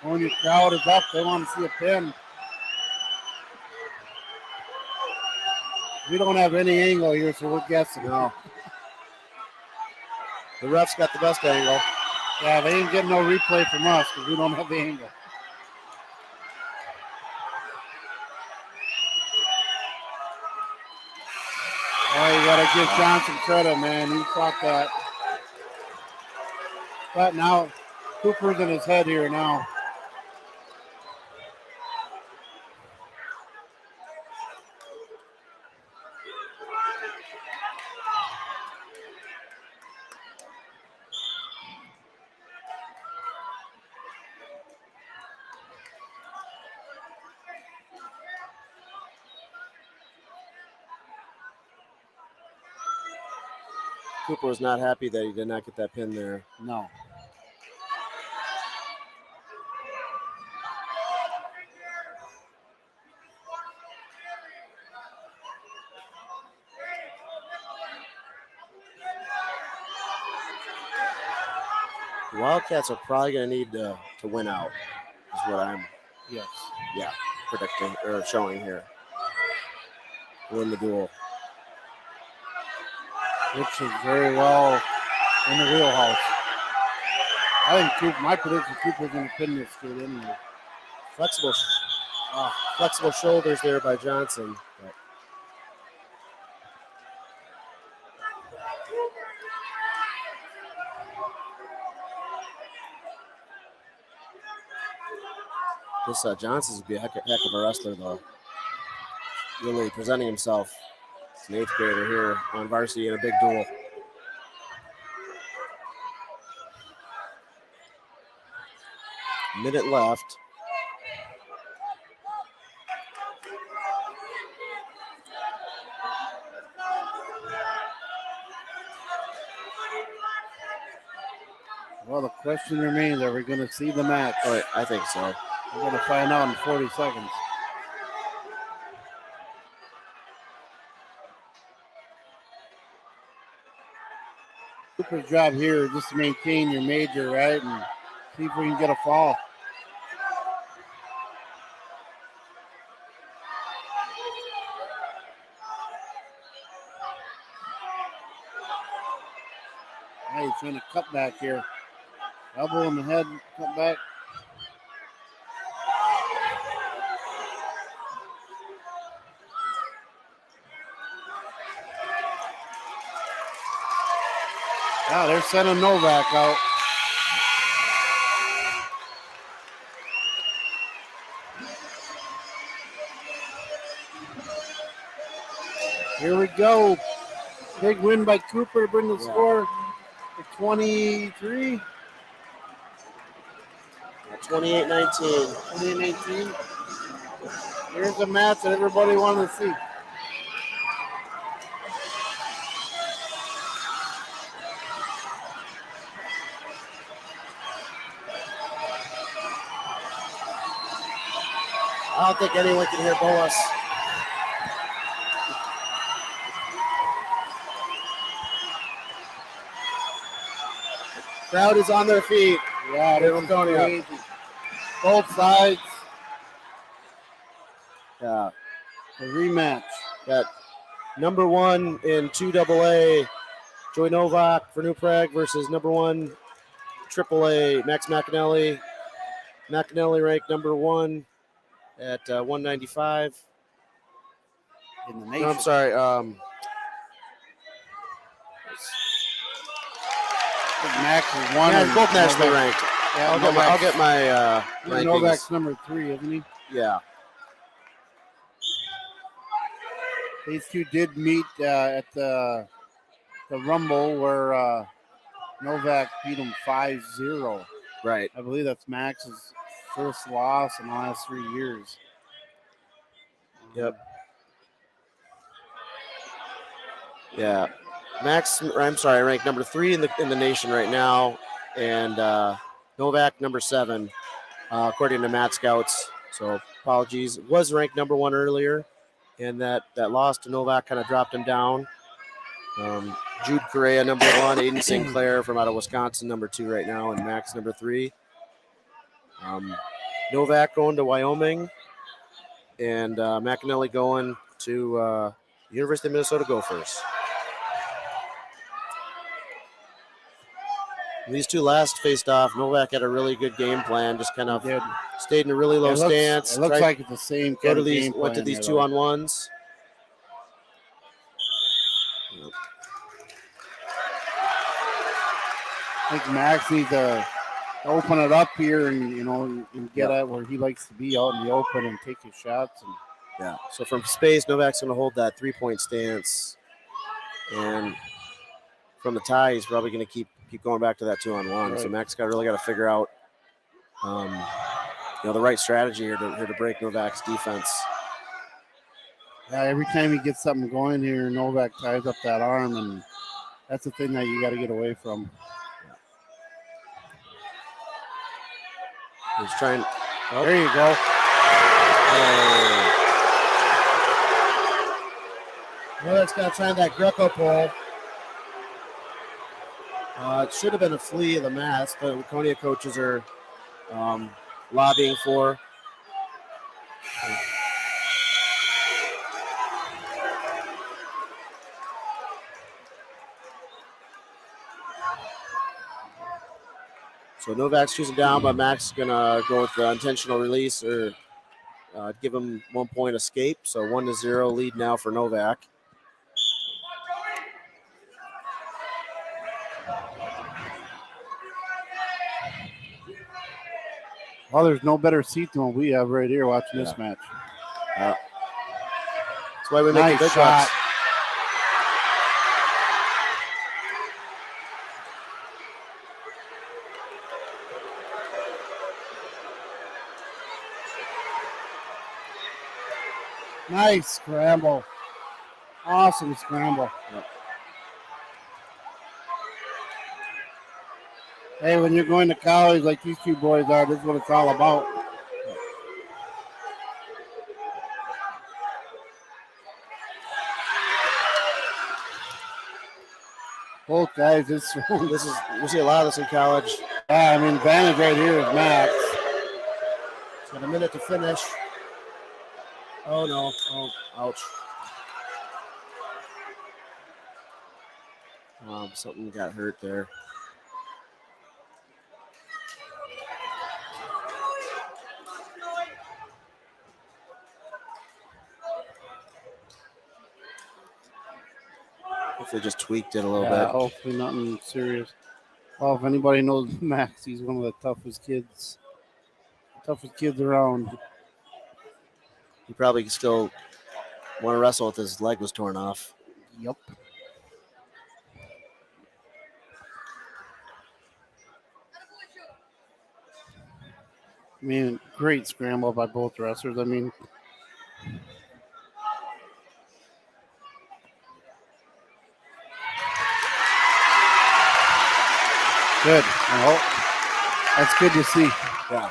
When your crowd is up, they want to see a pin. We don't have any angle here, so we're guessing. No. The ref's got the best angle. Yeah, they ain't getting no replay from us because we don't have the angle. Oh, you got to give Johnson credit, man. He fought that. But now, Cooper's in his head here now. Cooper was not happy that he did not get that pin there. No. The Wildcats are probably going to need to win out, is what I'm predicting or showing here. Win the duel. Which is very well in the wheelhouse. I think my prediction, Cooper's going to pin this kid anyway. Flexible shoulders there by Johnson. But this Johnson's would be a heck of a wrestler, though. Really presenting himself as an 8th grader here on Varsity in a big duel. Minute left. Well, the question remains, are we going to see the match? Oh, I think so. We're going to find out in 40 seconds. Cooper's job here is just to maintain your major, right? And see if we can get a fall. Hey, he's trying to cut back here. Elbow in the head, cut back. Wow, they're sending Novak out. Here we go. Big win by Cooper to bring the score to 23. 28-19. 28-19. Here's a match that everybody wanted to see. I don't think anyone can hear Boas. Crowd is on their feet. Yeah, Here this we is go. crazy. Both sides. Yeah. A rematch. Got number 1 in 2AA, Joy Novak for New Prague versus number 1 AAA, Max McEnelly. McEnelly ranked number 1 at 195. In the No, nation. I'm sorry. Max is 1. Yeah, both nationally Novak. ranked. Yeah, I'll get my rankings. Novak's number 3, isn't he? Yeah. These two did meet at the Rumble where Novak beat him 5-0. Right. I believe that's Max's first loss in the last 3 years. Yep. Yeah. Max, I'm sorry, ranked number 3 in the nation right now, and Novak number 7, according to Matt Scouts. So apologies. Was ranked number 1 earlier, and that loss to Novak kind of dropped him down. Jude Correa number 1, Aiden Sinclair from out of Wisconsin number 2 right now, and Max number 3. Novak going to Wyoming, and McEnelly going to University of Minnesota Gophers. These two last faced off. Novak had a really good game plan, just kind of stayed in a really low stance. It looks like it's the same kind of game plan. Went to these 2-on-1s. I think Max needs to open it up here and get at where he likes to be out in the open and take his shots. And yeah. So from space, Novak's going to hold that 3-point stance, and from the tie, he's probably going to keep going back to that 2-on-1. Right. So Max really got to figure out, the right strategy here to break Novak's defense. Yeah, every time he gets something going here, Novak ties up that arm, and that's the thing that you got to get away from. He's trying. Oh. There you go. Novak's got to try that Greco pull. It should have been a flea of the mask. The Waconia coaches are lobbying for. So Novak's choosing down, but Max is going to go with the intentional release or give him 1 point escape. So 1-0 lead now for Novak. Well, there's no better seat than what we have right here watching this match. That's why we make big shot. bucks. Nice scramble. Awesome scramble. Yep. Hey, when you're going to college like these two boys are, this is what it's all about. Both guys, we see a lot of this in college. Yeah, I mean, advantage right here is Max. He's got a minute to finish. Oh no! Oh, ouch! Something got hurt there. Hopefully just tweaked it a little bit. Hopefully nothing serious. Well, if anybody knows Max, he's one of the toughest kids around. He probably still want to wrestle with his leg was torn off. Yep. I mean, great scramble by both wrestlers. I mean, Good. Well, that's good to see. Yeah.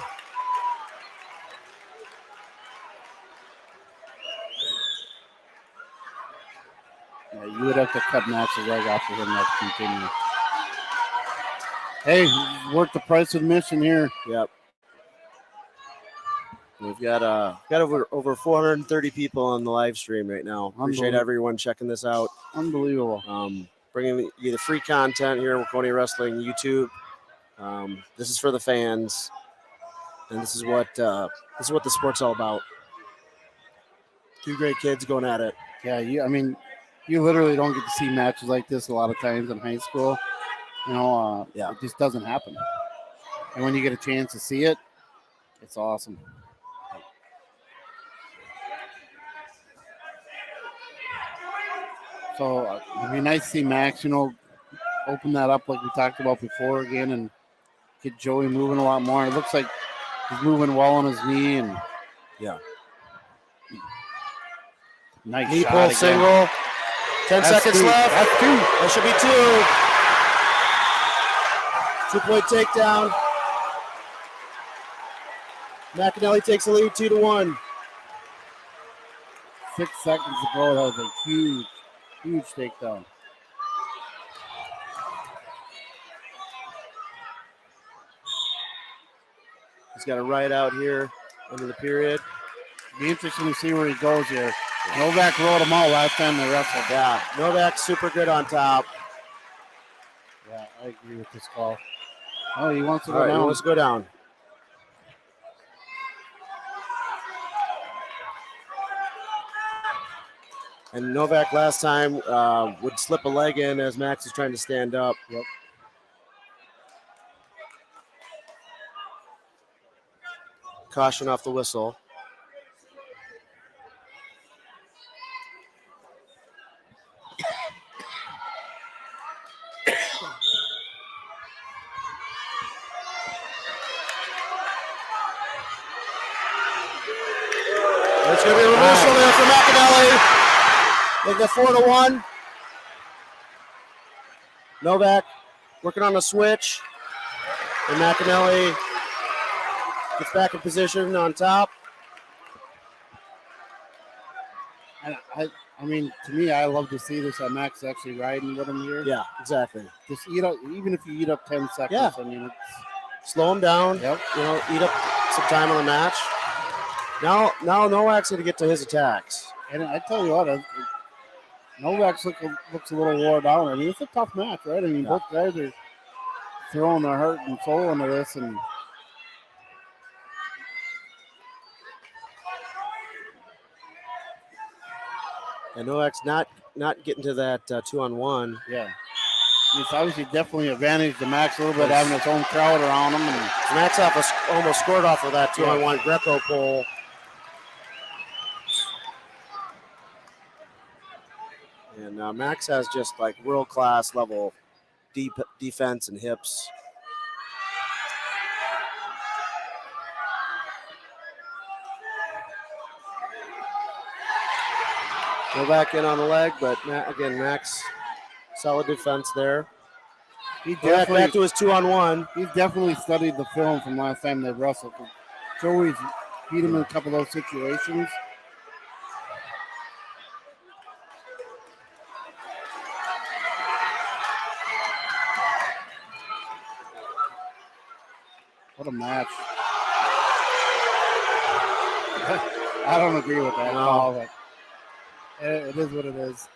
Yeah, you would have to cut Max's leg off for him not to continue. Hey, worth the price of admission here. Yep. We've got over 430 people on the live stream right now. Appreciate everyone checking this out. Unbelievable. Bringing you the free content here at Waconia Wrestling YouTube. This is for the fans, and this is what the sport's all about. Two great kids going at it. Yeah, you literally don't get to see matches like this a lot of times in high school. It just doesn't happen. And when you get a chance to see it, it's awesome. So it'd be nice to see Max, open that up like we talked about before again and get Joey moving a lot more. It looks like he's moving well on his knee and nice knee shot pull again. single. 10 seconds left. That's two. That should be 2. 2-point takedown. McEnelly takes the lead 2-1. 6 seconds to go. That was a huge takedown. He's got a right out here under the period. Be interesting to see where he goes here. Novak rolled him out last time they wrestled. Yeah, Novak's super good on top. Yeah, I agree with this call. Oh, he wants to All go right, down. let's go down. And Novak last time would slip a leg in as Max is trying to stand up. Yep. Caution off the whistle. It's going to be a reversal there for McEnelly. Like the 4-1. Novak working on a switch. And McEnelly gets back in position on top. And to me, I love to see this. Max actually riding with him here. Yeah, exactly. Just eat up, even if you eat up 10 seconds. Yeah. Slow him down. Yep. Eat up some time on the match. Now Novak's going to get to his attacks. And I tell you what, Novak looks a little wore down. I mean, it's a tough match, right? I mean, both guys are throwing their heart and soul into this, and Novak's not getting to that 2-on-1. Yeah. It's obviously definitely advantaged to Max a little bit, having his own crowd around him. And Max almost scored off of that 2-on-1 Greco pull. And Max has just like world-class level deep defense and hips. Go back in on the leg, but again, Max, solid defense there. He back to his 2-on-1. He's definitely studied the film from last time they wrestled. Joey's beat him in a couple of those situations. What a match. I don't agree with that call, but it is what it is.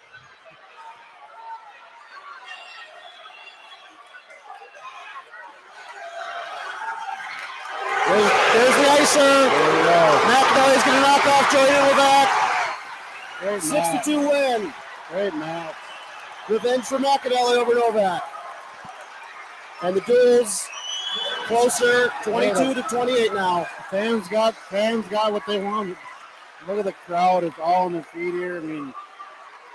There's the icer. There we go. McEnelly's going to knock off Joey Novak. Great 6-2 win. Great match. Revenge for McEnelly over Novak. And the duel's closer, 22-28 now. Fans got what they wanted. Look at the crowd. It's all on their feet here. I mean,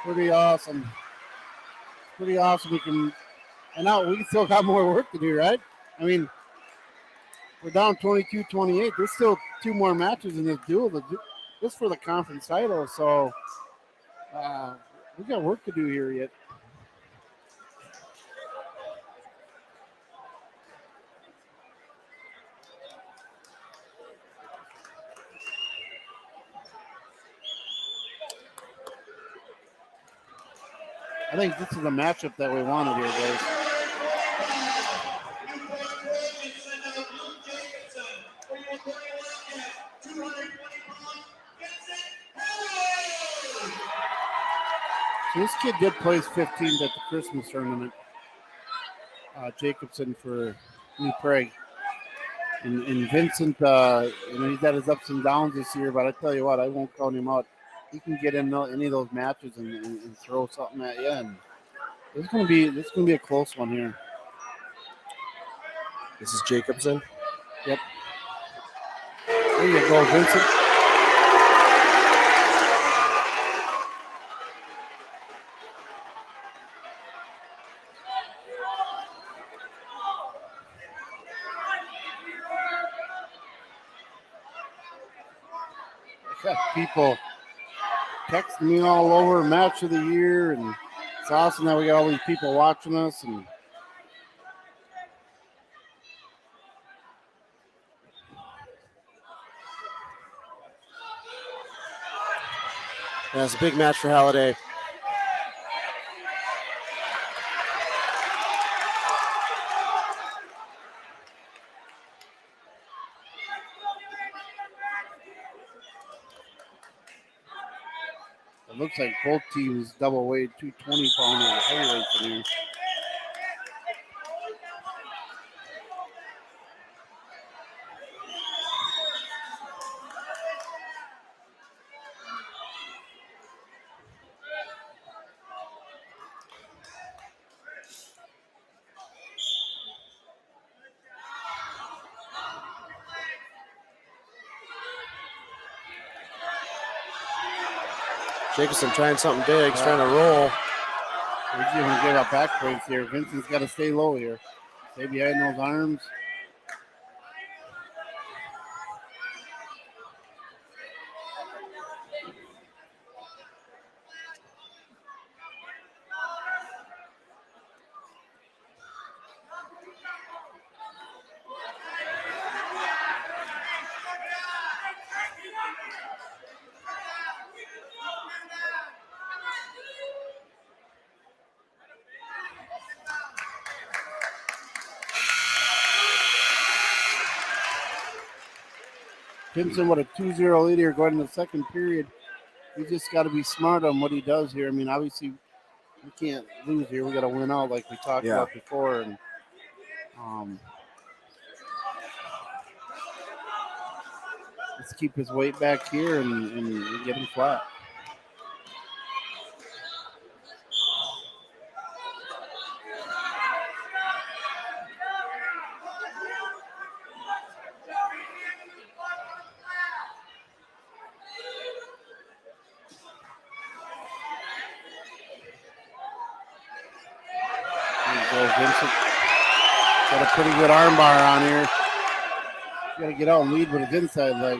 pretty awesome. Pretty awesome. And now we still got more work to do, right? I mean, we're down 22-28. There's still 2 more matches in this duel. this for the conference title. So we got work to do here yet. I think this is a matchup that we wanted here, guys. So this kid did place 15th at the Christmas tournament. Jacobson for New Prague. And Vincent, he's had his ups and downs this year, but I tell you what, I won't count him out. He can get in any of those matches and throw something at you. And this is gonna be a close one here. This is Jacobson. Yep. There you go, Vincent. Got people texting me all over match of the year, and it's awesome that we got all these people watching us. And yeah, it's a big match for Halliday. it looks like both teams double weight 220 pounder heavyweights in here. Jacobson trying something big. He's trying to roll. He's going to give up back points here. Vincent's got to stay low here. Stay behind those arms. Vincent with a 2-0 lead here going into the second period. He just got to be smart on what he does here. I mean, obviously, we can't lose here. We got to win out like we talked about before. And let's keep his weight back here and get him flat. Vincent got a pretty good arm bar on here. Got to get out and lead with his inside leg.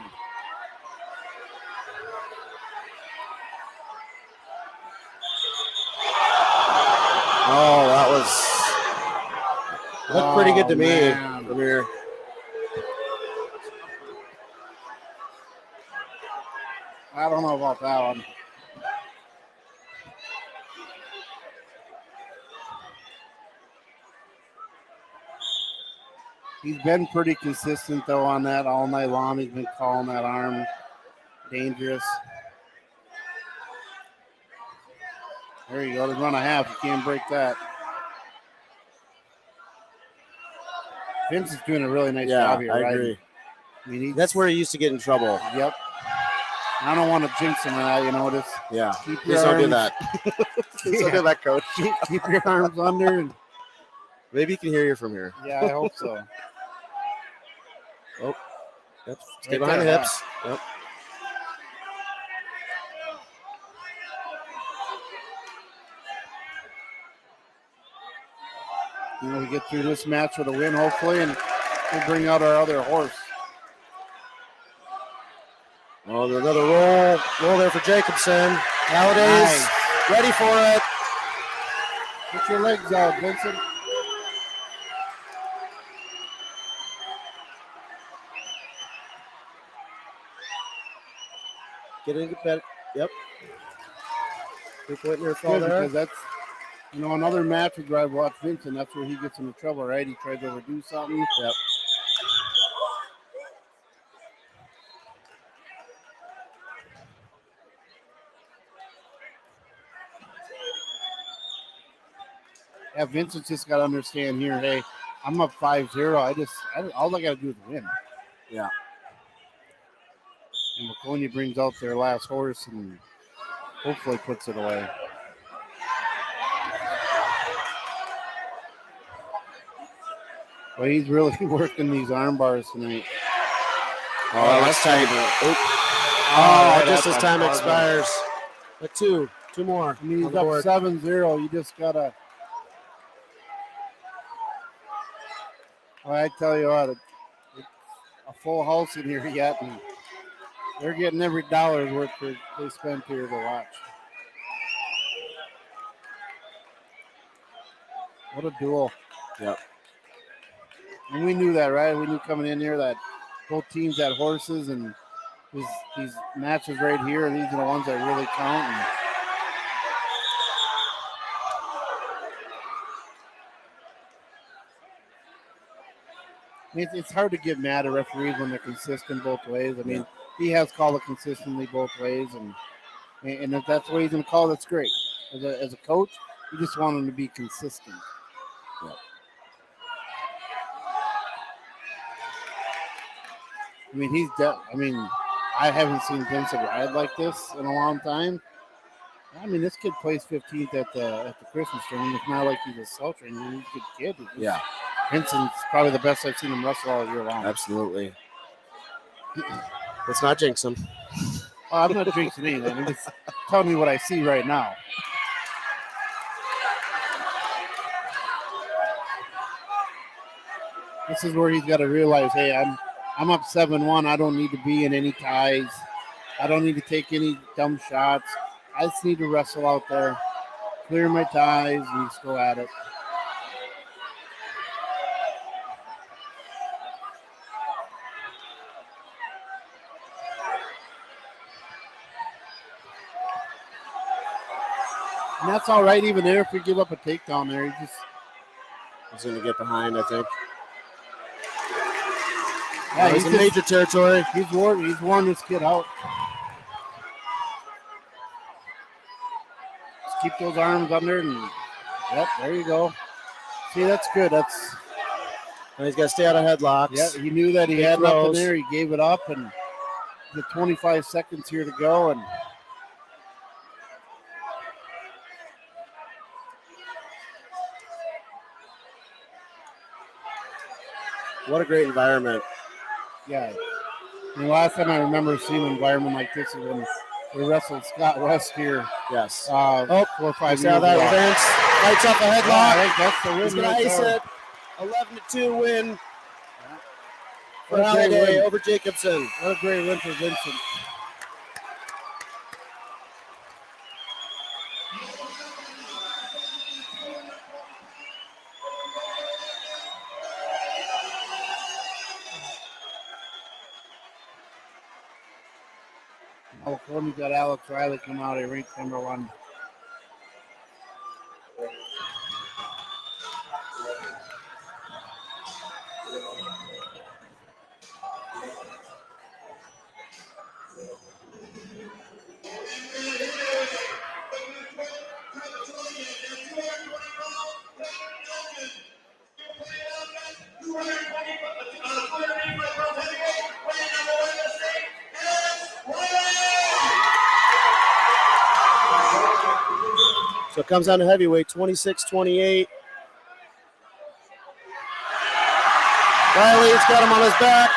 Oh, that looked pretty good to me, man. Amir. I don't know about that one. He's been pretty consistent, though, on that all night long. He's been calling that arm dangerous. There you go. There's run a half. You can't break that. Vince is doing a really nice job here, right? I agree. I mean, that's where he used to get in trouble. Yep. I don't want to jinx him or that, just keep your Please arms. don't do that. Please don't do that, Coach. Keep your arms under. And maybe you can hear you from here. yeah, I hope so. Oh, yep. Stay behind the hips. Yep. We get through this match with a win, hopefully, and we'll bring out our other horse. Oh, Oh, another roll there for Jacobson. Nowadays, ready for it. Get your legs out, Vincent. Getting better. Yep. 3-point near fall Good, there. because that's, another match where I've watched Vincent, that's where he gets into trouble, right? He tries to overdo something. Yep. Yeah, Vincent's just got to understand here, hey, I'm up 5-0. All I got to do is win. Yeah. And Waconia brings out their last horse and hopefully puts it away. Well, he's really working these arm bars tonight. Oh, that's tight. Oh, just as time expires. But two more. I mean, he's up 7-0. You just got to. Well, I tell you what, it's a full house in here yet, and they're getting every dollar's worth they spent here to watch. What a duel. Yep. And we knew that, right? We knew coming in here that both teams had horses, and these matches right here, these are the ones that really count. And I mean, it's hard to get mad at referees when they're consistent both ways. I mean, he has called it consistently both ways, and if that's the way he's going to call it, that's great. As a coach, you just want him to be consistent. Yep. I mean, I haven't seen Vincent ride like this in a long time. I mean, this kid plays 15th at the Christmas tournament. It's not like he's a sultry. I mean, he's a good kid. Yeah. Vincent's probably the best I've seen him wrestle all year long. Absolutely. Let's not jinx him. Oh, I'm not jinxing anything. I'm just telling you what I see right now. This is where he's got to realize, hey, I'm up 7-1. I don't need to be in any ties. I don't need to take any dumb shots. I just need to wrestle out there, clear my ties, and just go at it. And that's all right even there if we give up a takedown there. He's going to get behind, I think. Yeah, he's in major territory. He's worn this kid out. Just keep those arms under and yep, there you go. See, that's good. And he's got to stay out of headlocks. Yeah, he knew that he had nothing there. He gave it up, and the 25 seconds here to go, and what a great environment. Yeah. And the last time I remember seeing an environment like this is when we wrestled Scott West here. Yes. 4 or 5 years ago. That Vince lights up a headlock. I think that's the win. He's going to ice it. 11-2 win for Halliday over Jacobson. What a great win for Vincent. We got Alex Riley come out at ranked number 1. So it comes down to heavyweight, 26-28. Riley's got him on his back.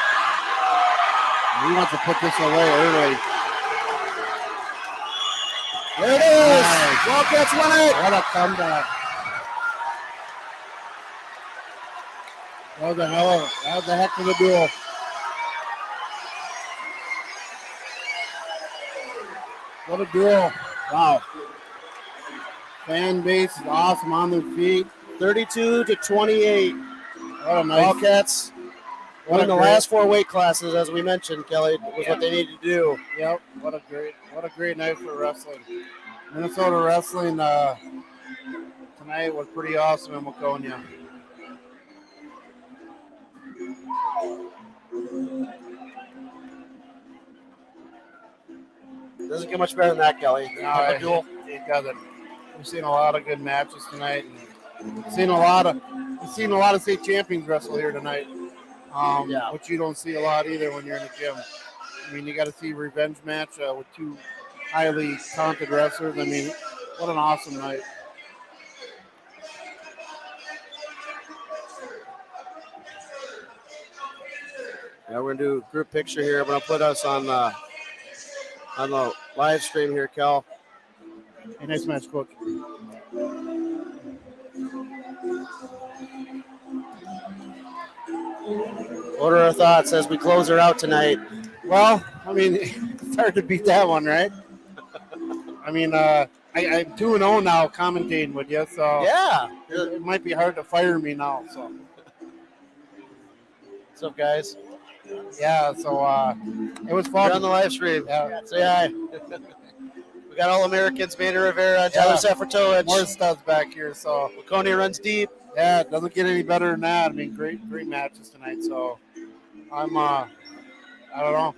He wants to put this away early. There it is. Nice. Wildcats win it. What a comeback. That was a heck of a duel. What a duel. Wow. Fan base is awesome on their feet. 32-28. What a nice. Wildcats What win a the great- last 4 weight classes, as we mentioned, Kelly, was what they needed to do. Yep. What a great night for wrestling. Minnesota wrestling tonight was pretty awesome in Waconia. Doesn't get much better than that, Kelly. No, it doesn't. We've seen a lot of good matches tonight, and we've seen a lot of state champions wrestle here tonight. Which you don't see a lot either when you're in the gym. I mean, you got to see a revenge match with two highly talented wrestlers. I mean, what an awesome night. Yeah, we're gonna do a group picture here. I'm gonna put us on the live stream here, Kel. Hey, nice match, Coach. What are our thoughts as we close her out tonight? Well, I mean, it's hard to beat that one, right? I mean, I'm 2-0 now commentating with you, so yeah, it might be hard to fire me now. So, what's up, guys? Yeah, so it was fun. You're on the live stream. Yeah. Say hi. We got All-Americans, Maynard Rivera, and Tyler Safertovich. More studs back here, so Waconia runs deep. Yeah, it doesn't get any better than that. I mean, great matches tonight. So I'm I don't know.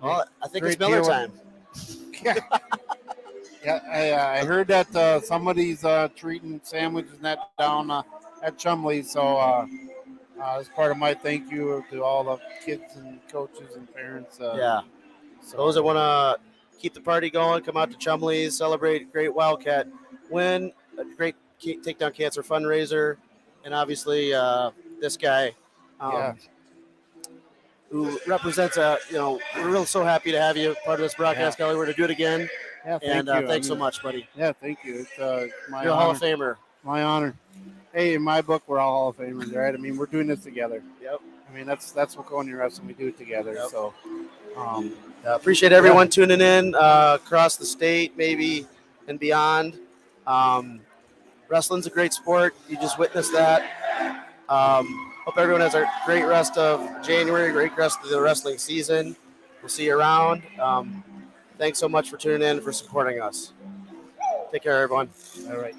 Well, I think it's Miller time. Yeah, I heard that somebody's treating sandwiches and that down at Chumley's. So as part of my thank you to all the kids and coaches and parents. So those that want to keep the party going, come out to Chumley's, celebrate a great Wildcat win, a great Takedown Cancer fundraiser, and obviously this guy who represents we're really so happy to have you part of this broadcast, Kelly. We're going to do it again. Yeah, thanks so much, buddy. Yeah, thank you. It's my You're a Hall of Famer. My honor. Hey, in my book, we're all Hall of Famers, right? I mean, we're doing this together. Yep. I mean, that's Waconia wrestling. We do it together. Yep. So, appreciate everyone tuning in across the state, maybe and beyond. Wrestling's a great sport. You just witnessed that. Hope everyone has a great rest of January, great rest of the wrestling season. We'll see you around. Thanks so much for tuning in, for supporting us. Take care, everyone. All right.